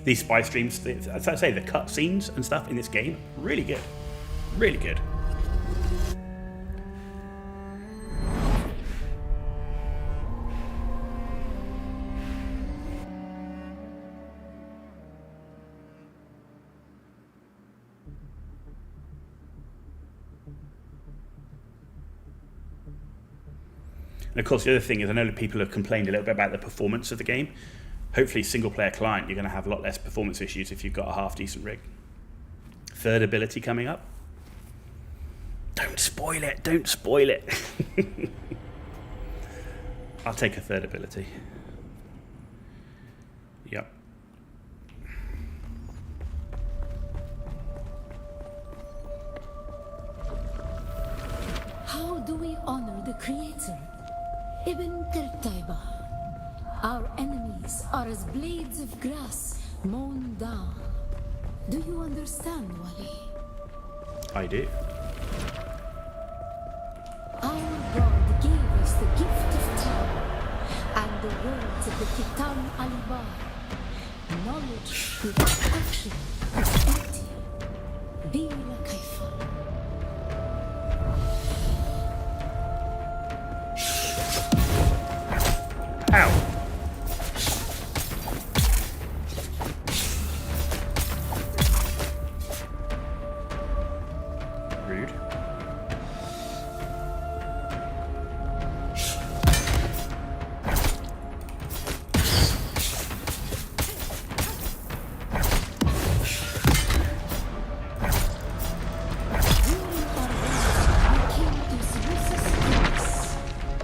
These spy streams, as I say, the cutscenes and stuff in this game, really good. Really good. And of course, the other thing is, I know that people have complained a little bit about the performance of the game. Hopefully, single-player client, you're going to have a lot less performance issues if you've got a half-decent rig. Third ability coming up. Don't spoil it. Don't spoil it. I'll take a third ability. Yep. How do we honor the Creator? Ibn Qirtaiba. Our enemies are as blades of grass mown down. Do you understand, Wali? I do. Our God gave us the gift of time and the words of the Kitab al-Bar. Knowledge without action is empty. Bila kaifa. Ow. Rude.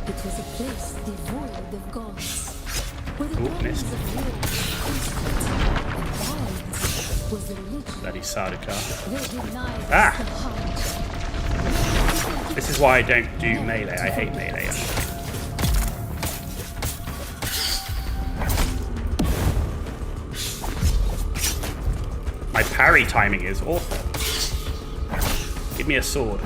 It was a place devoid of gods, where the Oh, missed. of war constant, and violence was the religion. Bloody Sardaukar. They denied us Ah! the heart. This is why I don't do melee. I hate melee. My parry timing is awful. Give me a sword.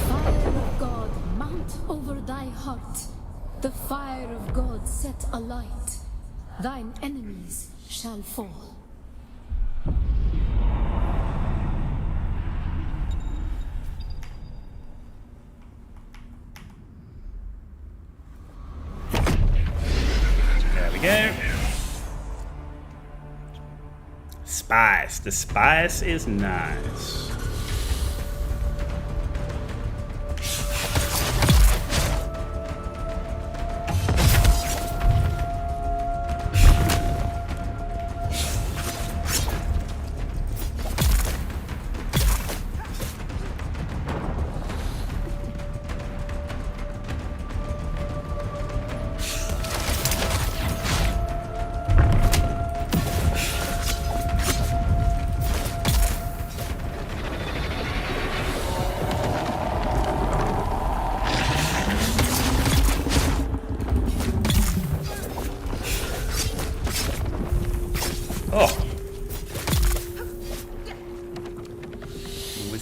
Fire of God mount over thy heart. The fire of God set alight. Thine enemies shall fall. go. Spice. The spice is nice.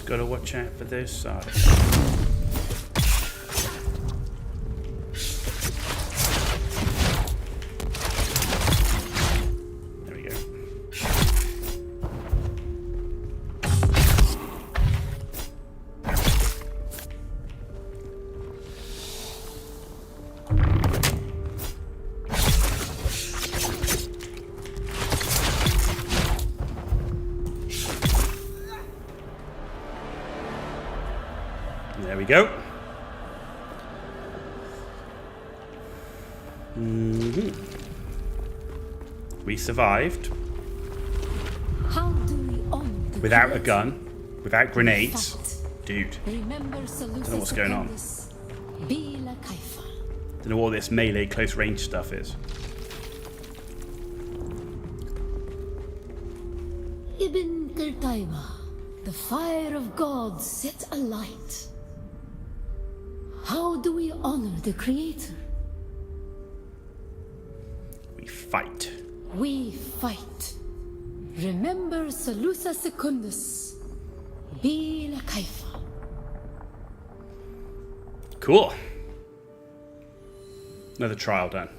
Gotta watch out for those sides. There we go. There we go. We survived. How do we honor the without a gun, without grenades. Dude. Remember Don't know what's going on. Don't know what all this melee close range stuff is. Ibn Qirtaiba, the fire of God set alight. How do we honor the Creator? We fight. We fight. Remember Salusa Secundus. Bila Kaifa. Cool. Another trial done.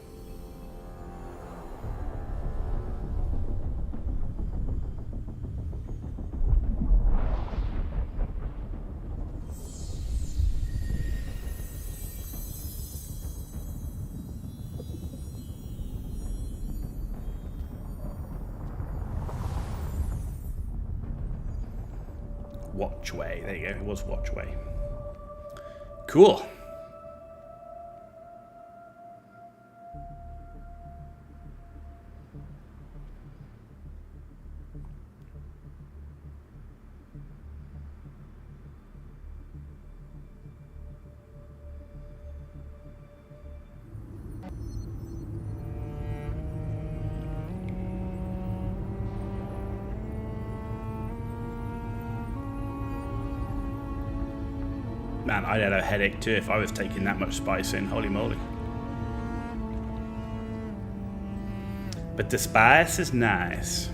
Watchway. There you go. It was Watchway. Cool. Man, I'd had a headache too if I was taking that much spice in. Holy moly. But the spice is nice.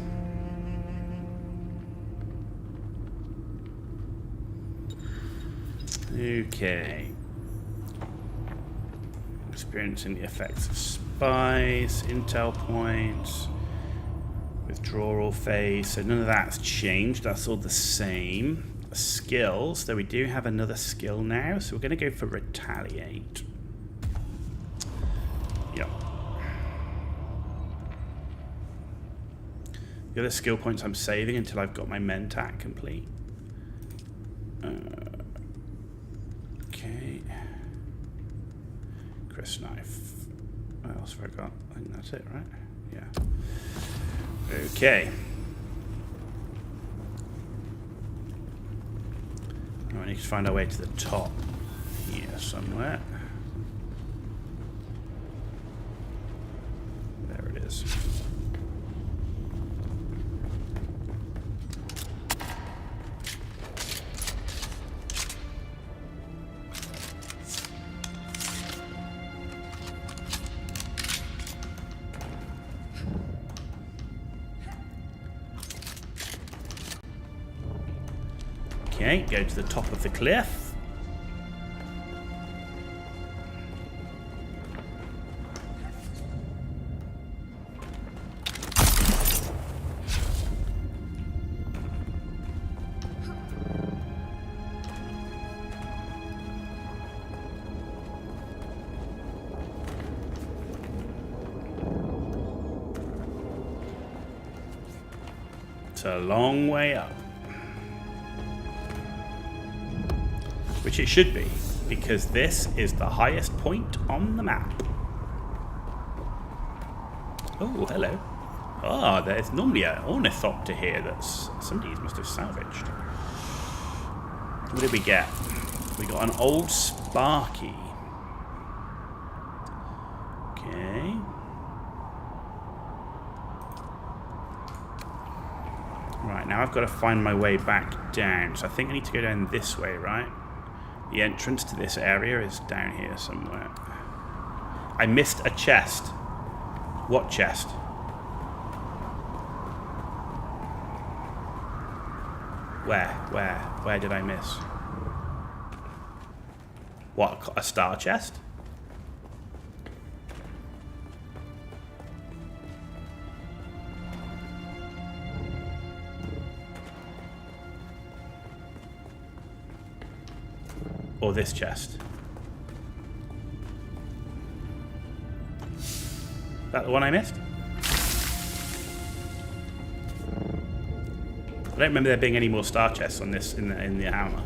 Okay. Experiencing the effects of spice, intel points, withdrawal phase. So none of that's changed. That's all the same. Skills, though we do have another skill now, so we're going to go for retaliate. Yep. The other skill points I'm saving until I've got my mentat complete. Okay. Chris knife. What else have I got? I think that's it, right? Yeah. Okay. We need to find our way to the top here somewhere. There it is. Okay, go to the top of the cliff. It's a long way up. Which it should be, because this is the highest point on the map. Oh, hello. Ah, there's normally an ornithopter here that somebody must have salvaged. What did we get? We got an old Sparky. Okay. Right, now I've got to find my way back down. So I think I need to go down this way, right? The entrance to this area is down here somewhere. I missed a chest. What chest? Where did I miss? What, a star chest? Or this chest? That the one I missed? I don't remember there being any more star chests on this in the hammer.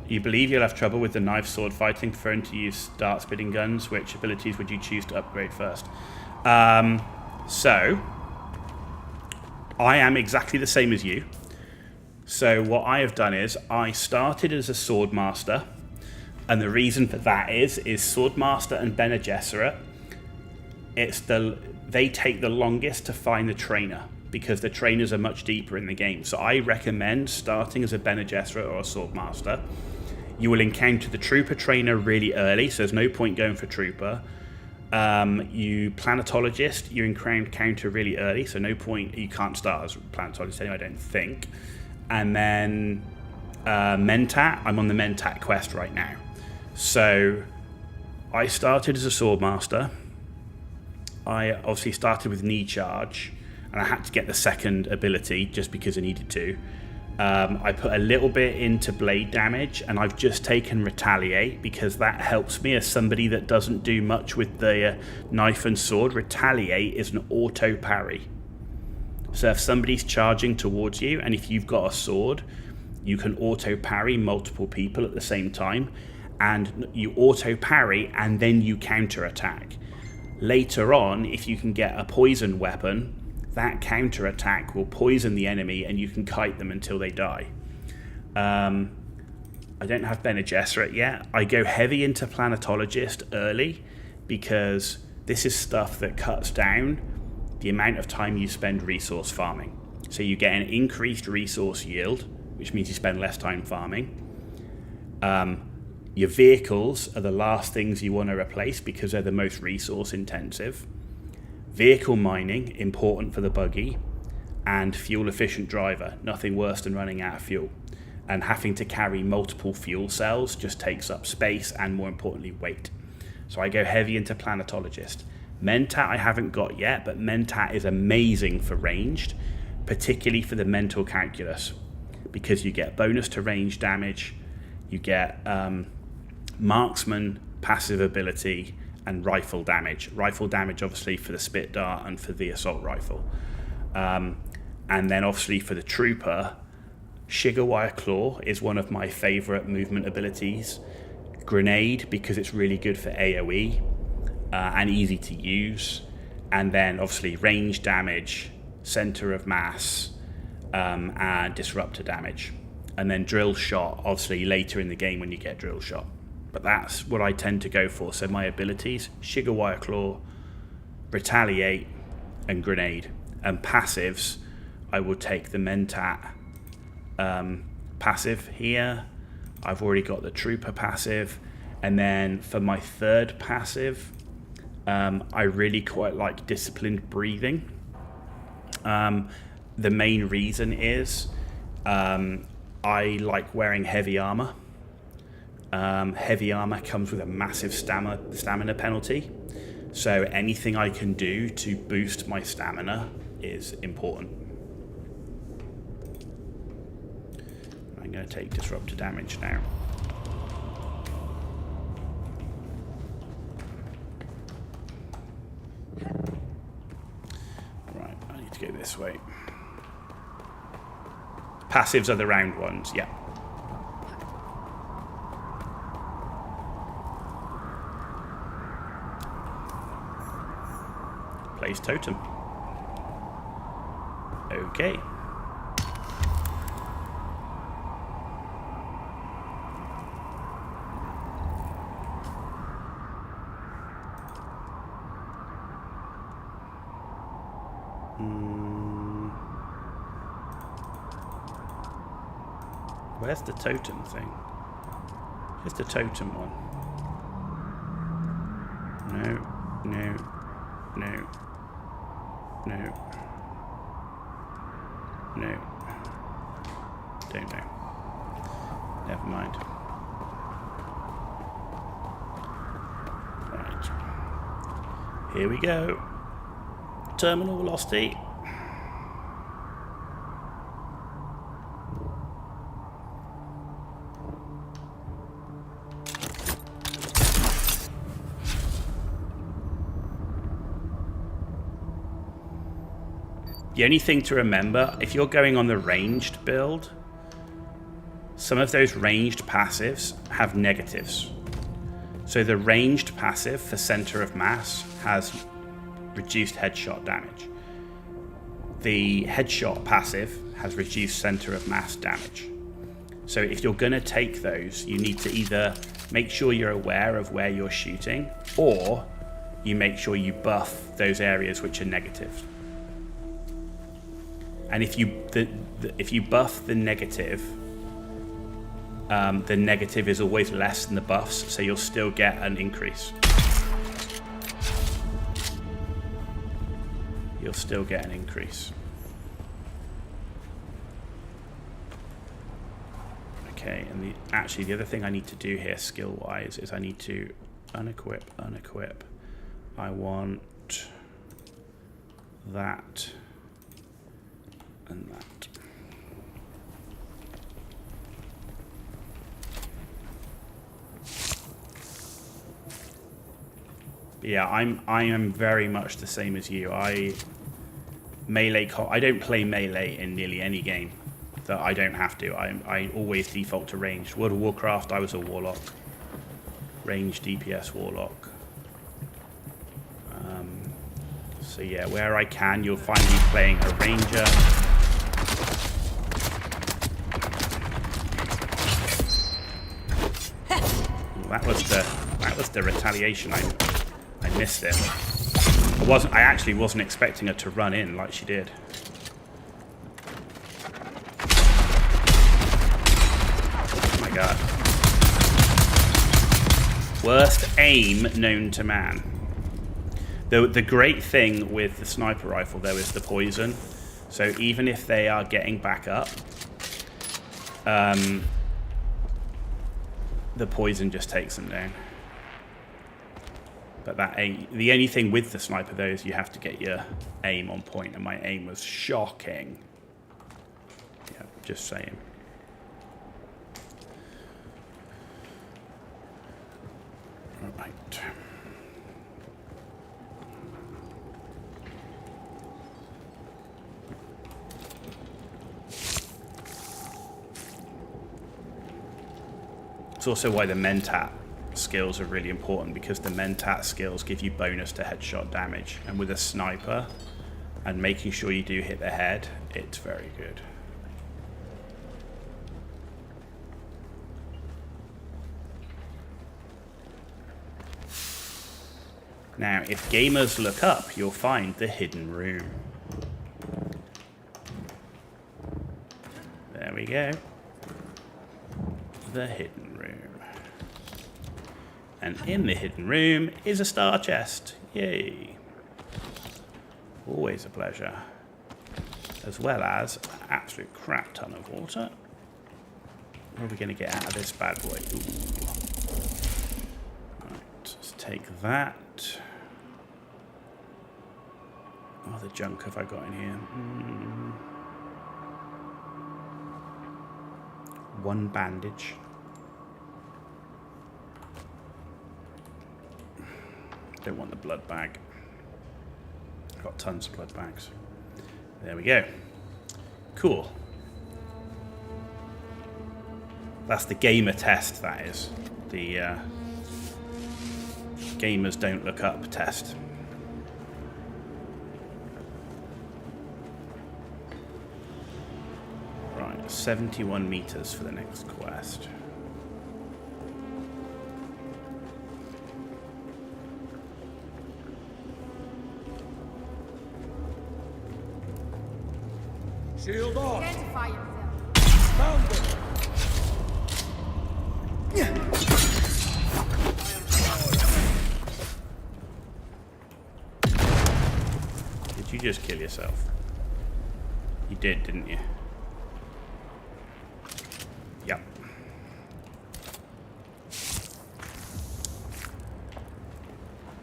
You believe you'll have trouble with the knife sword fighting, preferring to use dart spitting guns. Which abilities would you choose to upgrade first? So I am exactly the same as you. So what I have done is I started as a sword master, and the reason for that is sword master and Bene Gesserit, they take the longest to find the trainer because the trainers are much deeper in the game. So I recommend starting as a Bene Gesserit or a sword master. You will encounter the trooper trainer really early, so there's no point going for trooper. You planetologist, you encounter really early, so no point. You can't start as planetologist anyway, I don't think. And then Mentat, I'm on the Mentat quest right now. So I started as a sword master. I obviously started with knee charge, and I had to get the second ability just because I needed to. I put a little bit into blade damage, and I've just taken retaliate because that helps me as somebody that doesn't do much with the knife and sword. Retaliate is an auto parry. So if somebody's charging towards you, and if you've got a sword, you can auto parry multiple people at the same time, and you auto parry and then you counter attack. Later on, if you can get a poison weapon, that counter attack will poison the enemy and you can kite them until they die. I don't have Bene Gesserit yet. I go heavy into planetologist early because this is stuff that cuts down the amount of time you spend resource farming. So you get an increased resource yield, which means you spend less time farming. Your vehicles are the last things you want to replace because they're the most resource intensive. Vehicle mining, important for the buggy, and fuel efficient driver, nothing worse than running out of fuel. And having to carry multiple fuel cells just takes up space and, more importantly, weight. So I go heavy into planetologist. Mentat I haven't got yet, but Mentat is amazing for ranged, particularly for the mental calculus, because you get bonus to range damage, you get marksman passive ability, and rifle damage. Rifle damage obviously for the spit dart and for the assault rifle. And then obviously for the trooper, Shigarwire Claw is one of my favourite movement abilities. Grenade, because it's really good for AoE. And easy to use, and then obviously range damage, center of mass, and disruptor damage, and then drill shot obviously later in the game when you get drill shot. But that's what I tend to go for. So my abilities: Shigarwire Claw, retaliate, and grenade. And passives, I will take the Mentat passive here. I've already got the trooper passive, and then for my third passive, I really quite like disciplined breathing. The main reason is I like wearing heavy armor. Heavy armor comes with a massive stamina penalty, so anything I can do to boost my stamina is important. I'm going to take disruptor damage now. Right, I need to go this way. Passives are the round ones, yeah. Place totem. Okay. Where's the totem thing? Here's the totem one. No, no, no, no, no. Don't know. Never mind. Right. Here we go. Terminal velocity. The only thing to remember, if you're going on the ranged build, some of those ranged passives have negatives. So the ranged passive for center of mass has reduced headshot damage. The headshot passive has reduced center of mass damage. So if you're going to take those, you need to either make sure you're aware of where you're shooting, or you make sure you buff those areas which are negative. And if you buff the negative is always less than the buffs, so you'll still get an increase. You'll still get an increase. Okay, and actually the other thing I need to do here skill-wise is I need to unequip. I want that and that. Yeah, I am very much the same as you. I don't play melee in nearly any game that I don't have to. I always default to ranged. World of Warcraft, I was a warlock, ranged DPS warlock. So yeah, where I can, you'll find me playing a ranger. That was the retaliation. I missed it. I actually wasn't expecting her to run in like she did. Oh my god. Worst aim known to man. The great thing with the sniper rifle though is the poison. So even if they are getting back up, the poison just takes them down. But the only thing with the sniper though is you have to get your aim on point, and my aim was shocking. Yeah, just saying. Right. It's also why the Mentat skills are really important, because the Mentat skills give you bonus to headshot damage, and with a sniper and making sure you do hit the head, it's very good. Now, if gamers look up, you'll find the hidden room. There we go. The hidden room. And in the hidden room is a star chest. Yay. Always a pleasure. As well as an absolute crap ton of water. What are we going to get out of this bad boy? Ooh. Right, let's take that. What other junk have I got in here? 1 bandage. Don't want the blood bag. Got tons of blood bags. There we go. Cool. That's the gamer test, that is. The gamers don't look up test. Right, 71 meters for the next quest. Shield off! Identify yourself. Found them! Did you just kill yourself? You did, didn't you? Yep.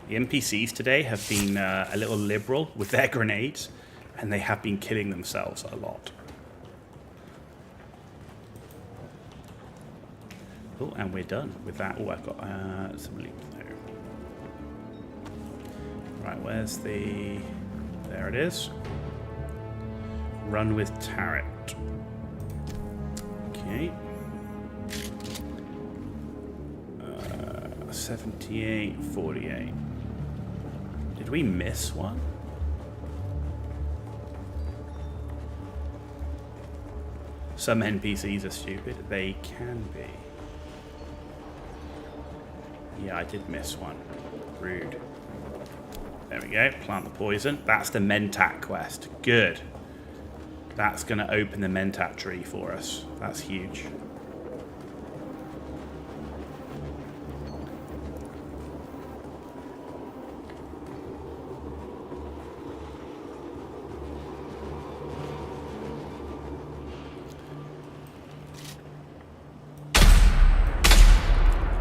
The NPCs today have been a little liberal with their grenades, and they have been killing themselves a lot. Oh, and we're done with that. Oh, I've got some loot there. Right, where's the... There it is. Run with turret. Okay. 78, 48. Did we miss one? Some NPCs are stupid. They can be. Yeah, I did miss one. Rude. There we go. Plant the poison. That's the Mentat quest. Good. That's going to open the Mentat tree for us. That's huge.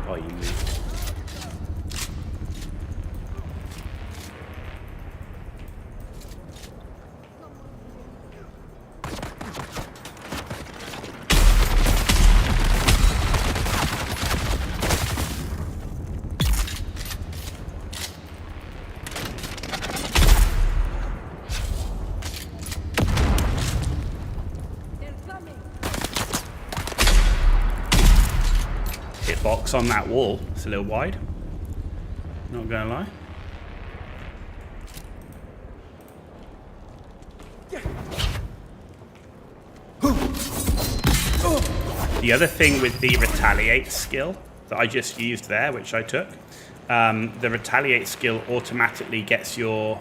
Oh, you moved. Hitbox on that wall. It's a little wide. Not gonna lie. The other thing with the retaliate skill that I just used there, which I took, the retaliate skill automatically gets your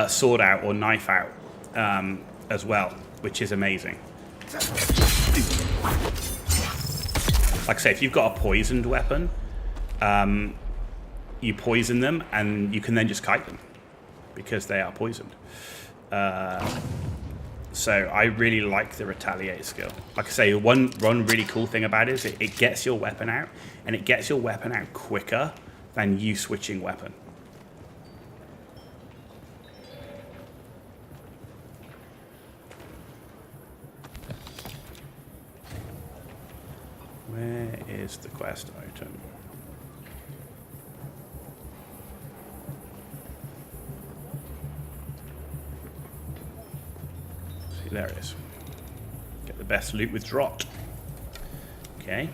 sword out or knife out as well, which is amazing. Like I say, if you've got a poisoned weapon, you poison them and you can then just kite them because they are poisoned. So I really like the retaliate skill. Like I say, one really cool thing about it is it gets your weapon out, and it gets your weapon out quicker than you switching weapon. Where is the quest item? See, there it is. Get the best loot with Drot. Okay.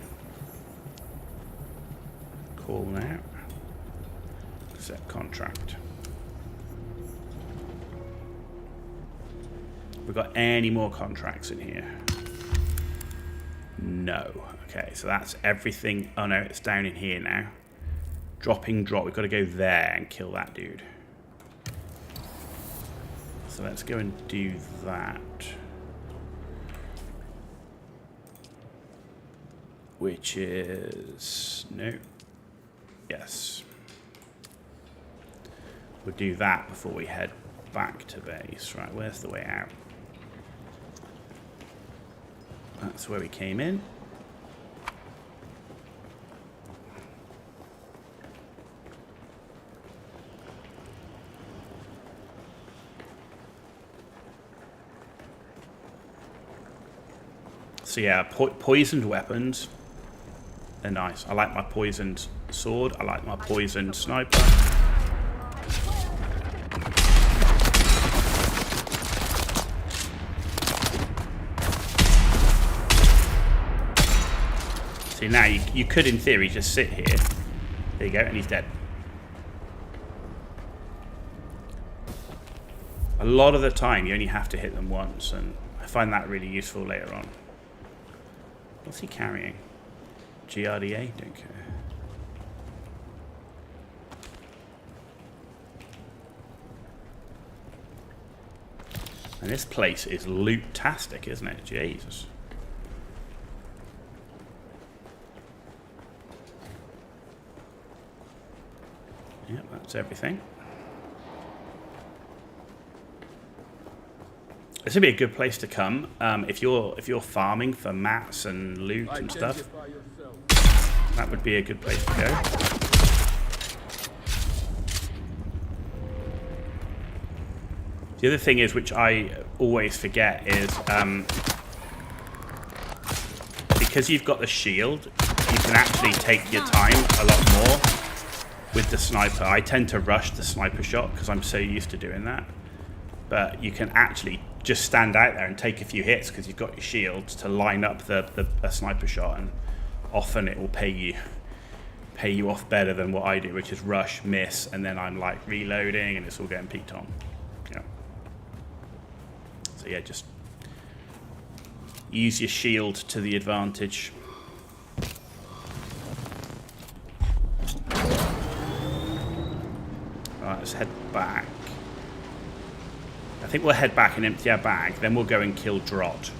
Call now. Set contract. We've got any more contracts in here? No. Okay, so that's everything. Oh no, it's down in here now. Dropping drop. We've got to go there and kill that dude. So let's go and do that. Which is... no. Yes. We'll do that before we head back to base. Right, where's the way out? That's where we came in. So yeah, poisoned weapons, they're nice. I like my poisoned sword. I like my poisoned sniper. See, now you could, in theory, just sit here. There you go, and he's dead. A lot of the time, you only have to hit them once, and I find that really useful later on. What's he carrying? GRDA? Don't care. And this place is loot-tastic, isn't it? Jesus. Yep, that's everything. This would be a good place to come if you're farming for mats and loot and stuff. That would be a good place to go. The other thing is, which I always forget, is because you've got the shield, you can actually take your time a lot more with the sniper. I tend to rush the sniper shot because I'm so used to doing that. But you can actually just stand out there and take a few hits because you've got your shields to line up a sniper shot, and often it will pay you off better than what I do, which is rush, miss, and then I'm like reloading and it's all getting peeked on. Yeah. So yeah, just use your shield to the advantage. Alright, let's head back. I think we'll head back and empty our bag, then we'll go and kill Drot.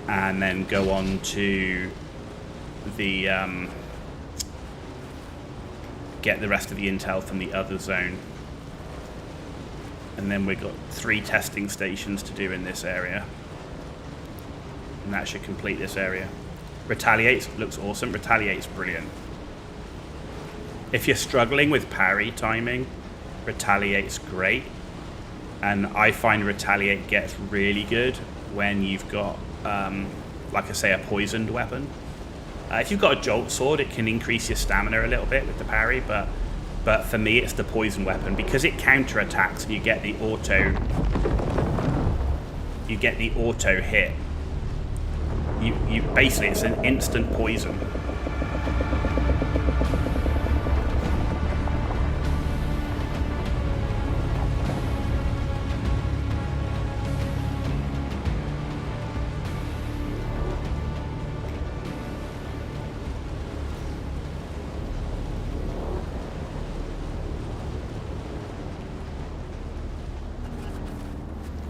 And then go on to the get the rest of the intel from the other zone. And then we've got 3 testing stations to do in this area. And that should complete this area. Retaliates looks awesome. Retaliate's brilliant. If you're struggling with parry timing, Retaliate's great. And I find Retaliate gets really good when you've got, like I say, a poisoned weapon. If you've got a jolt sword, it can increase your stamina a little bit with the parry, but for me it's the poison weapon because it counterattacks and you get the auto hit. You basically, it's an instant poison.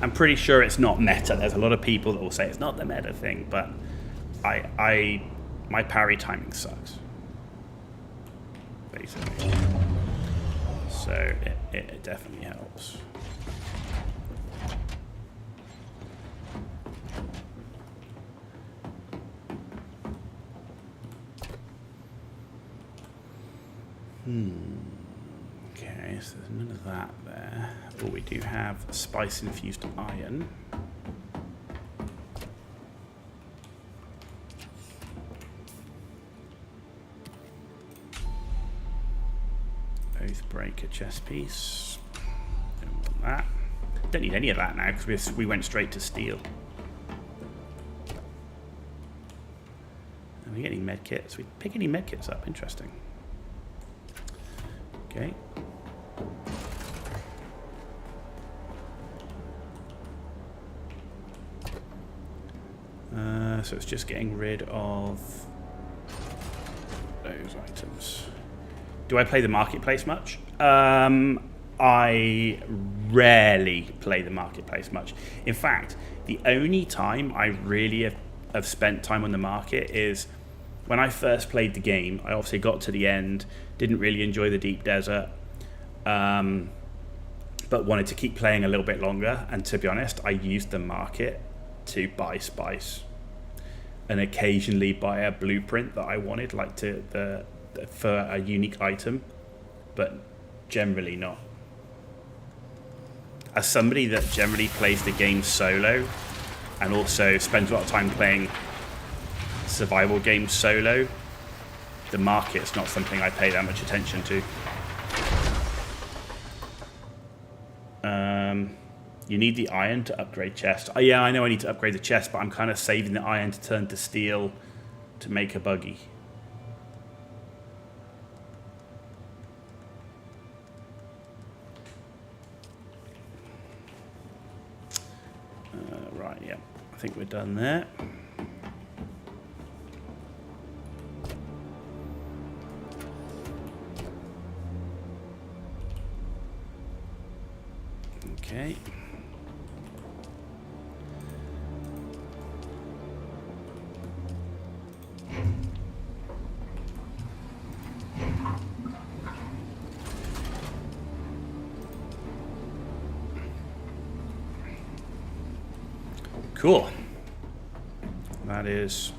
I'm pretty sure it's not meta. There's a lot of people that will say it's not the meta thing, but my parry timing sucks, basically. So it definitely helps. Okay, so there's none of that there. Oh, we do have spice-infused iron. Oathbreaker chest piece. Don't want that. Don't need any of that now because we went straight to steel. Are we getting medkits? We pick any medkits up? Interesting. Okay. So it's just getting rid of those items. Do I play the marketplace much? I rarely play the marketplace much. In fact, the only time I really have spent time on the market is when I first played the game. I obviously got to the end, didn't really enjoy the deep desert, but wanted to keep playing a little bit longer. And to be honest, I used the market to buy spice and occasionally buy a blueprint that I wanted, like for a unique item, but generally not. As somebody that generally plays the game solo, and also spends a lot of time playing survival games solo, the market's not something I pay that much attention to. You need the iron to upgrade chest. Oh yeah, I know I need to upgrade the chest, but I'm kind of saving the iron to turn to steel to make a buggy. Right, yeah. I think we're done there. Okay. Cool. That is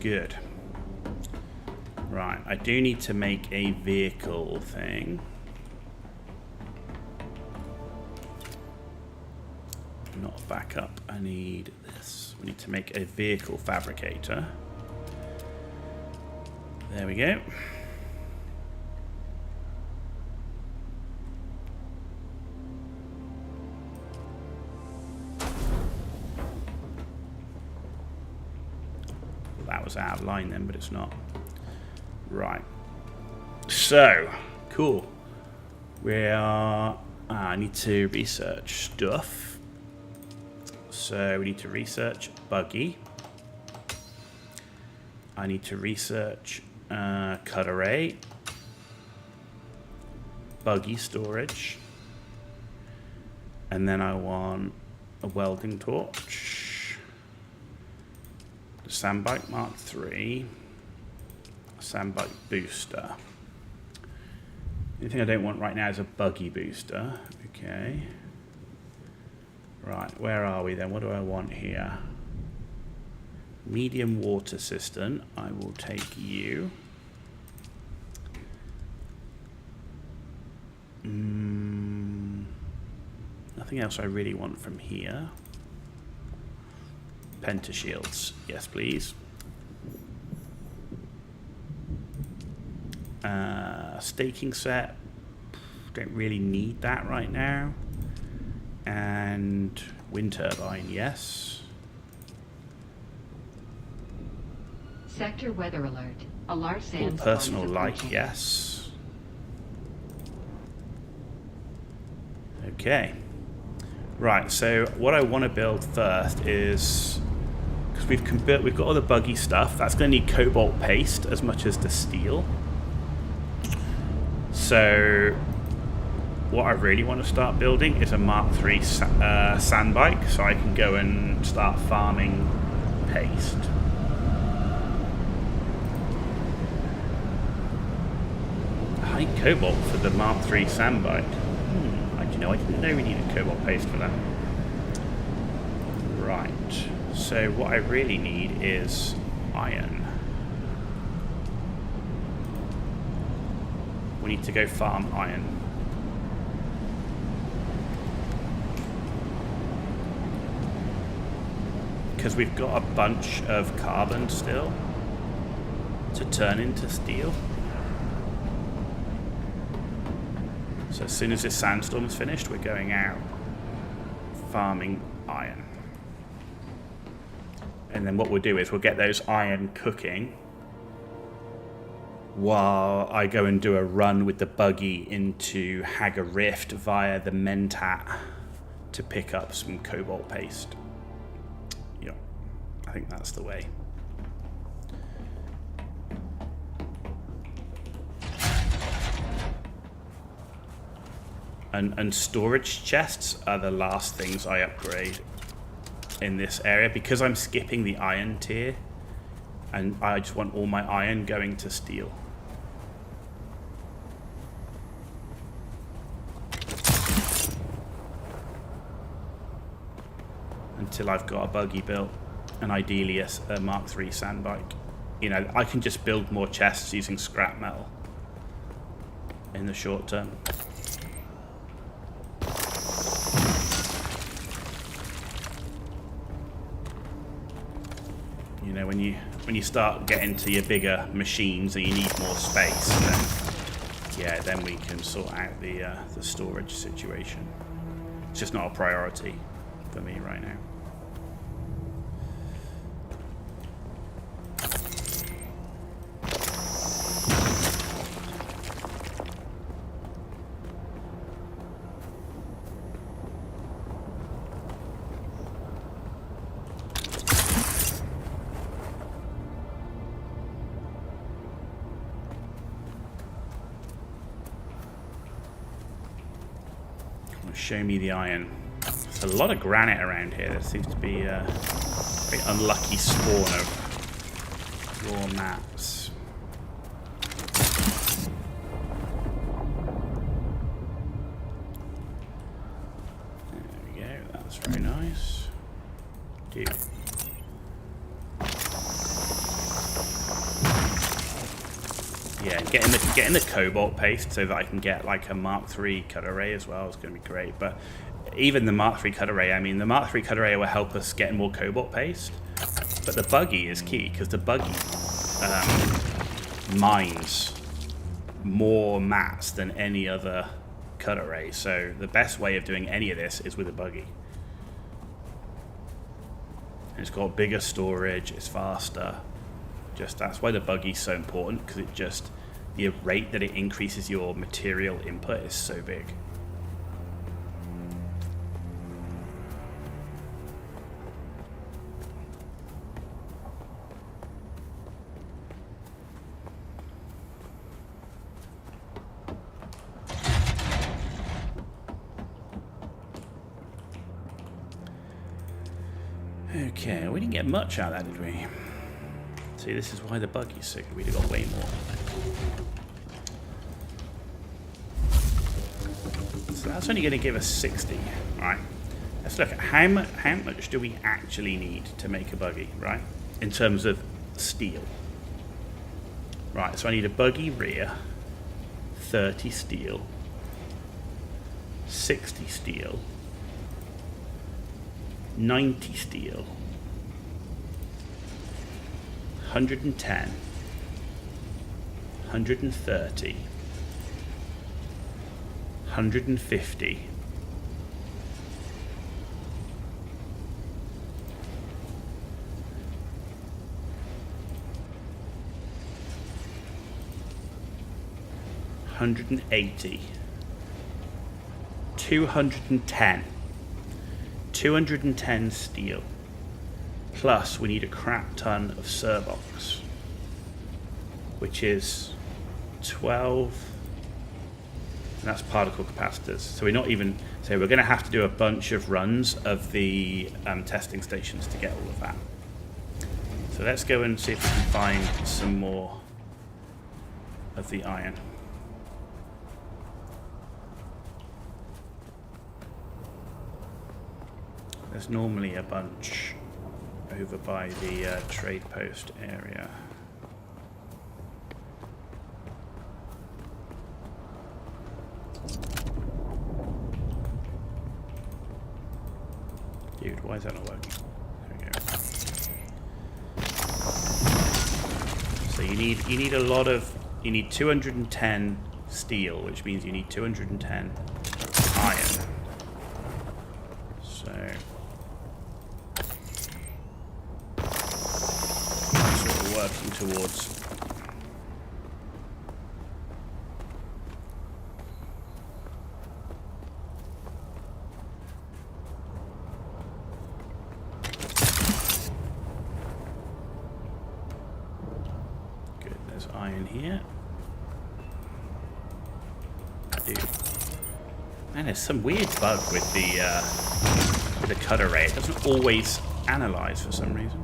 good. Right, I do need to make a vehicle thing. Not a backup. I need this. We need to make a vehicle fabricator. There we go. That was out of line then, but it's not. Right. So, cool. We are... I need to research stuff. So we need to research buggy. I need to research cut array. Buggy storage. And then I want a welding torch. The Sandbike Mark III. Sandbike booster. The only thing I don't want right now is a buggy booster. Okay. Right, where are we then? What do I want here? Medium water cistern. I will take you. Nothing else I really want from here. Pentashields. Yes, please. Staking set. Don't really need that right now. And wind turbine, yes. Sector weather alert. A large sandstorm. Personal light, yes. Okay. Right, so what I want to build first is, because we've got all the buggy stuff, that's going to need cobalt paste as much as the steel. So what I really want to start building is a Mark III sandbike, so I can go and start farming paste. High cobalt for the Mark III sandbike. I didn't know we needed cobalt paste for that. Right, so what I really need is iron. We need to go farm iron. Because we've got a bunch of carbon still to turn into steel. So as soon as this sandstorm is finished, we're going out farming iron. And then what we'll do is we'll get those iron cooking while I go and do a run with the buggy into Hagar Rift via the Mentat to pick up some cobalt paste. Yeah, I think that's the way. And storage chests are the last things I upgrade in this area because I'm skipping the iron tier and I just want all my iron going to steel. Until I've got a buggy built and ideally a Mark III sandbike. You know, I can just build more chests using scrap metal in the short term. know, when you start getting to your bigger machines and you need more space, then yeah, then we can sort out the storage situation. It's just not a priority for me right now. Show me the iron. There's a lot of granite around here. There seems to be a very unlucky spawn of raw mats. There we go. That's very nice. Dude. Yeah, getting the cobalt paste so that I can get like a Mark III cut array as well is going to be great. But even the Mark III cut array, I mean, the Mark III cut array will help us get more cobalt paste. But the buggy is key because the buggy mines more mats than any other cut array. So the best way of doing any of this is with a buggy. And it's got bigger storage. It's faster. Just that's why the buggy's so important, because it just the rate that it increases your material input is so big. Okay, we didn't get much out of that, did we? See, this is why the buggy's so good. We'd have got way more. So that's only going to give us 60, right? Let's look at how much do we actually need to make a buggy, right? In terms of steel. Right, so I need a buggy rear, 30 steel, 60 steel, 90 steel, 110, 130, 150, 180, 210, 210 steel. Plus, we need a crap ton of Servox, which is 12, and that's particle capacitors. So we're not even, so we're going to have to do a bunch of runs of the testing stations to get all of that. So let's go and see if we can find some more of the iron. There's normally a bunch over by the trade post area. Dude, why is that not working? There we go. So you need a lot of, you need 210 steel, which means you need 210 iron. So working towards. Good, there's iron here. Dude. Man, there's some weird bug with the cut array. It doesn't always analyze for some reason.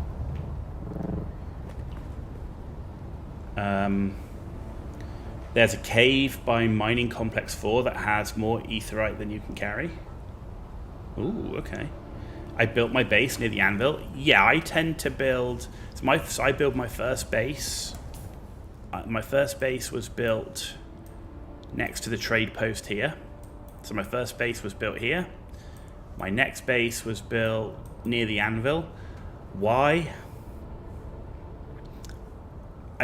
There's a cave by Mining Complex 4 that has more aetherite than you can carry. Ooh, okay. I built my base near the anvil. Yeah, I tend to build... So I build my first base. My first base was built next to the trade post here. So my first base was built here. My next base was built near the anvil. Why?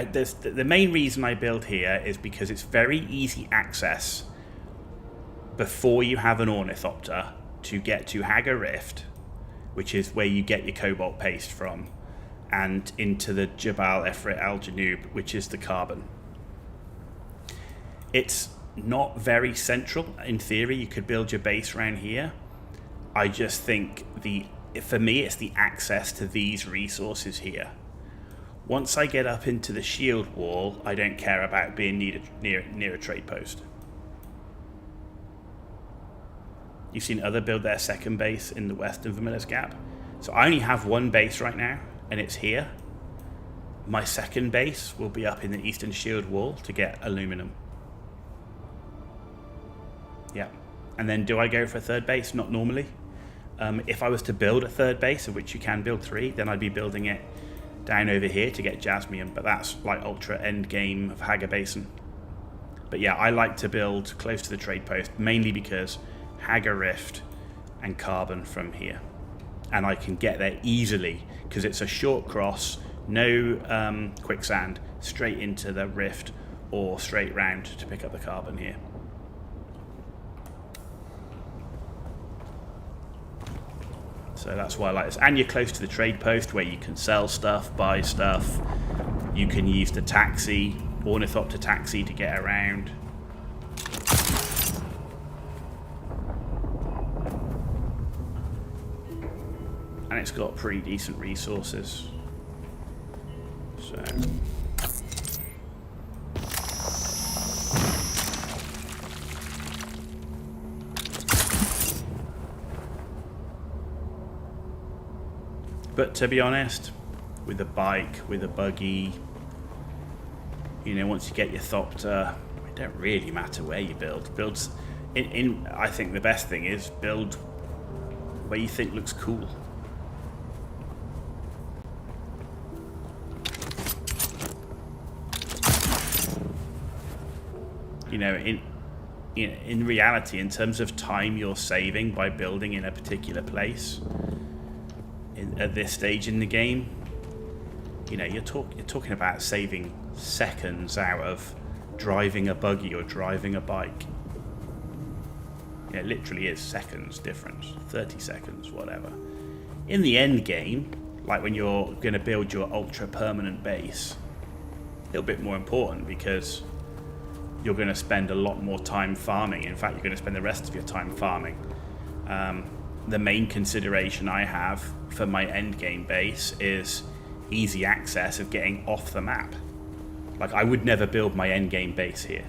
the main reason I build here is because it's very easy access before you have an ornithopter to get to Hagar Rift, which is where you get your cobalt paste from, and into the Jabal Efrit Al Janub, which is the carbon. It's not very central. In theory, you could build your base around here. I just think for me, it's the access to these resources here. Once I get up into the shield wall, I don't care about being near a trade post. You've seen other build their second base in the western Vermillis Gap. So I only have one base right now, and it's here. My second base will be up in the eastern shield wall to get aluminum. Yeah. And then do I go for a third base? Not normally. If I was to build a third base, of which you can build 3, then I'd be building it down over here to get jasmium, but that's like ultra end game of Hagar Basin. But yeah, I like to build close to the trade post, mainly because Hagar Rift and carbon from here. And I can get there easily because it's a short cross, no quicksand, straight into the rift or straight round to pick up the carbon here. So that's why I like this. And you're close to the trade post where you can sell stuff, buy stuff. You can use the taxi, ornithopter taxi, to get around. And it's got pretty decent resources. So but to be honest, with a bike, with a buggy, you know, once you get your Thopter, it don't really matter where you build. I think the best thing is build where you think looks cool. You know, in reality, in terms of time you're saving by building in a particular place, at this stage in the game, you know, you're talking about saving seconds out of driving a buggy or driving a bike. Yeah, it literally is seconds difference, 30 seconds, whatever. In the end game, like when you're going to build your ultra permanent base, a little bit more important because you're going to spend a lot more time farming. In fact, you're going to spend the rest of your time farming. The main consideration I have for my endgame base is easy access of getting off the map. Like, I would never build my endgame base here.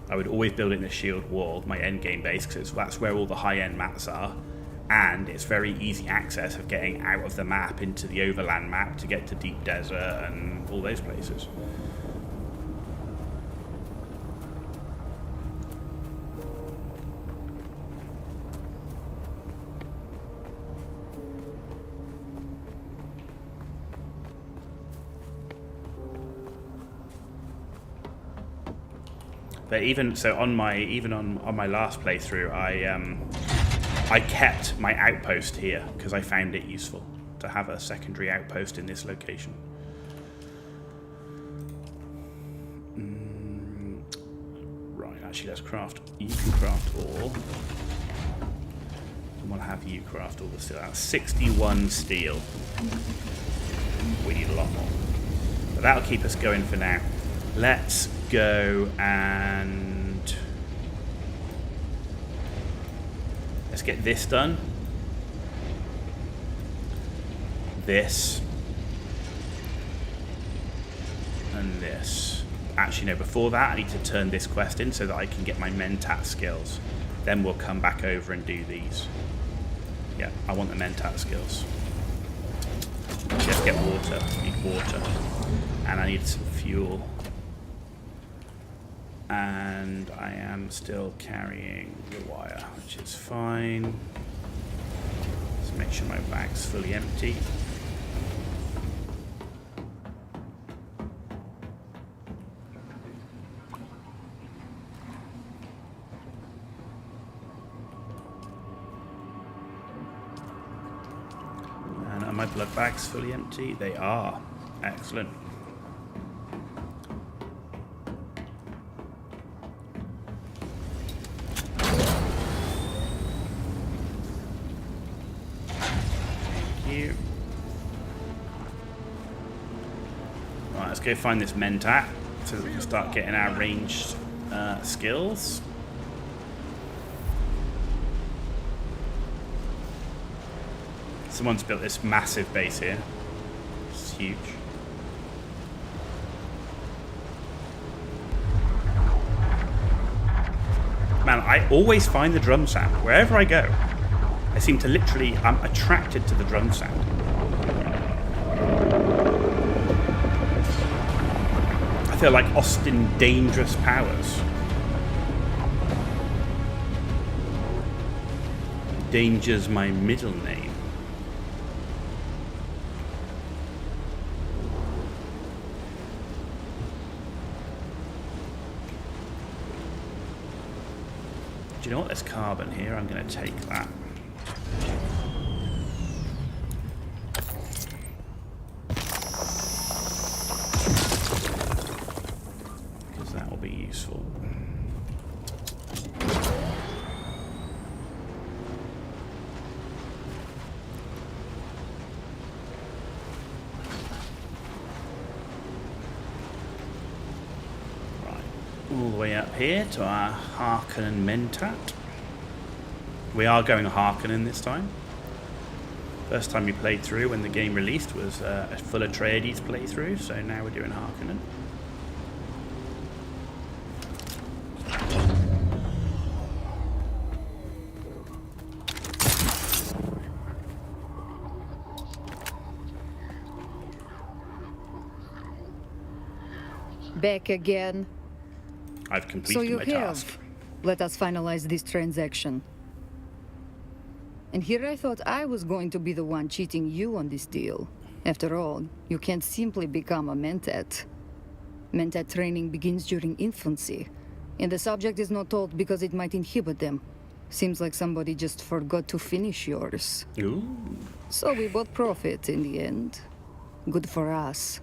I would always build it in the shield wall, my endgame base, because that's where all the high-end maps are, and it's very easy access of getting out of the map into the overland map to get to deep desert and all those places. But even so, on my last playthrough, I kept my outpost here because I found it useful to have a secondary outpost in this location. Right, actually, let's craft. You can craft all. And we'll have you craft all the steel. That's 61 steel. We need a lot more, but that'll keep us going for now. Let's go and let's get this done. This. And this. Actually, no, before that, I need to turn this quest in so that I can get my Mentat skills. Then we'll come back over and do these. Yeah, I want the Mentat skills. Let's get water. I need water. And I need some fuel. And I am still carrying the wire, which is fine. Let's make sure my bag's fully empty. And are my blood bags fully empty? They are. Excellent. go find this Mentat so that we can start getting our ranged skills. Someone's built this massive base here. It's huge. Man, I always find the drum sound wherever I go. I seem to literally, I'm attracted to the drum sound. I feel like Austin Dangerous Powers. Danger's my middle name. Do you know what? There's carbon here. I'm going to take that. Because that will be useful. All the way up here to our Harkonnen Mentat. We are going Harkonnen this time. First time we played through when the game released was a full Atreides playthrough, so now we're doing Harkonnen. Back again. I've completed my task. Let us finalize this transaction. And here I thought I was going to be the one cheating you on this deal. After all, you can't simply become a Mentat. Mentat training begins during infancy, and the subject is not told because it might inhibit them. Seems like somebody just forgot to finish yours. Ooh. So we both profit in the end. Good for us.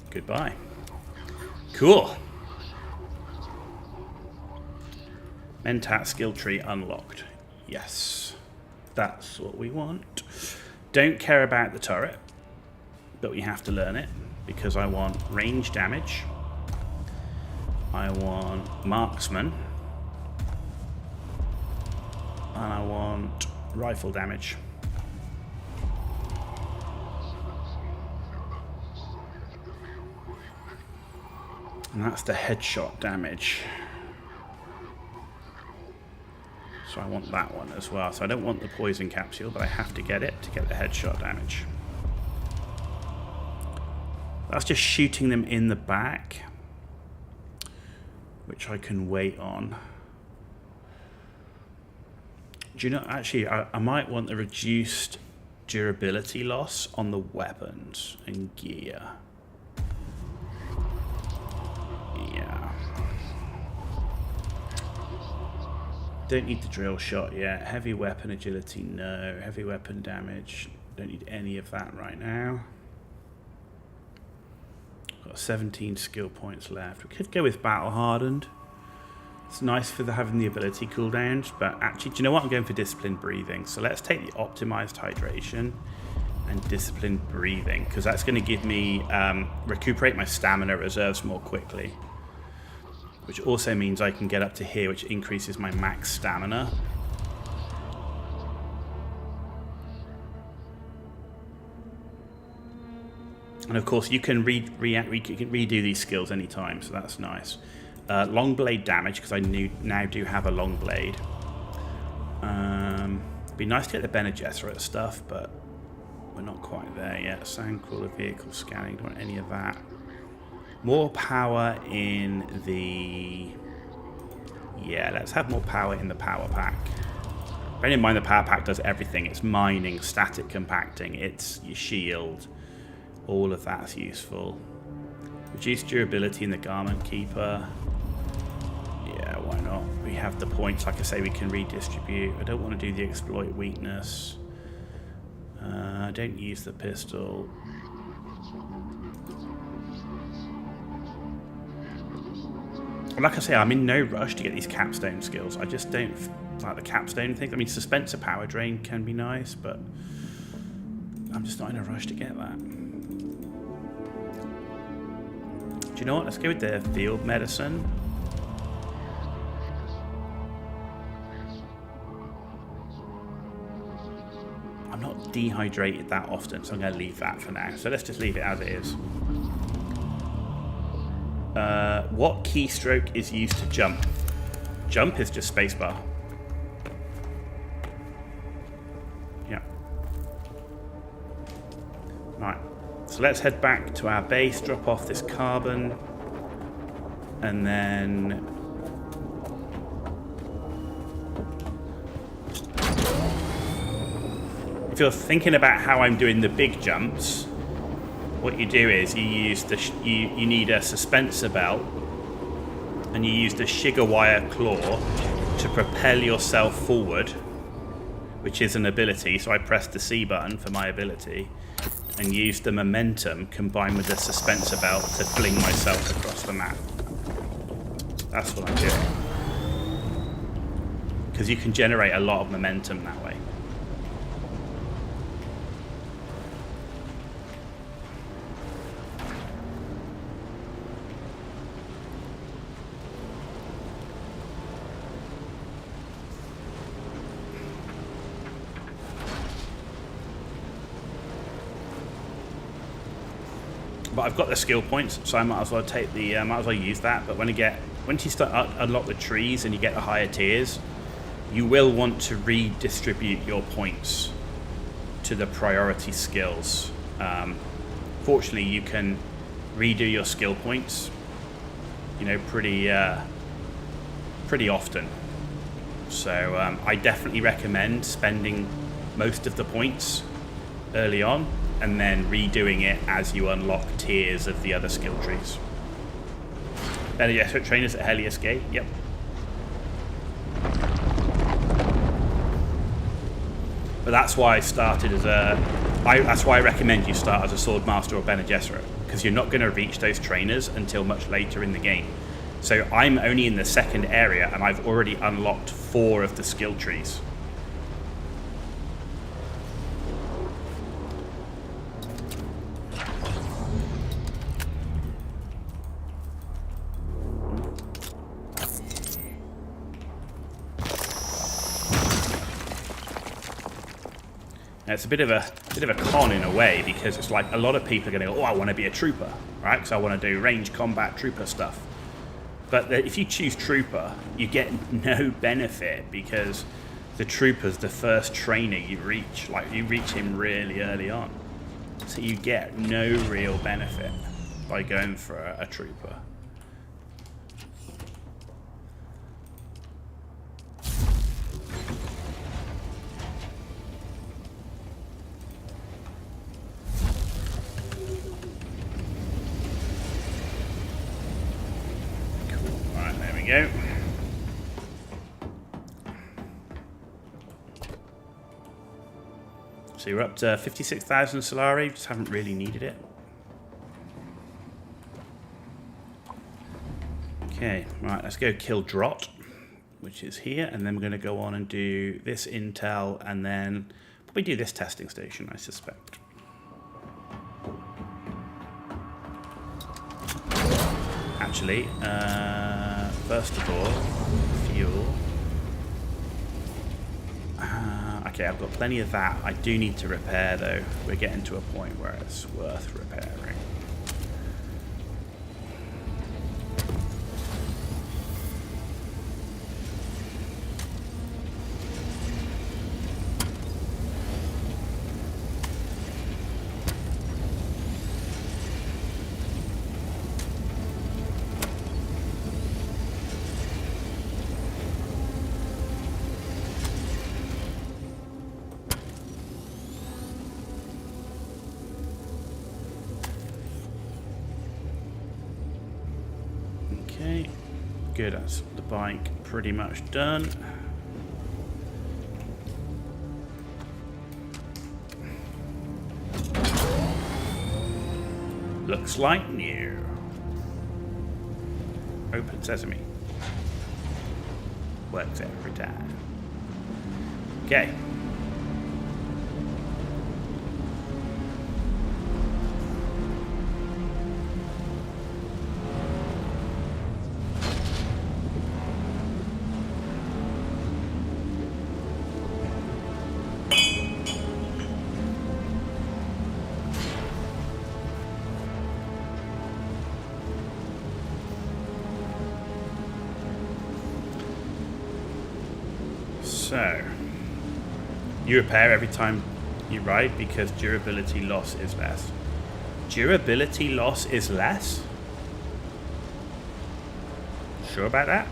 Goodbye. Cool. Mentat skill tree unlocked. Yes. That's what we want. Don't care about the turret, but we have to learn it because I want range damage. I want marksman. And I want rifle damage. And that's the headshot damage. So I want that one as well. So I don't want the poison capsule, but I have to get it to get the headshot damage. That's just shooting them in the back, which I can wait on. Do you know, actually, I might want the reduced durability loss on the weapons and gear. Yeah. Don't need the drill shot yet. Heavy weapon agility, no. Heavy weapon damage, don't need any of that right now. Got 17 skill points left. We could go with battle hardened. It's nice for having the ability cooldowns, but actually, do you know what? I'm going for disciplined breathing. So let's take the optimized hydration and disciplined breathing, because that's going to give me recuperate my stamina reserves more quickly, which also means I can get up to here, which increases my max stamina. And of course, you can redo these skills anytime, so that's nice. Long blade damage, because I now do have a long blade. It'd be nice to get the Bene Gesserit stuff, but we're not quite there yet. Sandcrawler vehicle scanning, don't want any of that. More power in the... Yeah, let's have more power in the power pack. Bearing in mind the power pack does everything. It's mining, static compacting, it's your shield. All of that's useful. Reduced durability in the garment keeper. Yeah, why not? We have the points, like I say, we can redistribute. I don't want to do the exploit weakness. Don't use the pistol. Like I say, I'm in no rush to get these capstone skills. I just don't like the capstone thing. I mean, Suspensor Power Drain can be nice, but I'm just not in a rush to get that. Do you know what? Let's go with the field medicine. I'm not dehydrated that often, so I'm going to leave that for now. So let's just leave it as it is. What keystroke is used to jump? Jump is just spacebar. Yeah. Right. So let's head back to our base, drop off this carbon, and then if you're thinking about how I'm doing the big jumps, what you do is you use the you need a suspensor belt, and you use the sugar wire claw to propel yourself forward, which is an ability. So I press the C button for my ability, and use the momentum combined with the suspensor belt to fling myself across the map. That's what I'm doing, because you can generate a lot of momentum that way. But I've got the skill points, so I might as well take the might as well use that. But once you start unlock the trees and you get the higher tiers, you will want to redistribute your points to the priority skills. Fortunately, you can redo your skill points, you know, pretty often. So I definitely recommend spending most of the points early on, and then redoing it as you unlock tiers of the other skill trees. Better yes, trainers at Helios Gate, yep. But that's why I started as that's why I recommend you start as a Sword Master or Bene Gesserit, because you're not going to reach those trainers until much later in the game. So I'm only in the second area, and I've already unlocked 4 of the skill trees. Now, it's a bit of a con in a way, because it's like a lot of people are going to go, oh, I want to be a trooper, right? Because I want to do range combat trooper stuff. But if you choose trooper, you get no benefit, because the trooper's the first trainer you reach. Like, you reach him really early on, so you get no real benefit by going for a trooper. Go. So you're up to 56,000 Solari, just haven't really needed it. Okay, right, let's go kill Drot, which is here, and then we're going to go on and do this intel, and then probably do this testing station, I suspect. Actually, first of all, fuel. Okay, I've got plenty of that. I do need to repair, though. We're getting to a point where it's worth repairing. Okay, good, that's the bike pretty much done. Looks like new. Open sesame. Works every time. Okay. So, you repair every time you ride because durability loss is less. Durability loss is less? Sure about that?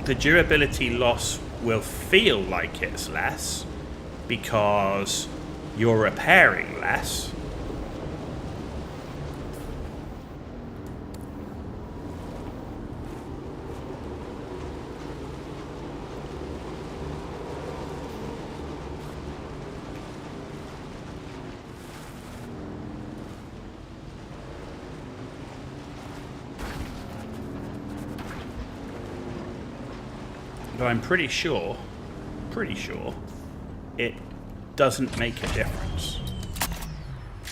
The durability loss will feel like it's less because you're repairing less. But I'm pretty sure it doesn't make a difference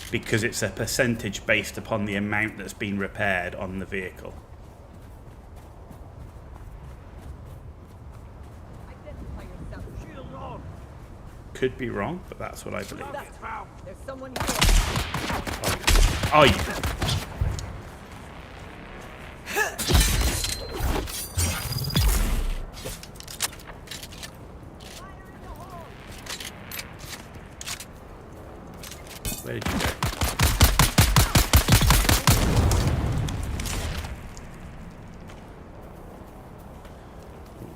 because it's a percentage based upon the amount that's been repaired on the vehicle. Could be wrong, but that's what I believe. There's someone Oh, you. Where did you go?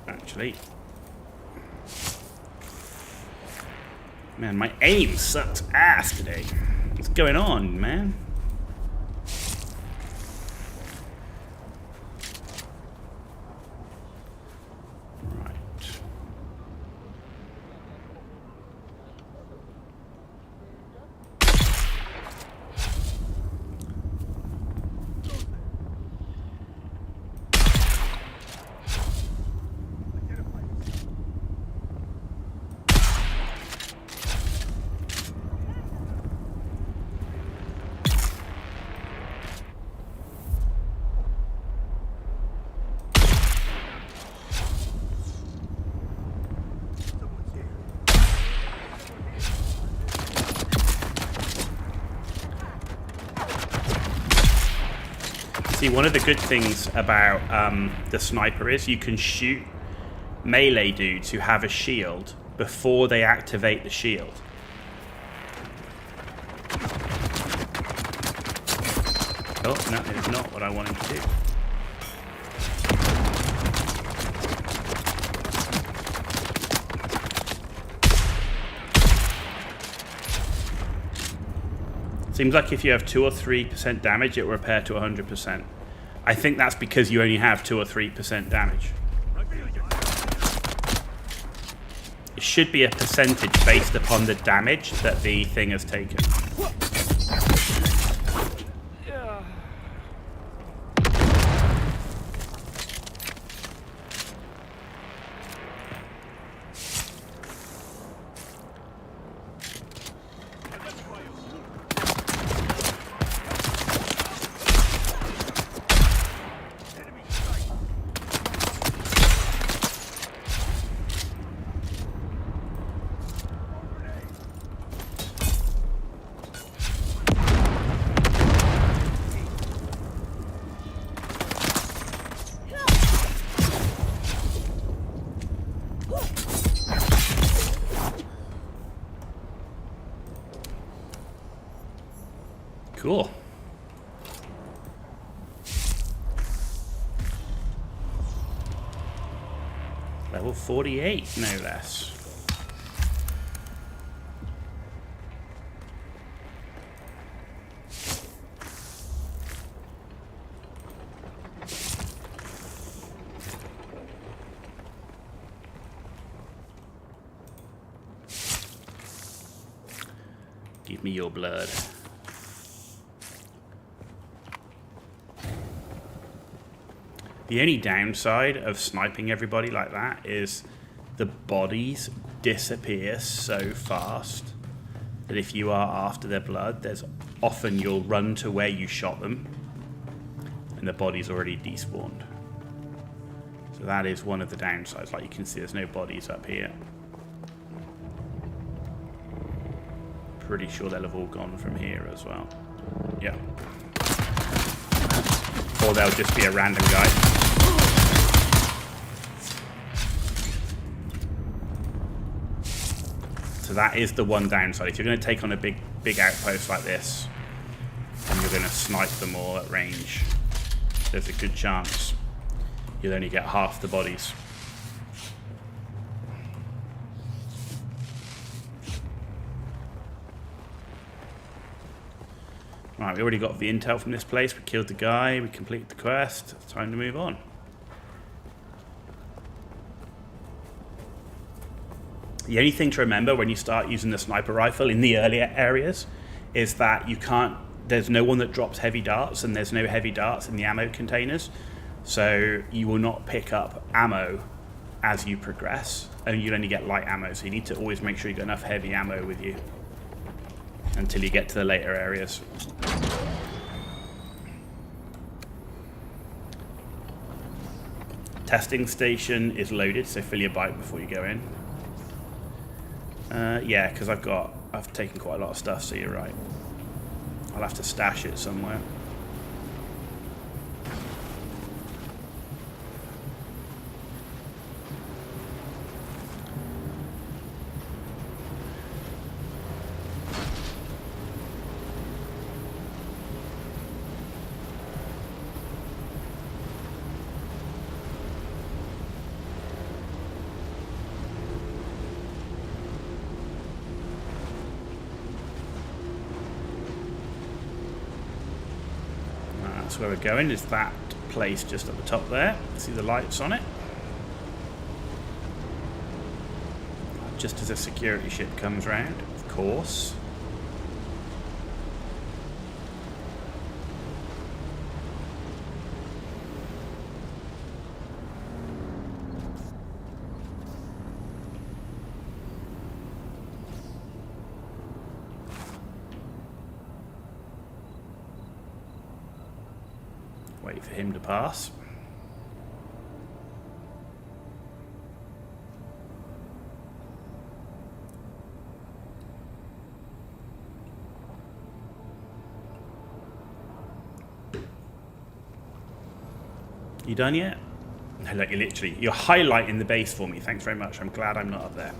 Actually, man, my aim sucks ass today. What's going on, man? See, one of the good things about the sniper is you can shoot melee dudes who have a shield before they activate the shield. Oh, no, it's not what I wanted to do. Seems like if you have 2 or 3% damage, it will repair to 100%. I think that's because you only have 2 or 3% damage. It should be a percentage based upon the damage that the thing has taken. Cool. Level 48, no less. Give me your blood. The only downside of sniping everybody like that is the bodies disappear so fast that if you are after their blood, there's often you'll run to where you shot them and the body's already despawned. So that is one of the downsides. Like you can see, there's no bodies up here. Pretty sure they'll have all gone from here as well. Yeah. or they'll just be a random guy. So that is the one downside. If you're going to take on a big outpost like this, and you're going to snipe them all at range, there's a good chance you'll only get half the bodies. Right, we already got the intel from this place. We killed the guy, we completed the quest. It's time to move on. The only thing to remember when you start using the sniper rifle in the earlier areas is that you can't, there's no one that drops heavy darts, and there's no heavy darts in the ammo containers. So you will not pick up ammo as you progress, and you'll only get light ammo. So you need to always make sure you've got enough heavy ammo with you until you get to the later areas. Testing station is loaded, so fill your bike before you go in. Yeah, because I've taken quite a lot of stuff, so you're right. I'll have to stash it somewhere. That's where we're going, is that place just at the top there. See the lights on it? Just as a security ship comes round, of course. Wait for him to pass. You done yet? No, look, you're highlighting the base for me. Thanks very much. I'm glad I'm not up there.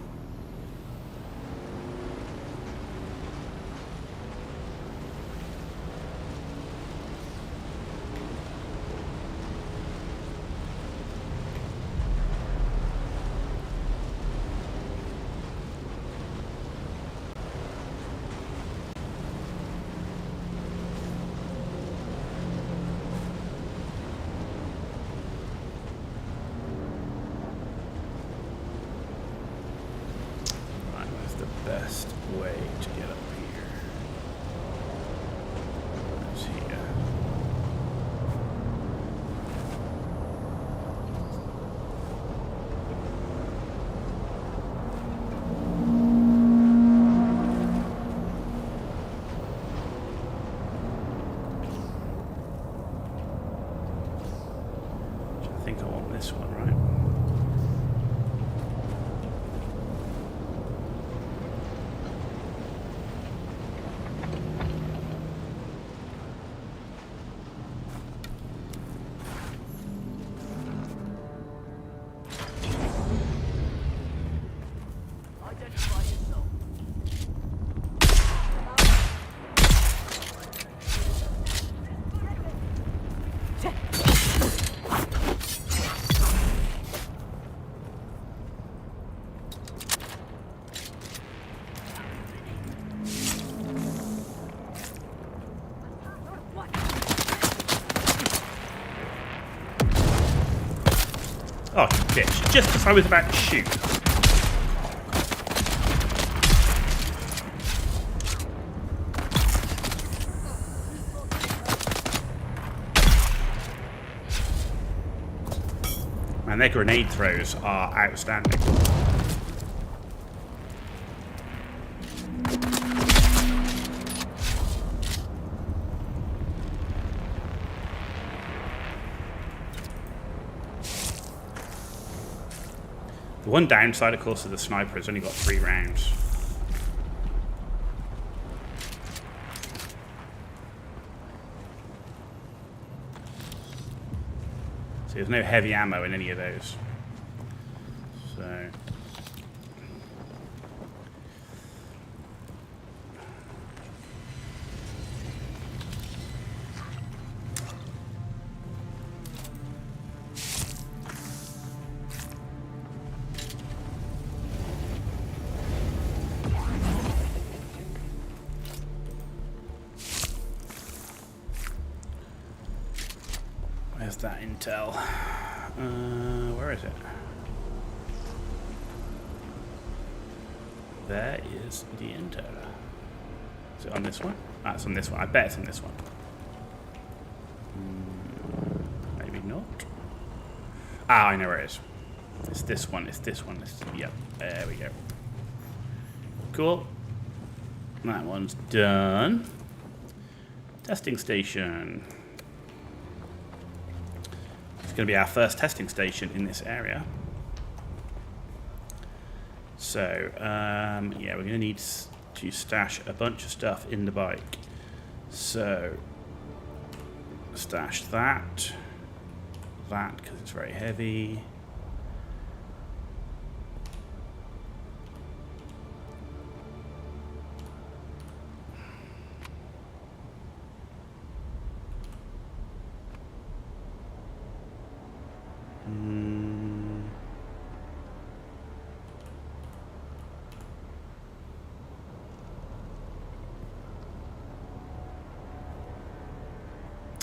Best way to get up here is here. I think I want this one, right? Oh, you bitch. Just as I was about to shoot. Man, their grenade throws are outstanding. The one downside, of course, of the sniper has only got 3 rounds. So there's no heavy ammo in any of those. So... Where's that intel? Where is it? There is the intel. Is it on this one? Ah, it's on this one. I bet it's on this one. Maybe not. Ah, I know where it is. It's this one. It's this one. Yep. There we go. Cool. That one's done. Testing station. It's going to be our first testing station in this area. So, yeah, we're going to need to stash a bunch of stuff in the bike. So, stash that. That, because it's very heavy.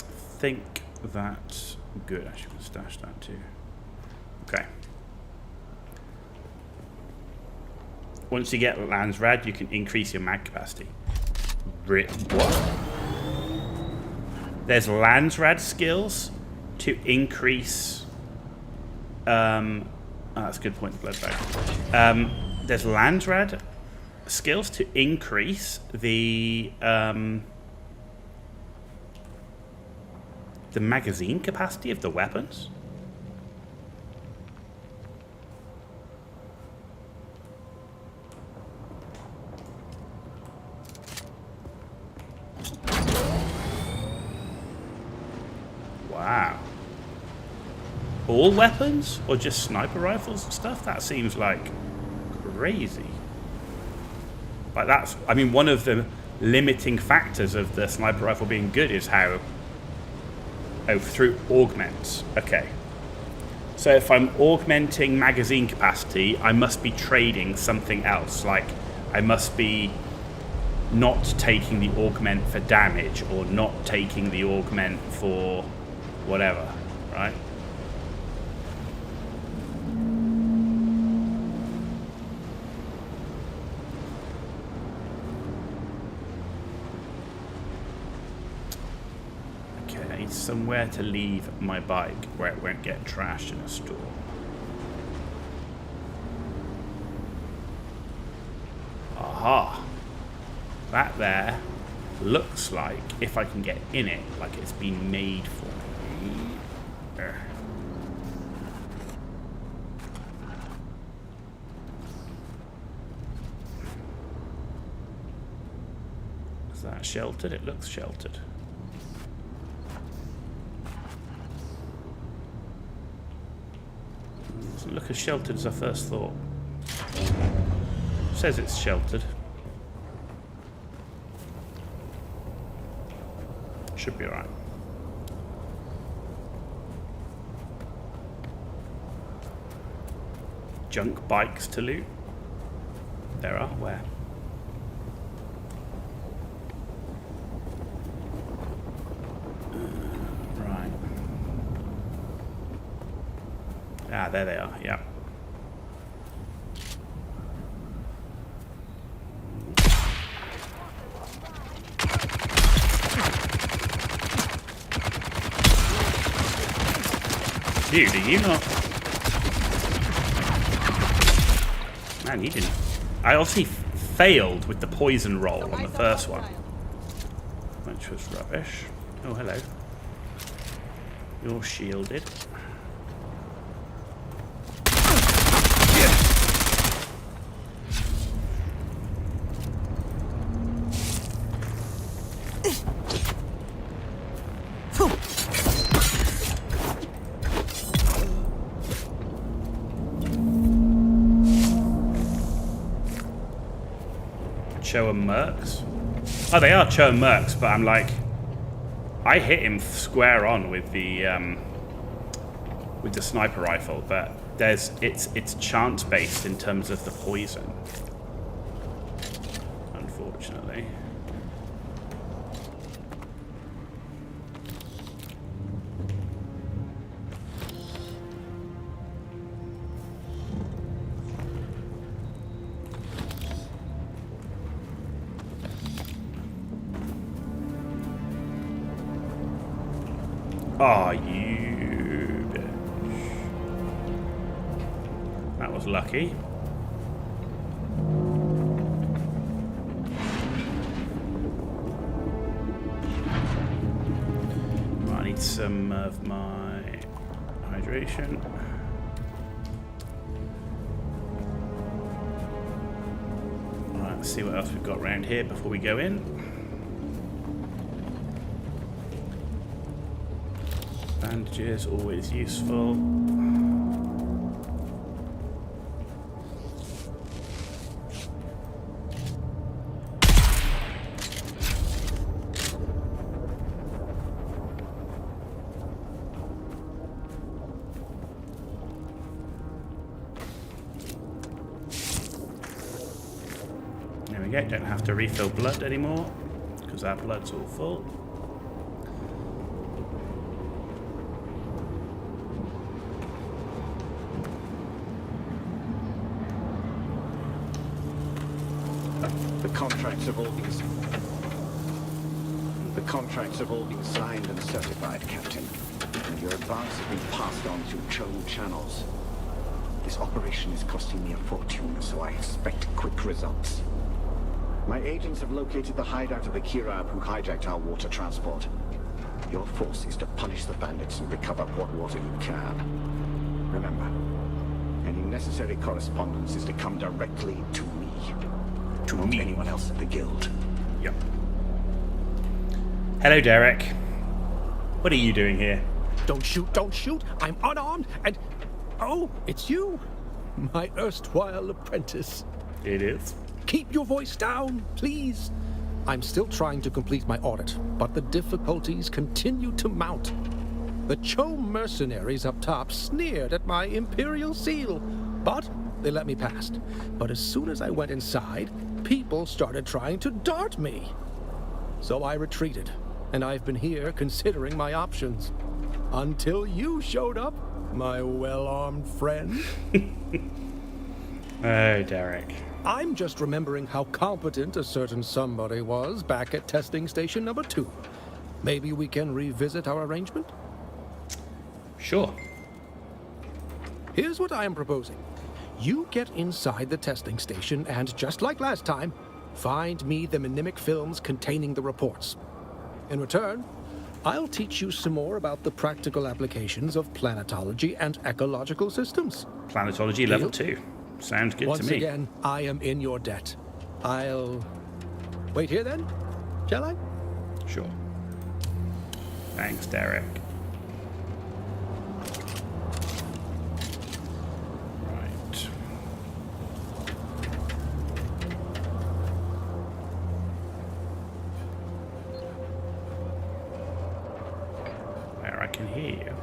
I think that's good. I should stash that too. Okay. Once you get Landsrad, you can increase your mag capacity. What? There's Landsrad skills to increase. Oh, that's a good point. Bloodbag. There's Landsrad skills to increase the magazine capacity of the weapons. Wow. All weapons or just sniper rifles and stuff? That seems like crazy. Like that's, I mean, one of the limiting factors of the sniper rifle being good is how through augments. Okay. So if I'm augmenting magazine capacity, I must be trading something else. Like, I must be not taking the augment for damage or not taking the augment for whatever, right? Somewhere to leave my bike where it won't get trashed in a store. Aha! That there looks like, if I can get in it, like it's been made for me. Is that sheltered? It looks sheltered. Doesn't look as sheltered as I first thought. Says it's sheltered. Should be alright. Junk bikes to loot. There are? Where? Right. Ah, there they are, yeah. Dude, are you not... Man, you didn't... I obviously failed with the poison roll on the first one, which was rubbish. Oh, hello. You're shielded. Cho and Mercs? Oh, they are Cho and Mercs, but I'm like, I hit him square on with the sniper rifle, but it's chance based in terms of the poison. Unfortunately. Oh, you bitch. That was lucky. I need some of my hydration. Alright, let's see what else we've got around here before we go in. Bandages, always useful. There we go, don't have to refill blood anymore because our blood's all full. The contracts have all been signed and certified, Captain. And your advance has been passed on through Cho channels. This operation is costing me a fortune, so I expect quick results. My agents have located the hideout of the Kirab who hijacked our water transport. Your force is to punish the bandits and recover what water you can. Remember, any necessary correspondence is to come directly to me. Not anyone else at the guild. Yep. Hello, Derek. What are you doing here? Don't shoot, don't shoot. I'm unarmed and... Oh, it's you. My erstwhile apprentice. It is. Keep your voice down, please. I'm still trying to complete my audit, but the difficulties continue to mount. The Cho mercenaries up top sneered at my Imperial seal, but they let me past. But as soon as I went inside, people started trying to dart me. So I retreated, and I've been here considering my options. Until you showed up, my well-armed friend. Oh, Derek. I'm just remembering how competent a certain somebody was back at testing station number 2. Maybe we can revisit our arrangement? Sure. Here's what I am proposing. You get inside the testing station and, just like last time, find me the mnemic films containing the reports. In return, I'll teach you some more about the practical applications of planetology and ecological systems. Planetology level 2. Sounds good to me. Once again, I am in your debt. I'll wait here then, shall I? Sure. Thanks, Derek. I can hear you.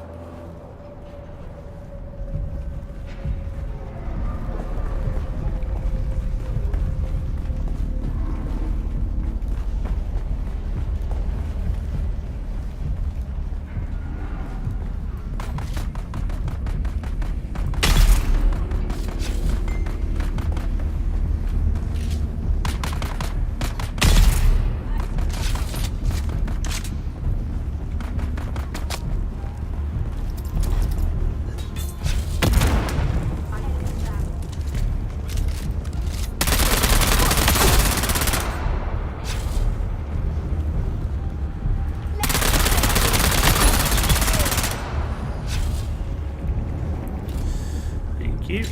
You.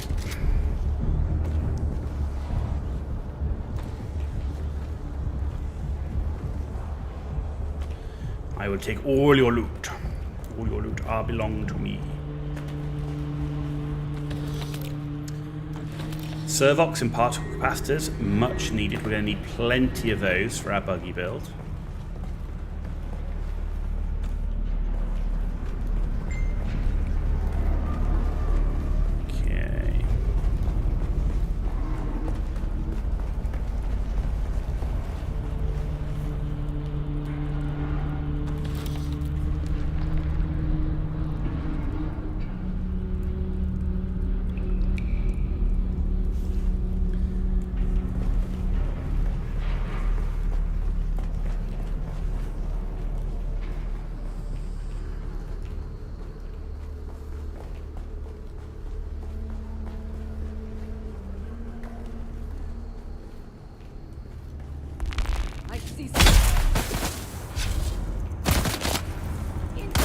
I will take all your loot. All your loot belong to me. Servox and particle capacitors, much needed. We're going to need plenty of those for our buggy build. Okay.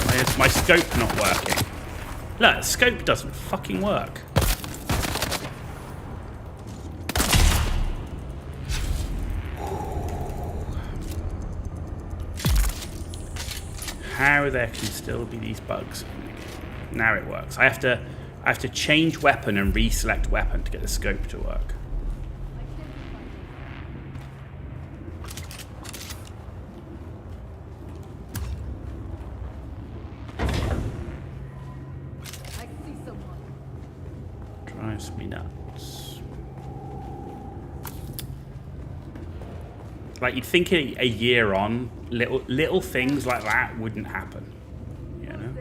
Why is my scope not working? Look, the scope doesn't fucking work. How there can still be these bugs? Now it works. I have to change weapon and reselect weapon to get the scope to work. Drives me nuts. Like, you'd think a year on, little things like that wouldn't happen, you know?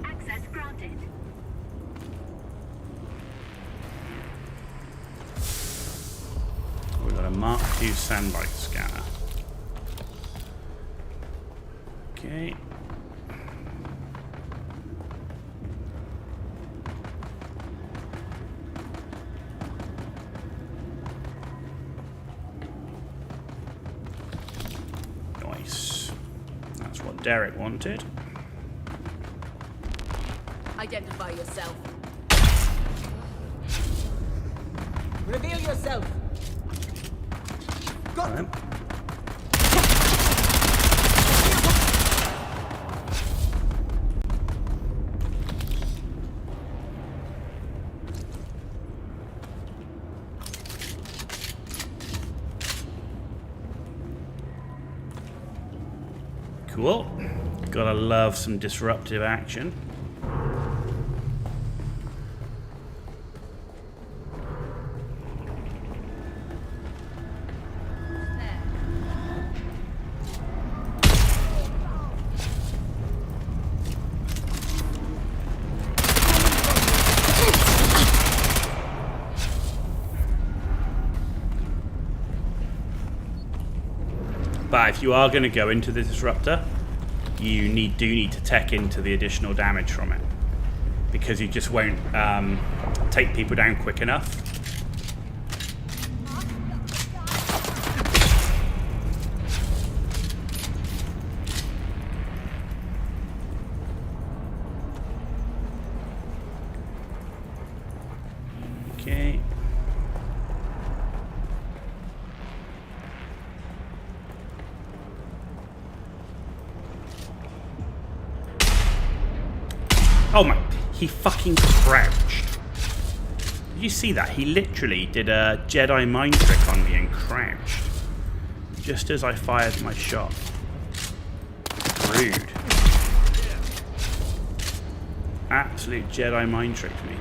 Access granted. We've got a Mark II sandbite scanner. Okay. Nice. That's what Derek wanted. Identify yourself. Reveal yourself. Got him. Cool. Gotta love some disruptive action. But if you are going to go into the disruptor, you do need to tech into the additional damage from it, because you just won't take people down quick enough. Okay. Oh my, he fucking crouched. Did you see that? He literally did a Jedi mind trick on me and crouched. Just as I fired my shot. Rude. Absolute Jedi mind tricked me.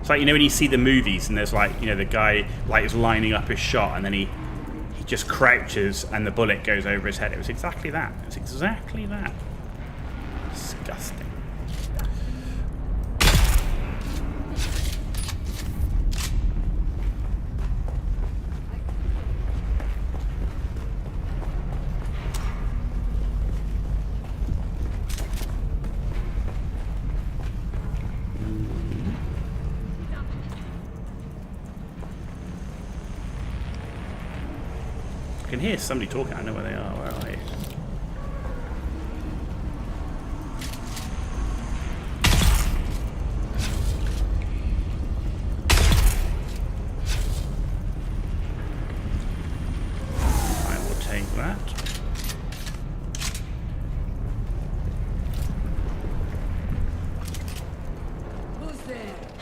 It's like, you know, when you see the movies and there's like, you know, the guy like is lining up his shot and then he just crouches and the bullet goes over his head. It was exactly that. It was exactly that. Disgusting. I can hear somebody talking. I know where they are. Where are they?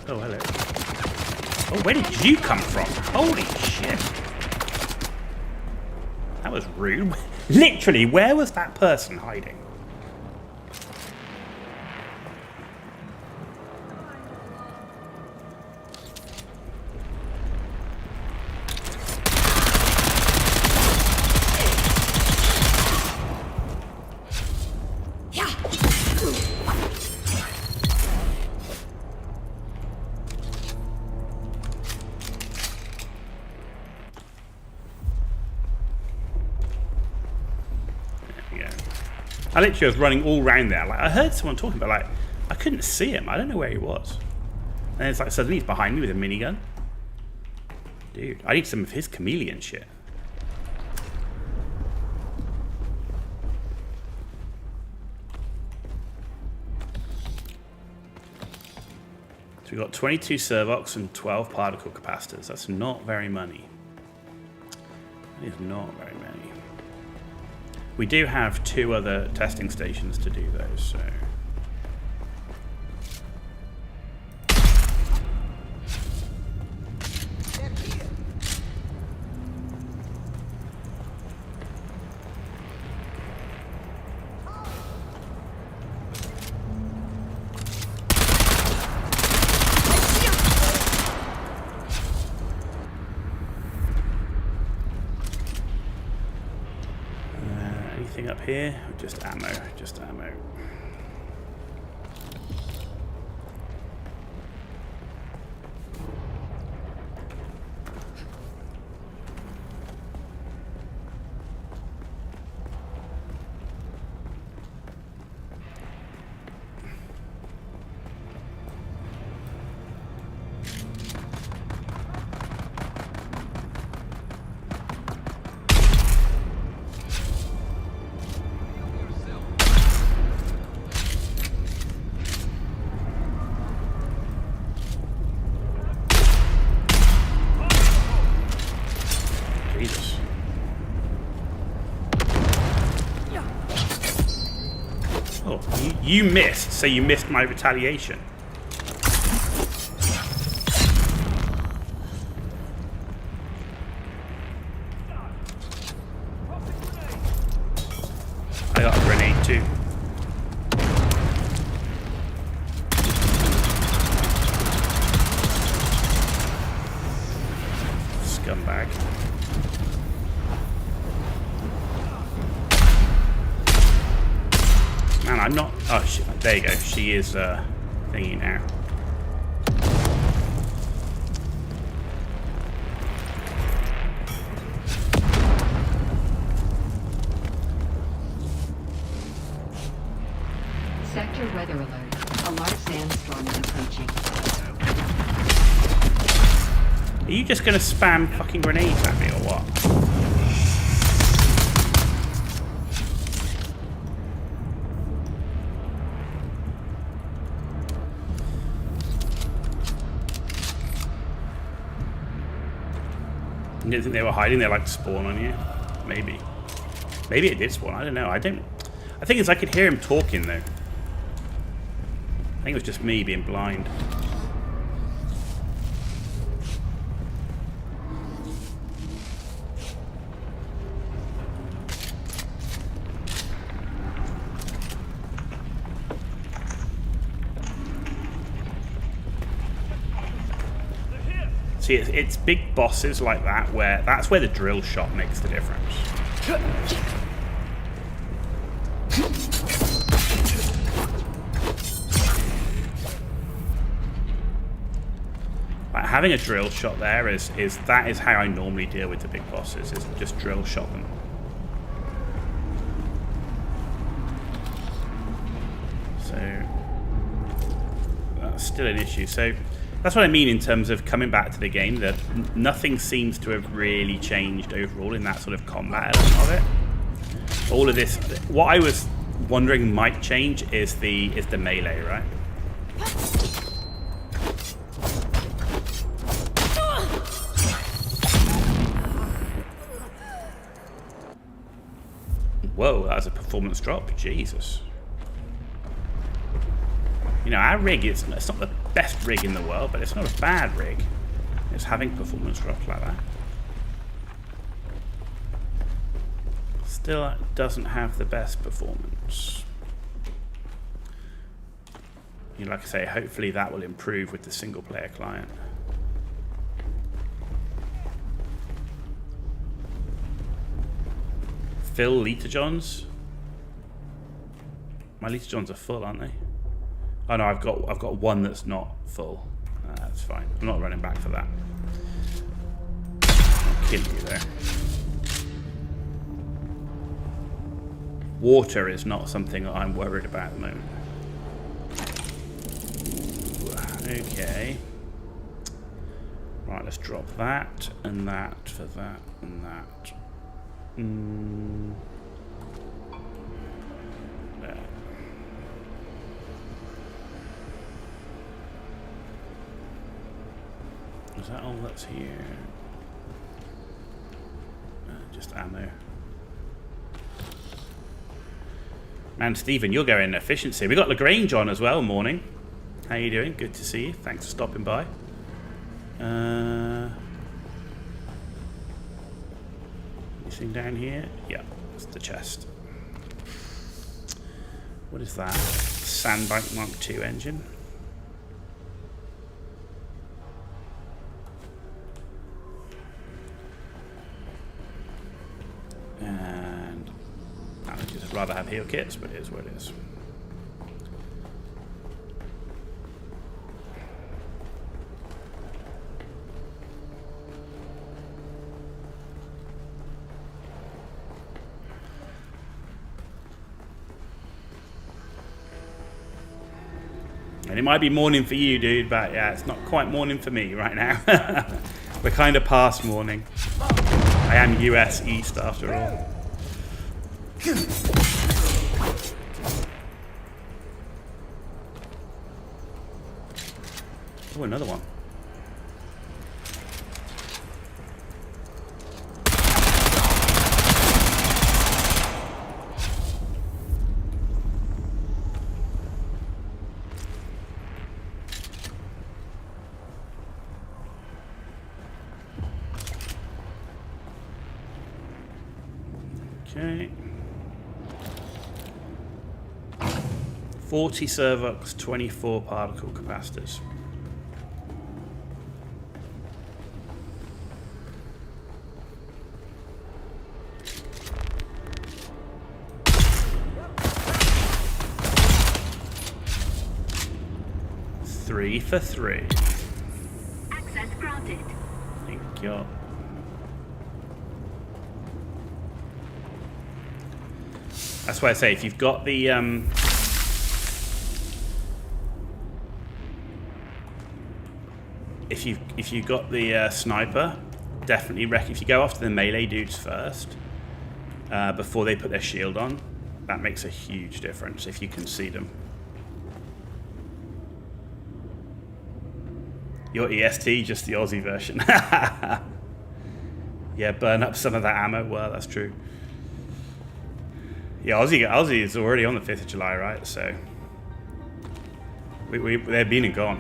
Oh, hello. Oh, where did you come from? Holy shit. That was rude. Literally, where was that person hiding? I literally was running all around there. Like, I heard someone talking, but like, I couldn't see him. I don't know where he was. And it's like suddenly he's behind me with a minigun. Dude, I need some of his chameleon shit. So we've got 22 servox and 12 particle capacitors. That's not very many. That is not very many. We do have 2 other testing stations to do those, so... Anything up here? Just ammo, just ammo. You missed, so you missed my retaliation. I got a grenade too. Scumbag. Man, I'm not... Oh, there you go. She is thingy now. Sector weather alert. A large sandstorm is approaching. Are you just going to spam fucking grenades at me or what? You didn't think they were hiding? They like to spawn on you? Maybe. Maybe it did spawn. I don't know. I think it's I could hear him talking though. I think it was just me being blind. See, it's big bosses like that where that's where the drill shot makes the difference. Like having a drill shot there is how I normally deal with the big bosses, is just drill shot them. So that's still an issue. So that's what I mean in terms of coming back to the game, that nothing seems to have really changed overall in that sort of combat element of it. All of this, what I was wondering might change is the melee, right? Whoa, that was a performance drop. Jesus. You know, our rig it's not the best rig in the world, but it's not a bad rig. It's having performance drops like that. Still doesn't have the best performance. Like I say, hopefully that will improve with the single player client. Fill Lita-Johns. My Lita-Johns are full, aren't they? Oh no, I've got one that's not full. That's fine. I'm not running back for that. I'll kill you there. Water is not something that I'm worried about at the moment. Okay. Right, let's drop that and that for that and that. There. Is that all that's here? Just ammo. Man, Stephen, you're going efficiency. We got Lagrange on as well. Morning. How you doing? Good to see you. Thanks for stopping by. Anything down here? Yeah, it's the chest. What is that? Sandbank Mark II engine. And I would just rather have heal kits, but it is what it is. And it might be morning for you, dude, but yeah, it's not quite morning for me right now. We're kind of past morning. I am US East after all. Oh, another one. Okay. 40 Servox, 24 particle capacitors. Three for three. Access granted. Thank you. That's why I say if you've got the if you've got the sniper, definitely if you go after the melee dudes first before they put their shield on, that makes a huge difference if you can see them. Your EST, just the Aussie version. Yeah, burn up some of that ammo. Well, that's true. Yeah, Aussie is already on the 5th of July, right? So they're been and gone.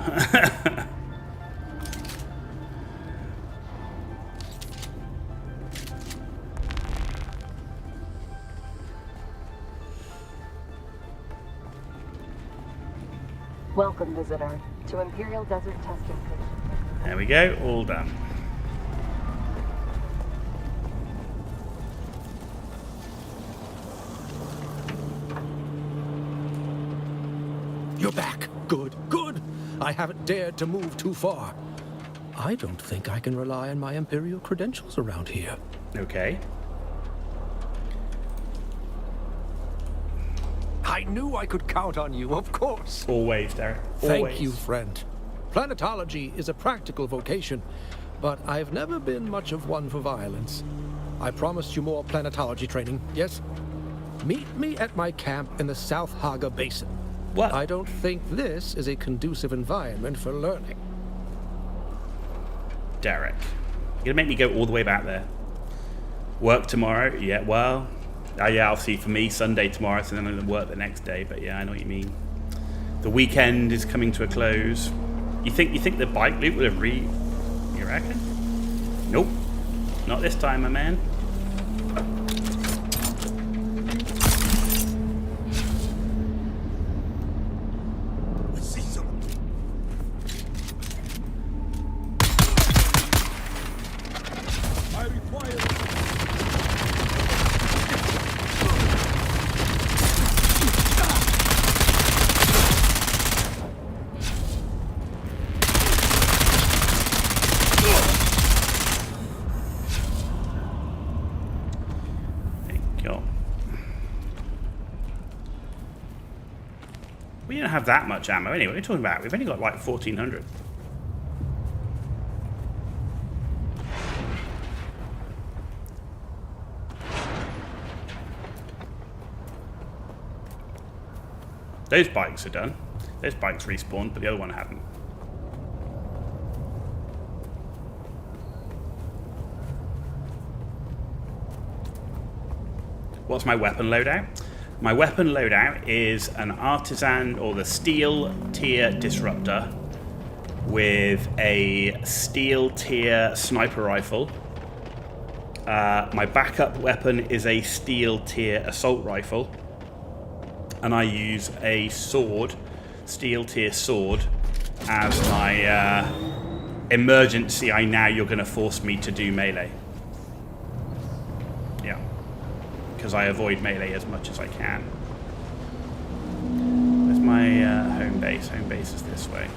Welcome, visitor, to Imperial Desert Testing Station. There we go, all done. You're back. Good, good. I haven't dared to move too far. I don't think I can rely on my Imperial credentials around here. Okay. I knew I could count on you, of course. Always, Derek. Thank you, friend. Planetology is a practical vocation, but I've never been much of one for violence. I promised you more planetology training, yes? Meet me at my camp in the South Haga Basin. What? I don't think this is a conducive environment for learning. Derek, you're gonna make me go all the way back there. Work tomorrow? Yeah, well, yeah, obviously for me, Sunday tomorrow, so then I'm gonna work the next day, but yeah, I know what you mean. The weekend is coming to a close. You think the bike loot would have You reckon? Nope. Not this time, my man. I see someone. I require. We don't have that much ammo anyway. What are you talking about? We've only got like 1,400. Those bikes are done. Those bikes respawned, but the other one hadn't. What's my weapon loadout? My weapon loadout is an artisan or the steel tier disruptor with a steel tier sniper rifle. My backup weapon is a steel tier assault rifle. And I use a sword, steel tier sword, as my emergency. You're going to force me to do melee. Yeah. Because I avoid melee as much as I can. Where's my home base? Home base is this way.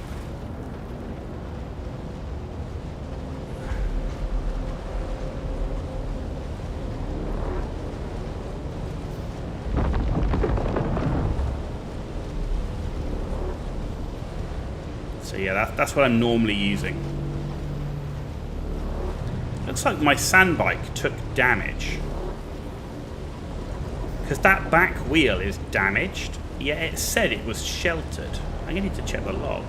So yeah, that's what I'm normally using. Looks like my sand bike took damage. Because that back wheel is damaged, yet it said it was sheltered. I'm going to need to check the log.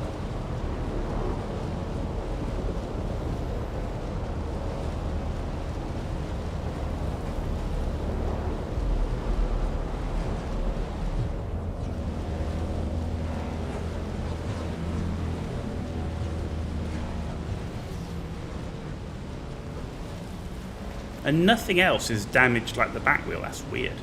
And nothing else is damaged like the back wheel. That's weird.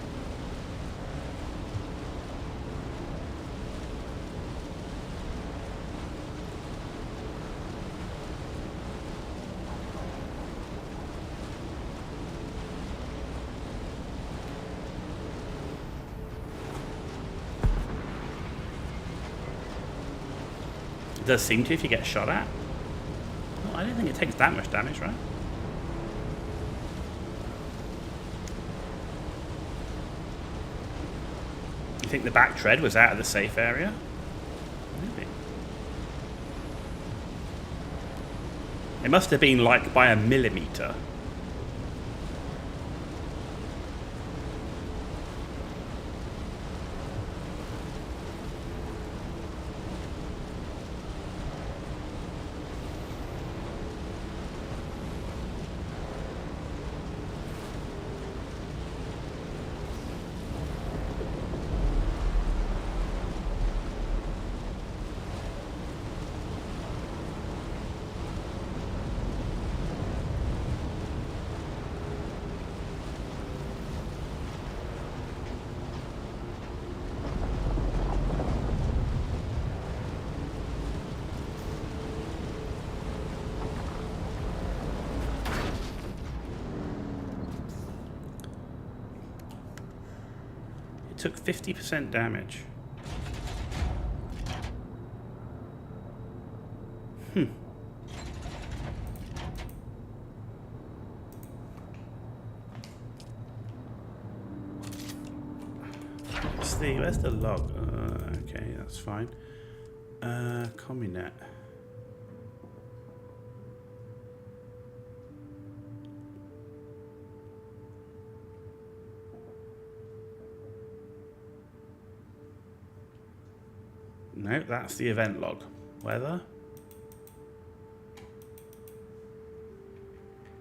It does seem to if you get shot at. Well, I don't think it takes that much damage, right? You think the back tread was out of the safe area? Maybe. It must have been like by a millimeter. Took 50% damage. Where's the log? Okay, that's fine. Communet. No, that's the event log. Weather.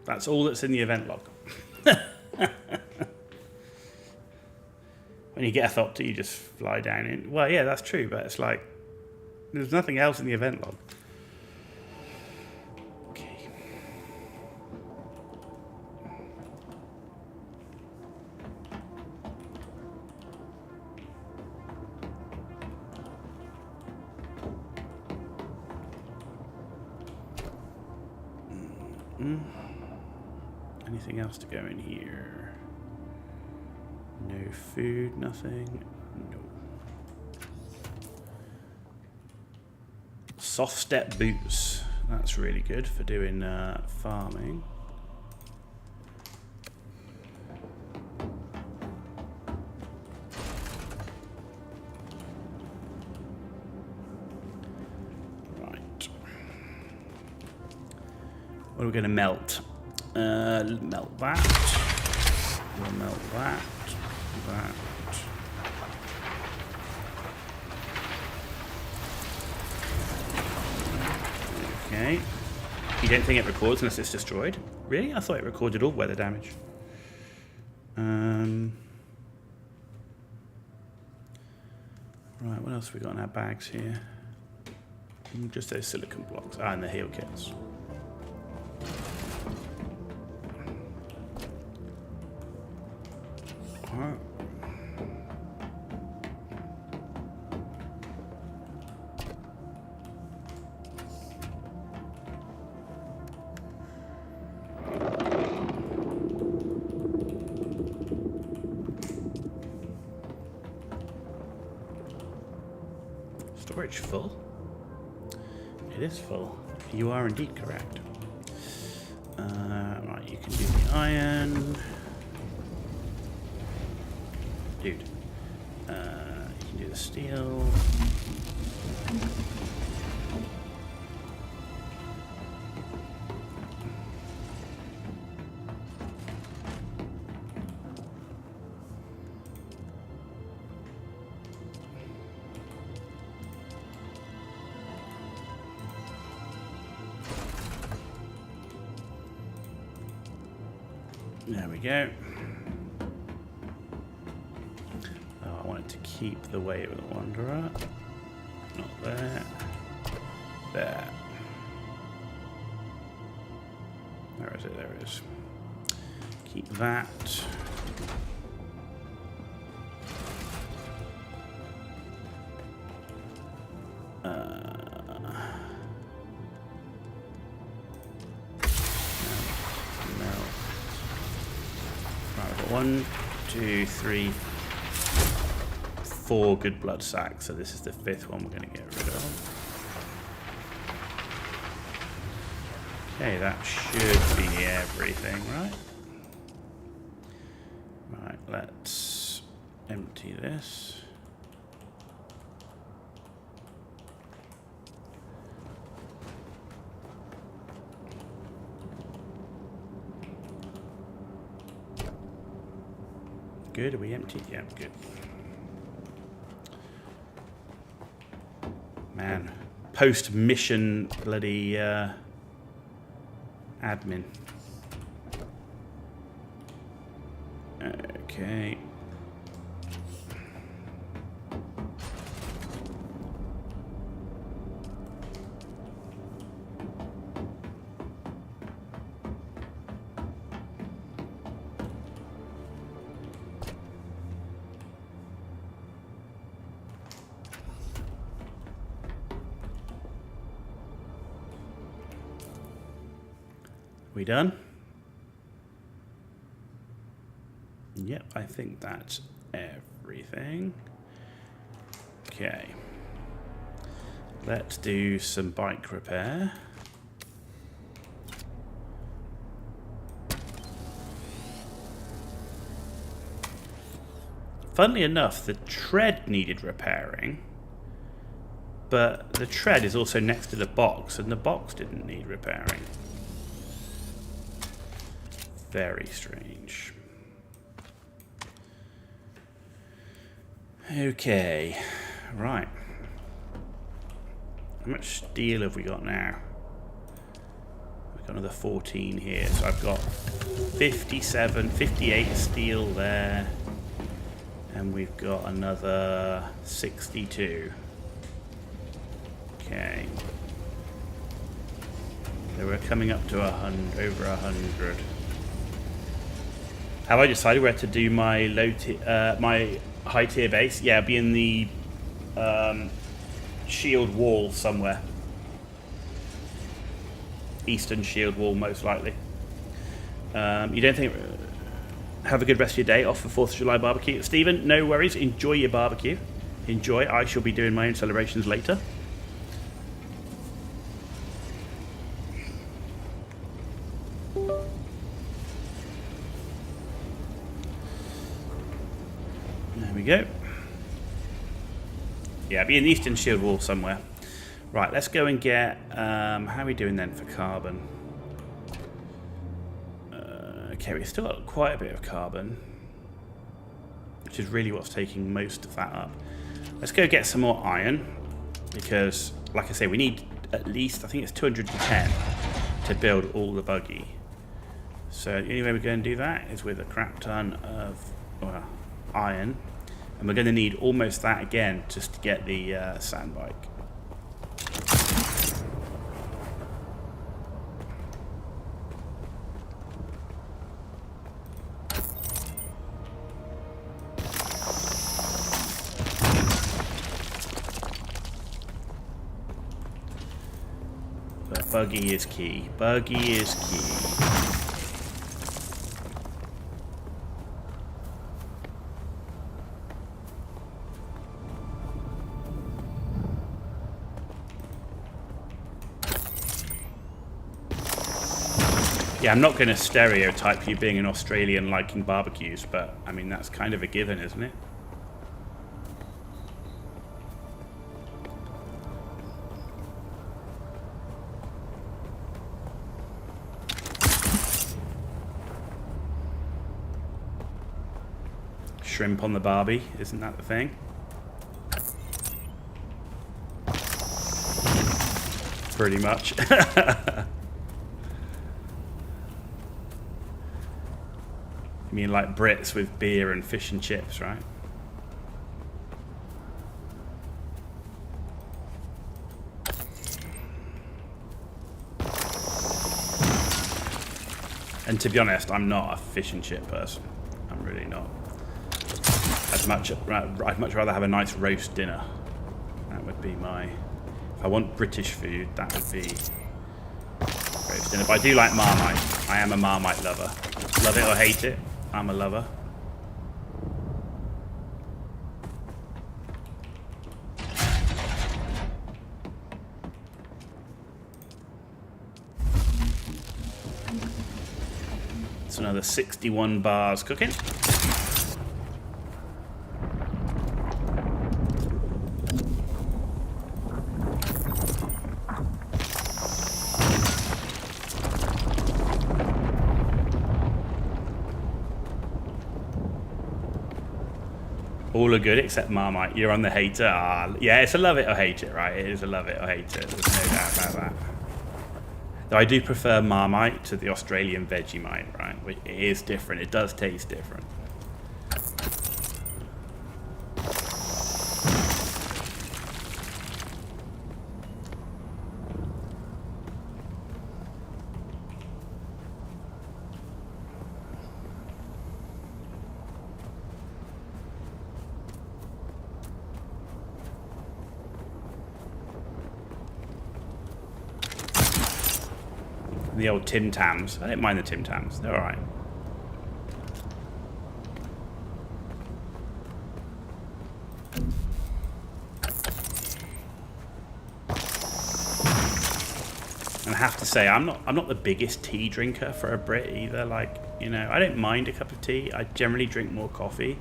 That's all that's in the event log. When you get a Thopter, you just fly down in. Well, yeah, that's true, but it's like there's nothing else in the event log. Anything else to go in here? No food, nothing. No. Soft step boots. That's really good for doing farming. Right. What are we going to melt? Melt that. We'll melt that. That. Okay. You don't think it records unless it's destroyed? Really? I thought it recorded all weather damage. Right, what else have we got in our bags here? Just those silicon blocks. Ah, and the heal kits. Alright. Storage full? It is full. You are indeed correct. Right, you can do the iron. Dude. You can do the steel. There we go. Oh, I wanted to keep the Way of the Wanderer. Not there. There. Where is it? There it is. Keep that. One, two, three, four good blood sacks. So this is the fifth one we're going to get rid of. Okay, that should be everything, right? Right, let's empty this. Good, are we empty? Yeah, good. Man, post-mission bloody admin. Okay. We done? Yep, I think that's everything. Okay. Let's do some bike repair. Funnily enough, the tread needed repairing, but the tread is also next to the box, and the box didn't need repairing. Very strange. Okay, right. How much steel have we got now? We've got another 14 here, so I've got 57, 58 steel there, and we've got another 62. Okay. So we're coming up to 100, over 100. Have I decided where to do my my high tier base? Yeah, I'll be in the shield wall somewhere. eastern shield wall, most likely. You don't think... Have a good rest of your day off for 4th of July barbecue. Stephen, no worries. Enjoy your barbecue. Enjoy. I shall be doing my own celebrations later. There we go. Yeah, be in the eastern shield wall somewhere. Right, let's go and get... how are we doing then for carbon? Okay, we've still got quite a bit of carbon, which is really what's taking most of that up. Let's go get some more iron, because, like I say, we need at least, I think it's 210 to build all the buggy. So the only way we're going to do that is with a crap ton of iron, and we're going to need almost that again just to get the sand bike. But buggy is key. Buggy is key. Yeah, I'm not going to stereotype you being an Australian liking barbecues, but I mean, that's kind of a given, isn't it? Shrimp on the barbie, isn't that the thing? Pretty much. You mean like Brits with beer and fish and chips, right? And to be honest, I'm not a fish and chip person. I'm really not. I'd much rather have a nice roast dinner. That would be my... If I want British food, that would be roast dinner. But I do like Marmite. I am a Marmite lover. Love it or hate it, I'm a lover. It's another 61 bars cooking. All are good except Marmite. You're on the hater. Ah, yeah, it's a love it or hate it, right? It is a love it or hate it. There's no doubt about that. Though I do prefer Marmite to the Australian Vegemite, right? It is different. It does taste different. The old Tim Tams. I don't mind the Tim Tams. They're alright. And I have to say, I'm not the biggest tea drinker for a Brit either. Like, you know, I don't mind a cup of tea. I generally drink more coffee.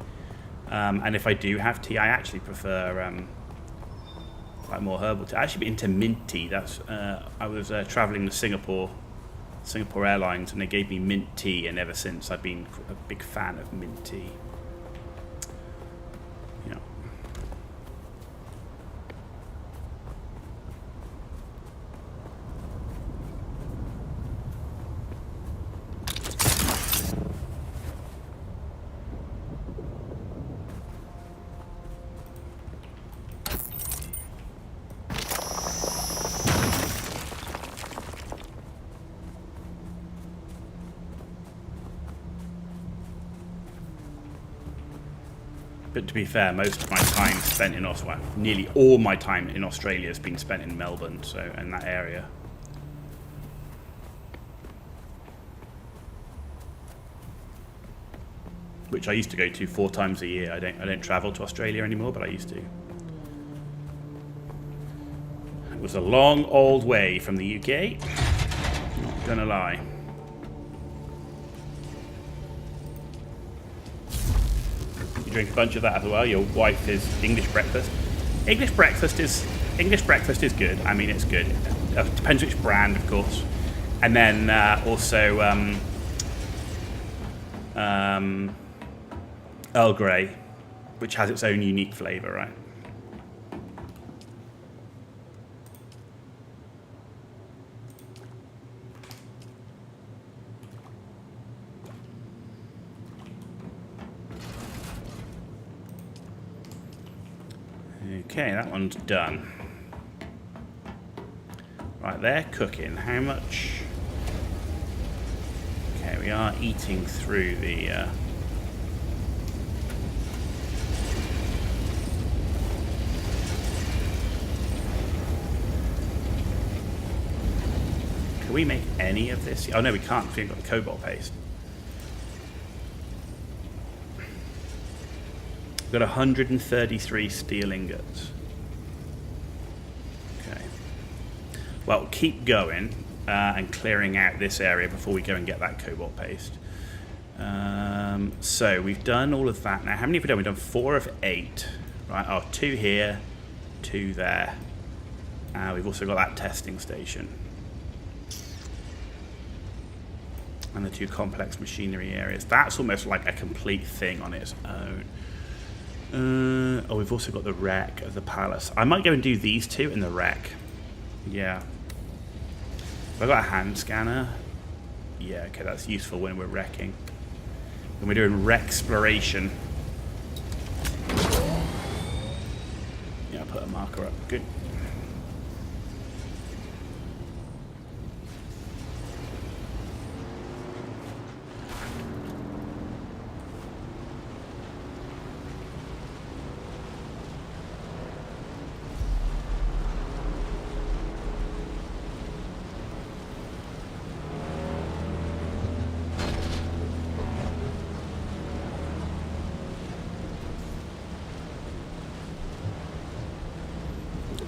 And if I do have tea, I actually prefer like more herbal tea. I actually been into mint tea. That's I was traveling to Singapore Airlines, and they gave me mint tea, and ever since I've been a big fan of mint tea. Yeah. But to be fair, most of my time spent in Australia, nearly all my time in Australia has been spent in Melbourne, so in that area. which I used to go to 4 times a year. I don't travel to Australia anymore, but I used to. It was a long old way from the UK, not gonna lie. You drink a bunch of that as well. Your wife is English breakfast. English breakfast is good. I mean, it's good. It depends which brand, of course. And then also Earl Grey, which has its own unique flavour, right? Okay, that one's done. Right, they're cooking. How much? Okay, we are eating through the... Can we make any of this? Oh no, we can't because we haven't got the cobalt paste. We've got 133 steel ingots. Okay. Well, keep going and clearing out this area before we go and get that cobalt paste. So we've done all of that now. How many have we done? We've done 4 of 8. Right, oh, 2 here, 2 there. We've also got that testing station. And the 2 complex machinery areas. That's almost like a complete thing on its own. Oh, we've also got the wreck of the palace. I might go and do these 2 in the wreck. Yeah. Have I got a hand scanner? Yeah, okay, that's useful when we're wrecking. When we're doing wreck exploration. Yeah, I'll put a marker up. Good.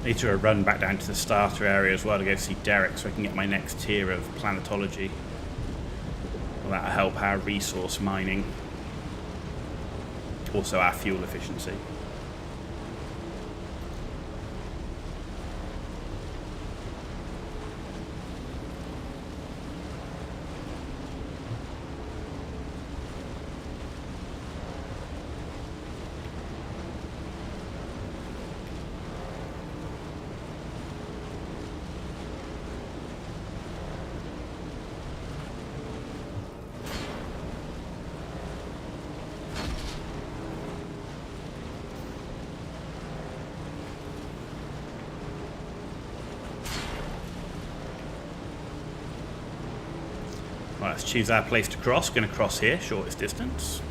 Need to run back down to the starter area as well to go see Derek so I can get my next tier of planetology. Well, that'll help our resource mining. Also our fuel efficiency. Right, let's choose our place to cross. Going to cross here, shortest distance.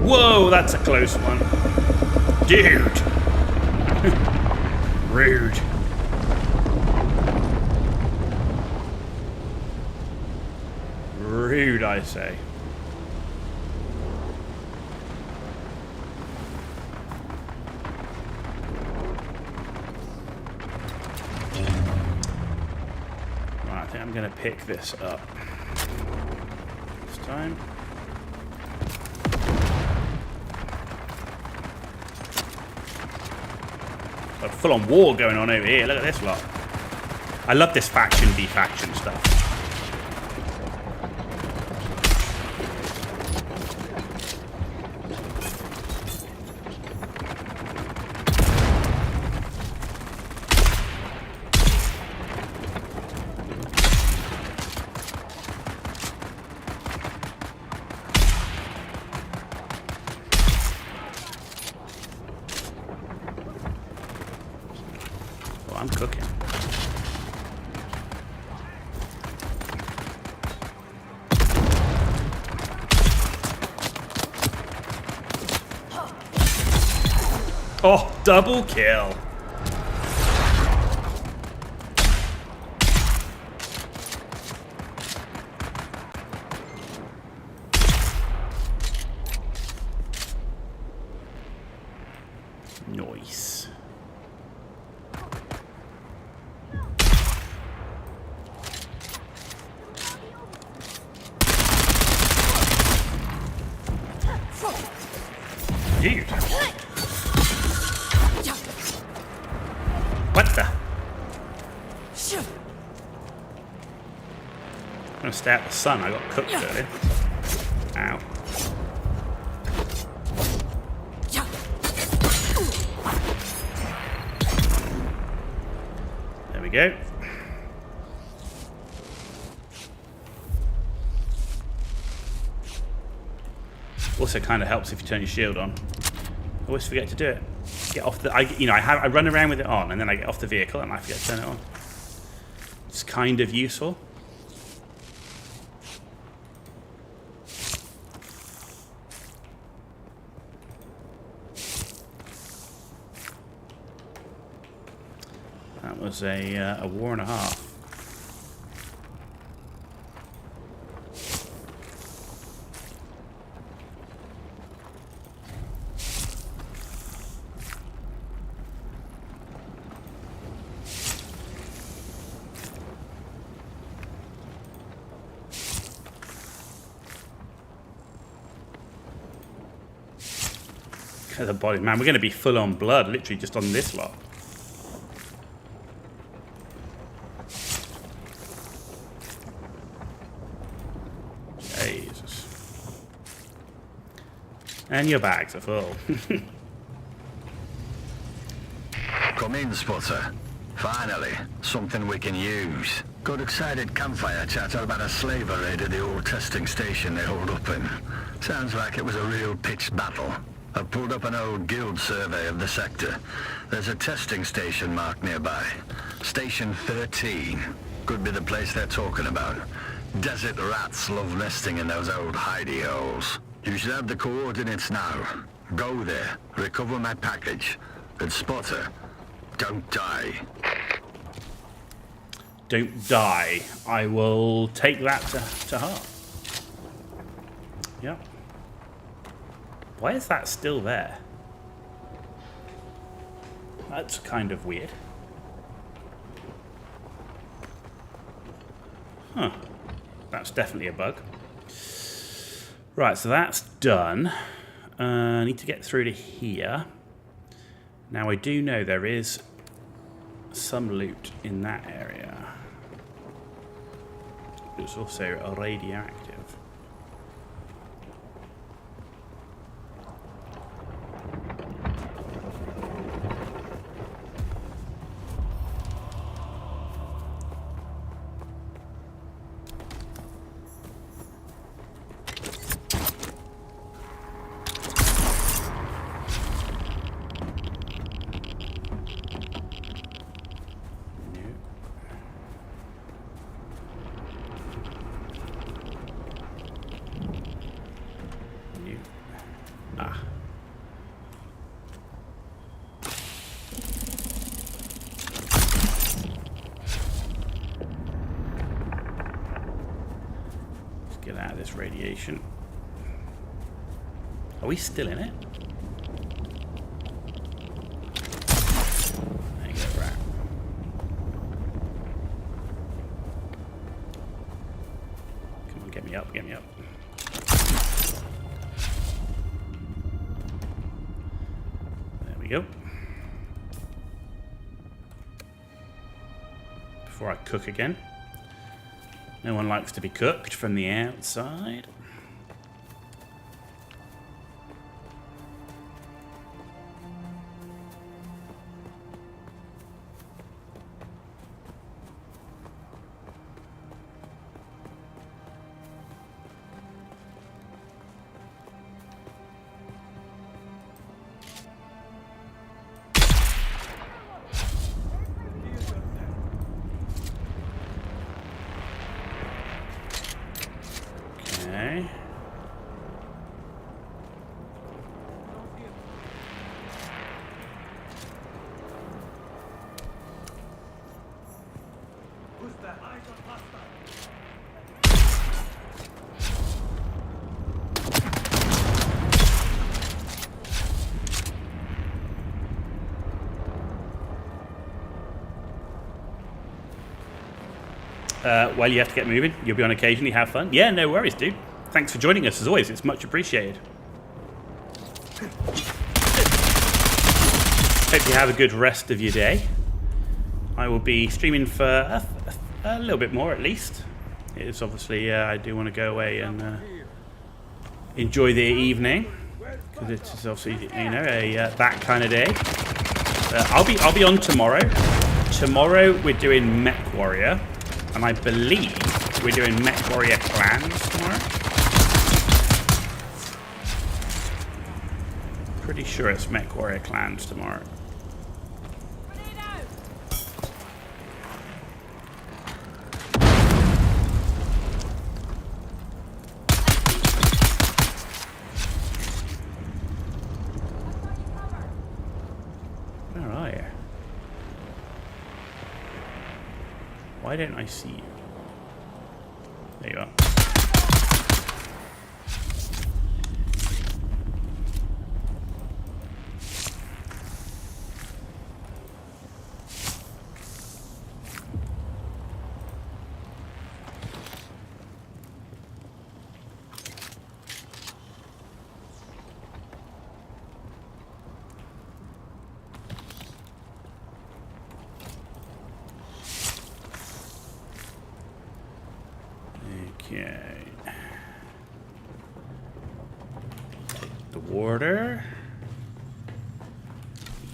Whoa, that's a close one. Dude! Rude. Rude, I say. I'm going to pick this up this time. A full-on war going on over here. Look at this lot. I love this faction defaction stuff. I'm cooking. Oh, double kill. Nice. Dude. What the? I'm gonna stay out the sun. I got cooked earlier. Ow. There we go. Also, kind of helps if you turn your shield on. I always forget to do it. Get off the. I run around with it on, and then I get off the vehicle, and I forget to turn it on. It's kind of useful. That was a war and a half. The body, man, we're going to be full on blood, literally just on this lot. Jesus. And your bags are full. Come in, Spotter. Finally, something we can use. Got excited campfire chatter about a slaver raid at the old testing station they hold up in. Sounds like it was a real pitched battle. I've pulled up an old guild survey of the sector. There's a testing station marked nearby. Station 13. Could be the place they're talking about. Desert rats love nesting in those old hidey holes. You should have the coordinates now. Go there, recover my package, and Spotter, don't die. Don't die. I will take that to heart. Yep. Why is that still there? That's kind of weird. Huh. That's definitely a bug. Right, so that's done. I need to get through to here. Now I do know there is some loot in that area. It's also radioactive. Get out of this radiation. Are we still in it? There you go, rat. Come on, get me up, get me up. There we go. Before I cook again. No one likes to be cooked from the outside. Okay. Well, you have to get moving. You'll be on occasionally. Have fun. Yeah, no worries, dude. Thanks for joining us, as always. It's much appreciated. Hope you have a good rest of your day. I will be streaming for a little bit more, at least. It's obviously, I do want to go away and enjoy the evening, because it's obviously, you know, that kind of day. I'll be on tomorrow. Tomorrow we're doing Mech Warrior, and I believe we're doing Mech Warrior Clans tomorrow. Pretty sure it's Mech Warrior Clans tomorrow. Where are you? Why don't I see you? There you are. Okay. Take the water.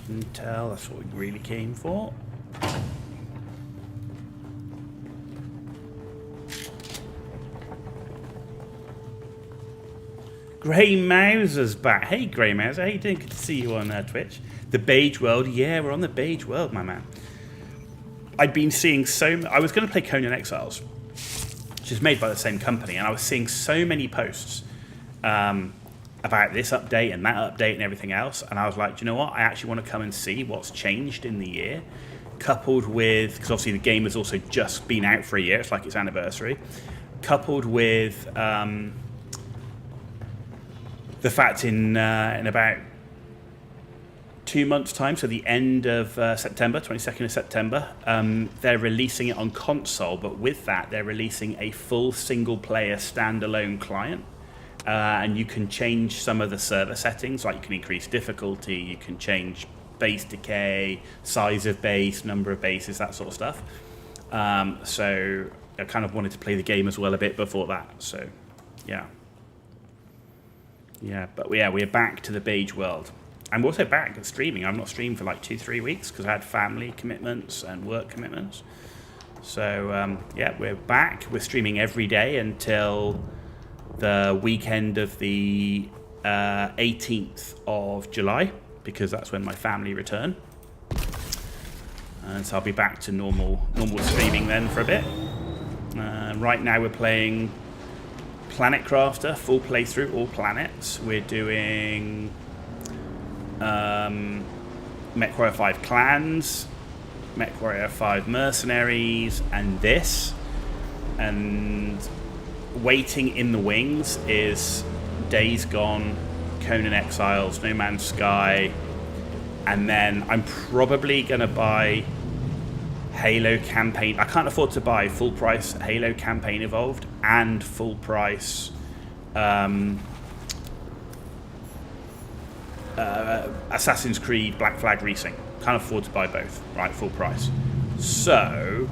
Intel, that's what we really came for. Grey Mouser's back. Hey, Grey Mouser, how you doing? Good to see you on Twitch. The Beige World. Yeah, we're on the Beige World, my man. I'd been seeing I was going to play Conan Exiles, which is made by the same company, and I was seeing so many posts about this update and that update and everything else, and I was like, do you know what? I actually want to come and see what's changed in the year, coupled with, because obviously the game has also just been out for a year, it's like its anniversary, coupled with the fact in about 2 months' time, so the end of September, 22nd of September, they're releasing it on console, but with that, they're releasing a full single-player standalone client, and you can change some of the server settings, like you can increase difficulty, you can change base decay, size of base, number of bases, that sort of stuff. So I kind of wanted to play the game as well a bit before that, so yeah. Yeah, but yeah, we're back to the Beige World. I'm also back at streaming. I'm not streamed for like 2-3 weeks because I had family commitments and work commitments. So yeah, we're back. We're streaming every day until the weekend of the 18th of July, because that's when my family return. And so I'll be back to normal streaming then for a bit. Right now we're playing Planet Crafter, full playthrough, all planets. We're doing Mech Warrior 5 Clans, Mech Warrior 5 Mercenaries, and this. And waiting in the wings is Days Gone, Conan Exiles, No Man's Sky, and then I'm probably going to buy Halo Campaign. I can't afford to buy full price Halo Campaign Evolved and full price Assassin's Creed Black Flag Racing. Can't afford to buy both, right, full price. So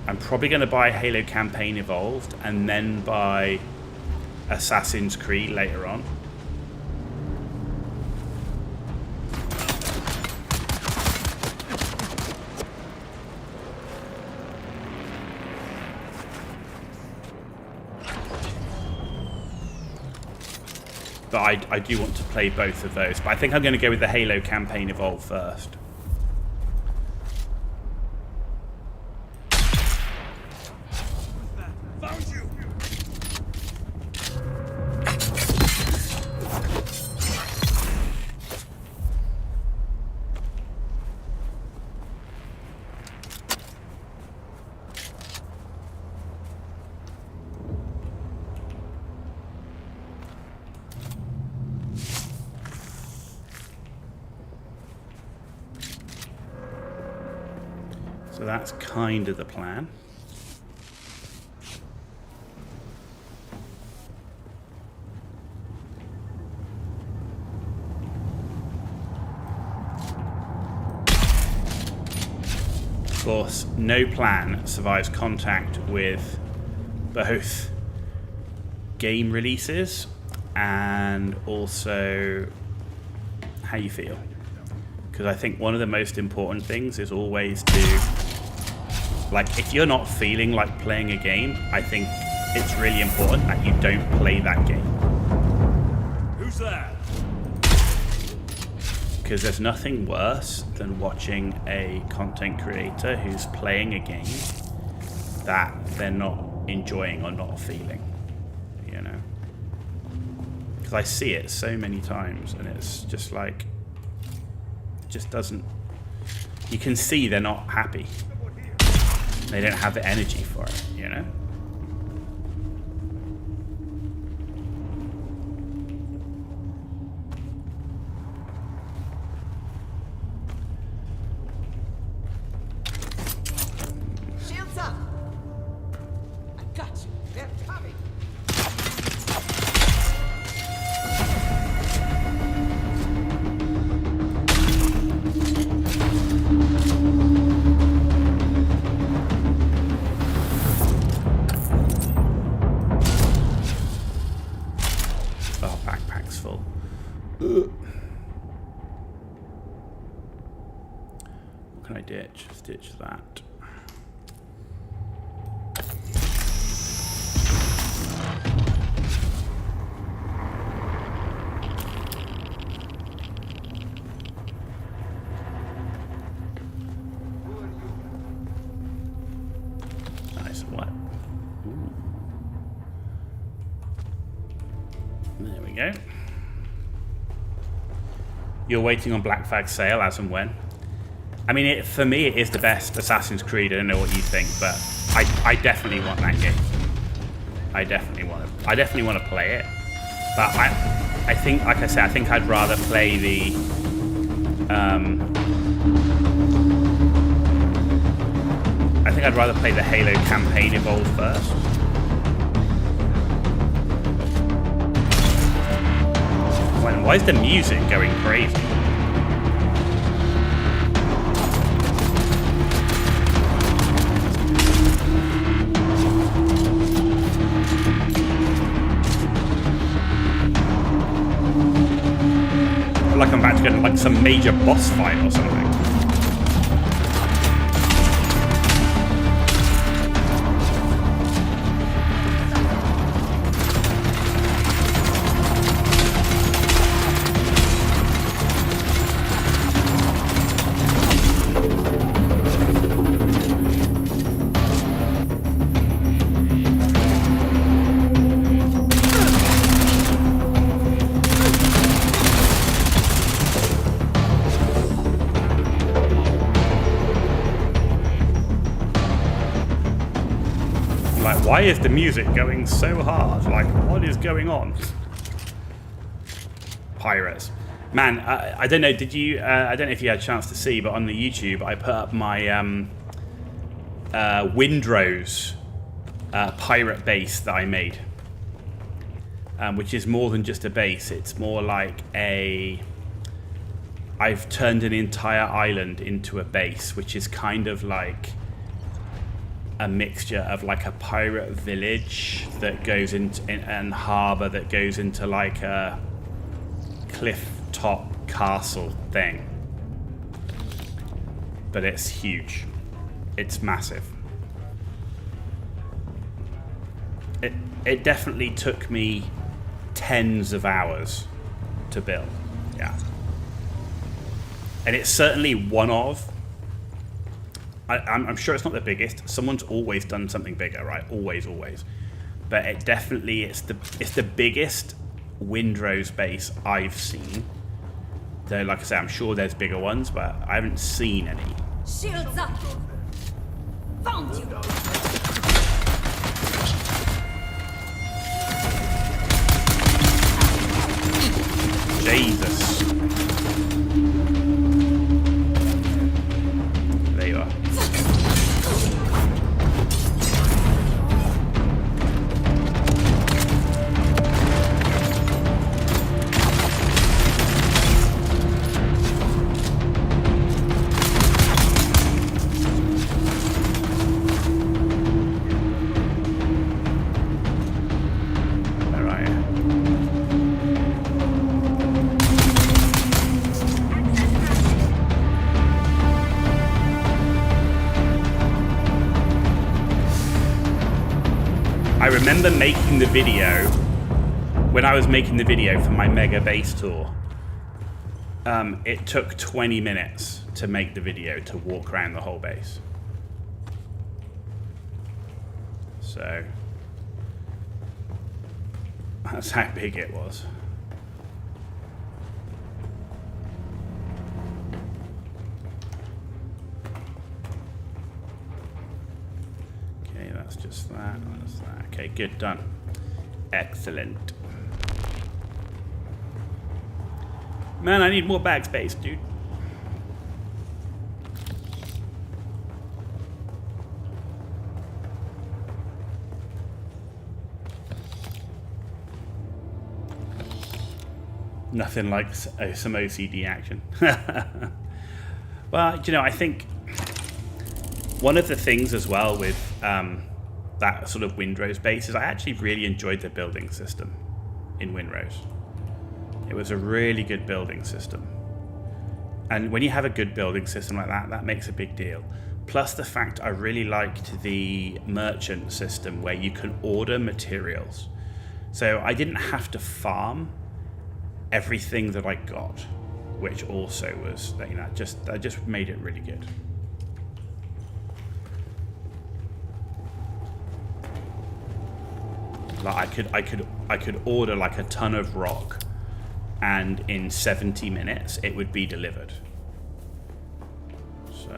I'm probably going to buy Halo Campaign Evolved and then buy Assassin's Creed later on. But I do want to play both of those. But I think I'm going to go with the Halo Campaign Evolved first. Found you! So that's kind of the plan. Of course, no plan survives contact with both game releases and also how you feel. Because I think one of the most important things is always to, like, if you're not feeling like playing a game, I think it's really important that you don't play that game. Who's there? Because there's nothing worse than watching a content creator who's playing a game that they're not enjoying or not feeling, you know? Because I see it so many times and it's just like, it just doesn't, you can see they're not happy. They don't have the energy for it, you know? Shields up! I got you. They're coming. Oh, backpack's full. Ugh. What can I ditch? Let's ditch that. Nice. What? Ooh. There we go. You're waiting on Black Flag sale as and when. I mean, for me, it is the best Assassin's Creed. I don't know what you think, but I definitely want that game. I definitely want to play it. But I think, like I said, I think I'd rather play the I think I'd rather play the Halo campaign Evolved first. Why is the music going crazy? I feel like I'm about to get like some major boss fight or something. Why is the music going so hard? Like, what is going on? Pirates. Man, I don't know, did you, I don't know if you had a chance to see, but on the YouTube, I put up my Windrose pirate base that I made. Which is more than just a base, it's more like a... I've turned an entire island into a base, which is kind of like a mixture of like a pirate village that goes into and harbor that goes into like a cliff top castle thing. But it's huge. It's massive. It definitely took me tens of hours to build. Yeah. And it's certainly one of, I'm sure it's not the biggest. Someone's always done something bigger, right? Always. But it definitely, it's the biggest Windrose base I've seen. Though, like I say, I'm sure there's bigger ones, but I haven't seen any. Shields up! Found you! Jesus. There you are. remember making the video, when I was making the video for my mega base tour, it took 20 minutes to make the video to walk around the whole base. So that's how big it was. Okay, that's just that. That's that. Okay, good, done. Excellent. Man, I need more bag space, dude. Nothing like some OCD action. Well, you know, I think one of the things as well with that sort of Windrose base is I actually really enjoyed the building system in Windrose. It was a really good building system. And when you have a good building system like that, that makes a big deal. Plus the fact I really liked the merchant system where you can order materials. So I didn't have to farm everything that I got, which also was, you know, that just made it really good. Like I could order like a ton of rock, and in 70 minutes it would be delivered. So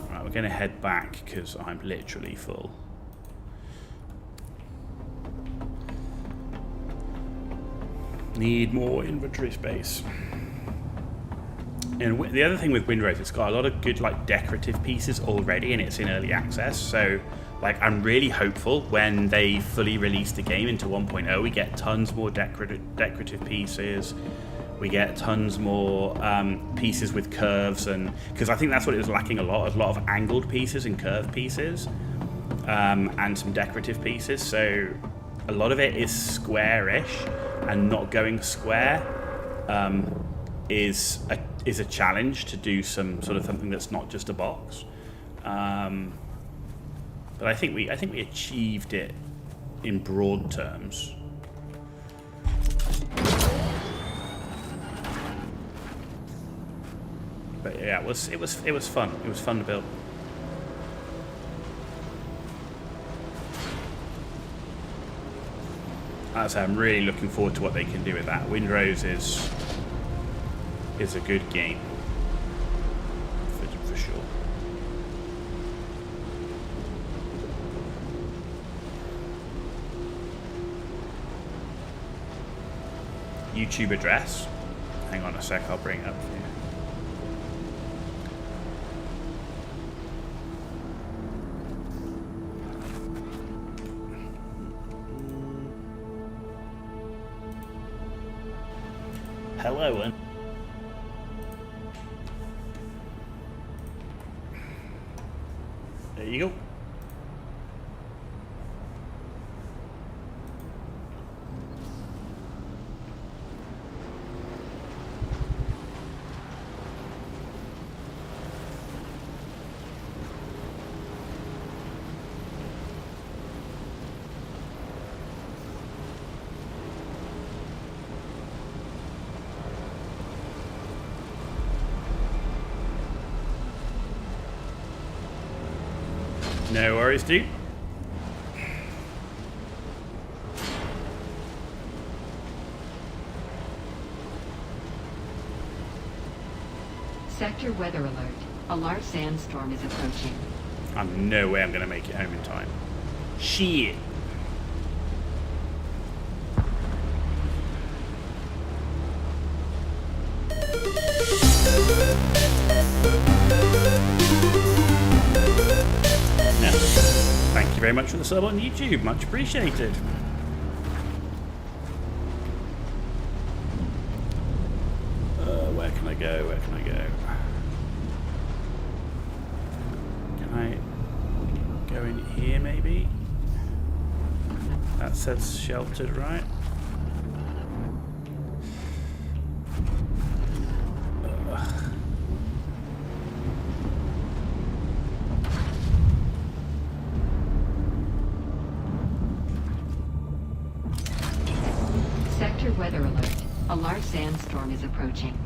alright, we're gonna head back because I'm literally full. Need more inventory space. And the other thing with Windrose, it's got a lot of good like decorative pieces already, and it's in early access. So like I'm really hopeful when they fully release the game into 1.0, we get tons more decorative pieces. We get tons more pieces with curves, and because I think that's what it was lacking a lot of angled pieces and curved pieces, and some decorative pieces. So a lot of it is square-ish, and not going square is a challenge to do some sort of something that's not just a box. But I think we achieved it in broad terms. But yeah, it was fun. It was fun to build. As I say, I'm really looking forward to what they can do with that. Windrose is a good game for sure. YouTube address. Hang on a sec, I'll bring it up for you. Hello, and there you go. No worries, dude. Sector weather alert. A large sandstorm is approaching. I'm no way I'm gonna make it home in time. Shit. Thank you very much for the sub on YouTube, much appreciated. Where can I go? Where can I go? Can I go in here maybe? That says sheltered, right? large sandstorm is approaching.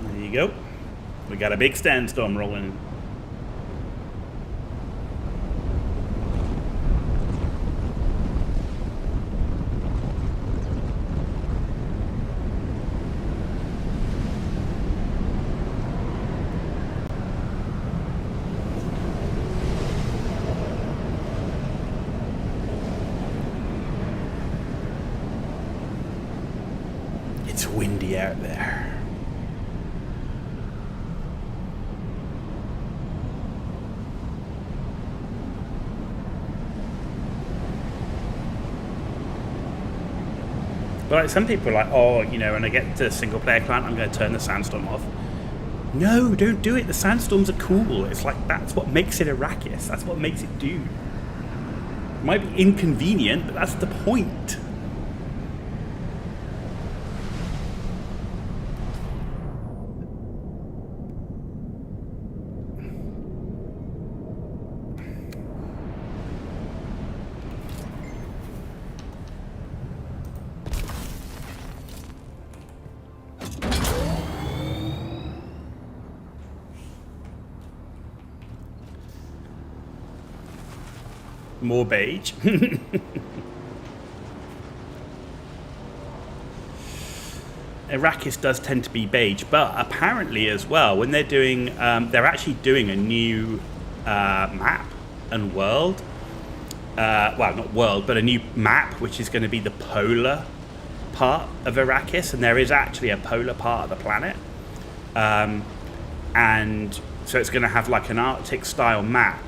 There you go. We got a big sandstorm rolling. It's windy out there. But like, some people are like, oh, you know, when I get to a single player client, I'm going to turn the sandstorm off. No, don't do it. The sandstorms are cool. It's like, that's what makes it Arrakis. That's what makes it Dune. It might be inconvenient, but that's the point. More beige. Arrakis does tend to be beige, but apparently as well, when they're doing, they're actually doing a new map and world. Well, not world, but a new map, which is going to be the polar part of Arrakis, and there is actually a polar part of the planet. And so it's going to have like an Arctic style map,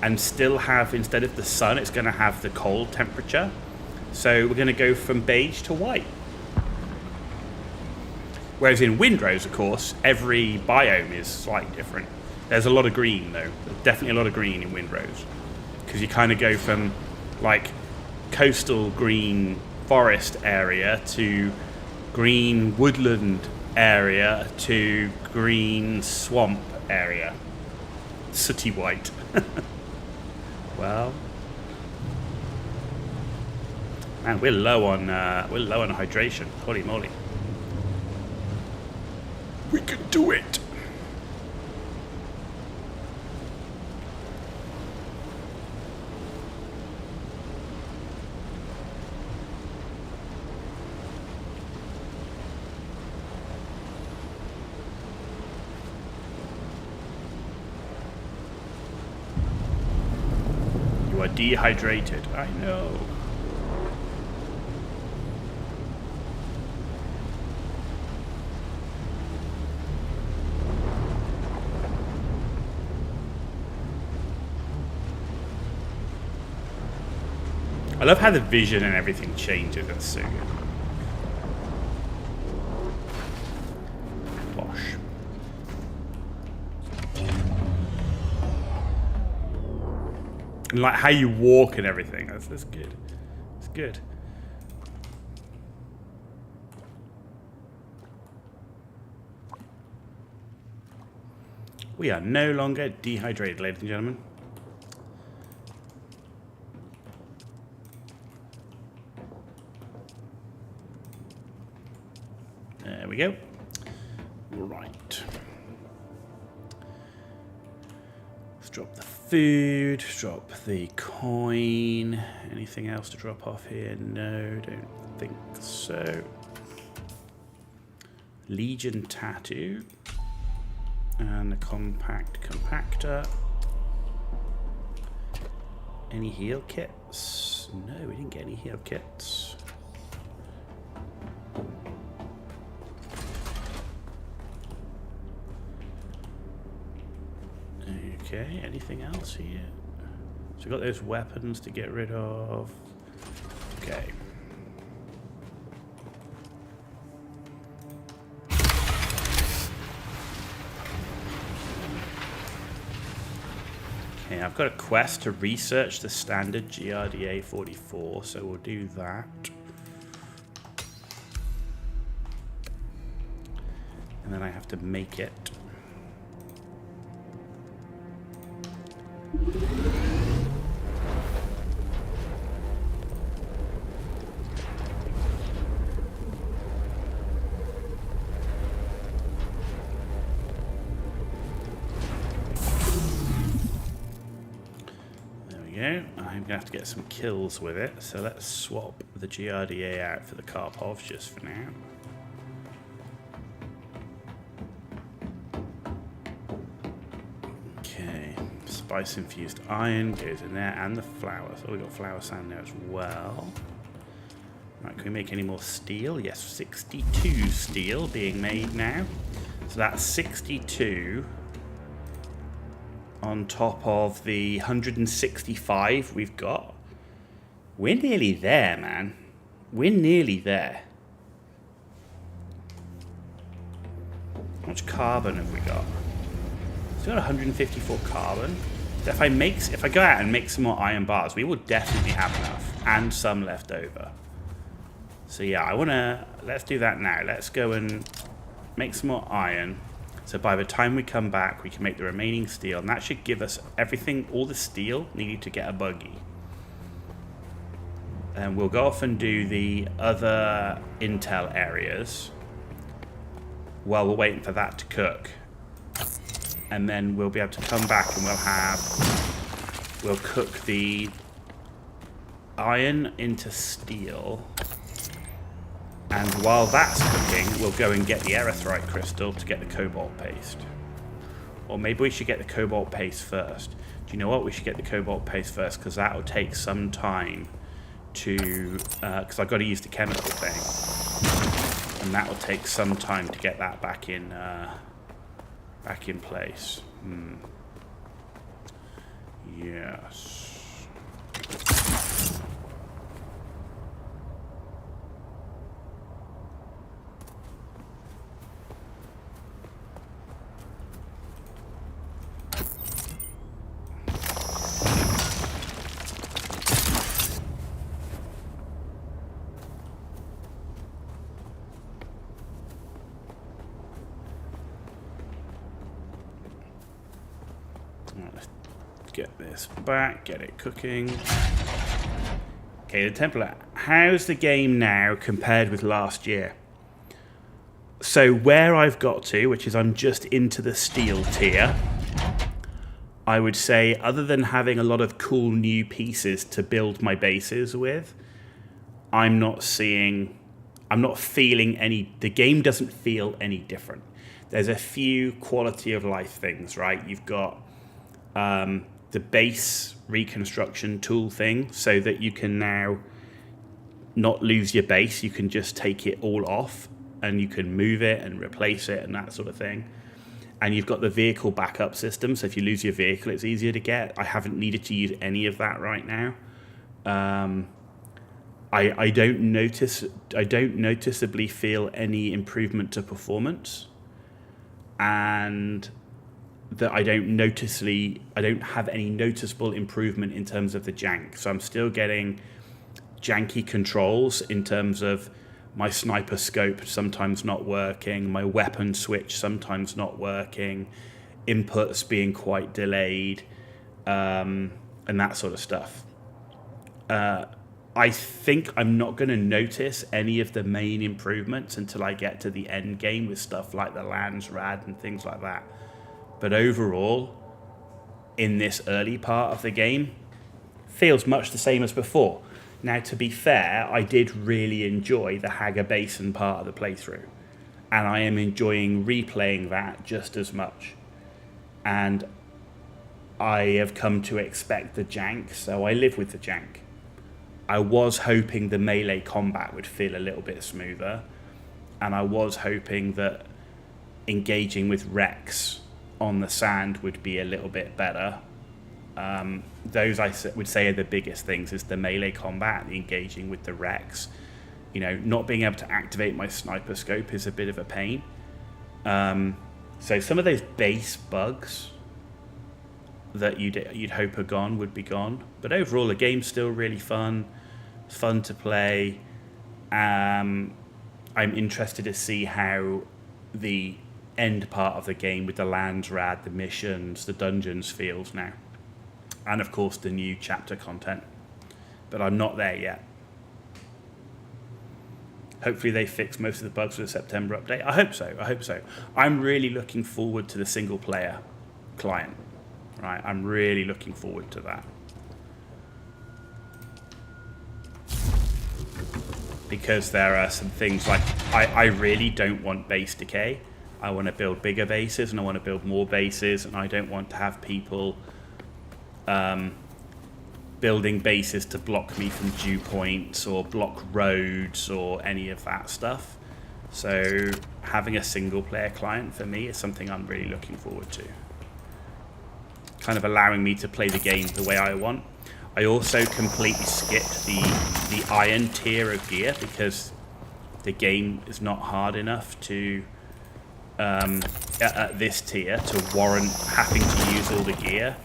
and still have, instead of the sun, it's going to have the cold temperature. So we're going to go from beige to white. Whereas in Windrose, of course, every biome is slightly different. There's a lot of green, though. There's definitely a lot of green in Windrose. Because you kind of go from, like, coastal green forest area to green woodland area to green swamp area. Sooty white. Well, man, we're low on hydration. Holy moly, we can do it. You are dehydrated. I know. I love how the vision and everything changes. It's so good. Bosh. And like how you walk and everything. That's good. It's good. We are no longer dehydrated, ladies and gentlemen. There we go. Right. Let's drop the food, drop the coin. Anything else to drop off here? No, don't think so. Legion tattoo. And the compact compactor. Any heal kits? No, we didn't get any heal kits. Okay, anything else here? So we've got those weapons to get rid of. Okay. Okay, I've got a quest to research the standard GRDA 44, so we'll do that. And then I have to make it. I'm going to have to get some kills with it, so let's swap the GRDA out for the Karpov just for now. Okay, spice infused iron goes in there, and the flowers. Oh, we've got flower sand there as well. Right, can we make any more steel? Yes, 62 steel being made now. So that's 62 on top of the 165 we've got. We're nearly there, man. We're nearly there. How much carbon have we got? Still got 154 carbon. So if I go out and make some more iron bars, we will definitely have enough and some left over. So yeah, let's do that now. Let's go and make some more iron. So by the time we come back, we can make the remaining steel, and that should give us everything, all the steel needed to get a buggy. And we'll go off and do the other intel areas while we're waiting for that to cook. And then we'll be able to come back and we'll cook the iron into steel. And while that's cooking, we'll go and get the erythrite crystal to get the cobalt paste. Or maybe we should get the cobalt paste first. Do you know what? We should get the cobalt paste first, because that will take some time to... because I've got to use the chemical thing. And that will take some time to get that back in place. Yes. Let's get this back, get it cooking. Okay, the template. How's the game now compared with last year? So where I've got to, which is I'm just into the steel tier, I would say, other than having a lot of cool new pieces to build my bases with, I'm not feeling any, the game doesn't feel any different. There's a few quality of life things, right? You've got the base reconstruction tool thing, so that you can now not lose your base. You can just take it all off and you can move it and replace it and that sort of thing. And you've got the vehicle backup system, so if you lose your vehicle, it's easier to get. I haven't needed to use any of that right now. I don't noticeably feel any improvement to performance, and that I don't have any noticeable improvement in terms of the jank. So I'm still getting janky controls in terms of my sniper scope sometimes not working, my weapon switch sometimes not working, inputs being quite delayed, and that sort of stuff. I think I'm not going to notice any of the main improvements until I get to the end game with stuff like the Lands Rad and things like that. But overall, in this early part of the game, feels much the same as before. Now, to be fair, I did really enjoy the Haga Basin part of the playthrough, and I am enjoying replaying that just as much. And I have come to expect the jank, so I live with the jank. I was hoping the melee combat would feel a little bit smoother, and I was hoping that engaging with Rex on the sand would be a little bit better. Those I would say are the biggest things, is the melee combat, the engaging with the Rex. You know, not being able to activate my sniper scope is a bit of a pain. So some of those base bugs that you'd hope are gone would be gone. But overall, the game's still really fun. It's fun to play. I'm interested to see how the end part of the game with the Landsrad, the missions, the dungeons feels now. And of course the new chapter content. But I'm not there yet. Hopefully they fix most of the bugs for the September update. I hope so. I hope so. I'm really looking forward to the single player client. Right? I'm really looking forward to that. Because there are some things like I really don't want base decay. I want to build bigger bases and I want to build more bases, and I don't want to have people building bases to block me from dew points or block roads or any of that stuff. So having a single player client for me is something I'm really looking forward to. Kind of allowing me to play the game the way I want. I also completely skipped the iron tier of gear because the game is not hard enough to at this tier to warrant having to use all the gear.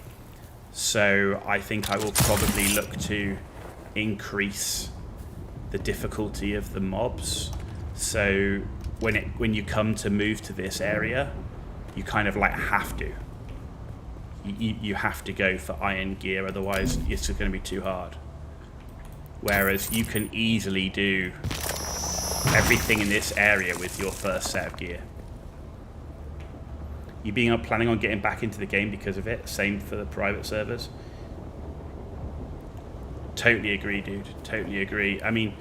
So I think I will probably look to increase the difficulty of the mobs. So when you come to move to this area, you kind of like have to. You have to go for iron gear, otherwise it's going to be too hard. Whereas you can easily do everything in this area with your first set of gear. You planning on getting back into the game because of it? Same for the private servers. Totally agree, dude. Totally agree. I mean,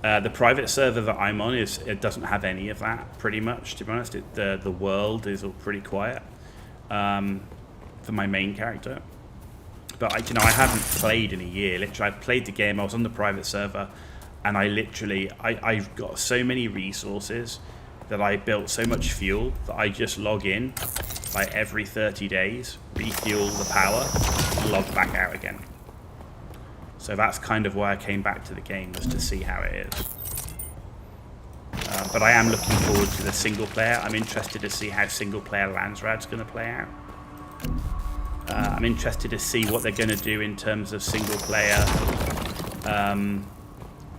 the private server that I'm on it doesn't have any of that, pretty much. To be honest, the world is all pretty quiet. For my main character, but I haven't played in a year. Literally, I played the game. I was on the private server, and I've got so many resources that I built so much fuel that I just log in like every 30 days, refuel the power, and log back out again. So that's kind of why I came back to the game, was to see how it is. But I am looking forward to the single player. I'm interested to see how single player Landsrad's going to play out. I'm interested to see what they're going to do in terms of single player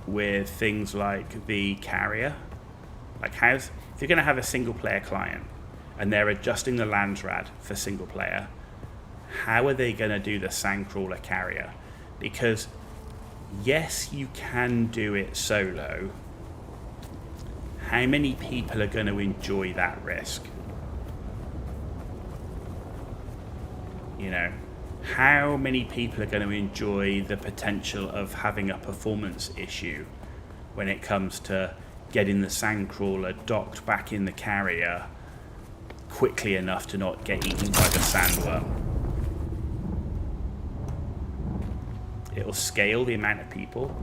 with things like the carrier. Like if you're going to have a single player client and they're adjusting the Landsrad for single player, how are they going to do the Sandcrawler carrier? Because yes, you can do it solo. How many people are going to enjoy that risk? You know, how many people are going to enjoy the potential of having a performance issue when it comes to getting the Sandcrawler docked back in the carrier quickly enough to not get eaten by the sandworm? It'll scale the amount of people.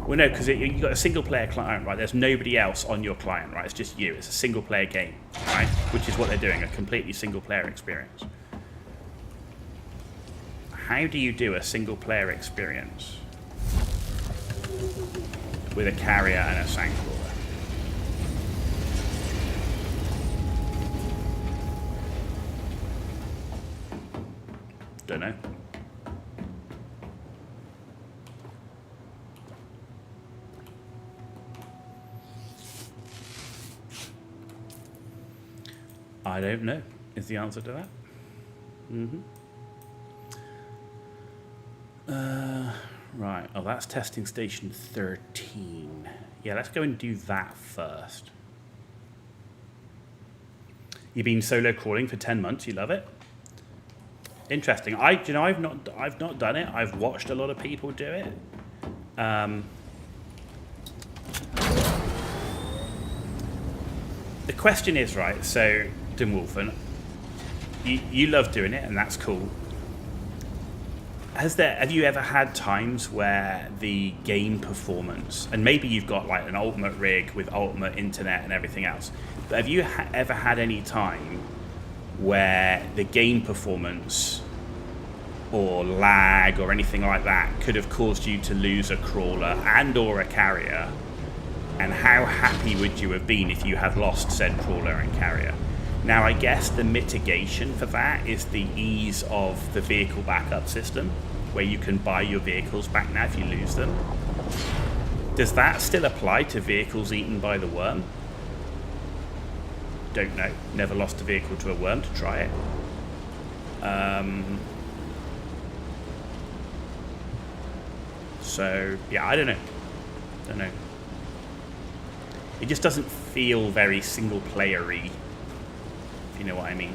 Well, no, because you've got a single player client, right? There's nobody else on your client, right? It's just you. It's a single player game, right? Which is what they're doing, a completely single player experience. How do you do a single player experience with a carrier and a Sandcrawler? Don't know. I don't know is the answer to that. Right, oh, that's testing station 13. Yeah, let's go and do that first. You've been solo crawling for 10 months, you love it? Interesting. I've not done it. I've watched a lot of people do it. The question is, right, so Dimwolfen, you love doing it and that's cool. Have you ever had times where the game performance, and maybe you've got like an ultimate rig with ultimate internet and everything else, but have you ever had any time where the game performance or lag or anything like that could have caused you to lose a crawler and or a carrier? And how happy would you have been if you had lost said crawler and carrier? Now, I guess the mitigation for that is the ease of the vehicle backup system, where you can buy your vehicles back now if you lose them. Does that still apply to vehicles eaten by the worm? Don't know. Never lost a vehicle to a worm to try it. So, yeah, I don't know. Don't know. It just doesn't feel very single-player-y, if you know what I mean.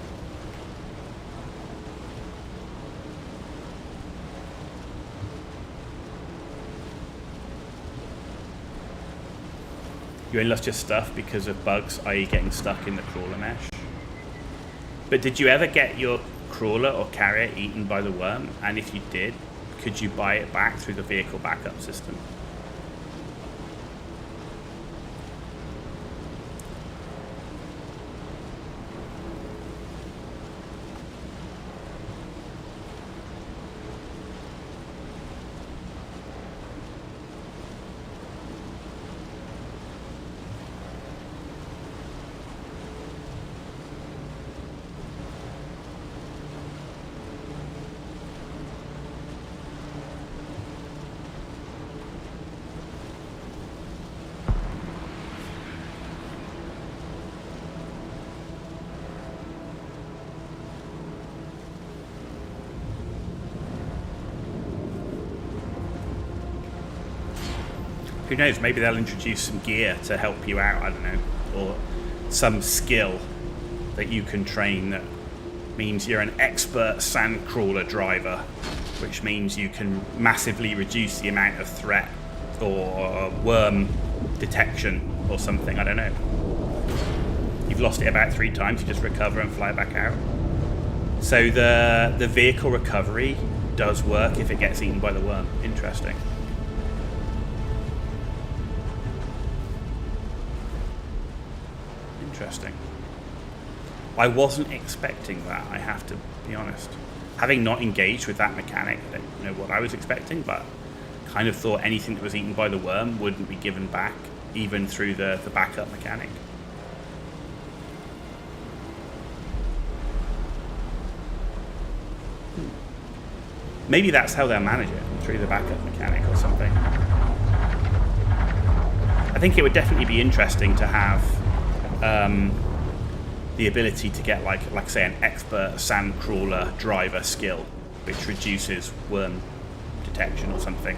You only lost your stuff because of bugs, i.e. getting stuck in the crawler mesh. But did you ever get your crawler or carrier eaten by the worm? And if you did, could you buy it back through the vehicle backup system? Who knows, maybe they'll introduce some gear to help you out, I don't know. Or some skill that you can train that means you're an expert sandcrawler driver, which means you can massively reduce the amount of threat or worm detection or something, I don't know. You've lost it about 3 times, you just recover and fly back out. So the vehicle recovery does work if it gets eaten by the worm. Interesting. Interesting. I wasn't expecting that, I have to be honest. Having not engaged with that mechanic, I don't know what I was expecting, but kind of thought anything that was eaten by the worm wouldn't be given back, even through the backup mechanic. Maybe that's how they'll manage it, through the backup mechanic or something. I think it would definitely be interesting to have the ability to get like say an expert sandcrawler driver skill, which reduces worm detection or something.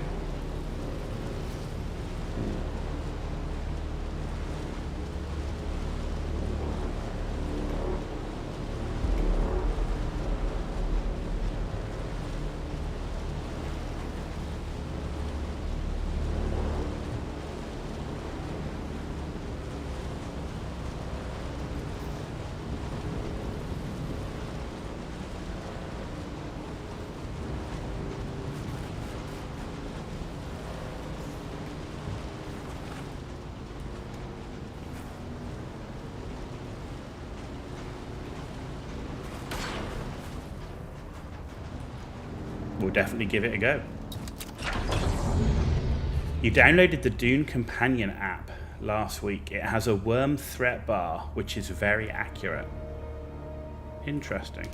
We'll definitely give it a go. You downloaded the Dune Companion app last week. It has a worm threat bar, which is very accurate. Interesting.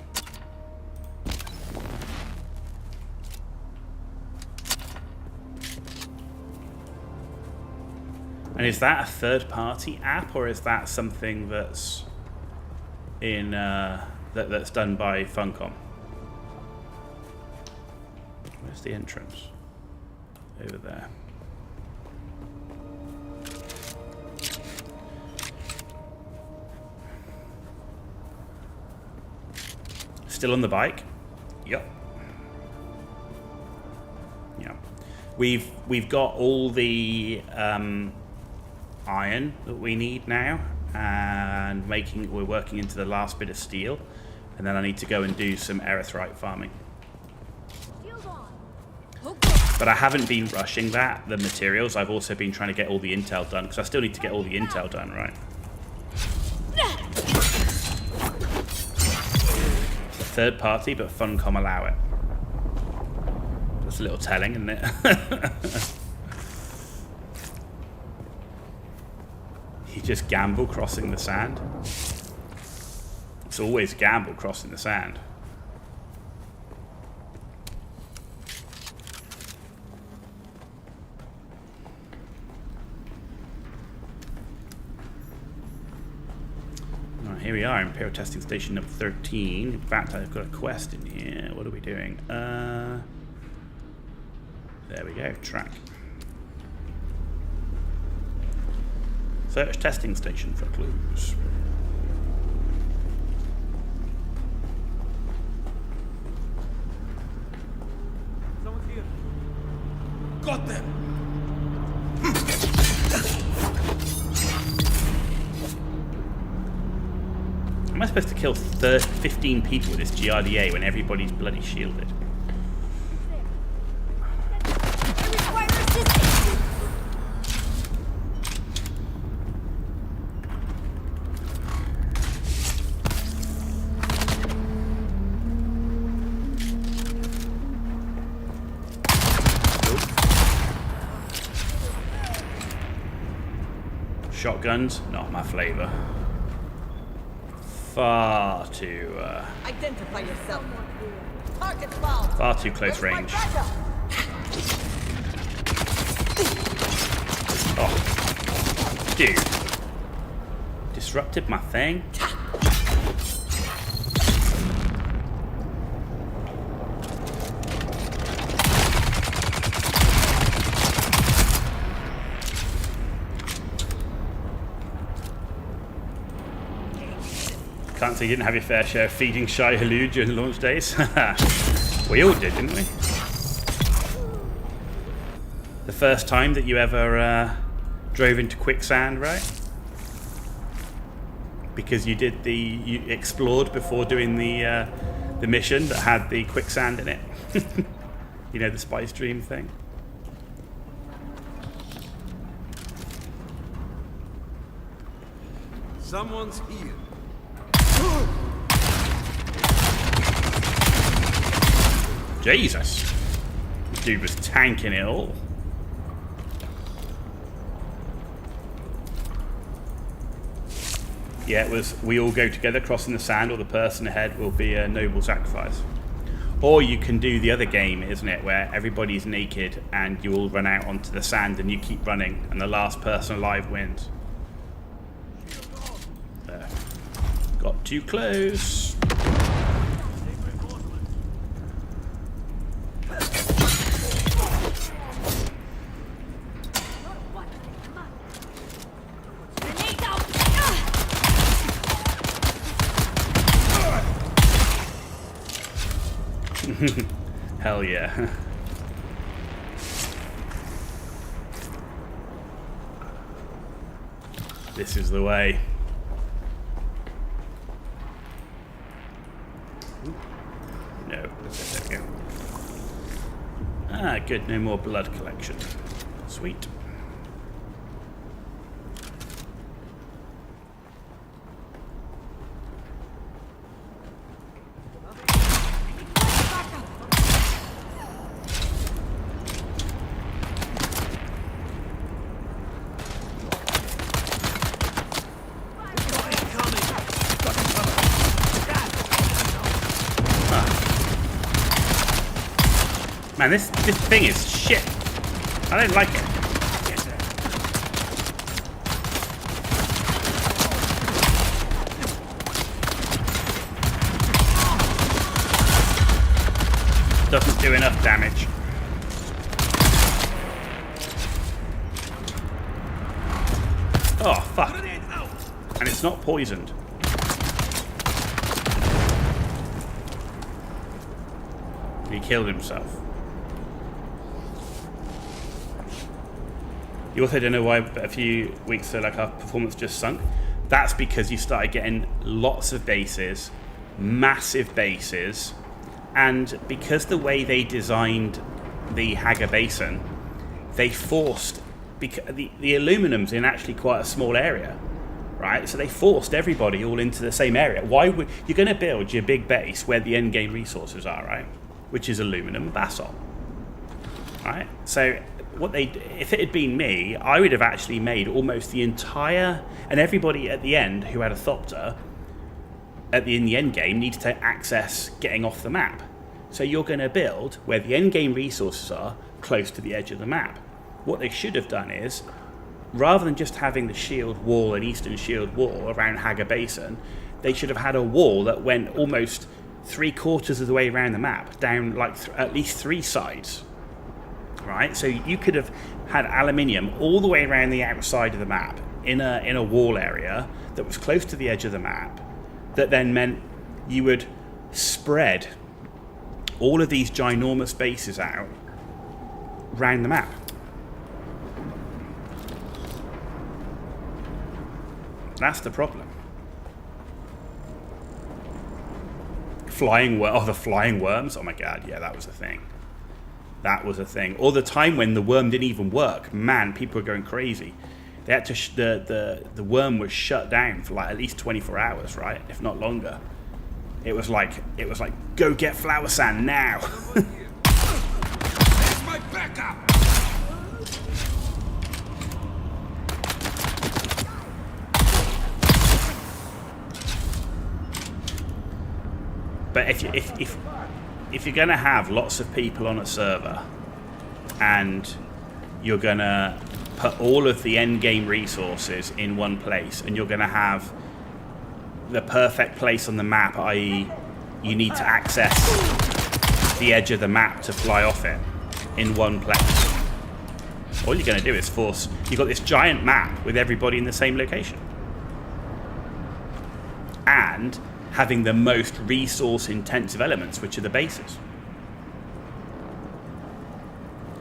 And is that a third-party app, or is that something that's in that's done by Funcom? Where's the entrance? Over there. Still on the bike? Yep. Yeah. We've got all the iron that we need now, and we're working into the last bit of steel, and then I need to go and do some erythrite farming. But I haven't been rushing the materials. I've also been trying to get all the intel done, because I still need to get all the intel done, right? Third party, but Funcom allow it. That's a little telling, isn't it? You just gamble crossing the sand. It's always gamble crossing the sand. here we are, Imperial Testing Station number 13. In fact, I've got a quest in here. What are we doing? There we go, track. Search testing station for clues. Someone's here. Got them! Am I supposed to kill 15 people with this GRDA when everybody's bloody shielded? Shotguns, not my flavor. Far too Identify yourself. Target found. far too close range. Oh, dude, disrupted my thing. Can't say you didn't have your fair share of feeding Shai Halud during launch days. We all did, didn't we? The first time that you ever drove into quicksand, right? Because you explored before doing the mission that had the quicksand in it. You know, the Spice Dream thing. Someone's here. Jesus. Dude was tanking it all. Yeah, it was we all go together crossing the sand, or the person ahead will be a noble sacrifice. Or you can do the other game, isn't it, where everybody's naked and you all run out onto the sand and you keep running and the last person alive wins. There. Got too close. Hell yeah. This is the way. No, there we go. Ah, good, no more blood collection. Sweet. Man, this thing is shit. I don't like it. Doesn't do enough damage. Oh, fuck. And it's not poisoned. He killed himself. You also don't know why a few weeks ago, like, our performance just sunk. That's because you started getting lots of bases, massive bases, and because the way they designed the Haga Basin, they forced, because the aluminum's in actually quite a small area, right? So they forced everybody all into the same area. Why would you're going to build your big base where the end game resources are, right? Which is aluminum and basalt, right? So if it had been me, I would have actually made almost the entire, and everybody at the end who had a Thopter in the end game needs to access getting off the map. So you're going to build where the end game resources are, close to the edge of the map. What they should have done is, rather than just having the shield wall and eastern shield wall around Haga Basin, they should have had a wall that went almost 3/4 of the way around the map, down like at least 3 sides. Right? So you could have had aluminium all the way around the outside of the map in a wall area that was close to the edge of the map, that then meant you would spread all of these ginormous bases out around the map. That's the problem. The flying worms. Oh my god, yeah, that was a thing. That was a thing. Or the time when the worm didn't even work. Man, people were going crazy. They had to the worm was shut down for like at least 24 hours, right? If not longer. It was like go get flower sand now. There's my backup. But if you're gonna have lots of people on a server, and you're gonna put all of the end game resources in one place, and you're gonna have the perfect place on the map, i.e. you need to access the edge of the map to fly off it in one place. All you're going to do is force... You've got this giant map with everybody in the same location. And having the most resource-intensive elements, which are the bases.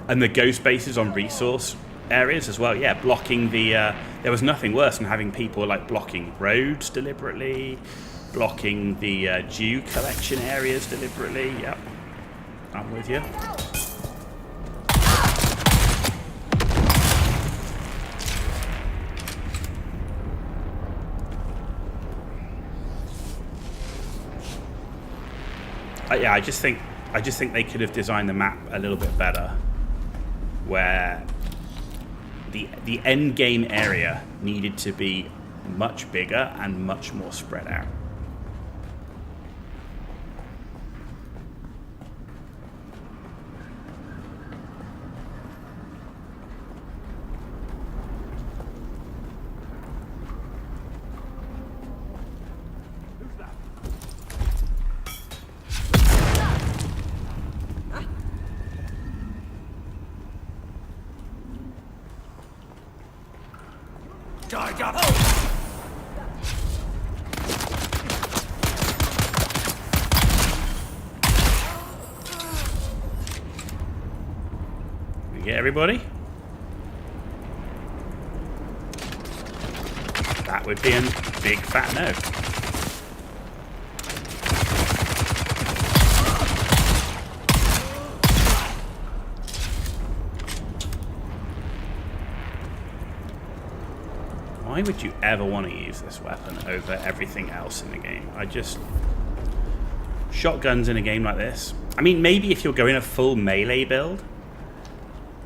And the ghost bases on resource areas as well, yeah, blocking the... there was nothing worse than having people like blocking roads deliberately, blocking the dew collection areas deliberately. Yep, I'm with you. Yeah, I just think they could have designed the map a little bit better, where the end game area needed to be much bigger and much more spread out. Everybody? That would be a big fat no. Why would you ever want to use this weapon over everything else in the game? Shotguns in a game like this. I mean, maybe if you're going a full melee build,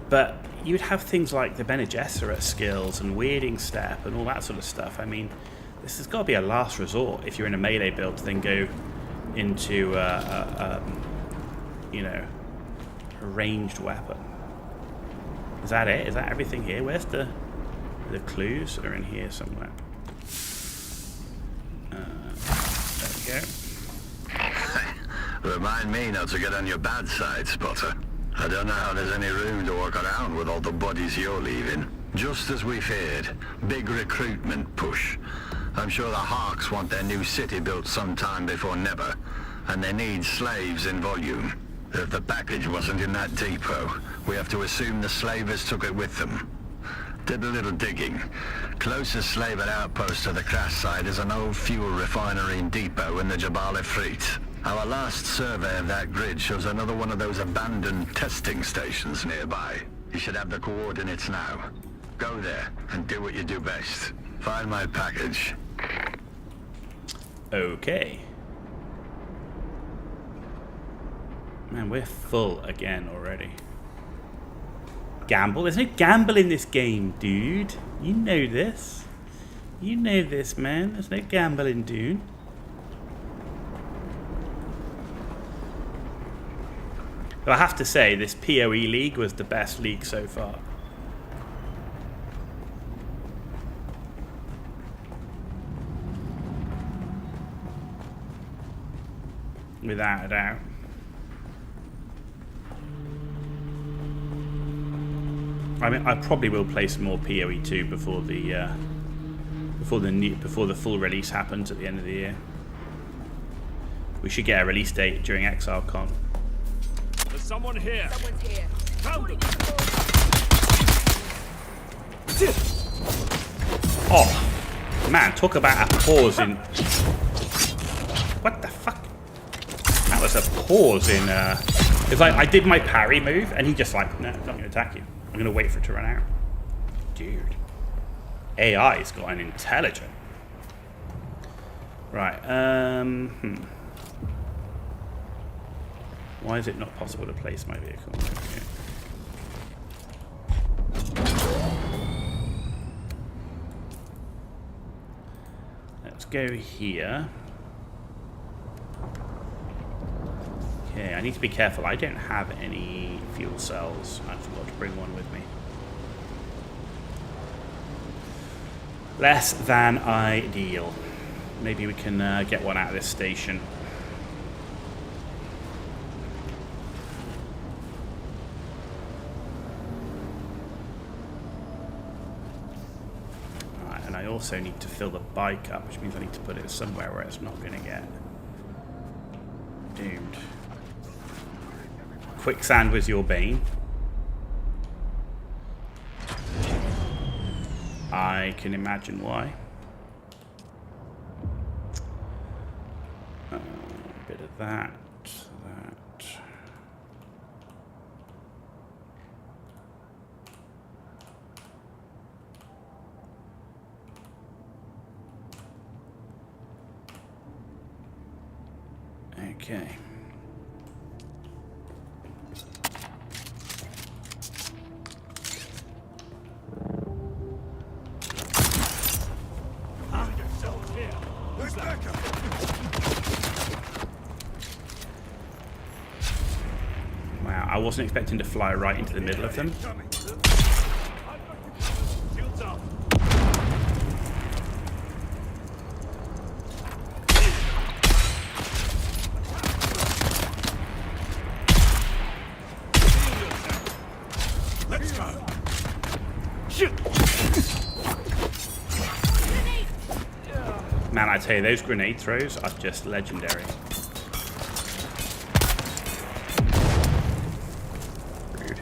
but you'd have things like the Bene Gesserit skills and weirding step and all that sort of stuff. I mean, this has got to be a last resort if you're in a melee build to then go into you know, a ranged weapon. Is that it? Is that everything here? Where's the clues that are in here somewhere? There we go. Remind me not to get on your bad side, Spotter. I don't know how there's any room to walk around with all the bodies you're leaving. Just as we feared, big recruitment push. I'm sure the Hawks want their new city built sometime before never, and they need slaves in volume. If the package wasn't in that depot, we have to assume the slavers took it with them. Did a little digging. Closest slaver outpost to the crash site is an old fuel refinery and depot in the Jabal Ifrit. Our last survey of that grid shows another one of those abandoned testing stations nearby. You should have the coordinates now. Go there and do what you do best. Find my package. Okay. Man, we're full again already. Gamble? There's no gamble in this game, dude. You know this. You know this, man. There's no gamble in Dune. But I have to say, this PoE league was the best league so far. without a doubt. I mean, I probably will play some more PoE 2 before the full release happens at the end of the year. We should get a release date during ExileCon. There's someone here. Someone's here. Found them. Oh, man, talk about a pause in... What the fuck? That was a pause in... It's like I did my parry move, and he just like, no, I'm not going to attack you. I'm going to wait for it to run out. Dude. AI's got an intelligent. Right, Why is it not possible to place my vehicle? Let's go here. Okay, I need to be careful. I don't have any fuel cells. I forgot to bring one with me. Less than ideal. Maybe we can get one out of this station. Alright, and I also need to fill the bike up, which means I need to put it somewhere where it's not going to get doomed. Quicksand was your bane. I can imagine why. A bit of that. Okay. Wow, I wasn't expecting to fly right into the middle of them. Let's go. Man, I tell you, those grenade throws are just legendary. Rude.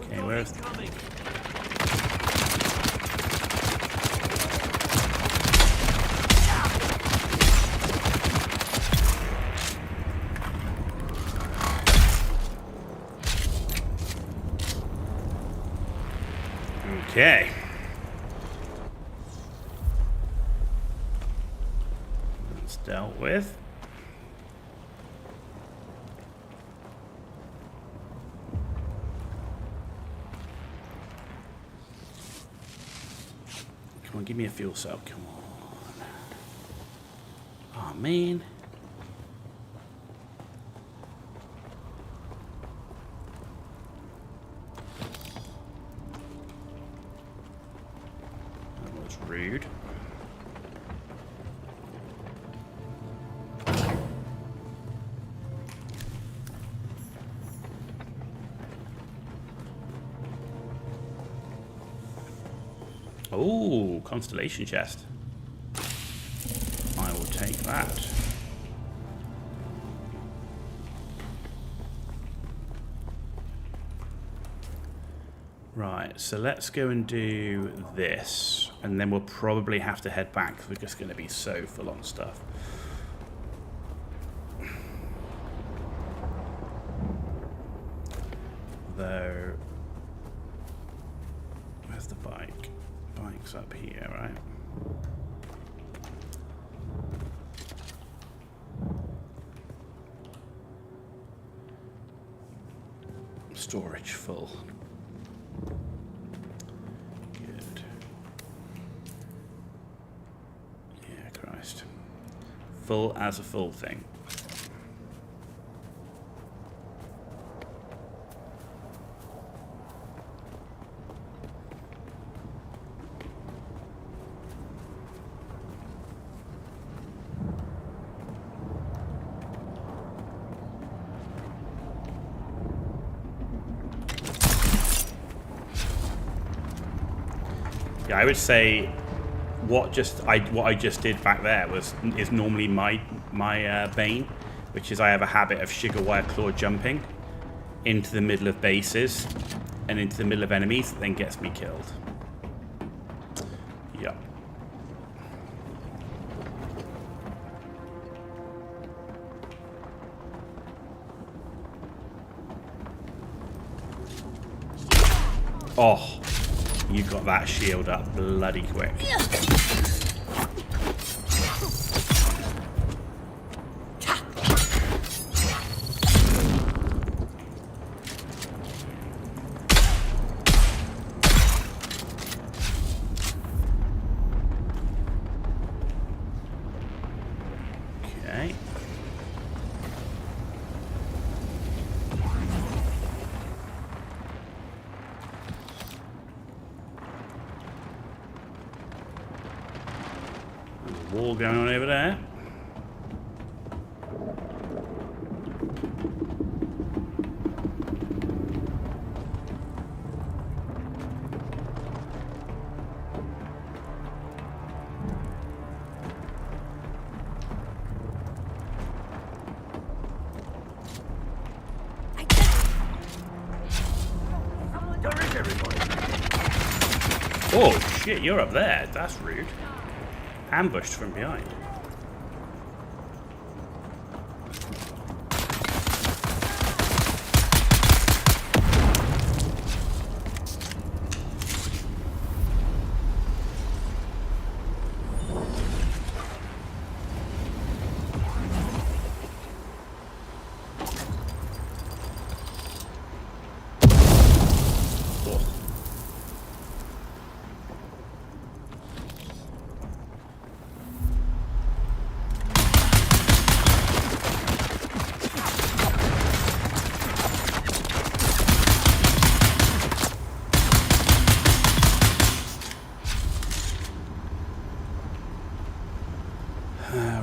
Okay, where's... Okay. That's dealt with. Come on, give me a fuel cell. Come on. Oh, man. Rude. Oh, constellation chest. I will take that. Right, so let's go and do this, and then we'll probably have to head back because we're just going to be so full on stuff. Though, where's the bike? Bike's up here, right? Storage full. Full as a full thing. Yeah, I would say what I just did back there is normally my bane, which is I have a habit of sugar wire claw jumping into the middle of bases and into the middle of enemies that then gets me killed. Yep. Oh, you got that shield up bloody quick. Okay. Wall going on over there. Oh shit, you're up there. That's rude. Ambushed from behind.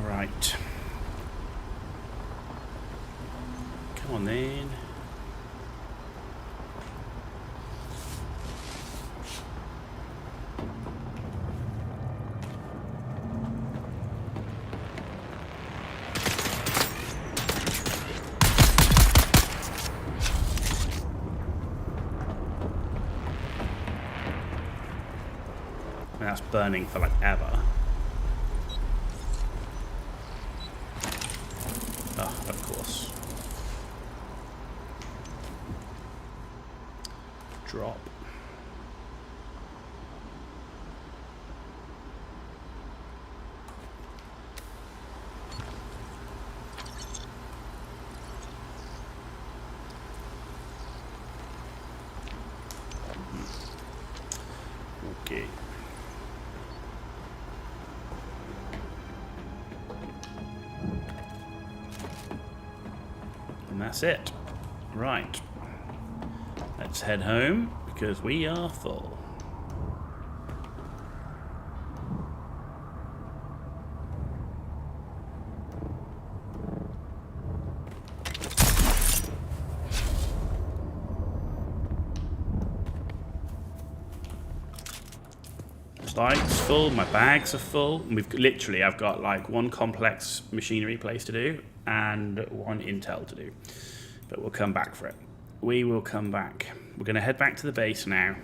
Right. Come on then. And that's burning for like ever. Oh, of course. Drop. Okay. And that's it. Right. Let's head home because we are full. Stomach's full, my bags are full. And I've got like one complex machinery place to do and one intel to do. But we'll come back for it. We will come back. We're going to head back to the base now,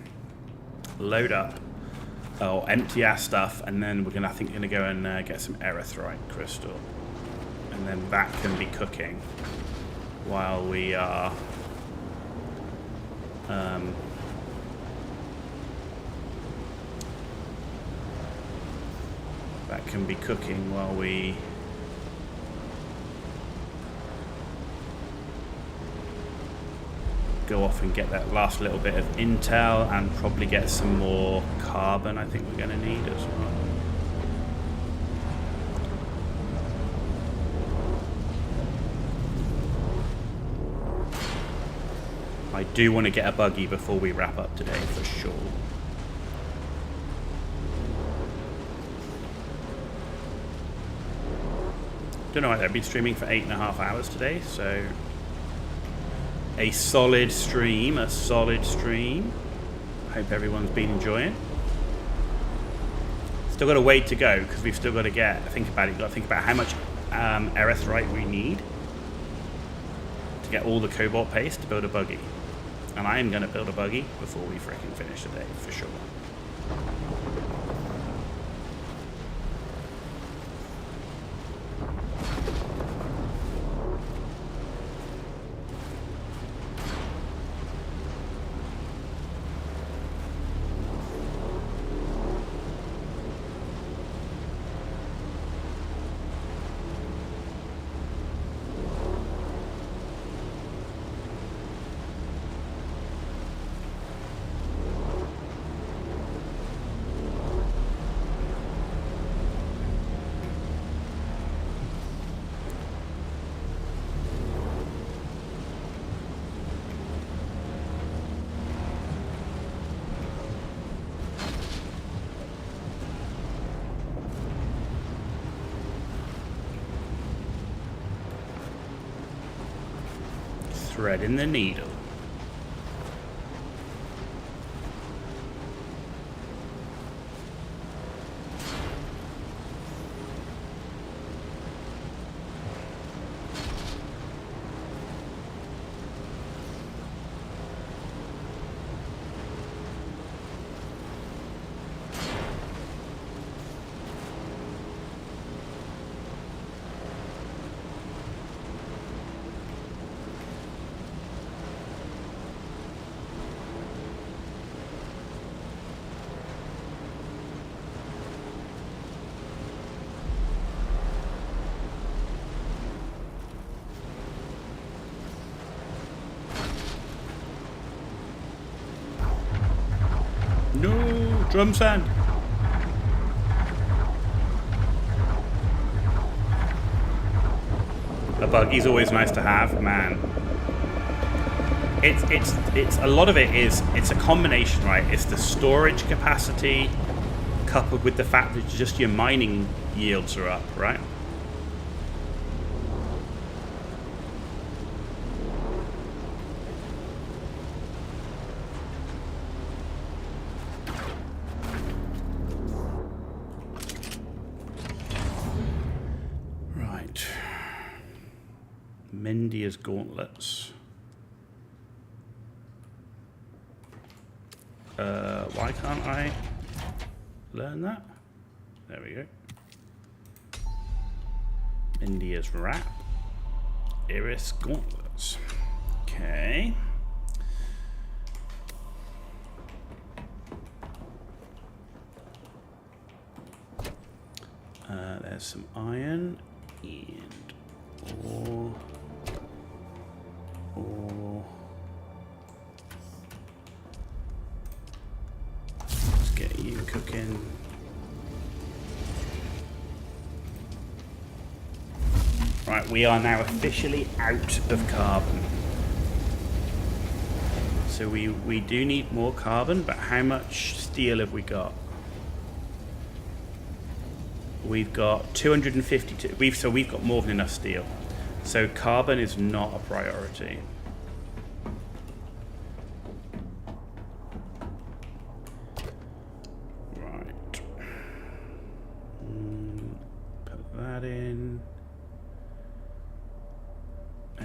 load up, empty our stuff, and then we're going to, I think, go and get some erythrite crystal. And then that can be cooking while we are that can be cooking while we go off and get that last little bit of intel and probably get some more carbon. I think we're going to need as well. I do want to get a buggy before we wrap up today, for sure. Don't know, I've been streaming for 8.5 hours today, so a solid stream, I hope everyone's been enjoying. Still got a way to go, because we've still got to think about how much erythrite we need to get all the cobalt paste to build a buggy. And I am going to build a buggy before we freaking finish today, for sure. Threading the needle. No, drum sand. A buggy's always nice to have, man. It's a lot of it is it's a combination, right? It's the storage capacity coupled with the fact that just your mining yields are up, right? Mendia's gauntlets. Why can't I learn that? There we go. Mendia's wrap. Iris gauntlets. Okay. There's some iron and ore. Let's get you cooking. Right, we are now officially out of carbon. So we do need more carbon, but how much steel have we got? We've got 252. So we've got more than enough steel. So carbon is not a priority. Right. Put that in.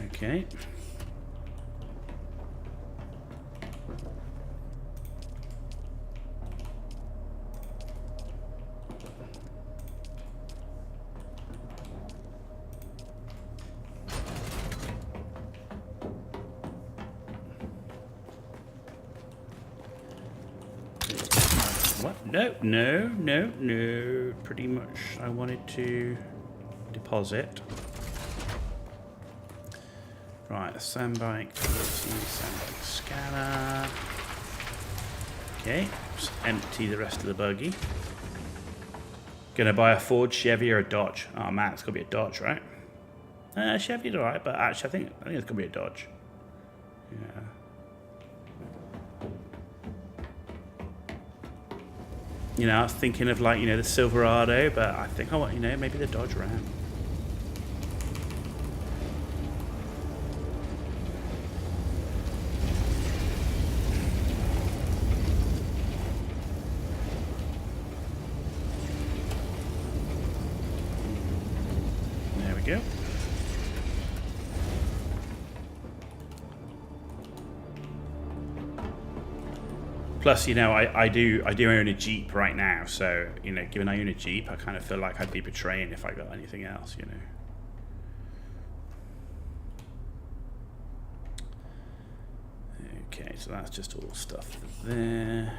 Okay. What? No. Pretty much I wanted to deposit. Right, sandbike, sandbike scanner. Okay, just empty the rest of the buggy. Gonna buy a Ford, Chevy, or a Dodge. Oh man, it's gotta be a Dodge, right? Chevy's alright, but actually I think it's gonna be a Dodge. Yeah. You know, I was thinking of like, you know, the Silverado, but I think I want, you know, maybe the Dodge Ram. There we go. Plus, you know, I do own a Jeep right now, so, you know, given I own a Jeep, I kind of feel like I'd be betraying if I got anything else, you know. Okay, so that's just all stuff there.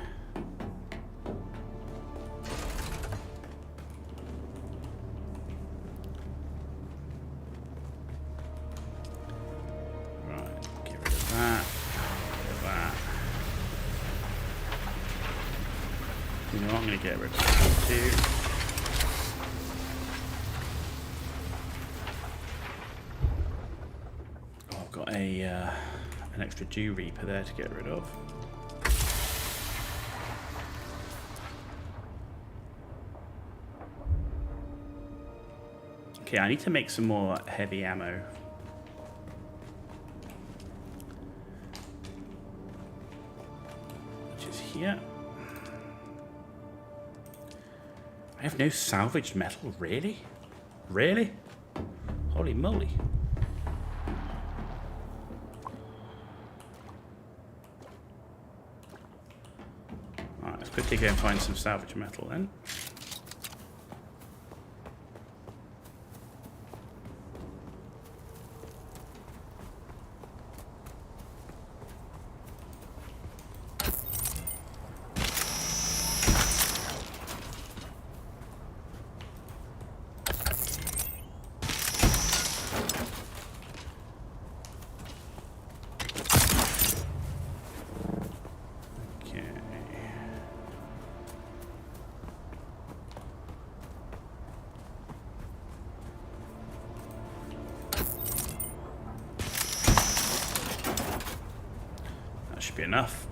Right, get rid of that. Get rid of that. You know what, I'm going to get rid of that too. Oh, I've got an extra Dew Reaper there to get rid of. Okay, I need to make some more heavy ammo. Which is here. I have no salvaged metal, really? Really? Holy moly. Alright, let's quickly go and find some salvaged metal then. Be enough.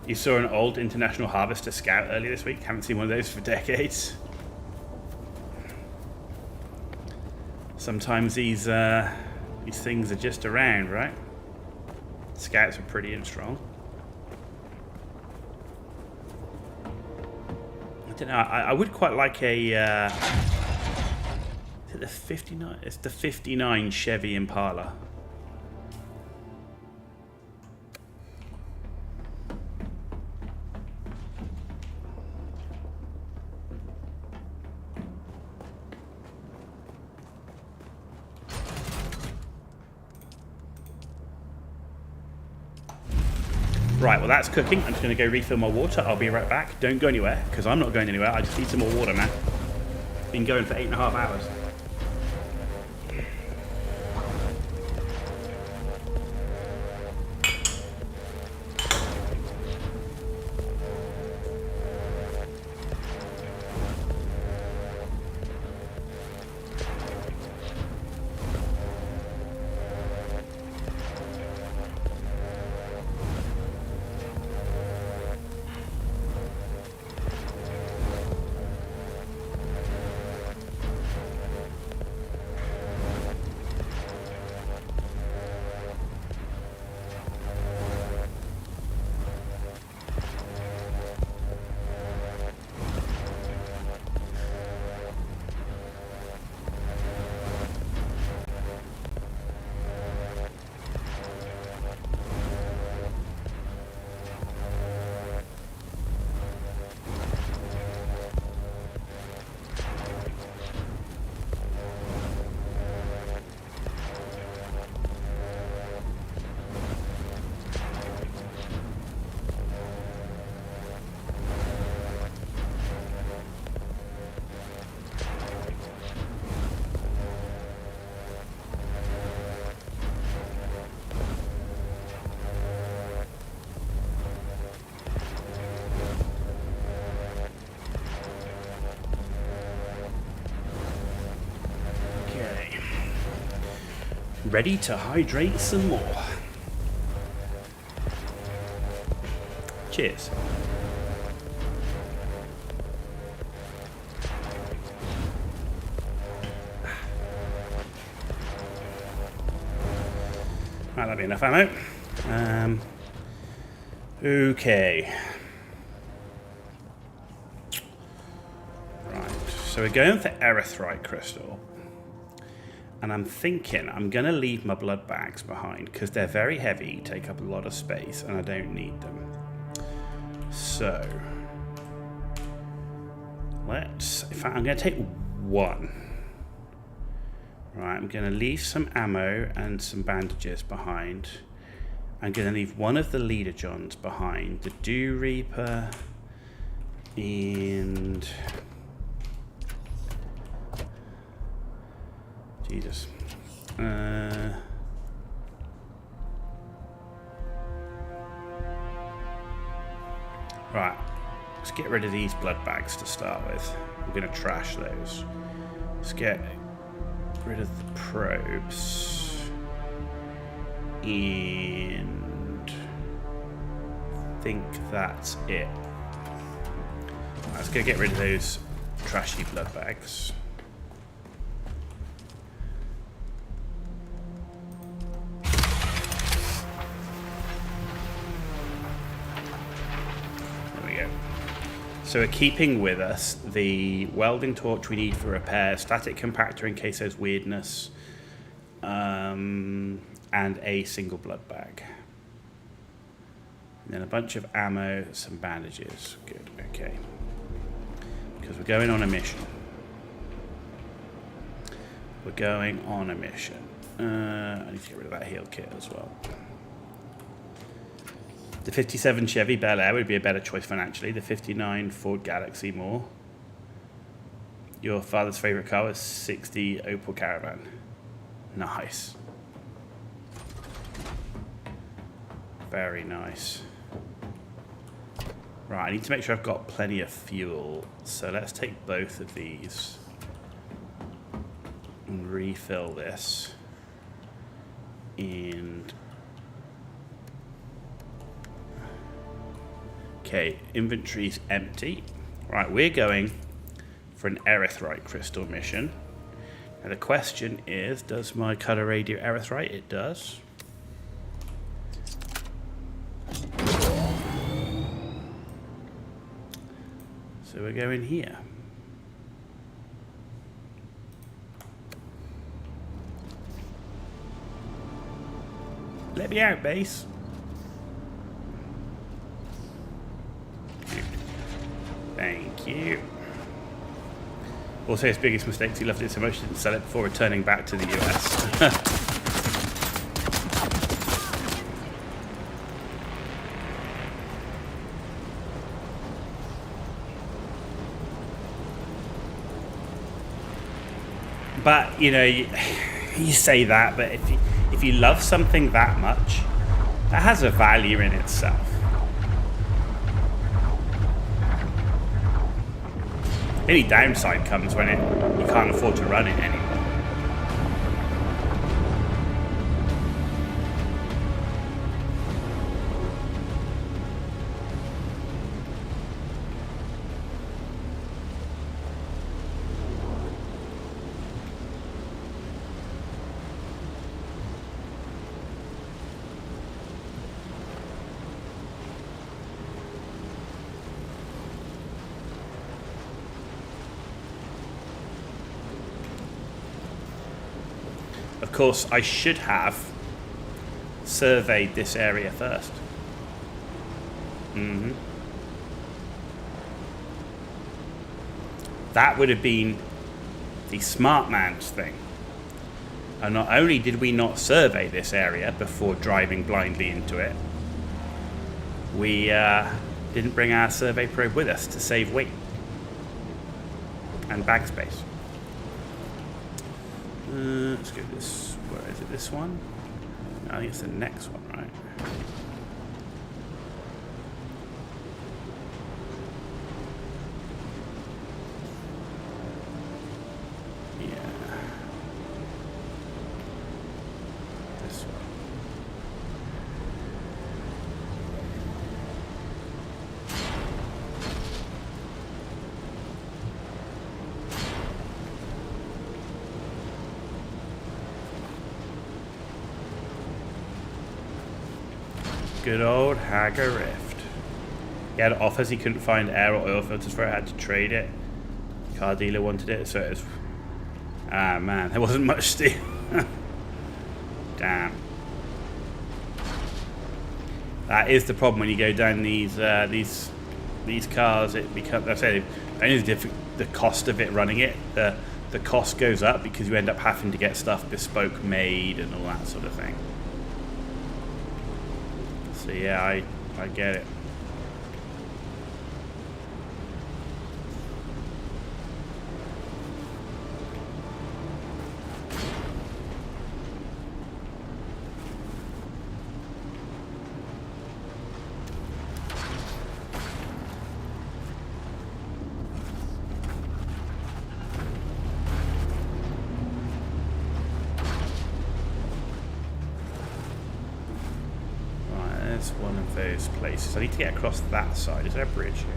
You saw an old International Harvester Scout earlier this week. Haven't seen one of those for decades. Sometimes these things are just around, right? Scouts are pretty and strong. I don't know. I would quite like a. Is it the 59? It's the 59 Chevy Impala. Right, well that's cooking. I'm just going to go refill my water. I'll be right back. Don't go anywhere, because I'm not going anywhere. I just need some more water, man. Been going for 8.5 hours. Ready to hydrate some more. Cheers. that'll be enough ammo. Okay. Right, so we're going for erythrite crystal. And I'm thinking I'm going to leave my blood bags behind because they're very heavy, take up a lot of space, and I don't need them. So, I'm going to take one. Right, I'm going to leave some ammo and some bandages behind. I'm going to leave one of the leader johns behind, the Dew Reaper, and Jesus. Right, let's get rid of these blood bags to start with. We're going to trash those. Let's get rid of the probes. And I think that's it. Right, let's go get rid of those trashy blood bags. So we're keeping with us the welding torch we need for repair, static compactor in case there's weirdness, and a single blood bag. And then a bunch of ammo, some bandages. Good, okay. Because we're going on a mission. We're going on a mission. I need to get rid of that heal kit as well. The 57 Chevy Bel Air would be a better choice financially. The 59 Ford Galaxy more. Your father's favorite car was 60 Opel Caravan. Nice. Very nice. Right, I need to make sure I've got plenty of fuel. So let's take both of these and refill this. And okay, inventory's empty. Right, we're going for an erythrite crystal mission. Now the question is, does my cutter radio erythrite? It does. So we're going here. Let me out, base. Thank you. Also, his biggest mistake is he loved it so much he didn't sell it before returning back to the US. But, you know, you say that, but if you love something that much, that has a value in itself. Any downside comes when you can't afford to run it anymore. Of course, I should have surveyed this area first. That would have been the smart man's thing. And not only did we not survey this area before driving blindly into it, we didn't bring our survey probe with us to save weight and bag space. Let's go this. Where is it? This one? I think it's the next one, right? Yeah. This one. Good old Hagar Rift. He had offers, he couldn't find air or oil filters for it, had to trade it. Car dealer wanted it, so it was... Ah man, there wasn't much steel. Damn. That is the problem when you go down these cars. It becomes, I say, only the cost of it running it, the cost goes up because you end up having to get stuff bespoke made and all that sort of thing. So yeah, I get it. One of those places. I need to get across that side. Is there a bridge here?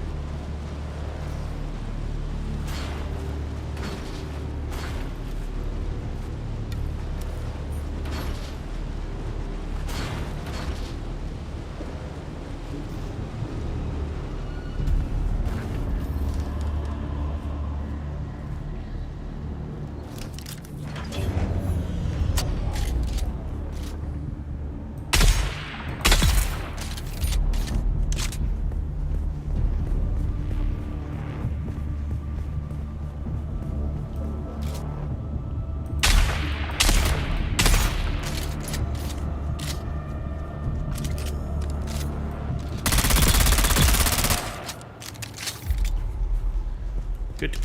Good.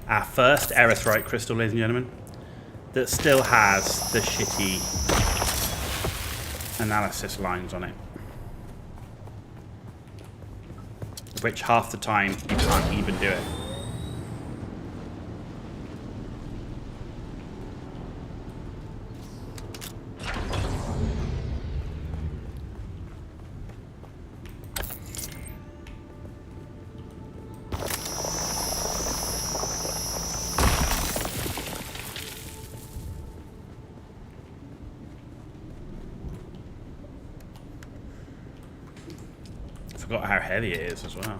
Our first Aerothrite crystal, ladies and gentlemen, that still has the shitty analysis lines on it. Which half the time you can't even do it. Forgot how heavy it is as well.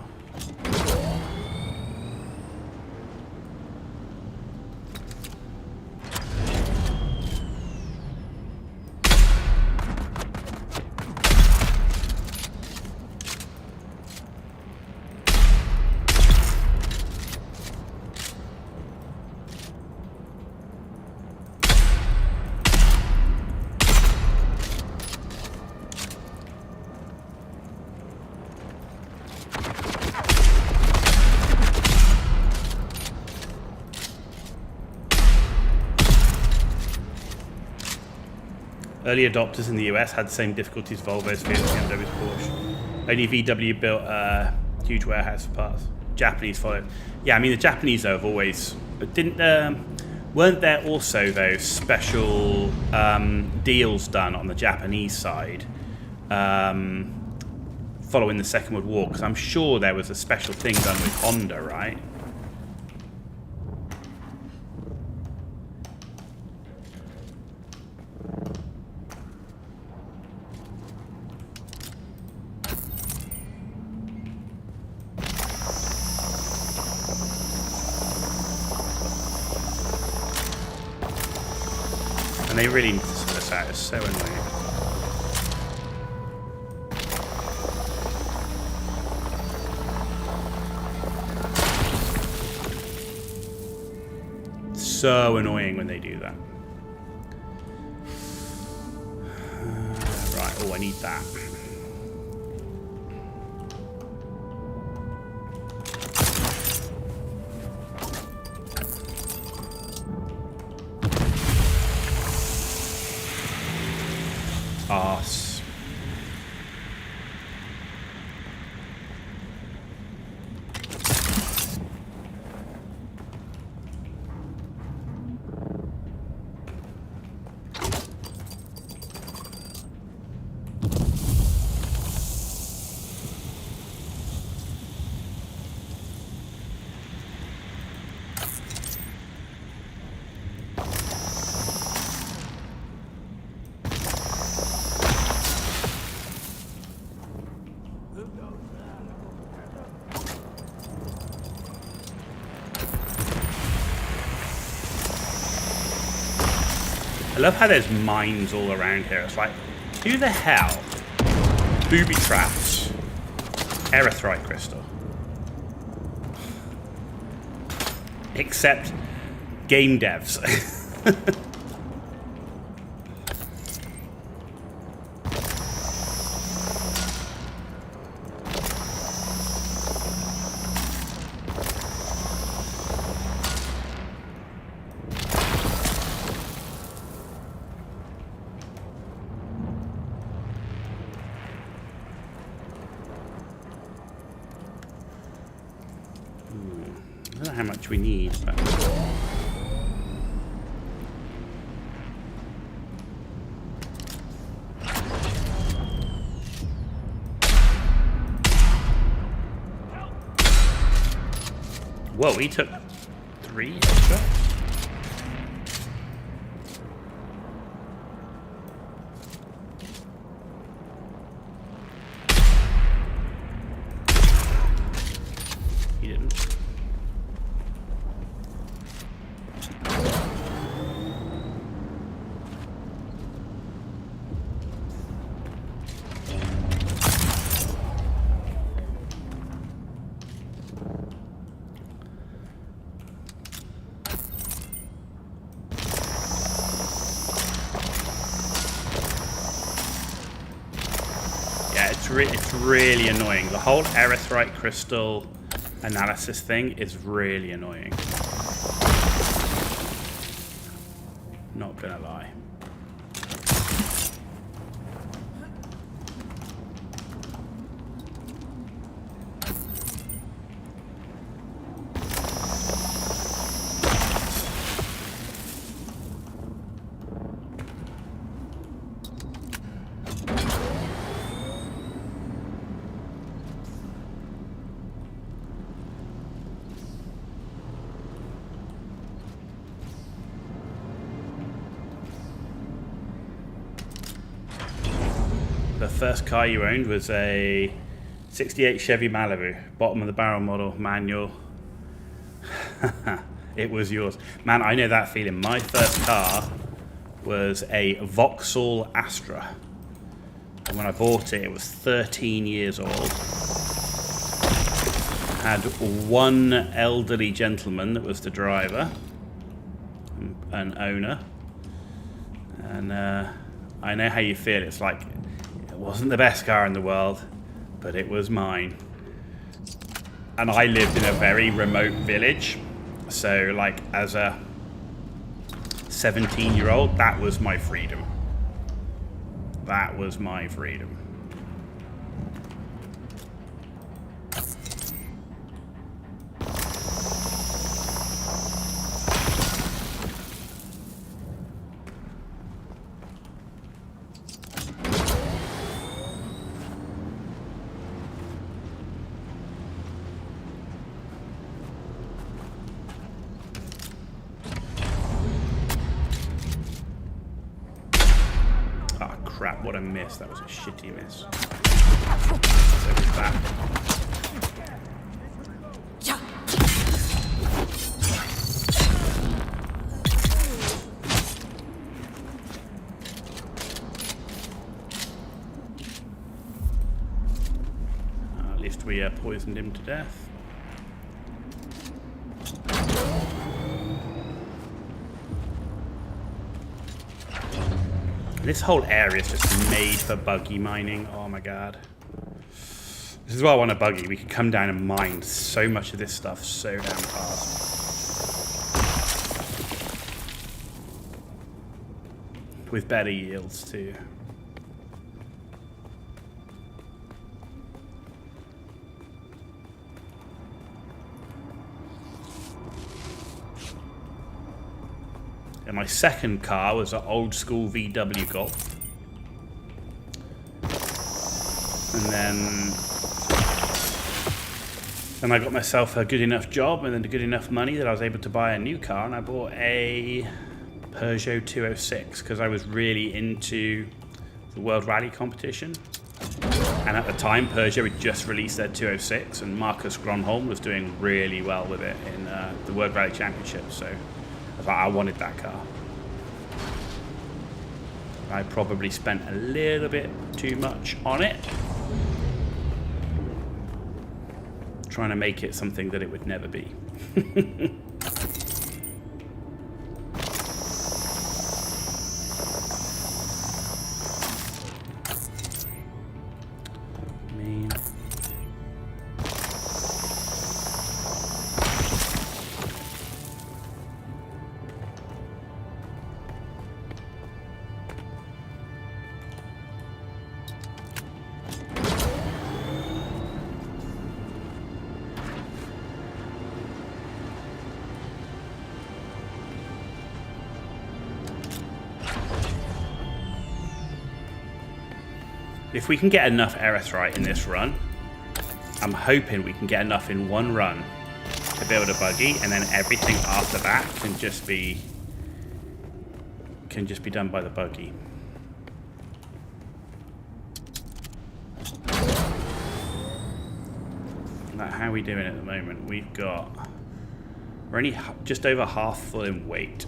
Early adopters in the US had the same difficulties Volvo's, Fiat, BMW's, Porsche. Only VW built a huge warehouse for parts. Japanese followed. Yeah, I mean the Japanese though have always weren't there also those special deals done on the Japanese side following the Second World War? Because I'm sure there was a special thing done with Honda, right? And they really need to sort this out. It's so annoying. So annoying when they do that. Right, oh, I need that. Arse. love how there's mines all around here. It's like, who the hell booby traps erythrite crystal? Except game devs. I don't know how much we need, but... Whoa, we took 3 extra? He didn't. It's really annoying. The whole erythrite crystal analysis thing is really annoying. Not gonna lie. The first car you owned was a 68 Chevy Malibu, bottom of the barrel model, manual. It was yours. Man, I know that feeling. My first car was a Vauxhall Astra. And when I bought it, it was 13 years old. Had one elderly gentleman that was the driver, an owner. And I know how you feel. It's like, it wasn't the best car in the world, but it was mine. And I lived in a very remote village. So like as a 17-year-old, that was my freedom. That was my freedom. Crap, what a miss. That was a shitty miss. So it's that. At least we poisoned him to death. This whole area is just made for buggy mining. Oh my god. This is why I want a buggy. We could come down and mine so much of this stuff so damn fast. With better yields too. And my second car was an old school VW Golf. And then I got myself a good enough job and then good enough money that I was able to buy a new car, and I bought a Peugeot 206 because I was really into the World Rally competition. And at the time, Peugeot had just released their 206, and Marcus Gronholm was doing really well with it in the World Rally Championship. So I thought I wanted that car. I probably spent a little bit too much on it, trying to make it something that it would never be. If we can get enough erythrite in this run, I'm hoping we can get enough in one run to build a buggy, and then everything after that can just be done by the buggy. Like, how are we doing at the moment? We're only just over half full in weight.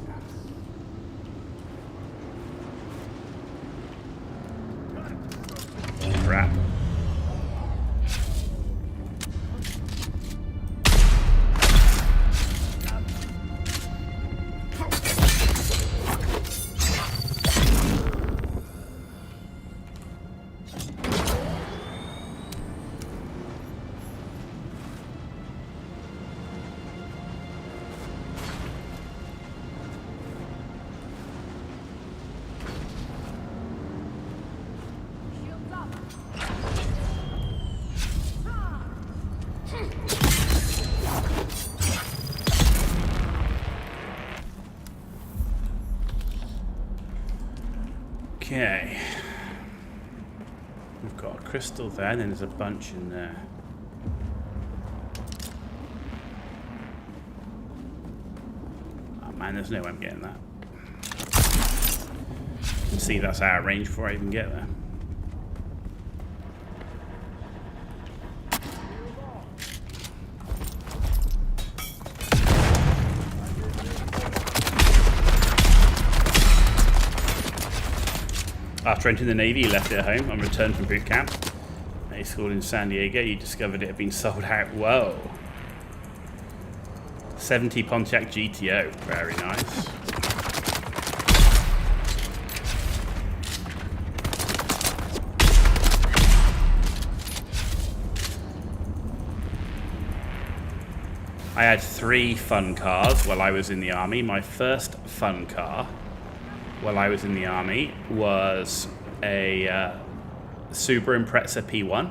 Crap. Okay, we've got a crystal there, and then there's a bunch in there. Oh man, there's no way I'm getting that. You can see that's out of range before I even get there. After entering the Navy, you left it at home. On return from boot camp, a school in San Diego, you discovered it had been sold out. Whoa. 70 Pontiac GTO. Very nice. I had 3 fun cars while I was in the Army. My first fun car while I was in the Army was a Subaru Impreza P1.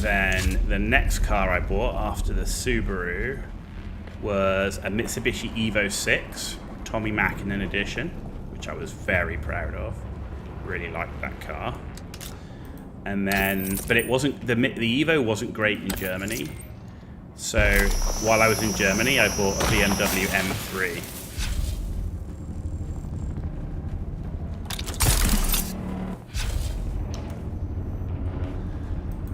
Then the next car I bought after the Subaru was a Mitsubishi Evo 6, Tommy Mackinnon edition, which I was very proud of. Really liked that car. And then, but it wasn't, the Evo wasn't great in Germany. So while I was in Germany, I bought a BMW M3.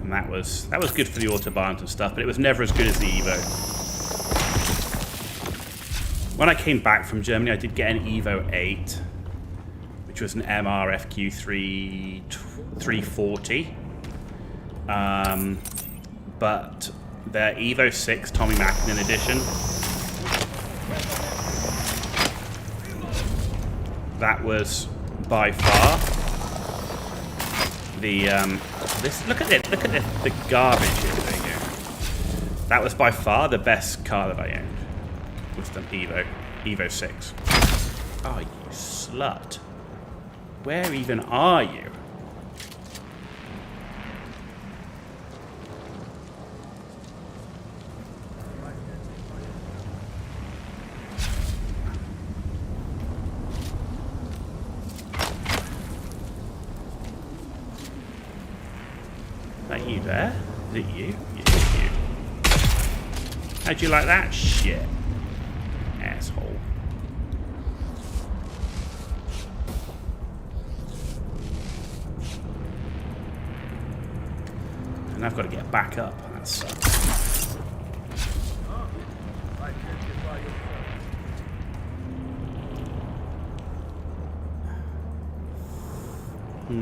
And that was good for the Autobahns and stuff, but it was never as good as the Evo. When I came back from Germany, I did get an Evo 8, which was an MR FQ 340. But the Evo 6 Tommy Mackinnon edition, that was by far the look at the garbage here. There you go. That was by far the best car that I owned. Was the Evo 6. Oh, you slut! Where even are you? You there? Is it you? Yeah, it's you. How'd you like that shit? Asshole. And I've got to get back up. That sucks. I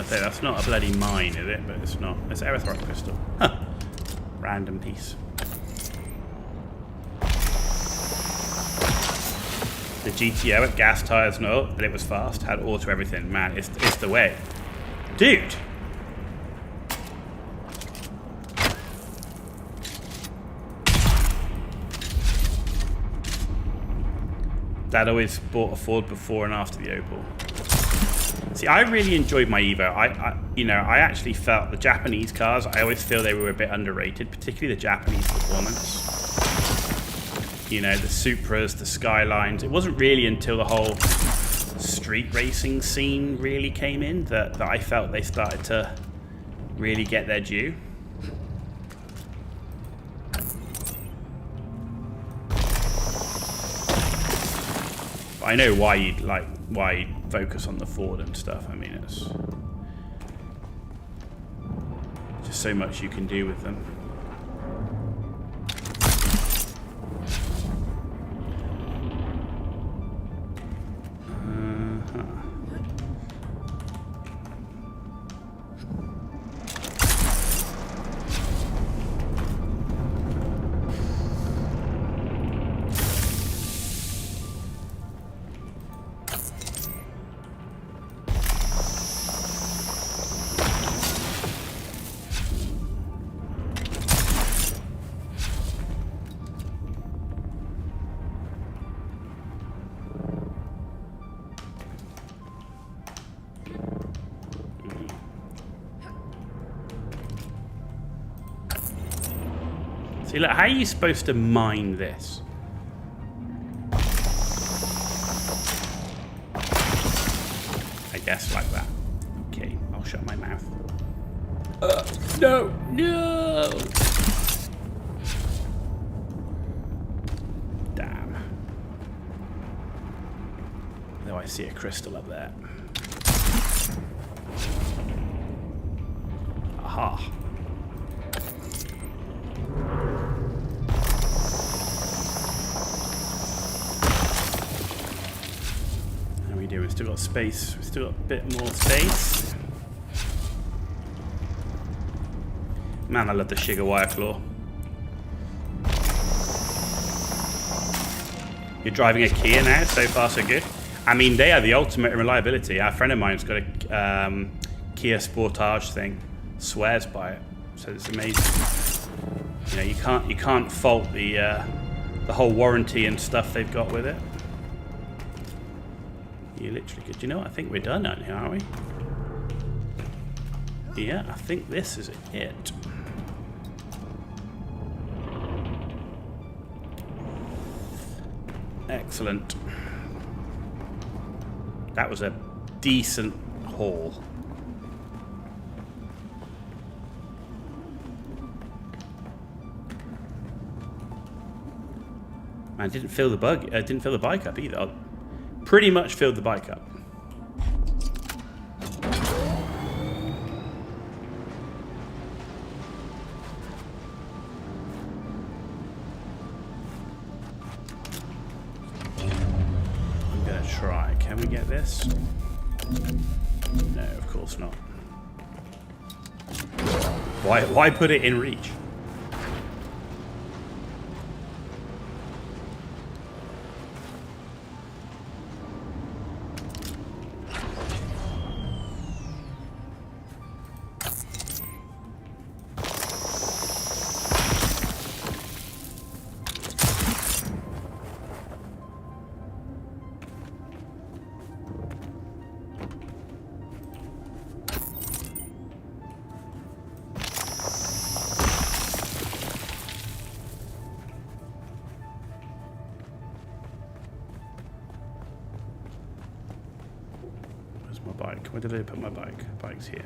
say that's not a bloody mine, is it? But it's not. It's erythrite crystal. Huh. Random piece. The GTO at gas tires, no, but it was fast. Had auto everything. Man, it's the way, dude. Dad always bought a Ford before and after the Opel. See, I really enjoyed my Evo. I actually felt the Japanese cars, I always feel they were a bit underrated, particularly the Japanese performance. You know, the Supras, the Skylines. It wasn't really until the whole street racing scene really came in that I felt they started to really get their due. I know why you'd focus on the Ford and stuff. I mean, it's just so much you can do with them. See, look, how are you supposed to mine this? I guess like that. Okay, I'll shut my mouth. No! Damn. Though I see a crystal up there. Aha. We've still got space. We've still got a bit more space. Man, I love the Sugar Wire Claw. You're driving a Kia now? So far, so good. I mean, they are the ultimate in reliability. A friend of mine's got a Kia Sportage thing. Swears by it. So it's amazing. You know, you can't fault the whole warranty and stuff they've got with it. You literally could. You know what? I think we're done on here, aren't we? Yeah, I think this is it. Excellent. That was a decent haul. Man, didn't fill the bike up either. Pretty much filled the bike up. I'm gonna try. Can we get this? No, of course not. Why put it in reach? Where did I put my bike? Bike's here.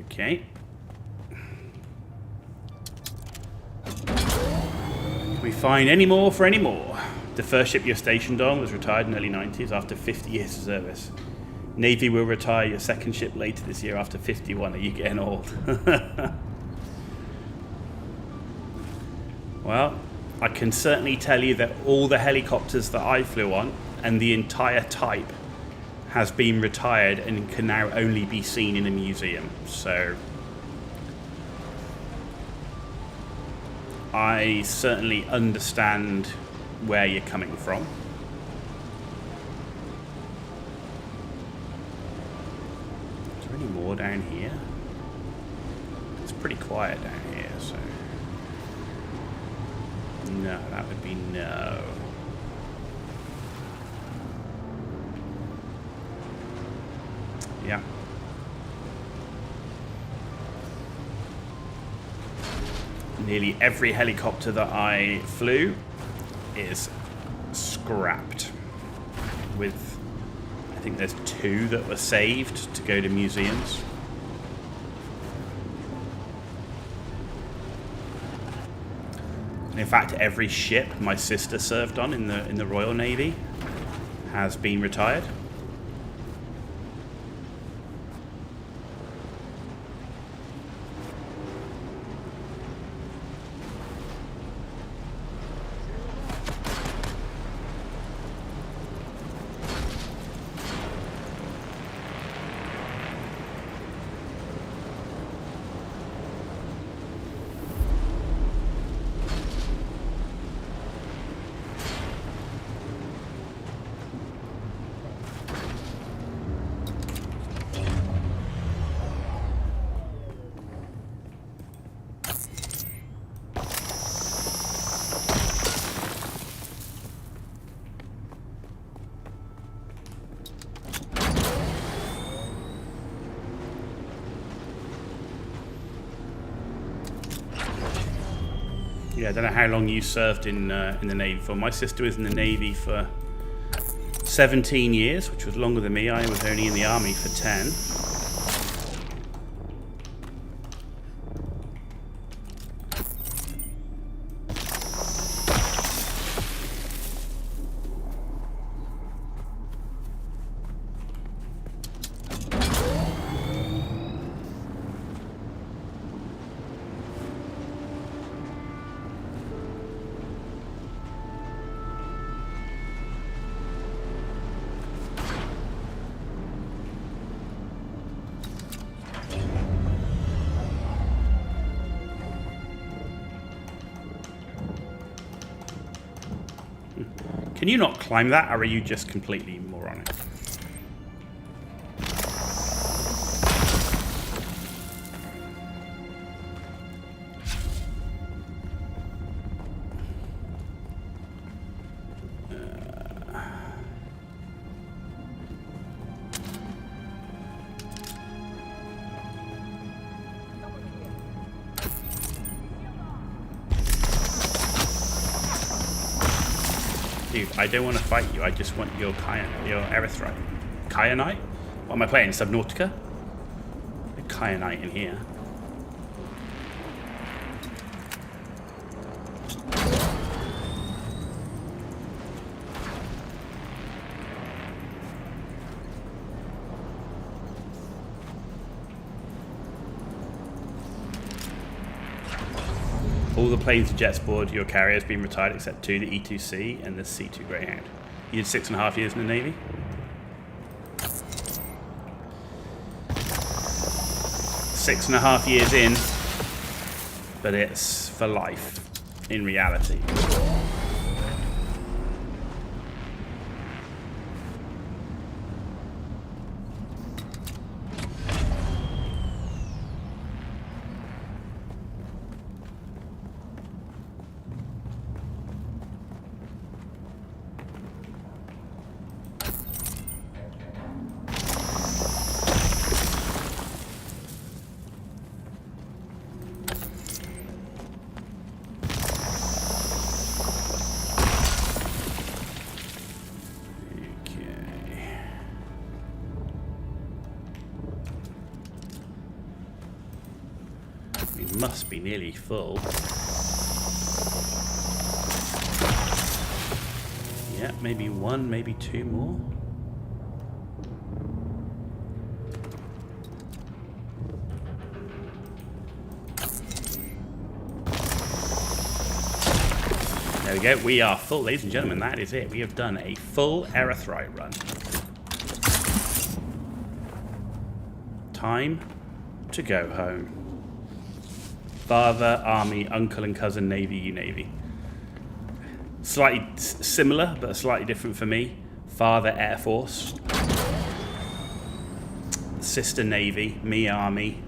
Okay. Can we find any more for any more? The first ship you're stationed on was retired in the early 90s after 50 years of service. Navy will retire your second ship later this year after 51. Are you getting old? Well, I can certainly tell you that all the helicopters that I flew on and the entire type has been retired and can now only be seen in a museum. So I certainly understand where you're coming from. Is there any more down here? It's pretty quiet down here, so no, that would be no. Yeah. Nearly every helicopter that I flew is scrapped. With, I think there's 2 that were saved to go to museums. And in fact, every ship my sister served on in the Royal Navy has been retired. Yeah, I don't know how long you served in the Navy for. My sister was in the Navy for 17 years, which was longer than me. I was only in the Army for 10. Can you not climb that, or are you just completely moronic? Dude, I don't want to fight you. I just want your erythrite. Kyanite? What am I playing? Subnautica? A kyanite in here. All the planes and jets aboard your carrier has been retired except 2, the E2C and the C2 Greyhound. You did 6.5 years in the Navy? Six and a half years in, but it's for life, in reality. Must be nearly full. Yeah, maybe 1, maybe 2 more. There we go. We are full, ladies and gentlemen. That is it. We have done a full Erythrite run. Time to go home. Father, army, uncle and cousin, navy, you navy. Slightly similar, but slightly different for me. Father, Air Force. Sister, navy. Me, army.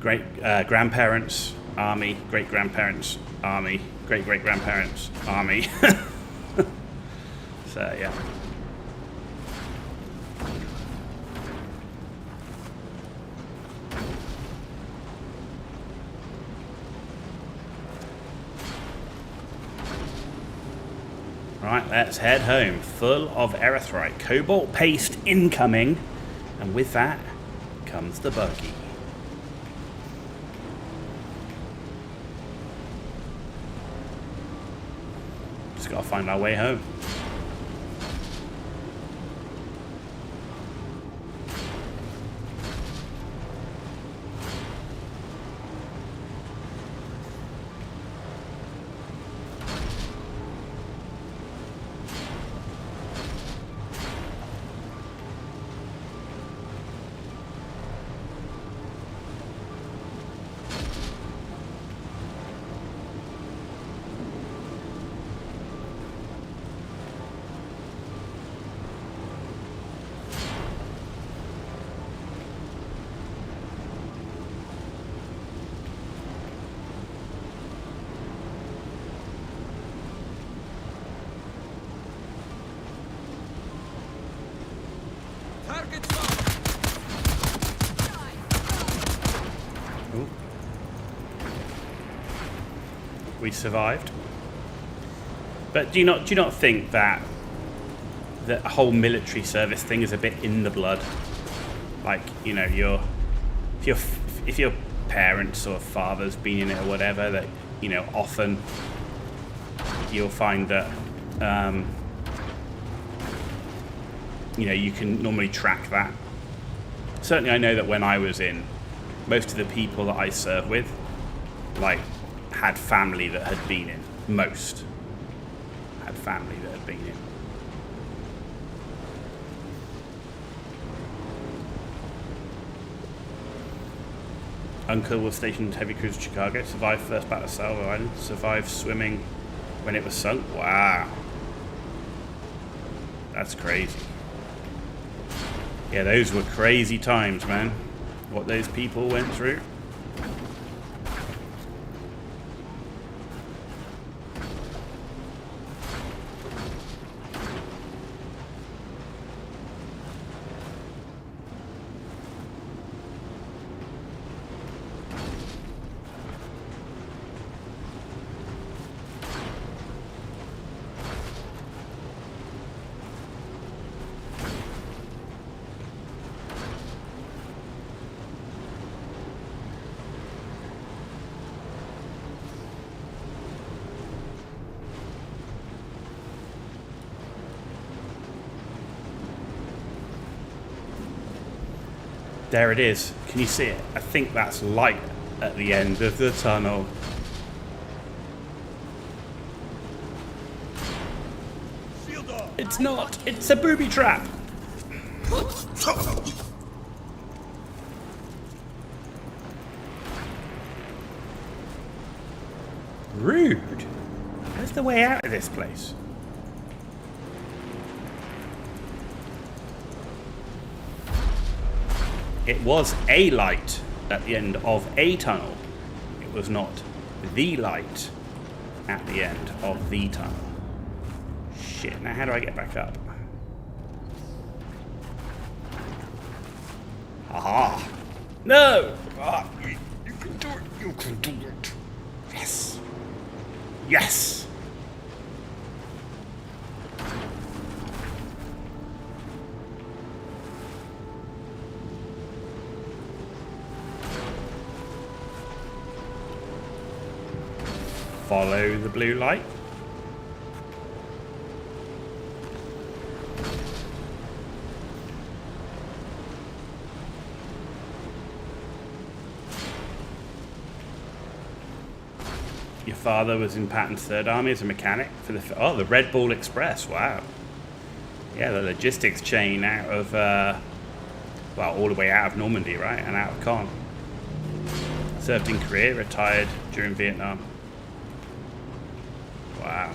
Great grandparents, army. Great grandparents, army. Great great grandparents, army. So yeah. Right, let's head home. Full of erythrite. Cobalt paste incoming. And with that comes the buggy. Just gotta find our way home. Ooh. We survived. But do you not think that the whole military service thing is a bit in the blood? Like, you know, if your parents or father's been in it or whatever, that, you know, often you'll find that you know, you can normally track that. Certainly I know that when I was in, most of the people that I served with, like, had family that had been in. Most had family that had been in. Uncle was stationed heavy cruiser Chicago, survived first battle of Salvo Island, survived swimming when it was sunk. Wow. That's crazy. Yeah, those were crazy times, man. What those people went through. There it is. Can you see it? I think that's light at the end of the tunnel. It's not. It's a booby trap. Rude. Where's the way out of this place? It was a light at the end of a tunnel. It was not the light at the end of the tunnel. Shit, now how do I get back up? Aha! No! Ah, you can do it! You can do it! Yes! Yes! Follow the blue light. Your father was in Patton's Third Army as a mechanic for the Red Bull Express. Wow. Yeah, the logistics chain out of, well, all the way out of Normandy, right? And out of Caen. Served in Korea, retired during Vietnam. Wow.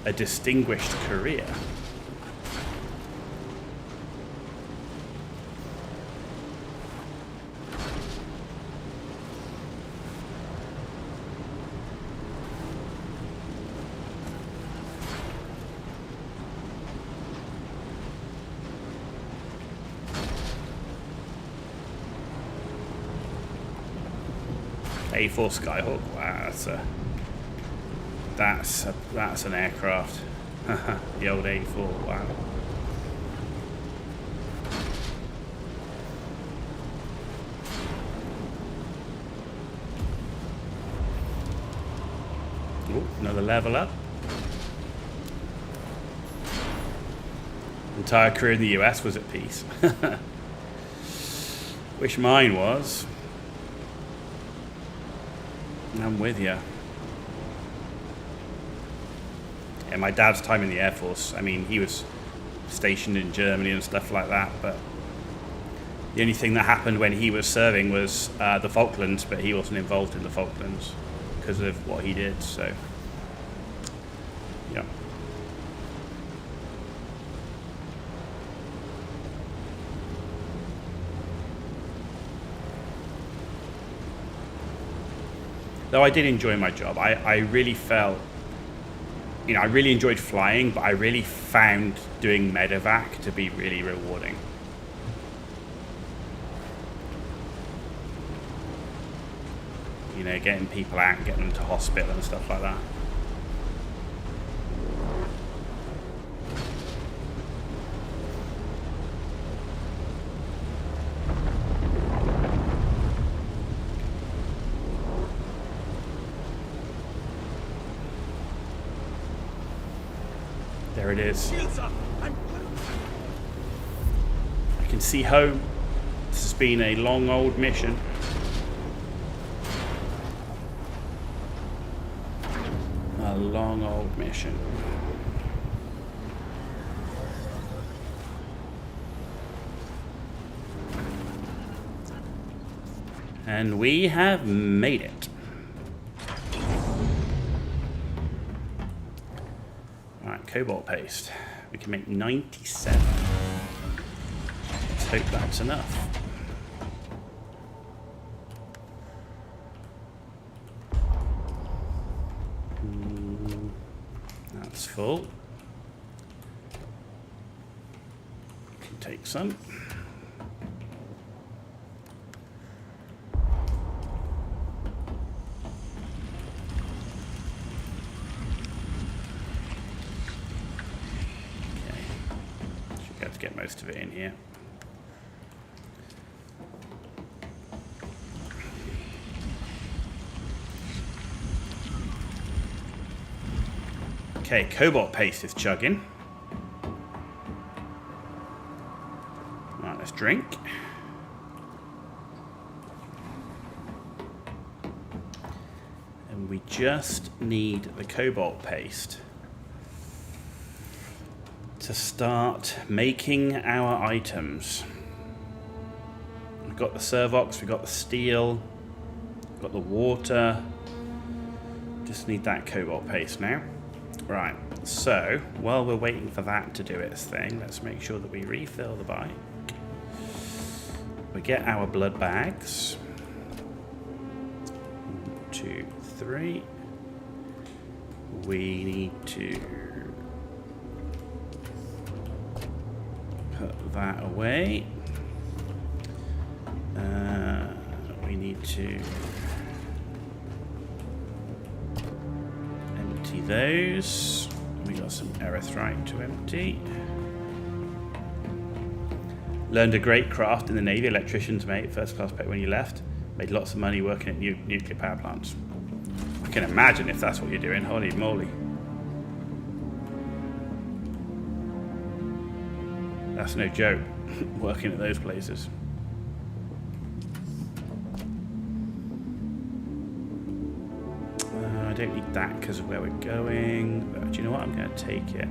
A distinguished career. A4 Skyhawk. Wow, that's an aircraft. The old A4. Wow. Ooh, another level up. Entire career in the US was at peace. Wish mine was. I'm with you. Yeah, my dad's time in the Air Force, I mean, he was stationed in Germany and stuff like that, but the only thing that happened when he was serving was the Falklands, but he wasn't involved in the Falklands because of what he did, so yeah. Though I did enjoy my job. I really felt, you know, I really enjoyed flying, but I really found doing medevac to be really rewarding. You know, getting people out and getting them to hospital and stuff like that. There it is. I can see home. This has been a long old mission. A long old mission. And we have made it. Cobalt paste. We can make 97. Let's hope that's enough. That's full. Can take some. Get most of it in here. Okay, cobalt paste is chugging. Right, let's drink. And we just need the cobalt paste to start making our items. We've got the servox, we've got the steel, we've got the water. Just need that cobalt paste now. Right, so while we're waiting for that to do its thing, let's make sure that we refill the bike. We get our blood bags. 1, 2, 3. We need to put that away. We need to empty those. We got some erythrite to empty. Learned a great craft in the Navy, electrician's mate, first class pay when you left. Made lots of money working at nuclear power plants. I can imagine if that's what you're doing, holy moly. That's no joke, working at those places. don't need that because of where we're going. But do you know what? I'm going to take it.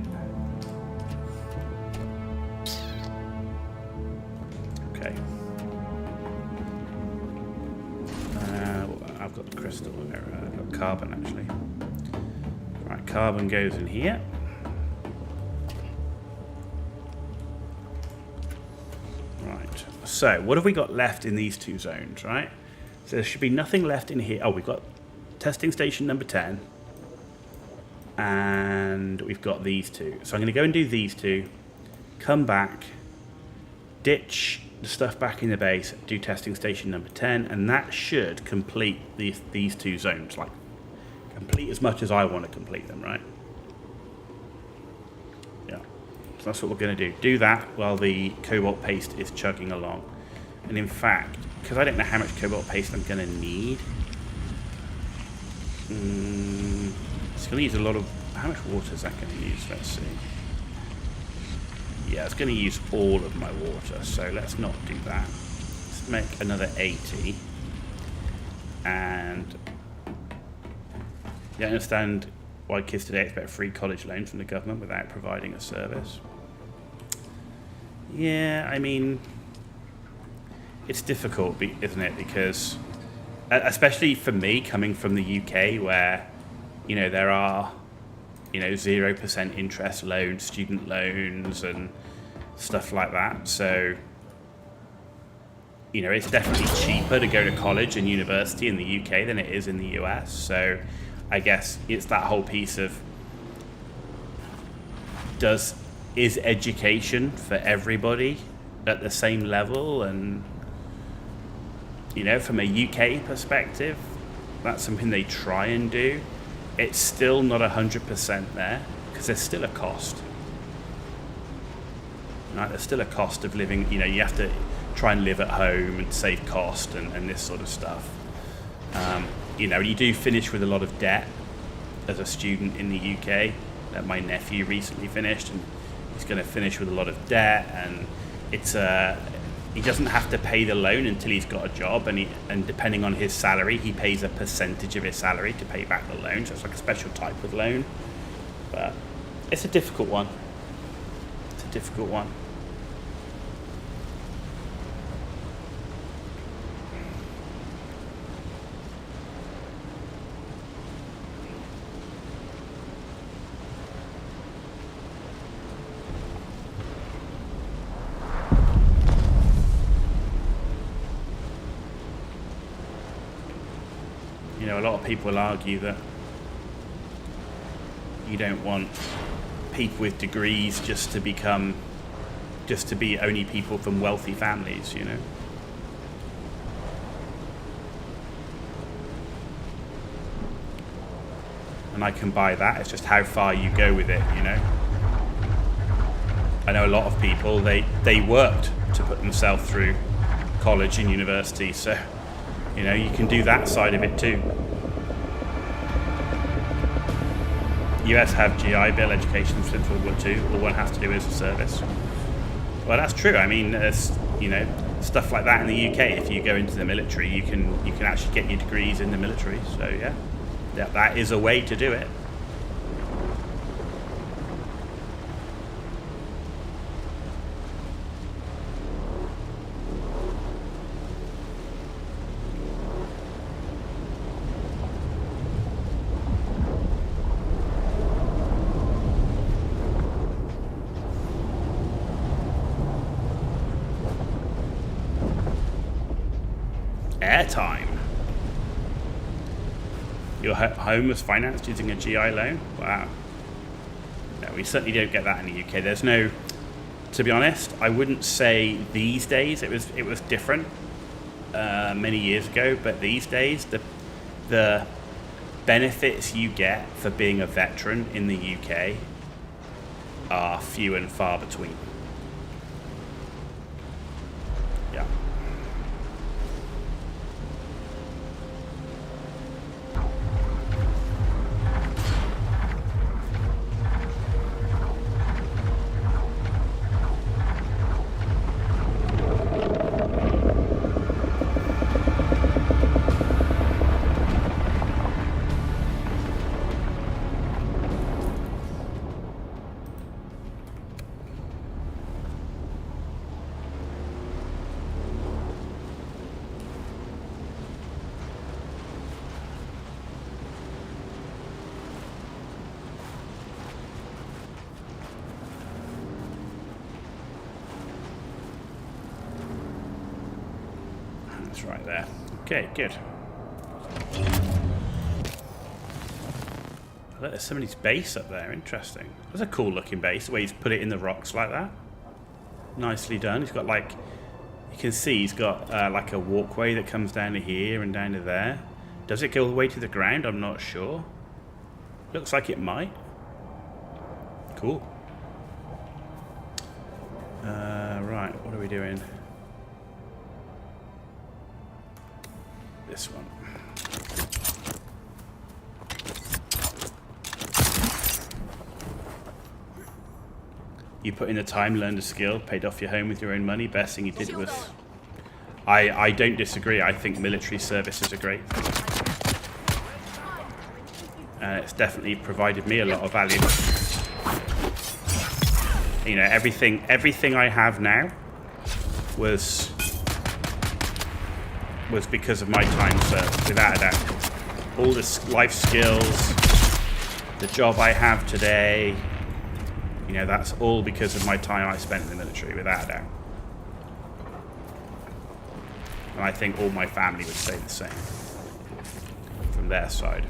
Okay. I've got the crystal. I've got carbon, actually. Right, carbon goes in here. Right. So, what have we got left in these two zones, right? So there should be nothing left in here. Oh, we've got testing station number 10. And we've got these two. So I'm going to go and do these two. Come back. Ditch the stuff back in the base. Do testing station number 10. And that should complete these two zones. Like, complete as much as I want to complete them, right? Yeah. So that's what we're going to do. Do that while the cobalt paste is chugging along. And in fact, because I don't know how much cobalt paste I'm going to need, it's going to use a lot of... How much water is that going to use? Let's see. Yeah, it's going to use all of my water, so let's not do that. Let's make another 80. And... yeah, I understand why kids today expect free college loans from the government without providing a service. Yeah, I mean... it's difficult, isn't it? Because, especially for me, coming from the UK, where, you know, there are, you know, 0% interest loans, student loans, and stuff like that. So, you know, it's definitely cheaper to go to college and university in the UK than it is in the US. So, I guess it's that whole piece of, is education for everybody at the same level? And, you know, from a UK perspective, that's something they try and do. It's still not 100% there, because there's still a cost. Right? There's still a cost of living. You know, you have to try and live at home and save cost and this sort of stuff. You know, you do finish with a lot of debt as a student in the UK. My nephew recently finished, and he's going to finish with a lot of debt, and it's he doesn't have to pay the loan until he's got a job, and depending on his salary, he pays a percentage of his salary to pay back the loan. So it's like a special type of loan. But it's a difficult one. It's a difficult one. You know, a lot of people argue that you don't want people with degrees just to be only people from wealthy families, you know. And I can buy that. It's just how far you go with it, you know. I know a lot of people, they worked to put themselves through college and university, so, you know, you can do that side of it too. US have GI Bill education since World War II. All one has to do is a service. Well, that's true. I mean, there's, you know, stuff like that in the UK. If you go into the military, you can actually get your degrees in the military. So yeah, that is a way to do it. Airtime. Your home was financed using a GI loan? Wow. No, we certainly don't get that in the UK. There's no, to be honest, I wouldn't say these days. It was different many years ago, but these days the benefits you get for being a veteran in the UK are few and far between. Yeah. It's right there. Okay, good. Look, there's somebody's base up there. Interesting. That's a cool looking base, the way he's put it in the rocks like that. Nicely done. He's got like, you can see he's got like a walkway that comes down to here and down to there. Does it go all the way to the ground? I'm not sure. Looks like it might. Cool. Right, what are we doing? This one. You put in the time, learned a skill, paid off your home with your own money. Best thing you did was... I don't disagree. I think military services are great. It's definitely provided me a lot of value. You know, everything I have now was because of my time served, without a doubt. All the life skills, the job I have today, you know, that's all because of my time I spent in the military, without a doubt. And I think all my family would say the same from their side.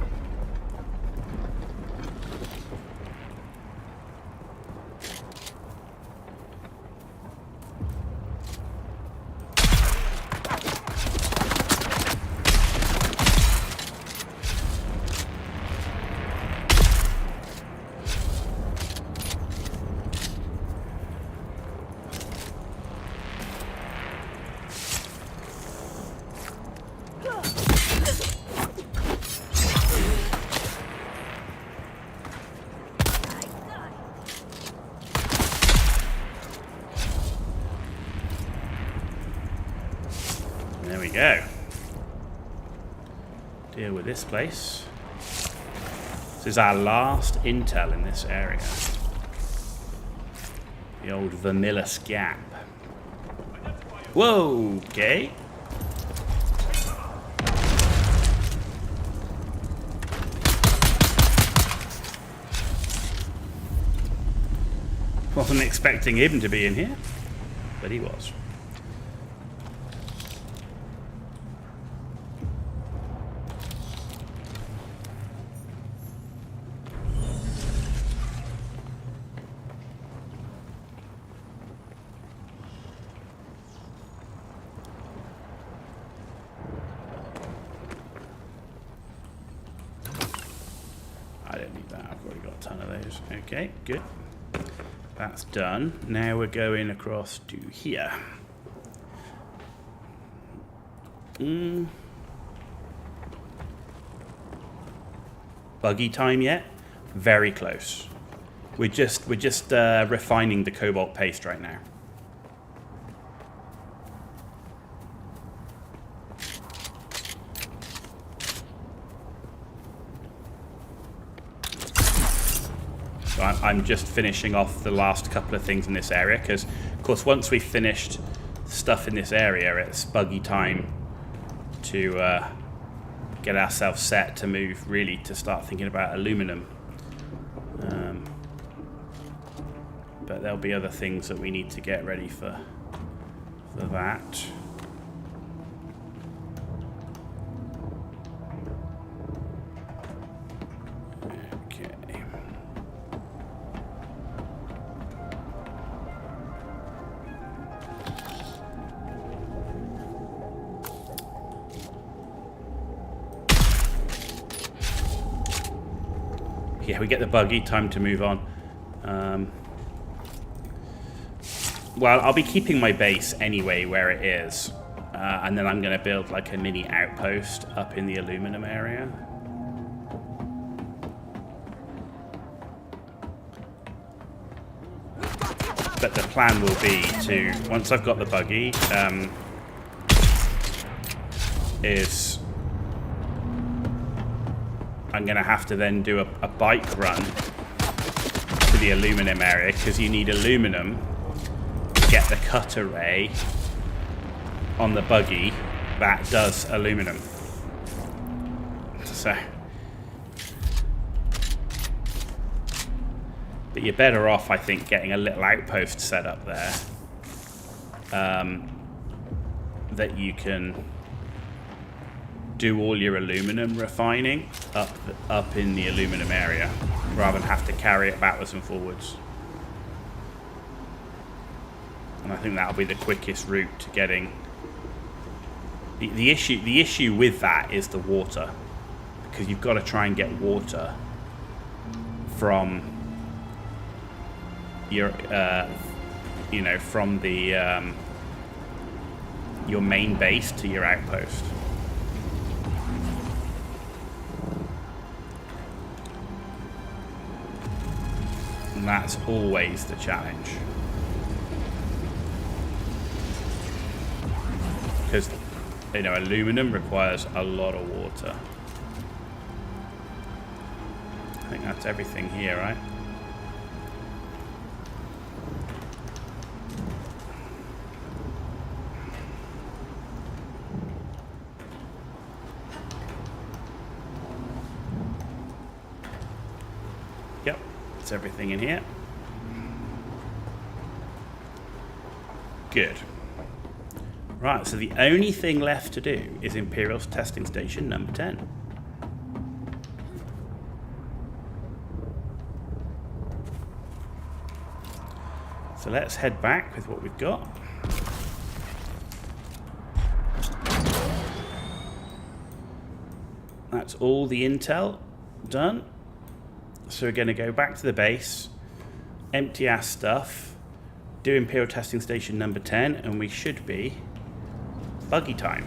There we go. Deal with this place. This is our last intel in this area. The old Vermillus Gap. Whoa, okay. Wasn't expecting him to be in here, but he was. Okay, good. That's done. Now we're going across to here. Buggy time yet? Very close. We're just refining the cobalt paste right now. So I'm just finishing off the last couple of things in this area because, of course, once we've finished stuff in this area, it's buggy time to get ourselves set to move, really, to start thinking about aluminum. But there'll be other things that we need to get ready for that. Yeah, we get the buggy, time to move on. Well, I'll be keeping my base anyway where it is. And then I'm going to build like a mini outpost up in the aluminum area. But the plan will be to, once I've got the buggy, is I'm going to have to then do a bike run to the aluminum area because you need aluminum to get the cut array on the buggy that does aluminum. So, but you're better off, I think, getting a little outpost set up there that you can do all your aluminum refining up in the aluminum area, rather than have to carry it backwards and forwards. And I think that'll be the quickest route to getting. The issue with that is the water, because you've got to try and get water from your from the your main base to your outpost. And that's always the challenge, because aluminum requires a lot of water. I think that's everything here, right? Yep, that's everything in here. Good. Right, so the only thing left to do is Imperial's testing station number 10. So let's head back with what we've got. That's all the intel done. So we're going to go back to the base, empty our stuff, do Imperial testing station number 10, and we should be buggy time.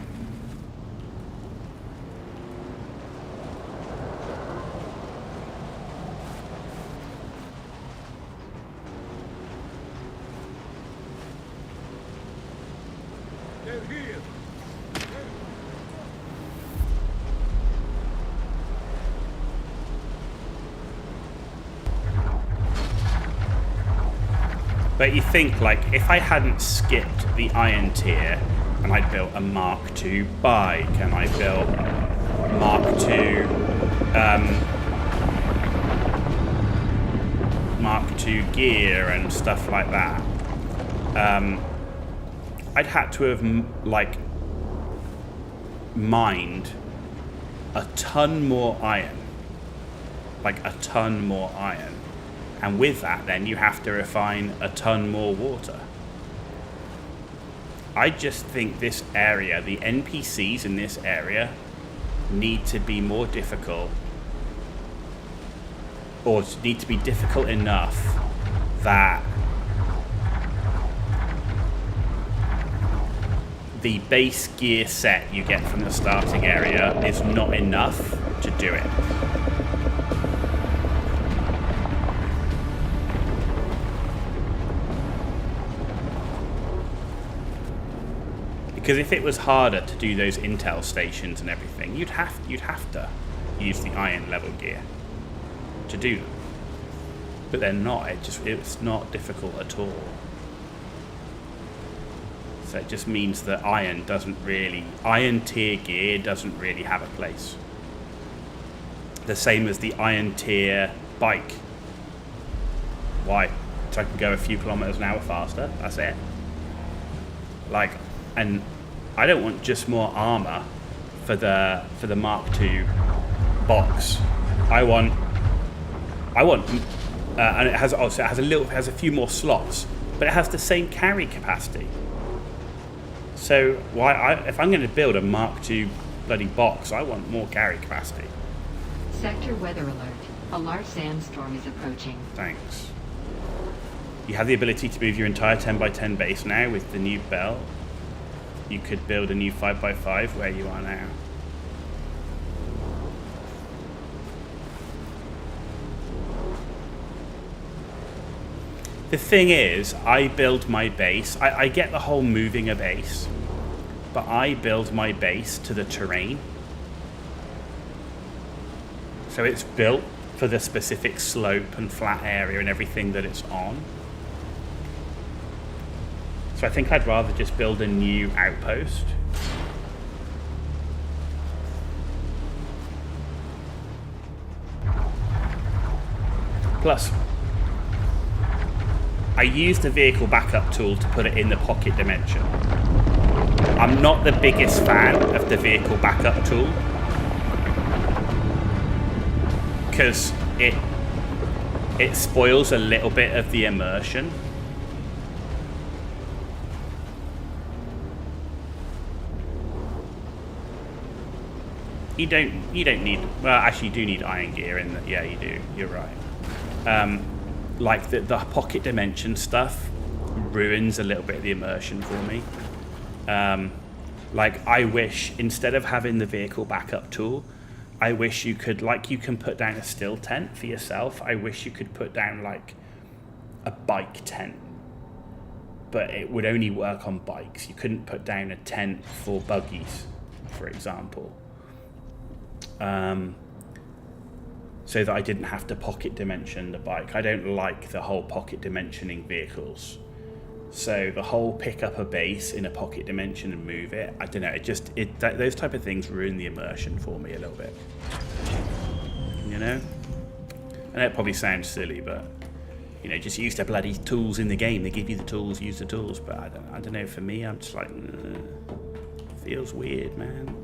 But you think, like, if I hadn't skipped the Iron Tier and I built a Mark II bike and I built Mark II gear and stuff like that, I'd had to have mined a ton more iron, and with that then you have to refine a ton more water. I just think this area, the NPCs in this area, need to be more difficult, or need to be difficult enough that the base gear set you get from the starting area is not enough to do it. Because if it was harder to do those intel stations and everything, you'd have to use the iron level gear to do them. But they're not. It's not difficult at all. So it just means that iron tier gear doesn't really have a place. The same as the iron tier bike. Why? So I can go a few kilometers an hour faster. That's it. And I don't want just more armor for the Mark II box. I want, and it has a few more slots, but it has the same carry capacity. So if I'm going to build a Mark II bloody box, I want more carry capacity. Sector weather alert. A large sandstorm is approaching. Thanks. You have the ability to move your entire 10x10 base now with the new belt. You could build a new 5x5 where you are now. The thing is, I build my base. I get the whole moving a base, but I build my base to the terrain. So it's built for the specific slope and flat area and everything that it's on. So I think I'd rather just build a new outpost. Plus, I used the vehicle backup tool to put it in the pocket dimension. I'm not the biggest fan of the vehicle backup tool because it spoils a little bit of the immersion. You don't need, well, actually you do need iron gear in that. Yeah, you do. You're right. Like the pocket dimension stuff ruins a little bit of the immersion for me. Like I wish instead of having the vehicle backup tool, I wish you could, like you can put down a still tent for yourself. I wish you could put down like a bike tent, but it would only work on bikes. You couldn't put down a tent for buggies, for example. So that I didn't have to pocket dimension the bike. I don't like the whole pocket dimensioning vehicles. So the whole pick up a base in a pocket dimension and move it, I don't know, those type of things ruin the immersion for me a little bit. You know? And it probably sounds silly, but you know, just use the bloody tools in the game. They give you the tools, use the tools. But I don't know, for me, I'm just like, feels weird, man.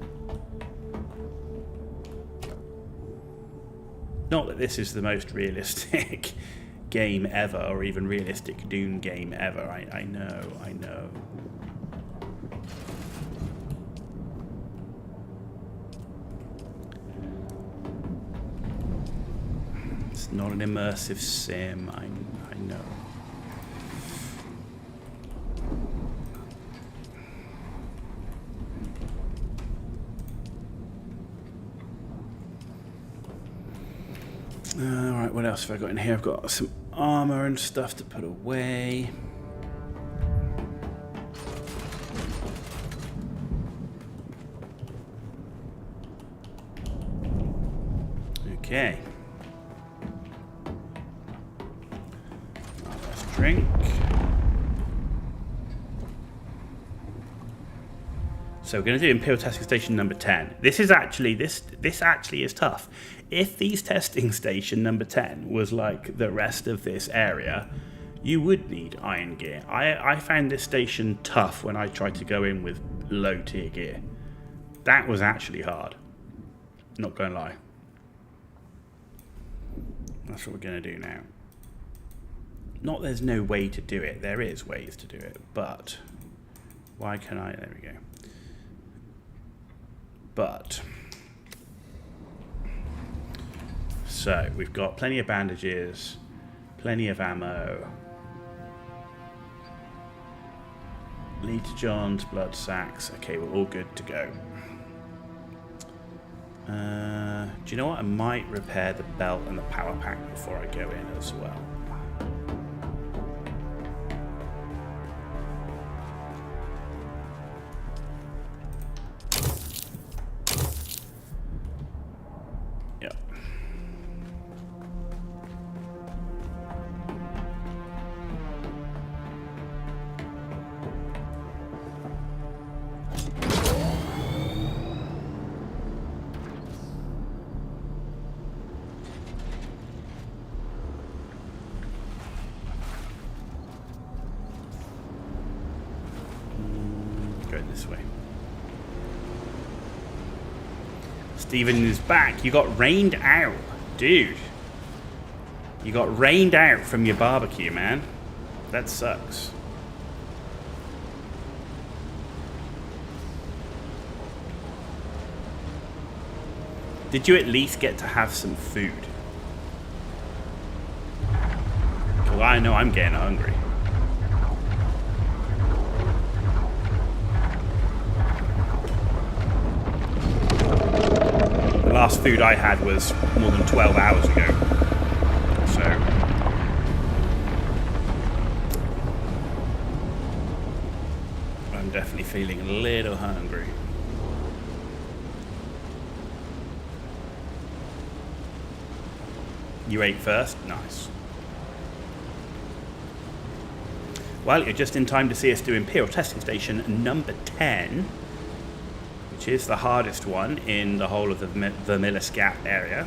Not that this is the most realistic game ever, or even realistic Dune game ever. I know. It's not an immersive sim. I know. Alright, what else have I got in here? I've got some armor and stuff to put away. Okay. Let's drink. So we're going to do Imperial Testing Station number 10. This is actually, this actually is tough. If these testing station number 10 was like the rest of this area, you would need iron gear. I found this station tough when I tried to go in with low tier gear. That was actually hard. Not going to lie. That's what we're going to do now. Not there's no way to do it. There is ways to do it, but why can I? There we go. But so we've got plenty of bandages, plenty of ammo. Lead to John's, blood sacks. Okay, we're all good to go. Do you know what? I might repair the belt and the power pack before I go in as well. This way. Steven is back. You got rained out, dude. You got rained out from your barbecue, man. That sucks. Did you at least get to have some food? Well, I know I'm getting hungry. The last food I had was more than 12 hours ago. So I'm definitely feeling a little hungry. You ate first? Nice. Well, you're just in time to see us do Imperial Testing Station number 10. Which is the hardest one in the whole of the Vermillis Gap area.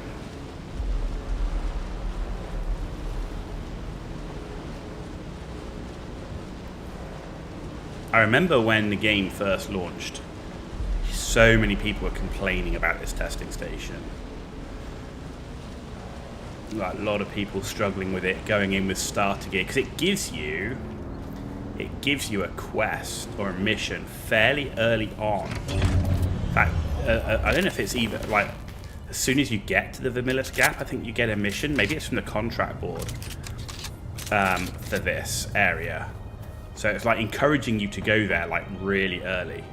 I remember when the game first launched, so many people were complaining about this testing station. Like a lot of people struggling with it, going in with starter gear, because it gives you a quest or a mission fairly early on. In fact, I don't know if it's even like as soon as you get to the Vermilion Gap, I think you get a mission. Maybe it's from the contract board for this area. So it's like encouraging you to go there like really early,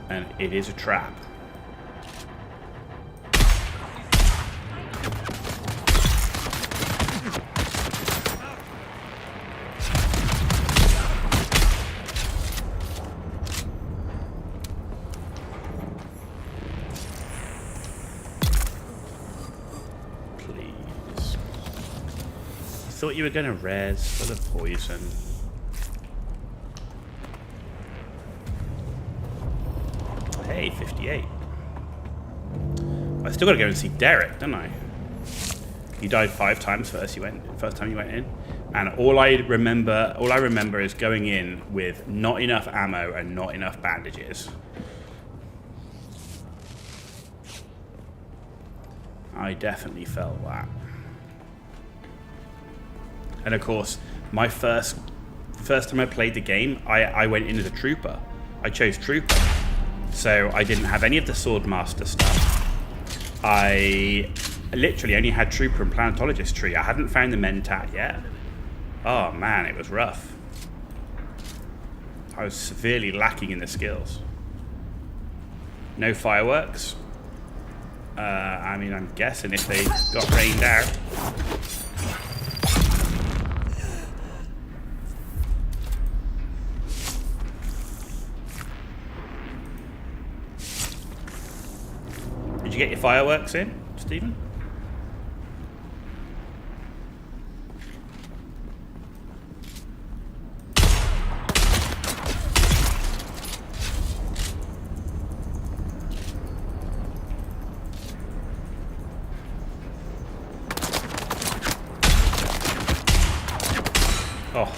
and it is a trap. Thought you were going to res for the poison. Hey, 58. I still got to go and see Derek, don't I? You died 5 times first time you went in, and all I remember is going in with not enough ammo and not enough bandages. I definitely felt that. And of course, my first time I played the game, I went in as a trooper. I chose trooper. So I didn't have any of the Swordmaster stuff. I literally only had trooper and planetologist tree. I hadn't found the Mentat yet. Oh man, it was rough. I was severely lacking in the skills. No fireworks. I mean, I'm guessing if they got rained out. Did you get your fireworks in, Stephen? Oh.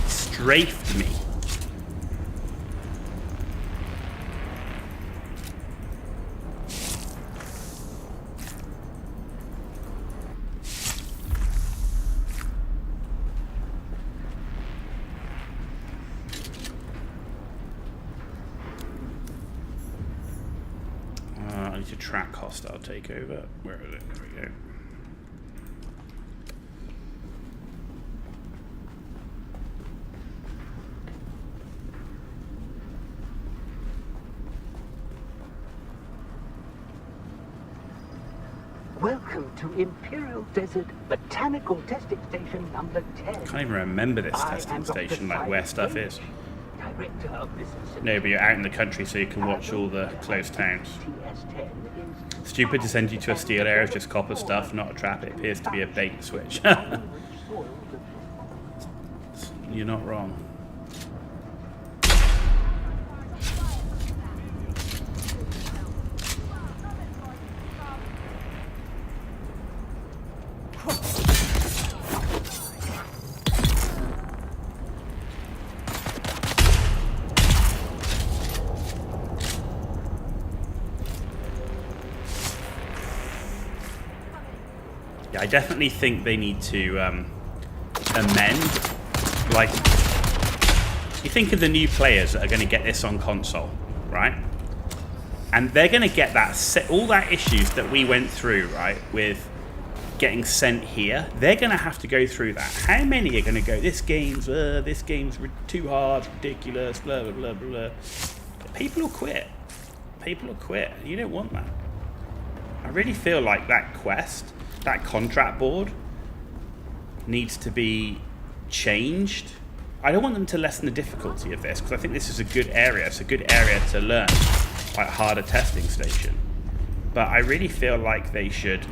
Strafed me. I need to track hostile takeover. Where is it? There we go. Welcome to Imperial Desert Botanical Testing Station number 10. I can't even remember this testing station, like where stuff is. Director of this No, but you're out in the country so you can watch all the close towns. Stupid to send you to a steel area, it's just copper stuff, not a trap. It appears to be a bait and switch. You're not wrong. I definitely think they need to amend. Like, you think of the new players that are going to get this on console, right? And they're going to get that all that issues that we went through, right, with getting sent here. They're going to have to go through that. How many are going to go, this game's too hard, ridiculous, blah blah blah blah. People will quit. People will quit. You don't want that. I really feel like that quest, that contract board, needs to be changed. I don't want them to lessen the difficulty of this, because I think this is a good area. It's a good area to learn, like harder testing station. But I really feel like they should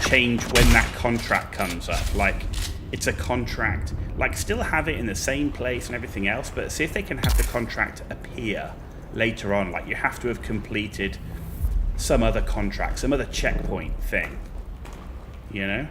change when that contract comes up. Like, it's a contract, like still have it in the same place and everything else, but see if they can have the contract appear later on. Like, you have to have completed some other contract, some other checkpoint thing, you know?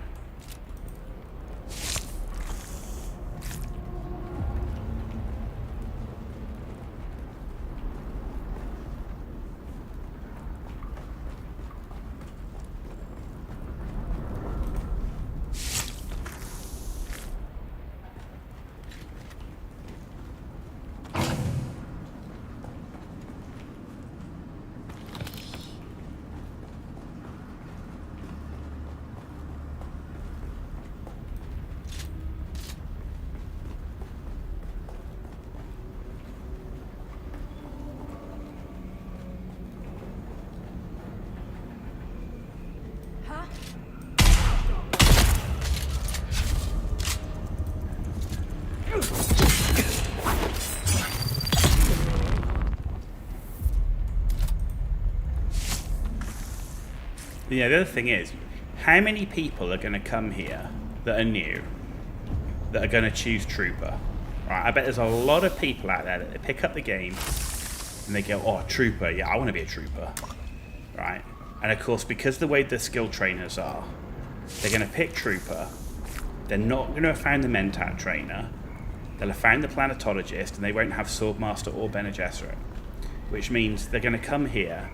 the other thing is, how many people are going to come here that are new, that are going to choose Trooper? Right, I bet there's a lot of people out there that they pick up the game and they go, oh, Trooper, yeah, I want to be a Trooper. Right? And of course, because the way the skill trainers are, they're going to pick Trooper. They're not going to have found the Mentat trainer. They'll have found the Planetologist, and they won't have Swordmaster or Bene Gesserit. Which means they're going to come here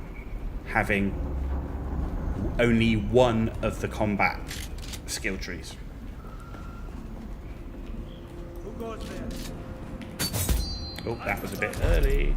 having only one of the combat skill trees. Oh, that was a bit early.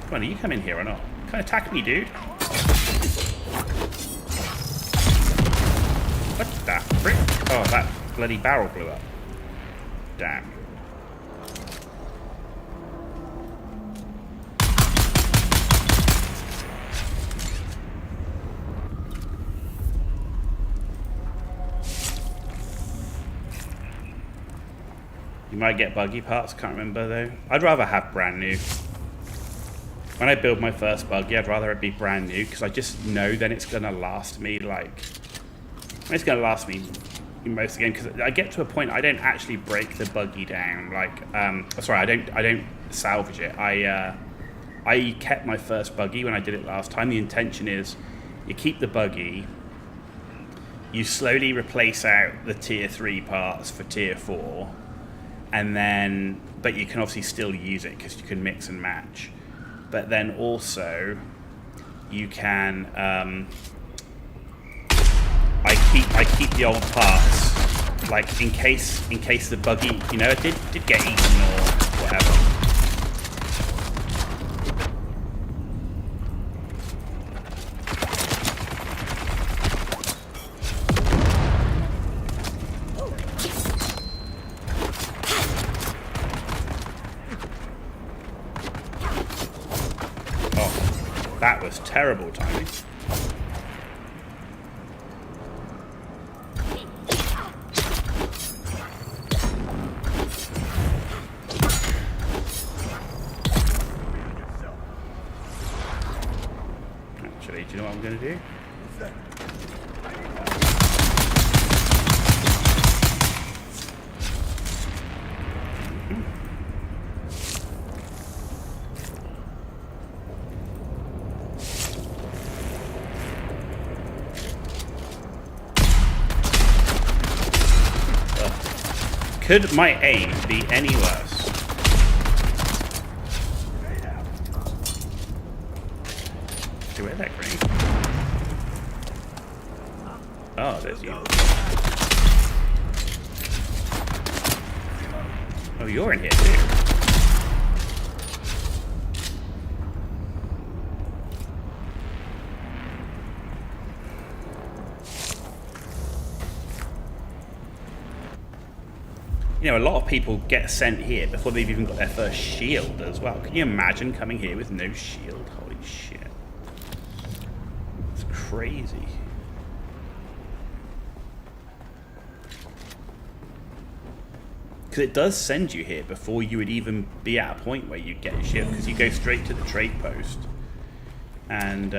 Come on, are you coming here or not? Can't attack me, dude. What the frick? Oh, that bloody barrel blew up. Damn. You might get buggy parts, can't remember though. I'd rather have brand new. When I build my first buggy, I'd rather it be brand new, because I just know then it's going to last me, like... It's going to last me in most of the game, because I get to a point I don't actually break the buggy down, like... sorry, I don't salvage it. I kept my first buggy when I did it last time. The intention is, you keep the buggy, you slowly replace out the tier 3 parts for tier 4, and then... But you can obviously still use it, because you can mix and match. But then also, you can, I keep the old parts, like in case the buggy, you know, it did get eaten or whatever. That was terrible timing. Actually, do you know what I'm going to do? Could my aim be any worse? Do we have that green? Oh, there's you. Oh, you're in here too. You know, a lot of people get sent here before they've even got their first shield as well. Can you imagine coming here with no shield? Holy shit. It's crazy. Because it does send you here before you would even be at a point where you'd get a shield, because you go straight to the trade post. And,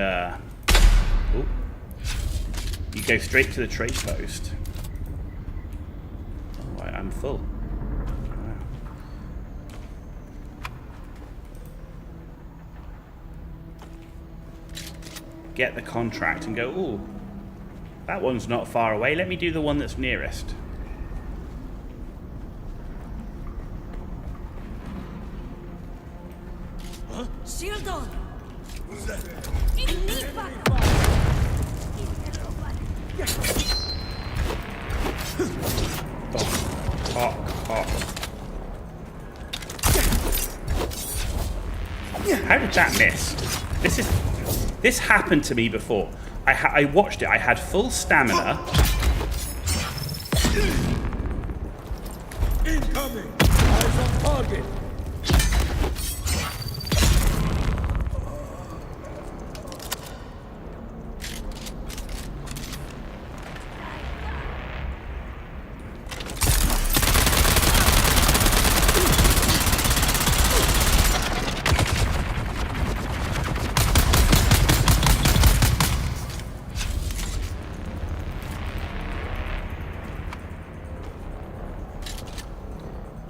you go straight to the trade post. Oh, I'm full. Get the contract and go, ooh, that one's not far away. Let me do the one that's nearest. Huh? Shield on! Who's that? How did that miss? This happened to me before. I watched it. I had full stamina. Incoming! Eyes on target!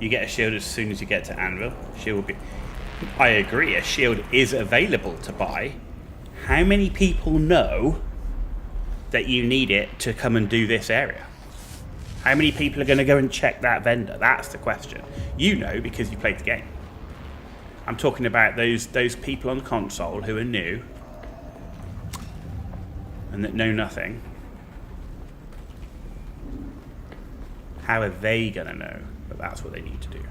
You get a shield as soon as you get to Anvil. Shield will be... I agree, a shield is available to buy. How many people know that you need it to come and do this area? How many people are going to go and check that vendor? That's the question. You know, because you played the game. I'm talking about those people on console who are new and that know nothing. How are they going to know that that's what they need to do?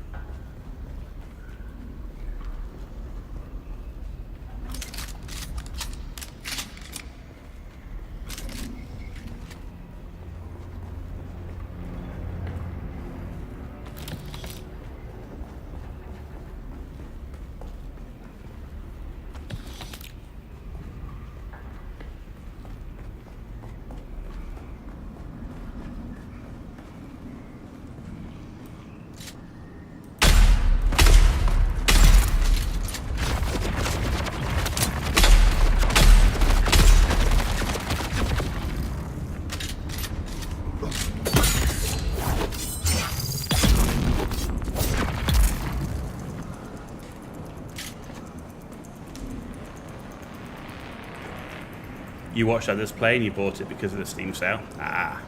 You watched others play and you bought it because of the Steam sale? Ah.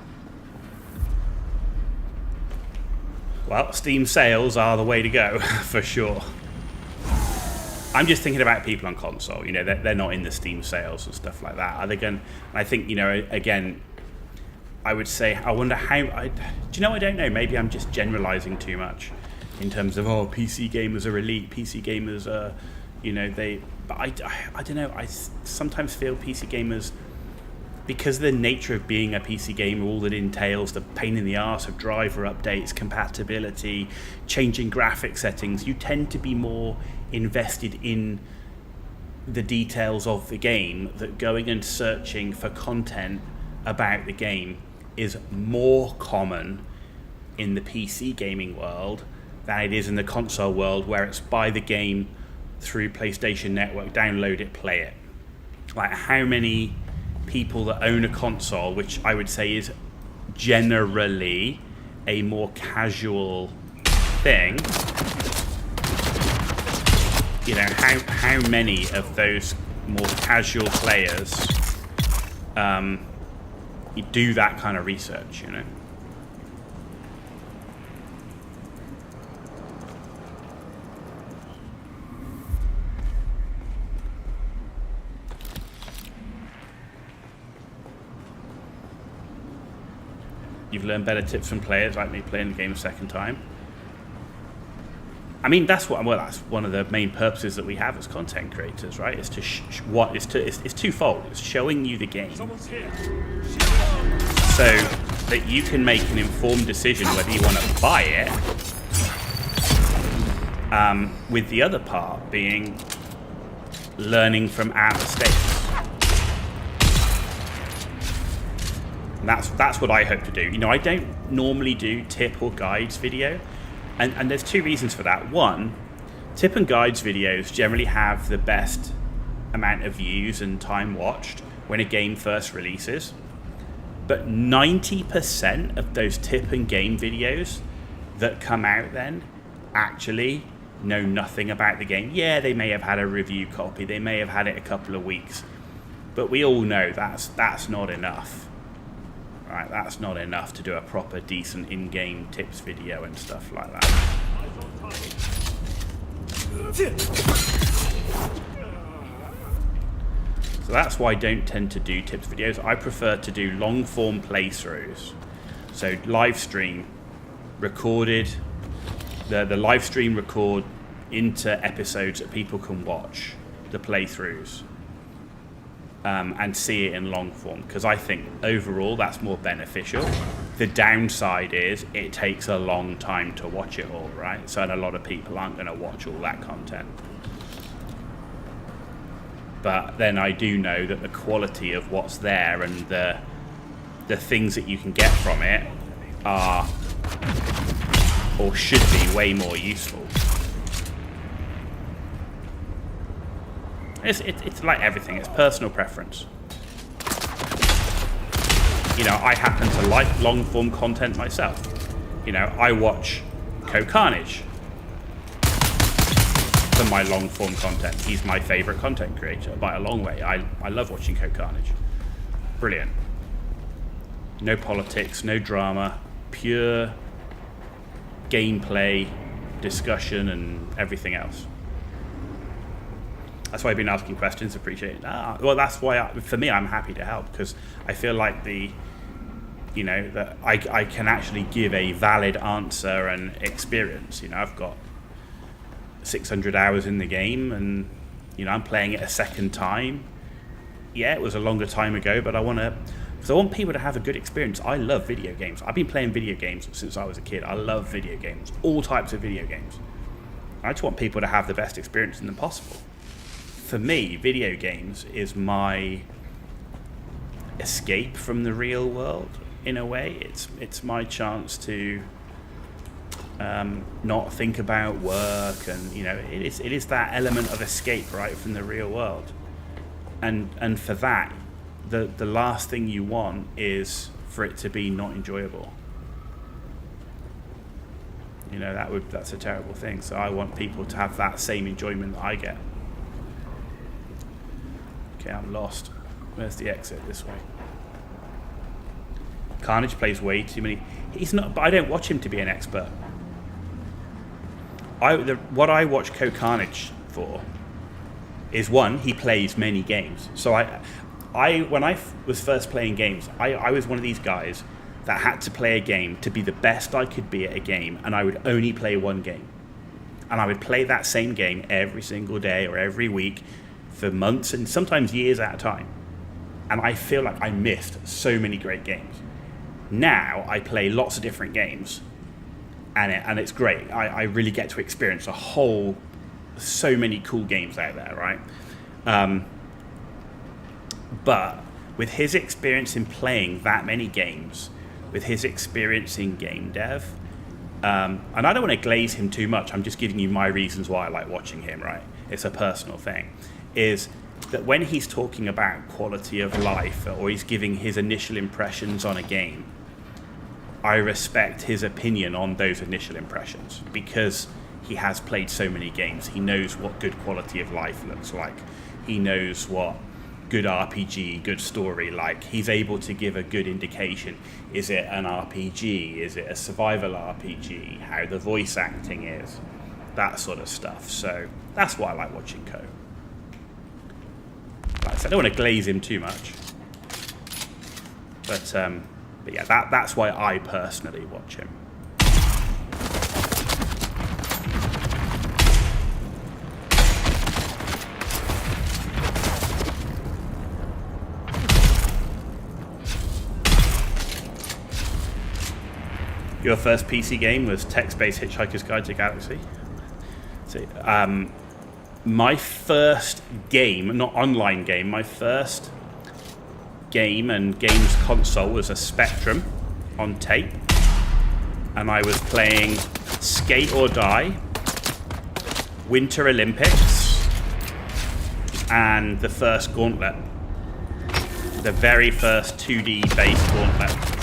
Well, Steam sales are the way to go, for sure. I'm just thinking about people on console. You know, they're not in the Steam sales and stuff like that. Are they going? I think, you know, again, I would say, I wonder how... do you know, I don't know. Maybe I'm just generalizing too much in terms of, oh, PC gamers are elite. PC gamers are, you know, they... But I don't know. I sometimes feel PC gamers, because of the nature of being a PC gamer, all that entails, the pain in the arse of driver updates, compatibility, changing graphic settings, you tend to be more invested in the details of the game, that going and searching for content about the game is more common in the PC gaming world than it is in the console world, where it's buy the game through PlayStation Network, download it, play it. Like, how many people that own a console, which I would say is generally a more casual thing, you know, how many of those more casual players you do that kind of research, you know? You've learned better tips from players like me playing the game a second time. I mean, that's one of the main purposes that we have as content creators, right? Is to it's twofold. It's showing you the game, so that you can make an informed decision whether you want to buy it. With the other part being learning from our mistakes. And that's what I hope to do. You know, I don't normally do tip or guides video. And there's two reasons for that. One, tip and guides videos generally have the best amount of views and time watched when a game first releases. But 90% of those tip and game videos that come out then actually know nothing about the game. Yeah, they may have had a review copy. They may have had it a couple of weeks. But we all know that's not enough. Right, that's not enough to do a proper, decent in-game tips video and stuff like that. So that's why I don't tend to do tips videos. I prefer to do long-form playthroughs. So live stream, recorded, the live stream record into episodes that people can watch, the playthroughs. And see it in long form, because I think overall that's more beneficial. The downside is it takes a long time to watch it all, right? So, and a lot of people aren't going to watch all that content. But then I do know that the quality of what's there and the things that you can get from it are, or should be, way more useful. It's like everything, it's personal preference. You know, I happen to like long form content myself. You know, I watch Co Carnage for my long form content. He's my favorite content creator by a long way. I love watching Co Carnage. Brilliant. No politics, no drama, pure gameplay, discussion, and everything else. That's why I've been asking questions. Appreciate it. Well, that's why for me, I'm happy to help, because I feel like that I can actually give a valid answer and experience. I've got 600 hours in the game, and I'm playing it a second time. Yeah, it was a longer time ago, but I want people to have a good experience. I love video games. I've been playing video games since I was a kid. I love video games, all types of video games. I just want people to have the best experience in them possible. For me, video games is my escape from the real world. In a way, it's my chance to not think about work, and it is that element of escape, right, from the real world. And for that, the last thing you want is for it to be not enjoyable. That's a terrible thing. So I want people to have that same enjoyment that I get. Okay, I'm lost. Where's the exit? This way. Carnage plays way too many. He's not, but I don't watch him to be an expert. What I watch Co Carnage for is, one, he plays many games. So when I was first playing games, I was one of these guys that had to play a game to be the best I could be at a game, and I would only play one game. And I would play that same game every single day or every week for months and sometimes years at a time. And I feel like I missed so many great games. Now I play lots of different games, and it's great. I really get to experience so many cool games out there, right? But with his experience in playing that many games, with his experience in game dev, and I don't want to glaze him too much, I'm just giving you my reasons why I like watching him, right? It's a personal thing, is that when he's talking about quality of life, or he's giving his initial impressions on a game, I respect his opinion on those initial impressions, because he has played so many games. He knows what good quality of life looks like. He knows what good RPG, good story like. He's able to give a good indication. Is it an RPG? Is it a survival RPG? How the voice acting is. That sort of stuff. So that's why I like watching Co. Like I said, I don't want to glaze him too much. But yeah, that's why I personally watch him. Your first PC game was text-based Hitchhiker's Guide to the Galaxy. So, my first game, not online game, my first game and games console was a Spectrum on tape, and I was playing Skate or Die, Winter Olympics, and the first Gauntlet, the very first 2D based Gauntlet.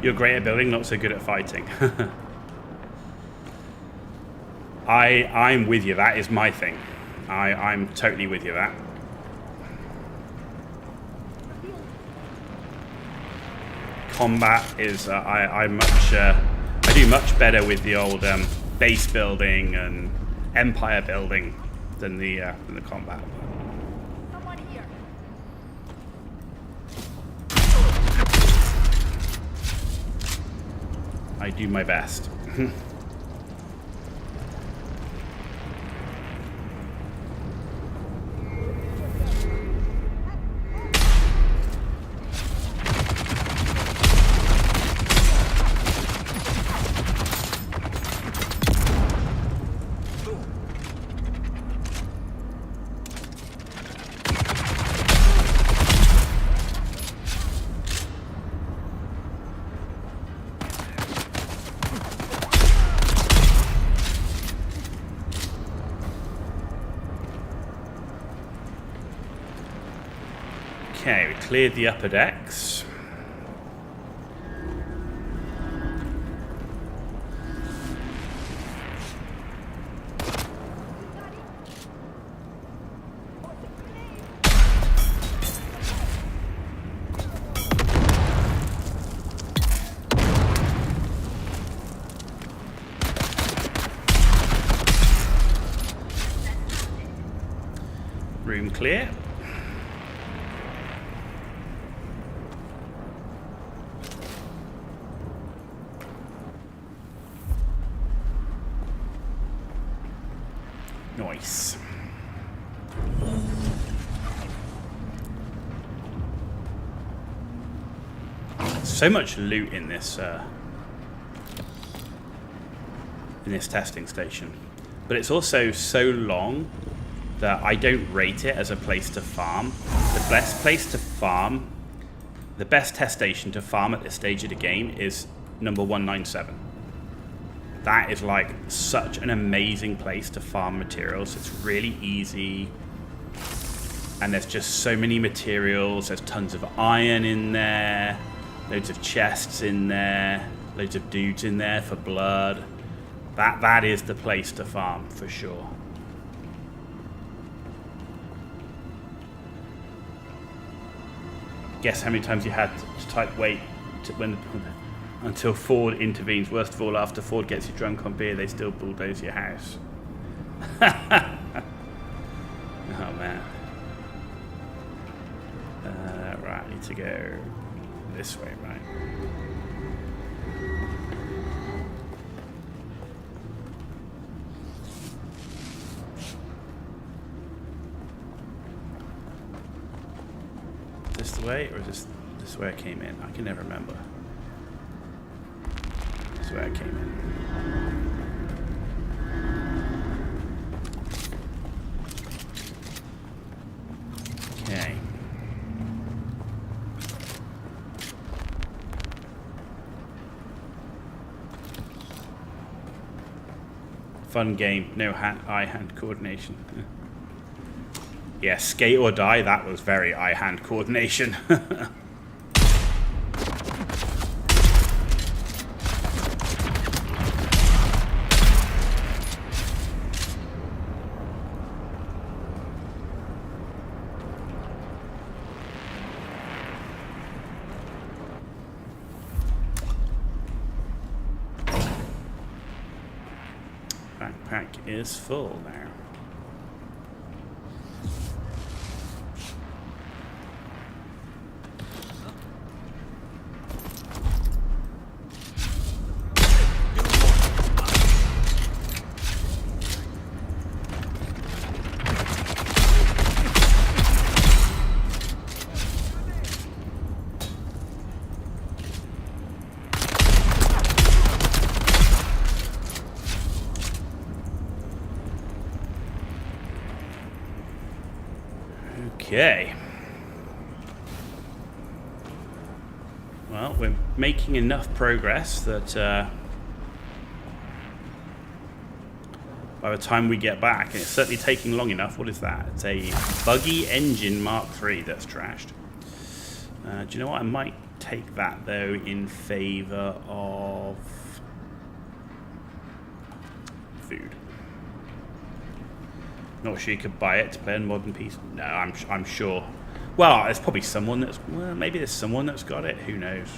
You're great at building, not so good at fighting. I'm with you. That is my thing. I'm totally with you. That. Combat is I do much better with the old base building and empire building than the combat. I do my best. Okay, we cleared the upper decks. Room clear. Nice. So much loot in this testing station, but it's also so long that I don't rate it as a place to farm. The best place to farm, the best test station to farm at this stage of the game is number 197. That is like such an amazing place to farm materials. It's really easy. And there's just so many materials. There's tons of iron in there. Loads of chests in there. Loads of dudes in there for blood. That is the place to farm for sure. Guess how many times you had to type wait until Ford intervenes. Worst of all, after Ford gets you drunk on beer, they still bulldoze your house. Oh man. Right, I need to go this way, right? Is this the way, or is this where I came in? I can never remember. This is where I came in. Okay. Fun game, no eye-hand coordination. Yeah, skate or die, that was very eye-hand coordination. Backpack is full now. Okay. Well, we're making enough progress that by the time we get back, and it's certainly taking long enough. What is that? It's a buggy engine Mark III that's trashed. Do you know what? I might take that, though, in favor of food. Not sure you could buy it to play on modern PC. No, I'm sure. Well, there's probably someone that's... Well, maybe there's someone that's got it. Who knows?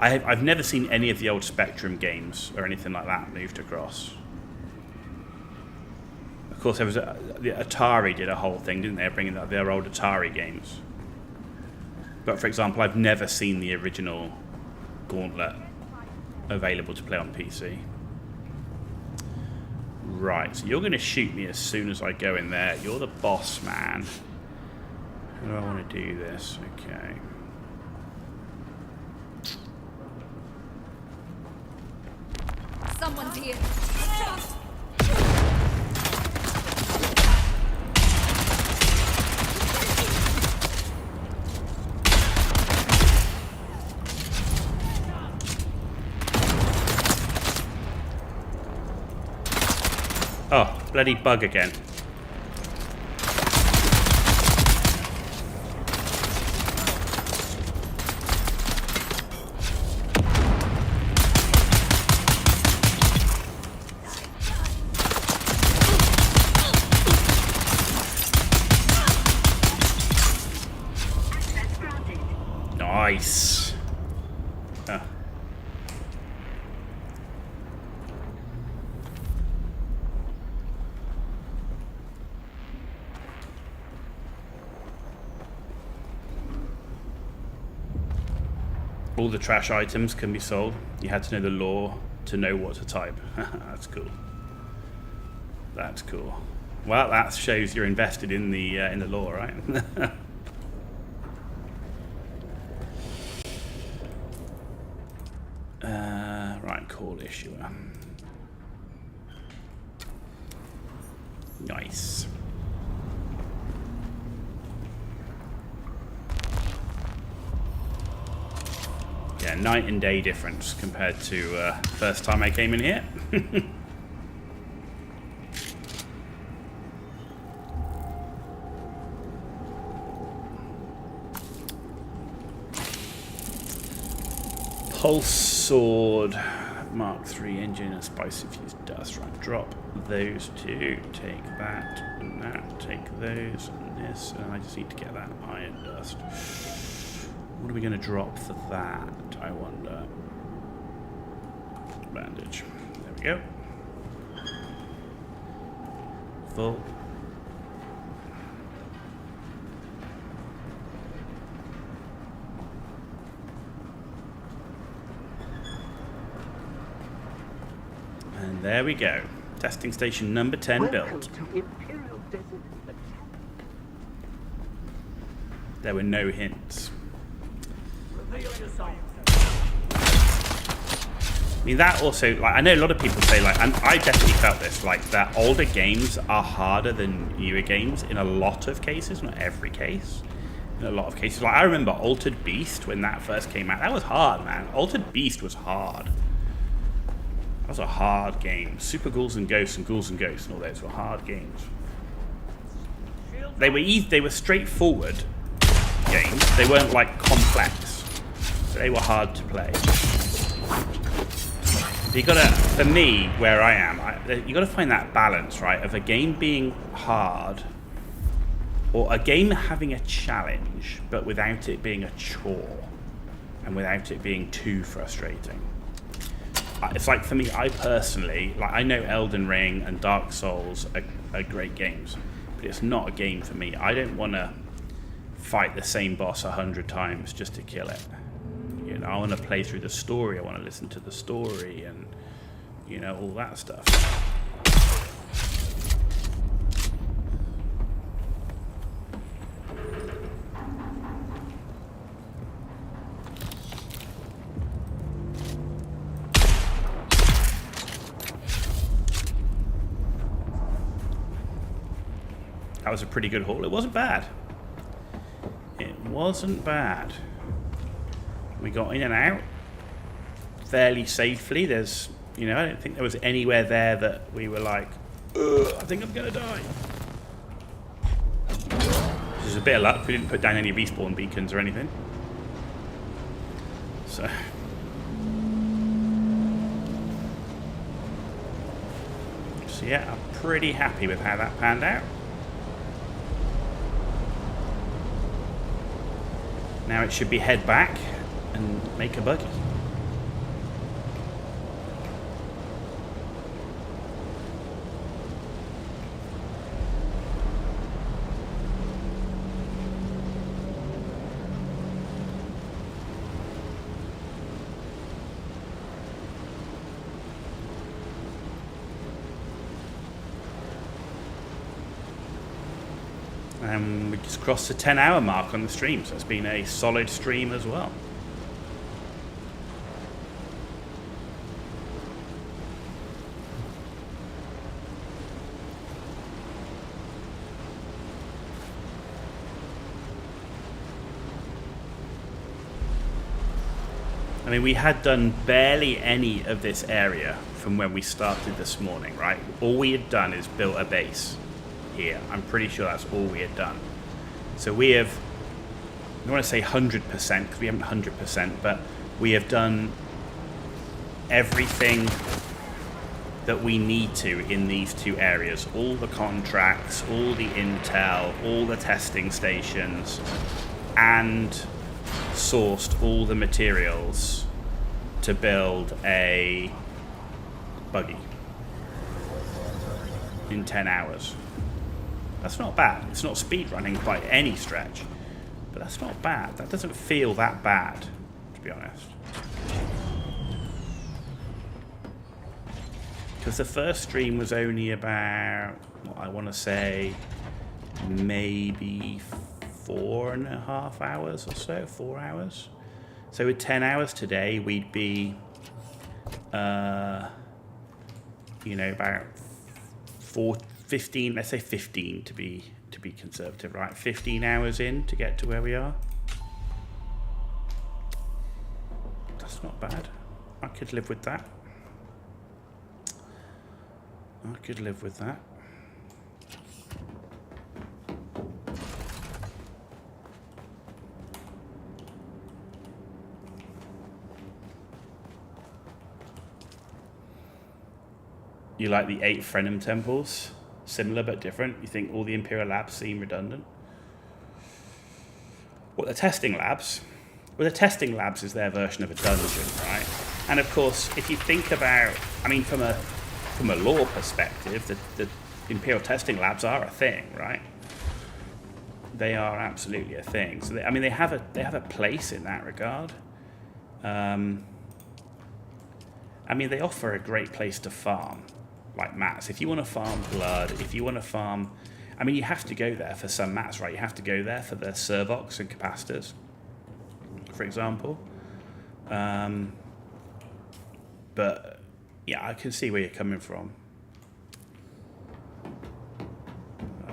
I've never seen any of the old Spectrum games or anything like that moved across. Of course, there was the Atari did a whole thing, didn't they? Bringing up their old Atari games. But for example, I've never seen the original Gauntlet available to play on PC. Right, so you're going to shoot me as soon as I go in there. You're the boss man. How do I want to do this? Okay. Someone's here. Oh, bloody bug again. Nice. Ah. All the trash items can be sold. You had to know the law to know what to type. That's cool. That's cool. Well, that shows you're invested in the law, right? Right, call issuer. Nice. Yeah, night and day difference compared to first time I came in here. Pulse sword, Mark III engine and spicy fused dust. Right, drop those two. Take that and that. Take those and this, and I just need to get that iron dust. What are we going to drop for that, I wonder? Bandage. There we go. Full. And there we go. Testing station number 10 built. To Imperial Desert. There were no hints. I mean, that also, like, I know a lot of people say, like, and I definitely felt this, like, that older games are harder than newer games in a lot of cases, not every case. In a lot of cases. Like, I remember Altered Beast when that first came out. That was hard, man. Altered Beast was hard. That was a hard game. Super Ghouls and Ghosts and Ghouls and Ghosts and all those were hard games. They were easy, they were straightforward games. They weren't, like, complex. They were hard to play. You gotta, for me, where I am, you gotta find that balance, right, of a game being hard, or a game having a challenge, but without it being a chore, and without it being too frustrating. It's like, for me, I personally, like, I know Elden Ring and Dark Souls are great games, but it's not a game for me. I don't want to fight the same boss 100 times just to kill it. You know, I want to play through the story. I want to listen to the story and, you know, all that stuff. That was a pretty good haul. It wasn't bad. It wasn't bad. We got in and out fairly safely. There's, you know, I don't think there was anywhere there that we were like, ugh, I think I'm gonna die. Which is a bit of luck. We didn't put down any respawn beacons or anything. So yeah, I'm pretty happy with how that panned out. Now it should be head back and make a buggy. And we just crossed the 10-hour mark on the stream, so it's been a solid stream as well. I mean, we had done barely any of this area from when we started this morning, right? All we had done is built a base here. I'm pretty sure that's all we had done. So we have, I don't want to say 100% because we haven't 100%, but we have done everything that we need to in these two areas. All the contracts, all the intel, all the testing stations, and sourced all the materials to build a buggy in 10 hours. That's not bad. It's not speed running by any stretch, but that's not bad. That doesn't feel that bad, to be honest. Because the first stream was only about, I want to say, maybe 4.5 hours or so, 4 hours. So with 10 hours today, we'd be, you know, about 15, let's say 15 to be conservative, right? 15 hours in to get to where we are. That's not bad. I could live with that. I could live with that. You like the 8 Frenem temples? Similar but different? You think all the Imperial labs seem redundant? Well, the testing labs? Well, the testing labs is their version of a dungeon, right? And of course, if you think about, I mean, from a lore perspective, the Imperial testing labs are a thing, right? They are absolutely a thing. So I mean, they have a place in that regard. I mean, they offer a great place to farm. Like mats, if you want to farm blood, if you want to farm, I mean, you have to go there for some mats, right? You have to go there for the servox and capacitors, for example. But yeah, I can see where you're coming from.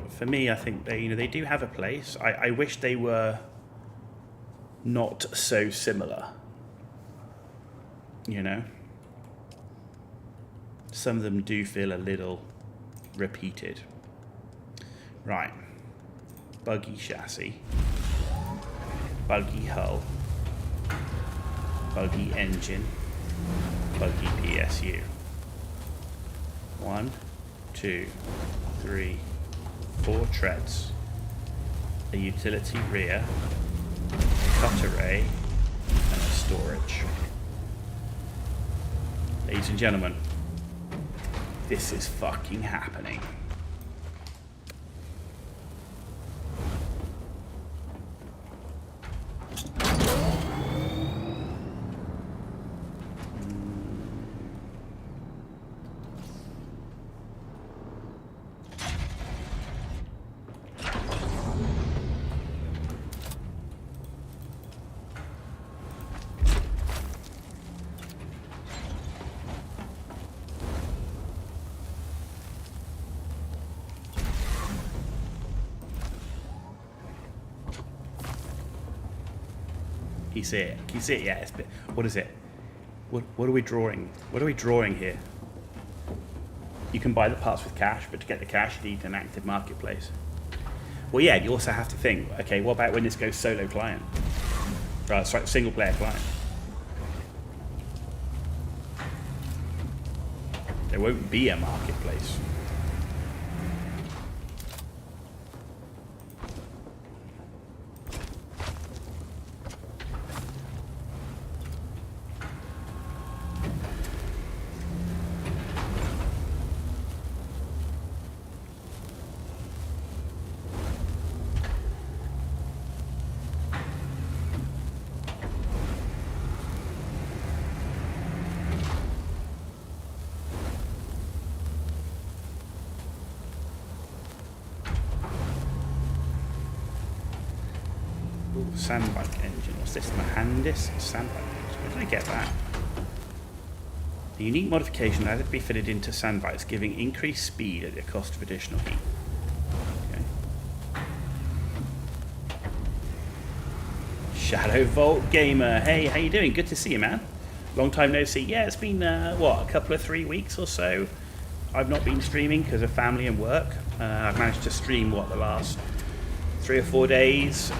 For me, I think they do have a place. I wish they were not so similar. You know. Some of them do feel a little repeated. Right. Buggy chassis. Buggy hull. Buggy engine. Buggy PSU. 1, 2, 3, 4 treads. A utility rear. A cut array. And a storage. Ladies and gentlemen, this is fucking happening. Can you see it? Can you see it? Yeah, it's a bit, what is it? What are we drawing? What are we drawing here? You can buy the parts with cash, but to get the cash, you need an active marketplace. Well, yeah, you also have to think, okay, what about when this goes solo client? Right, sorry, single player client. There won't be a marketplace. Sandbike engine. What's this? Mahandis sandbike engine. Where did I get that? A unique modification that had to be fitted into sandbikes, giving increased speed at the cost of additional heat. Okay. Shadow Vault Gamer. Hey, how you doing? Good to see you, man. Long time no see. Yeah, it's been, what, a couple of 3 weeks or so. I've not been streaming because of family and work. I've managed to stream, what, the last 3 or 4 days.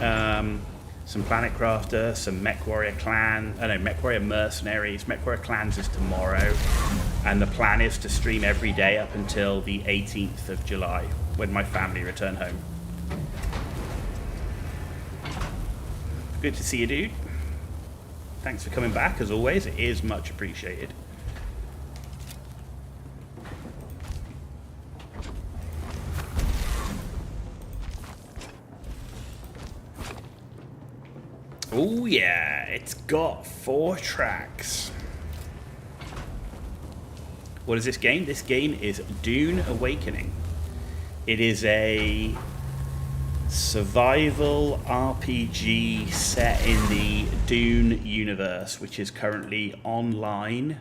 Some Planet Crafter, some Mech Warrior Clan, Mech Warrior Mercenaries. Mech Warrior Clans is tomorrow, and the plan is to stream every day up until the 18th of July, when my family return home. Good to see you, dude. Thanks for coming back, as always. It is much appreciated. Oh yeah, it's got 4 tracks. What is this game? This game is Dune Awakening. It is a survival RPG set in the Dune universe, which is currently online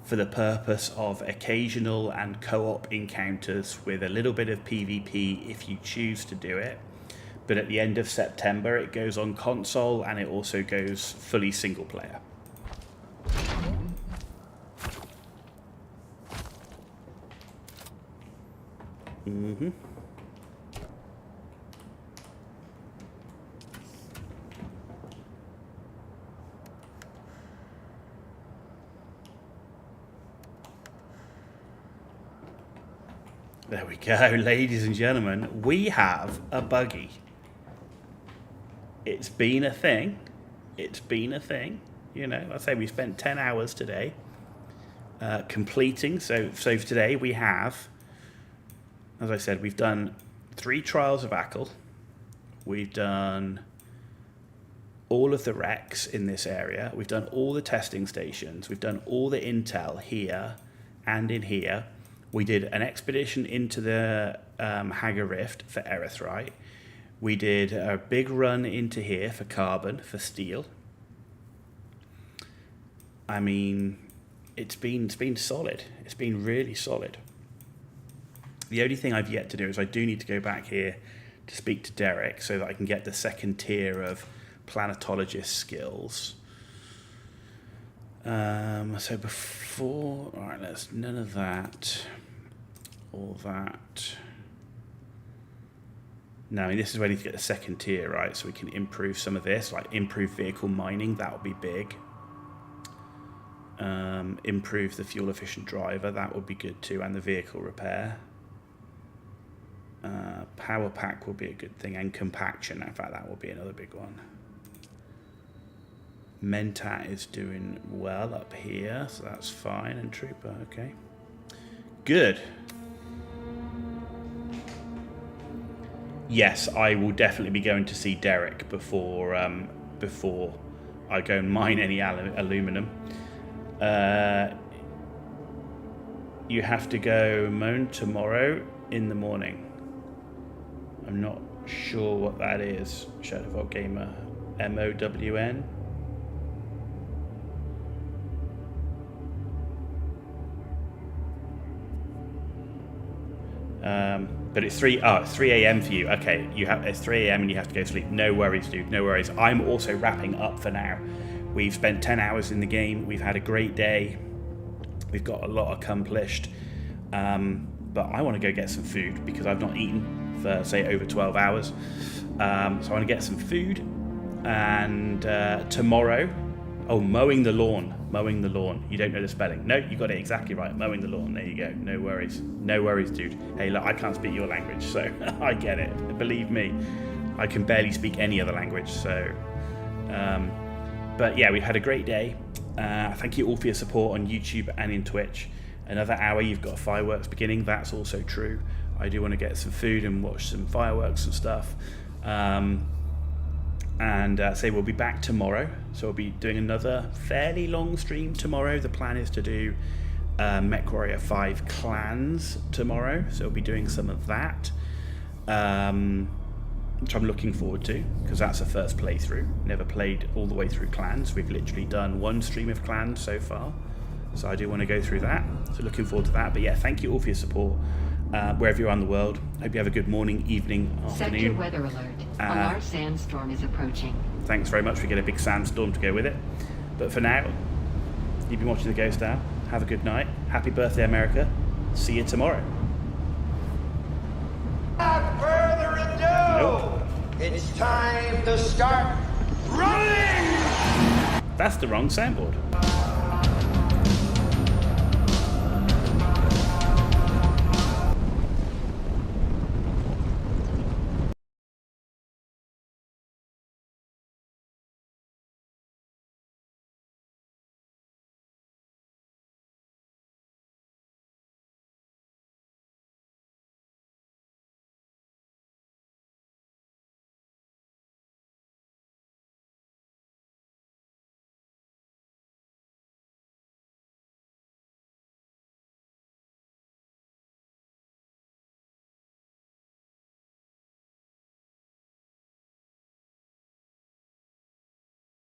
for the purpose of occasional and co-op encounters with a little bit of PvP if you choose to do it. But at the end of September, it goes on console, and it also goes fully single player. Mm-hmm. There we go, ladies and gentlemen. We have a buggy. It's been a thing. It's been a thing. You know, I say we spent 10 hours today completing. So for today we have, as I said, we've done 3 trials of ACL. We've done all of the wrecks in this area. We've done all the testing stations. We've done all the intel here and in here. We did an expedition into the Hagar Rift for Erythrite. We did a big run into here for carbon, for steel. I mean, it's been solid. It's been really solid. The only thing I've yet to do is I do need to go back here to speak to Derek so that I can get the second tier of planetologist skills. So before, all right, let's none of that, all that. No, I mean, this is where I need to get the second tier, right? So we can improve some of this, like improve vehicle mining, that would be big. Improve the fuel efficient driver, that would be good too, and the vehicle repair. Power pack will be a good thing, and compaction, in fact, that will be another big one. Mentat is doing well up here, so that's fine, and Trooper, okay. Good. Yes, I will definitely be going to see Derek before I go and mine any aluminum. You have to go mown tomorrow in the morning. I'm not sure what that is. Shadow Vault Gamer, MOWN. But it's 3 a.m. for you. Okay, it's 3 a.m. and you have to go to sleep. No worries, dude. No worries. I'm also wrapping up for now. We've spent 10 hours in the game. We've had a great day. We've got a lot accomplished. But I want to go get some food because I've not eaten for, say, over 12 hours. So I want to get some food. And tomorrow, mowing the lawn. Mowing the lawn. You don't know the spelling. No, you got it exactly right. Mowing the lawn. There you go. No worries. No worries, dude. Hey, look, I can't speak your language, so I get it. Believe me, I can barely speak any other language. So, but yeah, we've had a great day. Thank you all for your support on YouTube and in Twitch. Another hour, you've got fireworks beginning. That's also true. I do want to get some food and watch some fireworks and stuff. And say we'll be back tomorrow, so we'll be doing another fairly long stream tomorrow. The plan is to do Mech Warrior 5 Clans tomorrow, so we'll be doing some of that. which I'm looking forward to, because that's a first playthrough. Never played all the way through Clans. We've literally done one stream of Clans so far, so I do want to go through that. So looking forward to that. But yeah, thank you all for your support, wherever you are in the world. Hope you have a good morning, evening, afternoon. Sector weather alert. A large sandstorm is approaching. Thanks very much. We get a big sandstorm to go with it. But for now, you've been watching The Ghost Hour. Have a good night. Happy birthday, America. See you tomorrow. Without further ado, it's time to start running! That's the wrong soundboard.